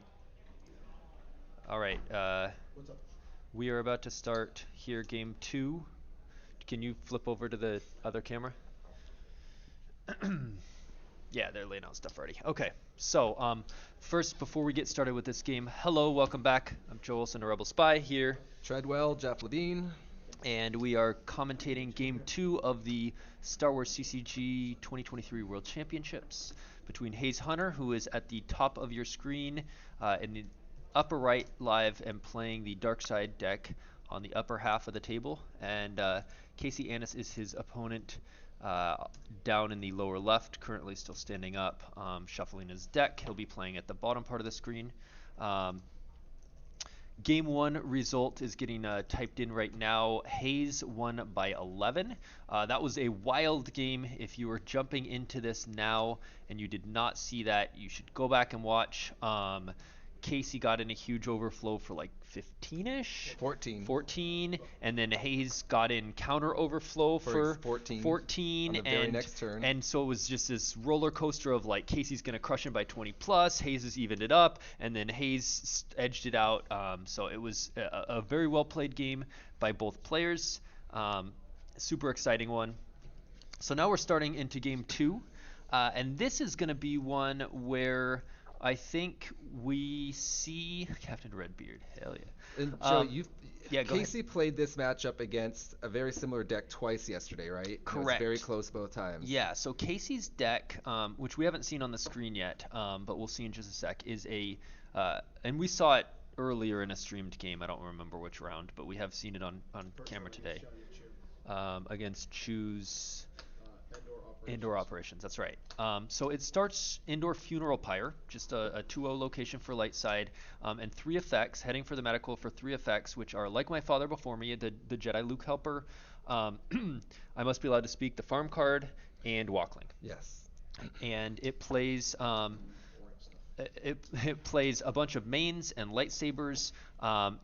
All right. What's up? We are about to start here game 2. Can you flip over to the other camera? Yeah, they're laying out stuff already. Okay, so first, before we get started with this game, hello, welcome back. I'm Joe Wilson, a Rebel Spy here, Treadwell, Jeff Levine. and we are commentating Game 2 of the Star Wars CCG 2023 World Championships between Hayes Hunter, who is at the top of your screen in the upper right live and playing the Dark Side deck on the upper half of the table, and Casey Annis is his opponent down in the lower left, currently still standing up, shuffling his deck. He'll be playing at the bottom part of the screen. Game 1 result is getting typed in right now. Hayes won by 11. That was a wild game. If you were jumping into this now and you did not see that, you should go back and watch. Casey got in a huge overflow for like 15-ish? 14. And then Hayes got in counter overflow for 14. On the very next turn. And so it was just this roller coaster of like Casey's going to crush him by 20 plus. Hayes has evened it up, and then Hayes edged it out. So it was a very well played game by both players. Super exciting one. So now we're starting into game 2. And this is going to be one where I think we see Captain Redbeard. Hell yeah. And Joe, Casey go ahead. played this matchup against a very similar deck twice yesterday, right? Correct. It was very close both times. Yeah, so Casey's deck, which we haven't seen on the screen yet, but we'll see in just a sec, is and we saw it earlier in a streamed game. I don't remember which round, but we have seen it on camera today. Against Choose Indoor Operations, that's right. So it starts Indoor Funeral Pyre, just a 2-0 location for light side, and 3 effects, heading for the medical for 3 effects, which are Like My Father Before Me, the Jedi Luke Helper, I Must Be Allowed to Speak, the Farm Card, and Walkling. Yes. And it plays it plays a bunch of mains and lightsabers.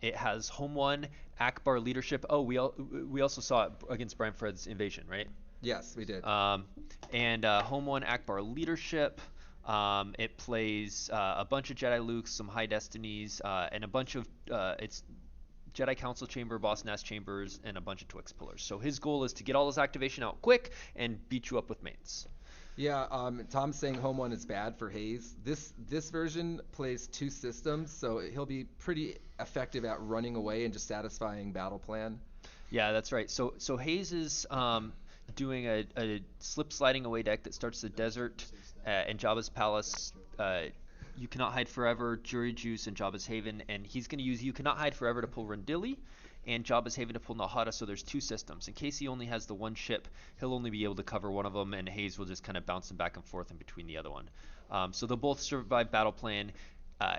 It has Home 1, Akbar Leadership. Oh, we also saw it against Brian Fred's Invasion, right? Yes, we did. And Home 1 Akbar Leadership. It plays a bunch of Jedi Lukes, some High Destinies, and a bunch of it's Jedi Council Chamber, Boss Nass Chambers, and a bunch of Twix Pillars. So his goal is to get all his activation out quick and beat you up with mains. Yeah, Tom's saying Home 1 is bad for Hayes. This version plays 2 systems, so he'll be pretty effective at running away and just satisfying battle plan. Yeah, that's right. So Hayes is doing a slip sliding away deck that starts the desert and Jabba's Palace, You Cannot Hide Forever, Jury Juice, and Jabba's Haven, and he's going to use You Cannot Hide Forever to pull Rendili and Jabba's Haven to pull Nahada, so there's 2 systems. In case he only has the one ship, he'll only be able to cover one of them, and Hayes will just kind of bounce him back and forth in between the other one. So they'll both survive battle plan.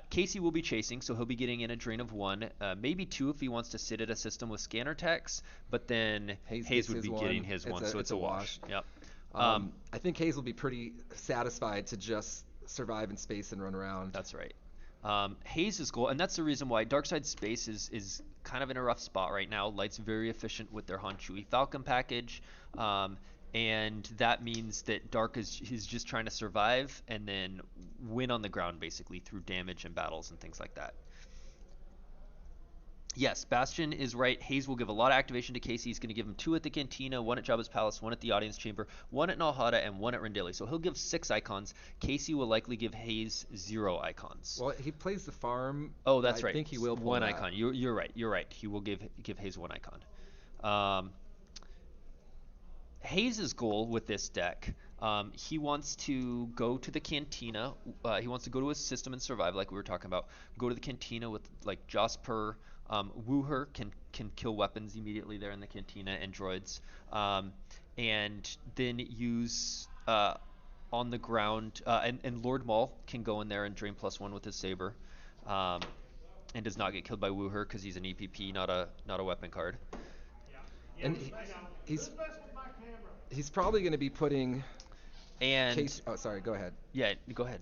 Casey will be chasing, so he'll be getting in a drain of 1, maybe 2 if he wants to sit at a system with scanner techs, but then Hayes would be getting his one, so it's a wash. Yep. I think Hayes will be pretty satisfied to just survive in space and run around. That's right. Hayes' goal, and that's the reason why Darkside Space is kind of in a rough spot right now. Light's very efficient with their Han Chewie Falcon package, and that means that Dark is just trying to survive and then win on the ground basically through damage and battles and things like that. Yes, Bastion is right. Hayes will give a lot of activation to Casey. He's going to give him 2 at the Cantina, 1 at Jabba's Palace, 1 at the Audience Chamber, 1 at Nalhada, and 1 at Rendili. So he'll give 6 icons. Casey will likely give Hayes 0 icons. Well, he plays the farm. Oh, that's right. I think he will pull 1 that. icon. You're right. You're right. He will give Hayes 1 icon. Hayes' goal with this deck, he wants to go to the Cantina. He wants to go to a system and survive, like we were talking about. Go to the Cantina with like Josper. Wooher can kill weapons immediately there in the Cantina and droids, and then use on the ground, and Lord Maul can go in there and drain +1 with his saber, and does not get killed by Wooher because he's an EPP, not a weapon card. And he's probably going to be putting. And Casey, oh, sorry. Go ahead. Yeah, go ahead.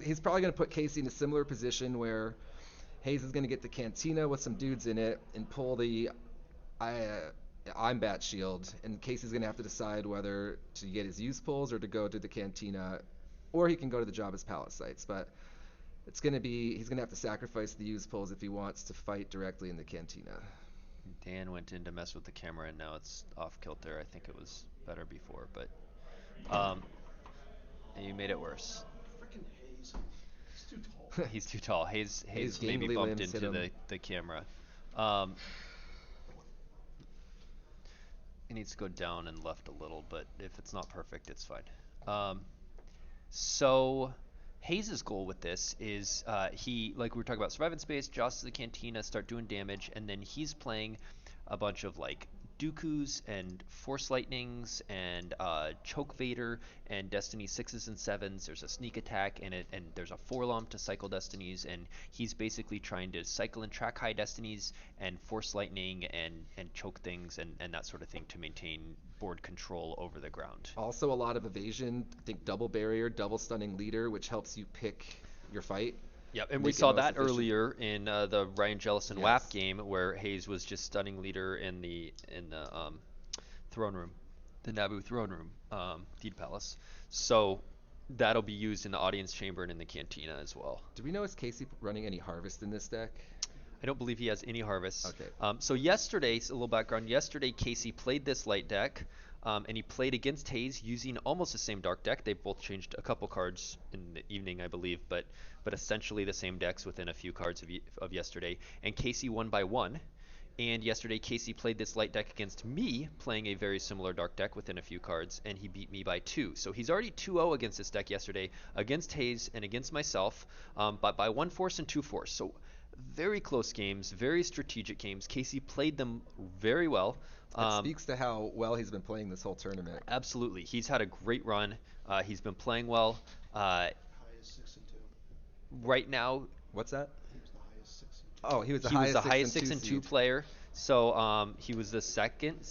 He's probably going to put Casey in a similar position where Hayes is going to get the Cantina with some dudes in it and pull the I'm Bat Shield, and Casey's going to have to decide whether to get his use pulls or to go to the Cantina, or he can go to the Jabba's Palace sites. But he's gonna have to sacrifice the use pulls if he wants to fight directly in the cantina. Dan went in to mess with the camera, and now it's off kilter. I think it was better before, but um, you made it worse. Freaking Hayes. He's too tall. He's too tall. Hayes His maybe gangly bumped limbs hit into him. the camera. Um, it needs to go down and left a little, but if it's not perfect, it's fine. So Hayes' goal with this is he, like we were talking about, survive in space, joust to the cantina, start doing damage, and then he's playing a bunch of like Dooku's and Force Lightnings and Choke Vader and Destiny 6s and 7s. There's a sneak attack and there's a Forlom to cycle Destinies, and he's basically trying to cycle and track high Destinies and Force Lightning and choke things and that sort of thing to maintain board control over the ground. Also a lot of evasion. I think double barrier, double stunning leader, which helps you pick your fight. Yep, and we Make it saw most that efficient. earlier in the Ryan Jellison Yes. WAP game where Hayes was just stunning leader in the throne room, the Naboo throne room, Theed Palace. So that'll be used in the audience chamber and in the cantina as well. Do we know, is Casey running any harvest in this deck? I don't believe he has any harvests. Okay. So yesterday, a little background. Yesterday, Casey played this light deck, and he played against Hayes using almost the same dark deck. They both changed a couple cards in the evening, I believe, but essentially the same decks within a few cards of yesterday. And Casey won by 1. And yesterday, Casey played this light deck against me, playing a very similar dark deck within a few cards, and he beat me by 2. So he's already 2-0 against this deck yesterday, against Hayes and against myself, but by 1 force and 2 force. So very close games, very strategic games. Casey played them very well. That speaks to how well he's been playing this whole tournament. Absolutely. He's had a great run. He's been playing well. Highest 6 and 2. Right now, What's that? He was the highest 6 and 2. Oh, he was the he highest, was the highest 6 6 and 2 player. So he was the third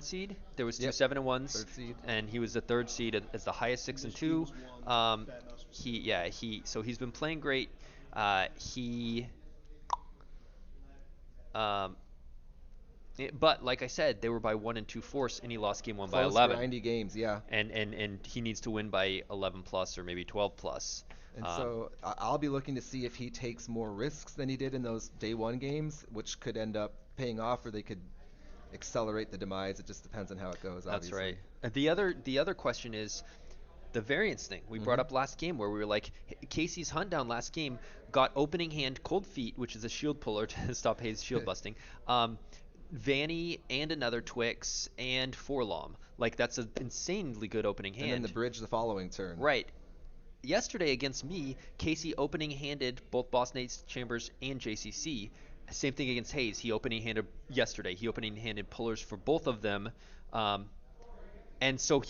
seed. There was two Yep. 7 and 1s, Third seed. and he was the third seed as the highest 6 and 2. Michigan was 1, Bad Mouse was 2. So he's been playing great. But like I said, they were by 1 and 2 force, and he lost game 1 by Close, 11. grindy games, yeah. And he needs to win by 11 plus or maybe 12 plus. And so I'll be looking to see if he takes more risks than he did in those day 1 games, which could end up paying off, or they could accelerate the demise. It just depends on how it goes, That's obviously. right. The other question is the variance thing we brought up last game, where we were like, Casey's hunt down last game got opening hand Cold Feet, which is a shield puller to stop Hayes shield busting, Vanny and another Twix and Forlom. Like, that's an insanely good opening hand. And then the bridge the following turn. Right. Yesterday against me, Casey opening handed both Boss Nate's Chambers and JCC. Same thing against Hayes. He opening handed yesterday. He opening handed pullers for both of them. And so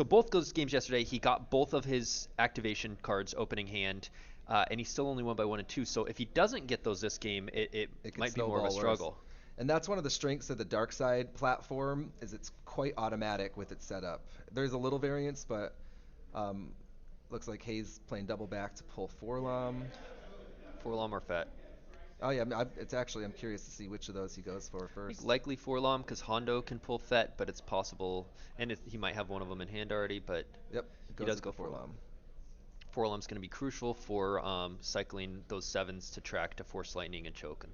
both those games yesterday, he got both of his activation cards opening hand, and he still only won by 1 and 2. So if he doesn't get those this game, it could might be more of a snowball struggle. worse. And that's one of the strengths of the dark side platform, is it's quite automatic with its setup. There's a little variance, but looks like Hayes playing double back to pull Forlom. Forlom or Fett? Oh yeah, I'm curious to see which of those he goes for I first. think likely Forlom, because Hondo can pull Fett, but it's possible, and he might have one of them in hand already, but Yep, he does with go the Forlom. Forlom's going to be crucial for cycling those 7s to track to Force Lightning and Chokin.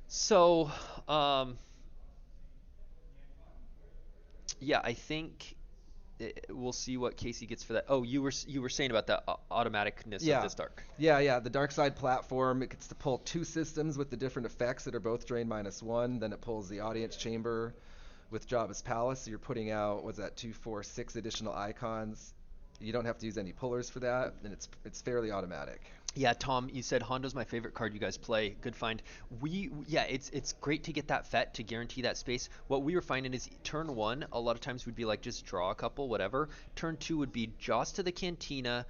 So, yeah, I think we'll see what Casey gets for that. Oh, you were saying about the automaticness of this dark. Yeah. The dark side platform, it gets to pull 2 systems with the different effects that are both drain -1. Then it pulls the audience chamber with Jabba's Palace. So you're putting out, 2, 4, 6 additional icons. You don't have to use any pullers for that, and it's fairly automatic. Yeah, Tom, you said Hondo's my favorite card you guys play. Good find. It's great to get that Fett to guarantee that space. What we were finding is turn 1, a lot of times we'd be like, just draw a couple, whatever. Turn 2 would be Joss to the Cantina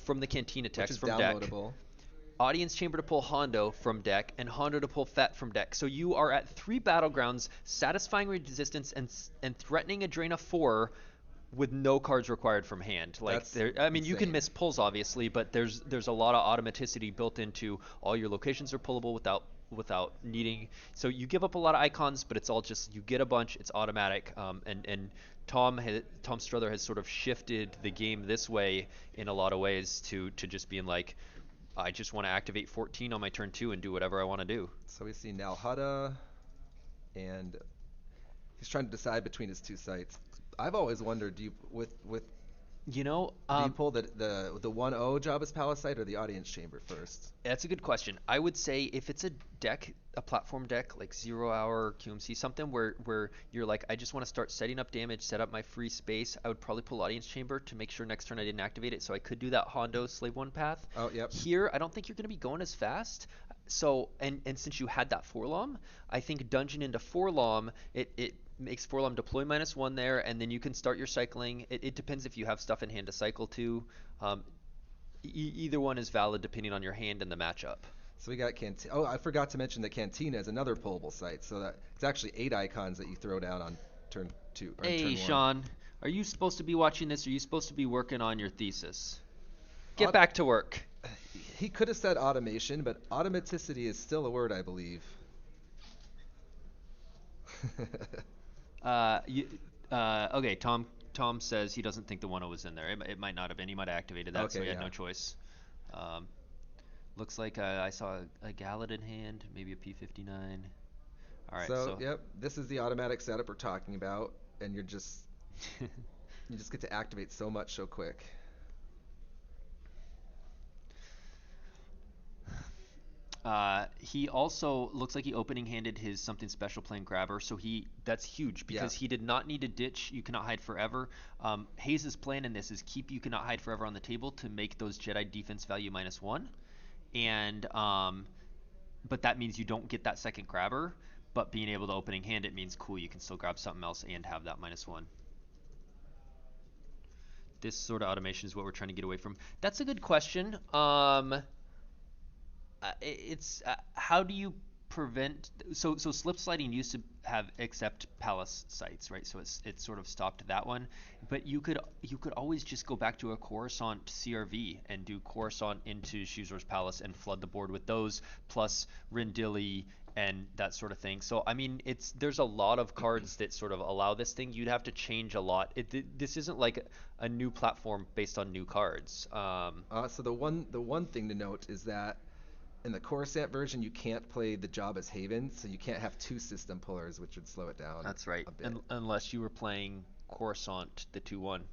from the Cantina text from downloadable. deck. Audience Chamber to pull Hondo from deck, and Hondo to pull Fett from deck. So you are at 3 battlegrounds, satisfying resistance and threatening a drain of 4 with no cards required from hand. You can insane. miss pulls obviously, but there's a lot of automaticity built into all your locations are pullable without needing. So you give up a lot of icons, but it's all just you get a bunch. It's automatic. And Tom Strother has sort of shifted the game this way in a lot of ways to just being like, I just want to activate 14 on my turn 2 and do whatever I want to do. So we see now Hutta, and he's trying to decide between his two sites. I've always wondered, do you You know, do you pull the 1-0 Jabba's Palace site or the audience chamber first? that's a good question. I would say if it's a deck, a platform deck like 0 Hour QMC, something where you're like, I just want to start setting up damage, set up my free space, I would probably pull Audience Chamber to make sure next turn I didn't activate it, so I could do that Hondo Slave 1 path. Oh, yep. Here, I don't think you're going to be going as fast. So, and since you had that Forlom, I think dungeon into Forlom, it makes Forlom deploy -1 there, and then you can start your cycling. It depends if you have stuff in hand to cycle to. Either one is valid depending on your hand and the matchup. So we got Cantina. Oh, I forgot to mention that Cantina is another pullable site. So that it's actually 8 icons that you throw down on turn 2. Or Hey, turn 1. Sean, are you supposed to be watching this, or are you supposed to be working on your thesis? Get back to work. He could have said automation, but automaticity is still a word, I believe. Okay, Tom says he doesn't think the 1-0 was in there. It might not have been. He might have activated that, so he had no choice. Looks like I saw a Gallet in hand, maybe a P59. All right. So yep, this is the automatic setup we're talking about, and you just get to activate so much so quick. He also looks like he opening handed his something special playing grabber, so that's huge because he did not need to ditch You Cannot Hide Forever. Hayes' plan in this is keep You Cannot Hide Forever on the table to make those Jedi defense value -1, and but that means you don't get that second grabber. But being able to opening hand, it means cool, you can still grab something else and have that -1. This sort of automation is what we're trying to get away from. That's a good question. It's how do you prevent so slip sliding used to have accept palace sites, right? So it's sort of stopped that one, but you could always just go back to a Coruscant CRV and do Coruscant into Shuzor's Palace and flood the board with those plus Rindili and that sort of thing. So I mean, there's a lot of cards that sort of allow this thing. You'd have to change a lot. This isn't like a new platform based on new cards. So the one thing to note is that in the Coruscant version, you can't play the Jabba's Haven, so you can't have 2 system pullers, which would slow it down. That's right. A bit. Unless you were playing Coruscant, the 2-1.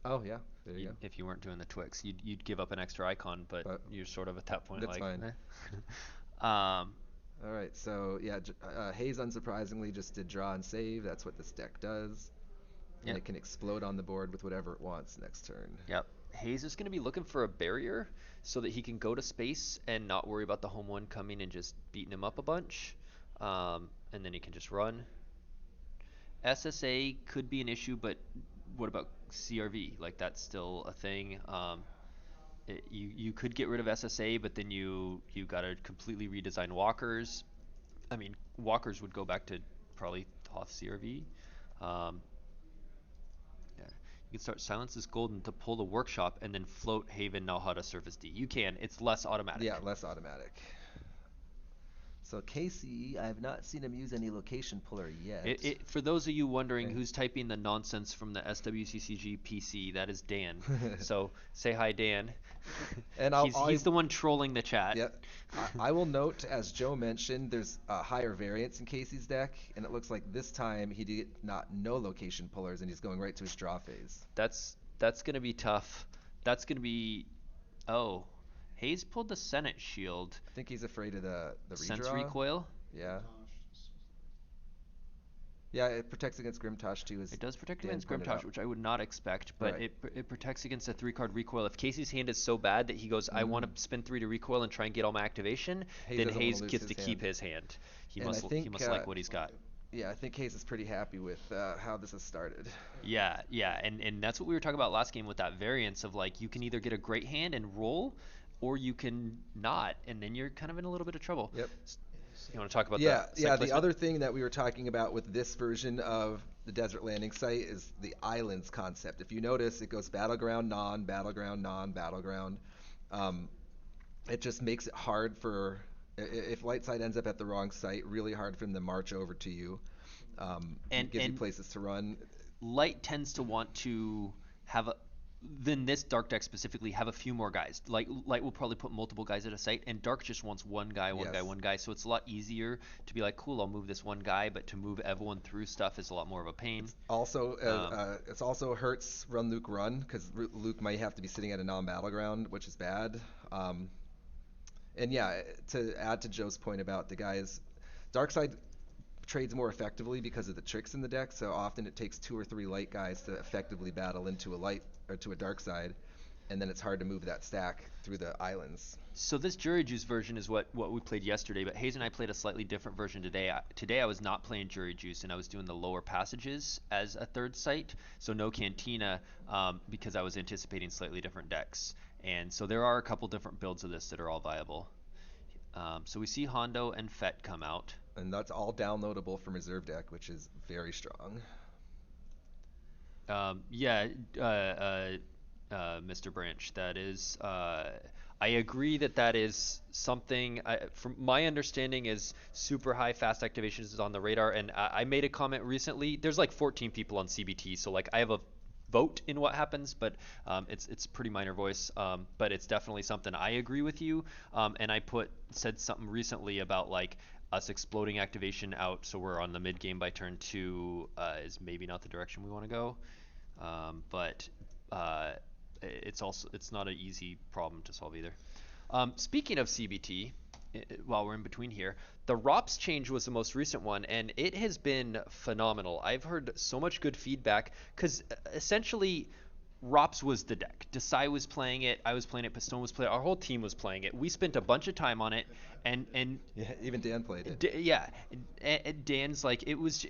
Oh yeah, there you go. If you weren't doing the Twix, you'd give up an extra icon, but you're sort of at that point that's like. Fine. All right, so yeah, Hayes unsurprisingly just did draw and save. That's what this deck does. And it can explode on the board with whatever it wants next turn. Yep. Hayes is going to be looking for a barrier so that he can go to space and not worry about the home one coming and just beating him up a bunch. And then he can just run. SSA could be an issue, but what about CRV? Like, that's still a thing. You could get rid of SSA, but then you got to completely redesign walkers. I mean, walkers would go back to probably Hoth CRV. You can start Silence is Golden to pull the workshop and then float Haven Nalhada Surface D. You can. It's less automatic. Yeah, less automatic. So Casey, I have not seen him use any location puller yet. For those of you wondering who's typing the nonsense from the SWCCG PC, that is Dan. So say hi, Dan. And he's the one trolling the chat. Yep. I will note, as Joe mentioned, there's a higher variance in Casey's deck, and it looks like this time he did no location pullers, and he's going right to his draw phase. That's going to be tough. That's going to be... Oh... Hayes pulled the Senate Shield. I think he's afraid of the redraw. Sense Recoil? Yeah. Yeah, it protects against Grimtosh too. It does protect against Grimtosh, which I would not expect, but it protects against a 3-card recoil. If Casey's hand is so bad that he goes, I want to spend 3 to recoil and try and get all my activation, then Hayes gets to keep his hand. He must like what he's got. Yeah, I think Hayes is pretty happy with how this has started. Yeah, and that's what we were talking about last game with that variance of, like, you can either get a great hand and roll, or you can not, and then you're kind of in a little bit of trouble. Yep. You want to talk about that? Yeah, the other thing that we were talking about with this version of the Desert Landing site is the islands concept. If you notice, it goes battleground, non-battleground, non-battleground. It just makes it hard for, if Lightside ends up at the wrong site, really hard for them to march over to you. And gives you places to run. Light tends to want to have then this dark deck specifically have a few more guys. Like light will probably put multiple guys at a site, and dark just wants one guy, one guy, Yes. one guy. So it's a lot easier to be like, cool, I'll move this one guy, but to move everyone through stuff is a lot more of a pain. Also, Um, it's also hurts run Luke run because Luke might have to be sitting at a non-battleground, which is bad. And yeah, to add to Joe's point about the guys, Darkseid trades more effectively because of the tricks in the deck. So often it takes 2 or 3 light guys to effectively battle into a light or to a dark side, and then it's hard to move that stack through the islands. So this Jury Juice version is what we played yesterday, but Hayes and I played a slightly different version today. Today I was not playing Jury Juice, and I was doing the lower passages as a third site, so no Cantina, because I was anticipating slightly different decks. And so there are a couple different builds of this that are all viable. So we see Hondo and Fett come out. And that's all downloadable from reserve deck, which is very strong. Yeah, Mr. Branch, that is. I agree that is something. From my understanding, is super high fast activations is on the radar. And I made a comment recently. There's like 14 people on CBT, so like I have a vote in what happens, but it's pretty minor voice. But it's definitely something I agree with you. And I said something recently about like us exploding activation out, so we're on the mid game by turn 2 is maybe not the direction we want to go. But it's not an easy problem to solve either. Speaking of CBT, while we're in between here, the ROPS change was the most recent one, and it has been phenomenal. I've heard so much good feedback because essentially ROPS was the deck. Desai was playing it, I was playing it, Pistone was playing it, our whole team was playing it. We spent a bunch of time on it, and Yeah, even Dan played it. yeah, Dan's like it was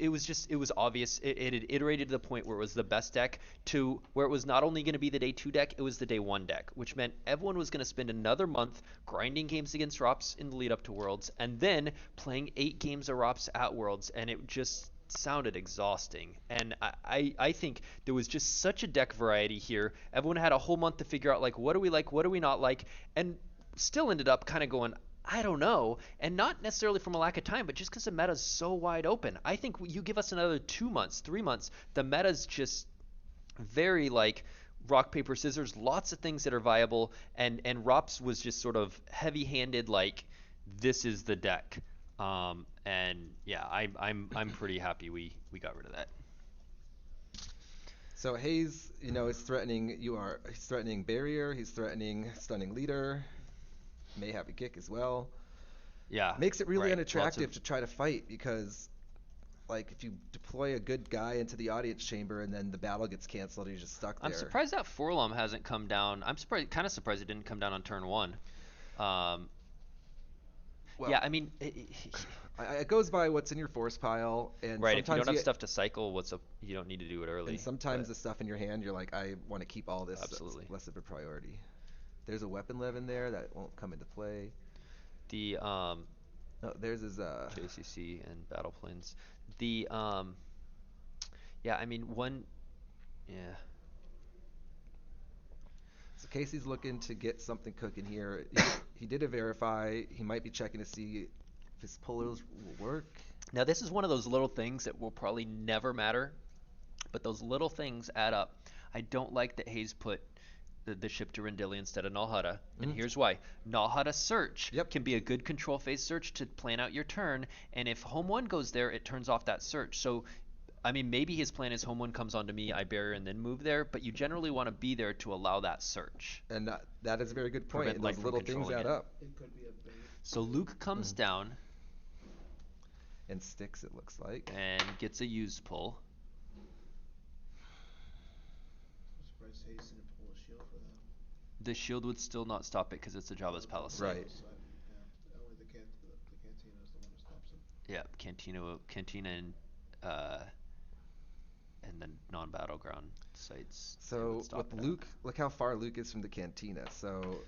obvious. It had iterated to the point where it was the best deck to where it was not only going to be the day 2 deck, it was the day 1 deck, which meant everyone was going to spend another month grinding games against ROPS in the lead up to Worlds, and then playing 8 games of ROPS at Worlds, and it just sounded exhausting. And I think there was just such a deck variety here. Everyone had a whole month to figure out like what do we like, what do we not like, and still ended up kind of going, I don't know, and not necessarily from a lack of time, but just because the meta's so wide open. I think you give us another 2 months, 3 months, the meta's just very like rock paper scissors, lots of things that are viable, and ROPS was just sort of heavy-handed, like this is the deck. And yeah, I'm pretty happy we got rid of that. So Hayes, is threatening. He's threatening barrier. He's threatening stunning leader. May have a kick as well. Yeah. Makes it really right. unattractive to try to fight because, like, if you deploy a good guy into the audience chamber and then the battle gets canceled, you're just stuck there. I'm surprised that Forlom hasn't come down. I'm kind of surprised it didn't come down on turn 1. Well, yeah, I mean, it goes by what's in your force pile, and right. If you sometimes don't have stuff to cycle, you don't need to do it early. And sometimes the stuff in your hand, you're like, I want to keep all this. Absolutely. Less of a priority. There's a weapon lev in there that won't come into play. The there's his JCC and battle planes. The yeah, I mean yeah. So Casey's looking to get something cooking here. He did a verify. He might be checking to see if his pullers will work. Now this is one of those little things that will probably never matter, but those little things add up. I don't like that Hayes put the ship to Rendili instead of Nalhada, and here's why. Nalhada search can be a good control phase search to plan out your turn, and if home 1 goes there, it turns off that search. So I mean, maybe his plan is home 1 comes onto me, I barrier and then move there, but you generally want to be there to allow that search. And that is a very good point. Prevent light Those from little things controlling add it. up. It could be a bait. So Luke comes down And sticks, it looks like. and gets a use pull. I'm surprised Hayes didn't pull a shield for that. The shield would still not stop it because it's a Jabba's Palisade. Right. Yeah. Only the cantina is the one that stops it. Yeah, Cantina and then non-battleground sites. So would stop with that. Luke, look how far Luke is from the cantina. So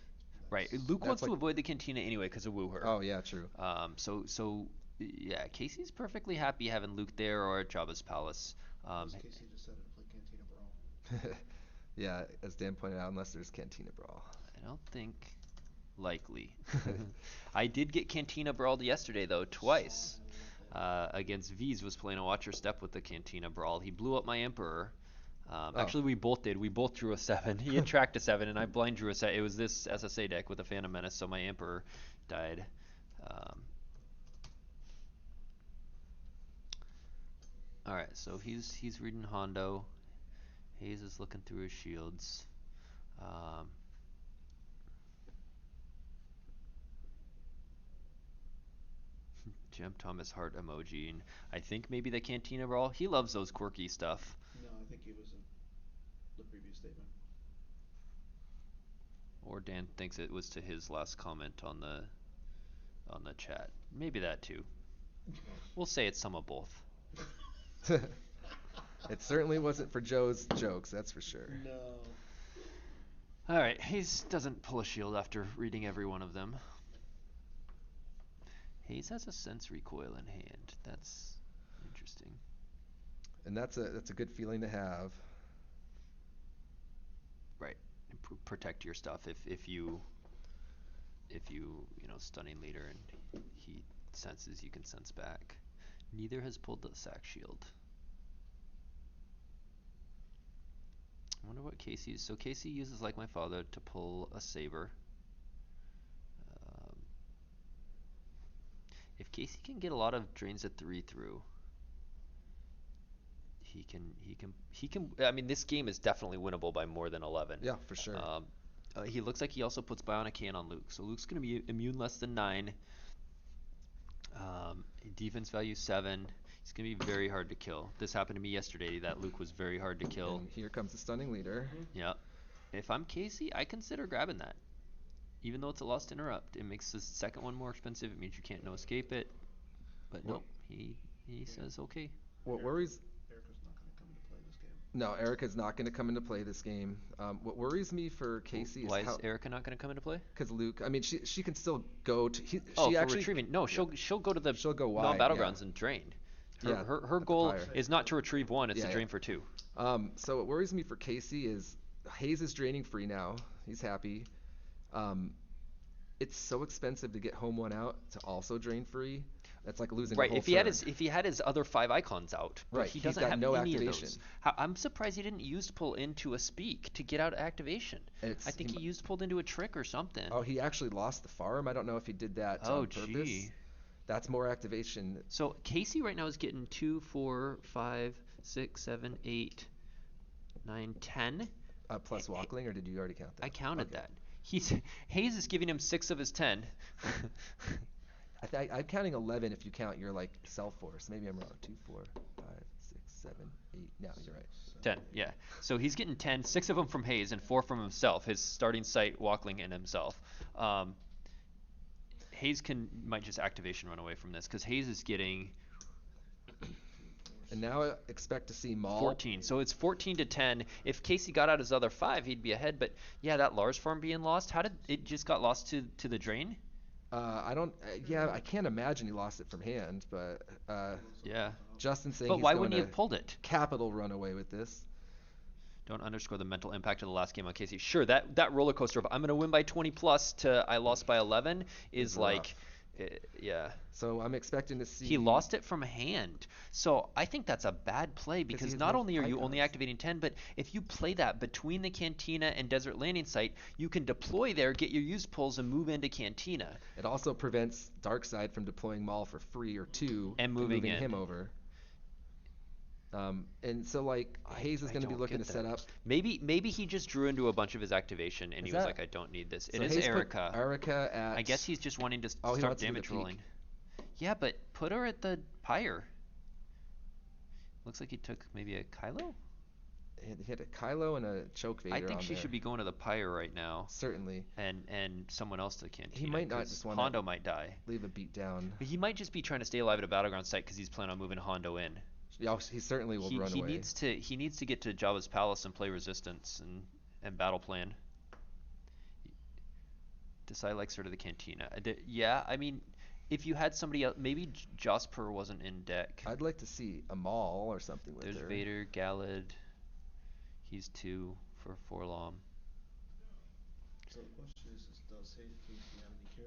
Right, Luke that's wants to like- avoid the Cantina anyway because of Wooher. Oh yeah, true. So yeah, Casey's perfectly happy having Luke there or at Jabba's Palace. Casey just said it play Cantina Brawl. Yeah, as Dan pointed out, unless there's cantina brawl. I don't think likely. I did get Cantina brawled yesterday though, twice. Against V's was playing a Watcher Step with the Cantina Brawl. He blew up my Emperor. Actually, we both did. We both drew a 7. He had tracked a 7, and I blind drew a 7. It was this SSA deck with a Phantom Menace, so my Emperor died. All right, so he's reading Hondo. Hayes is looking through his shields. Jim Thomas heart emoji, and I think maybe the Cantina Brawl. He loves those quirky stuff. No, I think it was the previous statement. Or Dan thinks it was to his last comment on the chat. Maybe that too. We'll say it's some of both. It certainly wasn't for Joe's jokes, that's for sure. No. All right, Hayes doesn't pull a shield after reading every one of them. Hayes has a sense recoil in hand. That's interesting. And that's a good feeling to have. Right. Protect your stuff if you stunning leader and he senses, you can sense back. Neither has pulled the sack shield. I wonder what Casey is. So Casey uses Like My Father to pull a saber. If Casey can get a lot of drains at 3 through, he can. I mean, this game is definitely winnable by more than 11. Yeah, for sure. He looks like he also puts Bionic Hand on Luke, so Luke's going to be immune less than 9. Defense value 7. He's going to be very hard to kill. This happened to me yesterday. That Luke was very hard to kill. And here comes the stunning leader. Yeah. If I'm Casey, I consider grabbing that. Even though it's a lost interrupt, it makes the second one more expensive. It means you can't no escape it. But nope, he says okay. What worries? Erica's not going to come into play this game. No, Erica's not going to come into play this game. What worries me for Casey Why is is Erica not going to come into play? Because Luke, I mean, she can still go to. She for actually retrieving. No, she'll go to the she'll go wide, non-battlegrounds and drain. Her goal is not to retrieve 1; it's to drain for 2. So what worries me for Casey is Hayes is draining free now. He's happy. It's so expensive to get home 1 out to also drain free. That's like losing a whole If he had his other 5 icons out, but he doesn't have no any activation. of those. I'm surprised he didn't use pull into a speak to get out activation. I think he used pulled into a trick or something. Oh, he actually lost the farm. I don't know if he did that on purpose. Gee. That's more activation. So Casey right now is getting 2, 4, 5, 6, 7, 8, 9, 10. Plus Walkling, or did you already count that? I counted that. Hayes is giving him 6 of his 10. I'm counting 11 if you count your like self force. Maybe I'm wrong. 2, 4, 5, 6, 7, 8. No, you're right. 10, yeah. So he's getting 10, 6 of them from Hayes and 4 from himself, his starting sight, Walkling, and himself. Hayes might just activation run away from this because Hayes is getting. And now I expect to see Maul. 14. So it's 14 to 10. If Casey got out his other 5, he'd be ahead. But yeah, that Lars farm being lost, how did it just got lost to the drain? I don't. Yeah, I can't imagine he lost it from hand, but yeah. Justin saying. But he's why going wouldn't he have pulled it? Capital run away with this. Don't underscore the mental impact of the last game on Casey. Sure, that roller coaster of I'm going to win by 20 plus to I lost by 11 is like, yeah. So I'm expecting to see. He lost it from hand. So I think that's a bad play because not only are you only activating 10, but if you play that between the Cantina and Desert Landing Site, you can deploy there, get your used pulls, and move into Cantina. It also prevents Darkseid from deploying Maul for free or 2 and moving him over. And so like Hayes is going to be looking to set up. Maybe he just drew into a bunch of his activation and he was like, I don't need this. So it is Hayes Erica. Put Erica at. I guess he's just wanting to start damage rolling. Yeah, but put her at the pyre. Looks like he took maybe a Kylo. He had a Kylo and a choke Vader. I think she should be going to the pyre right now. Certainly. And someone else to the Cantina. He might not just want Hondo might die. Leave a beat down. But he might just be trying to stay alive at a battleground site because he's planning on moving Hondo in. Yeah, he certainly will run away. He needs to get to Jabba's palace and play resistance and battle plan. Decide like sort of the Cantina. Yeah, I mean, if you had somebody else, maybe Josper wasn't in deck. I'd like to see a Maul or something with There's her. Vader, Galad. He's 2 for Forlom. So the question is does Casey have any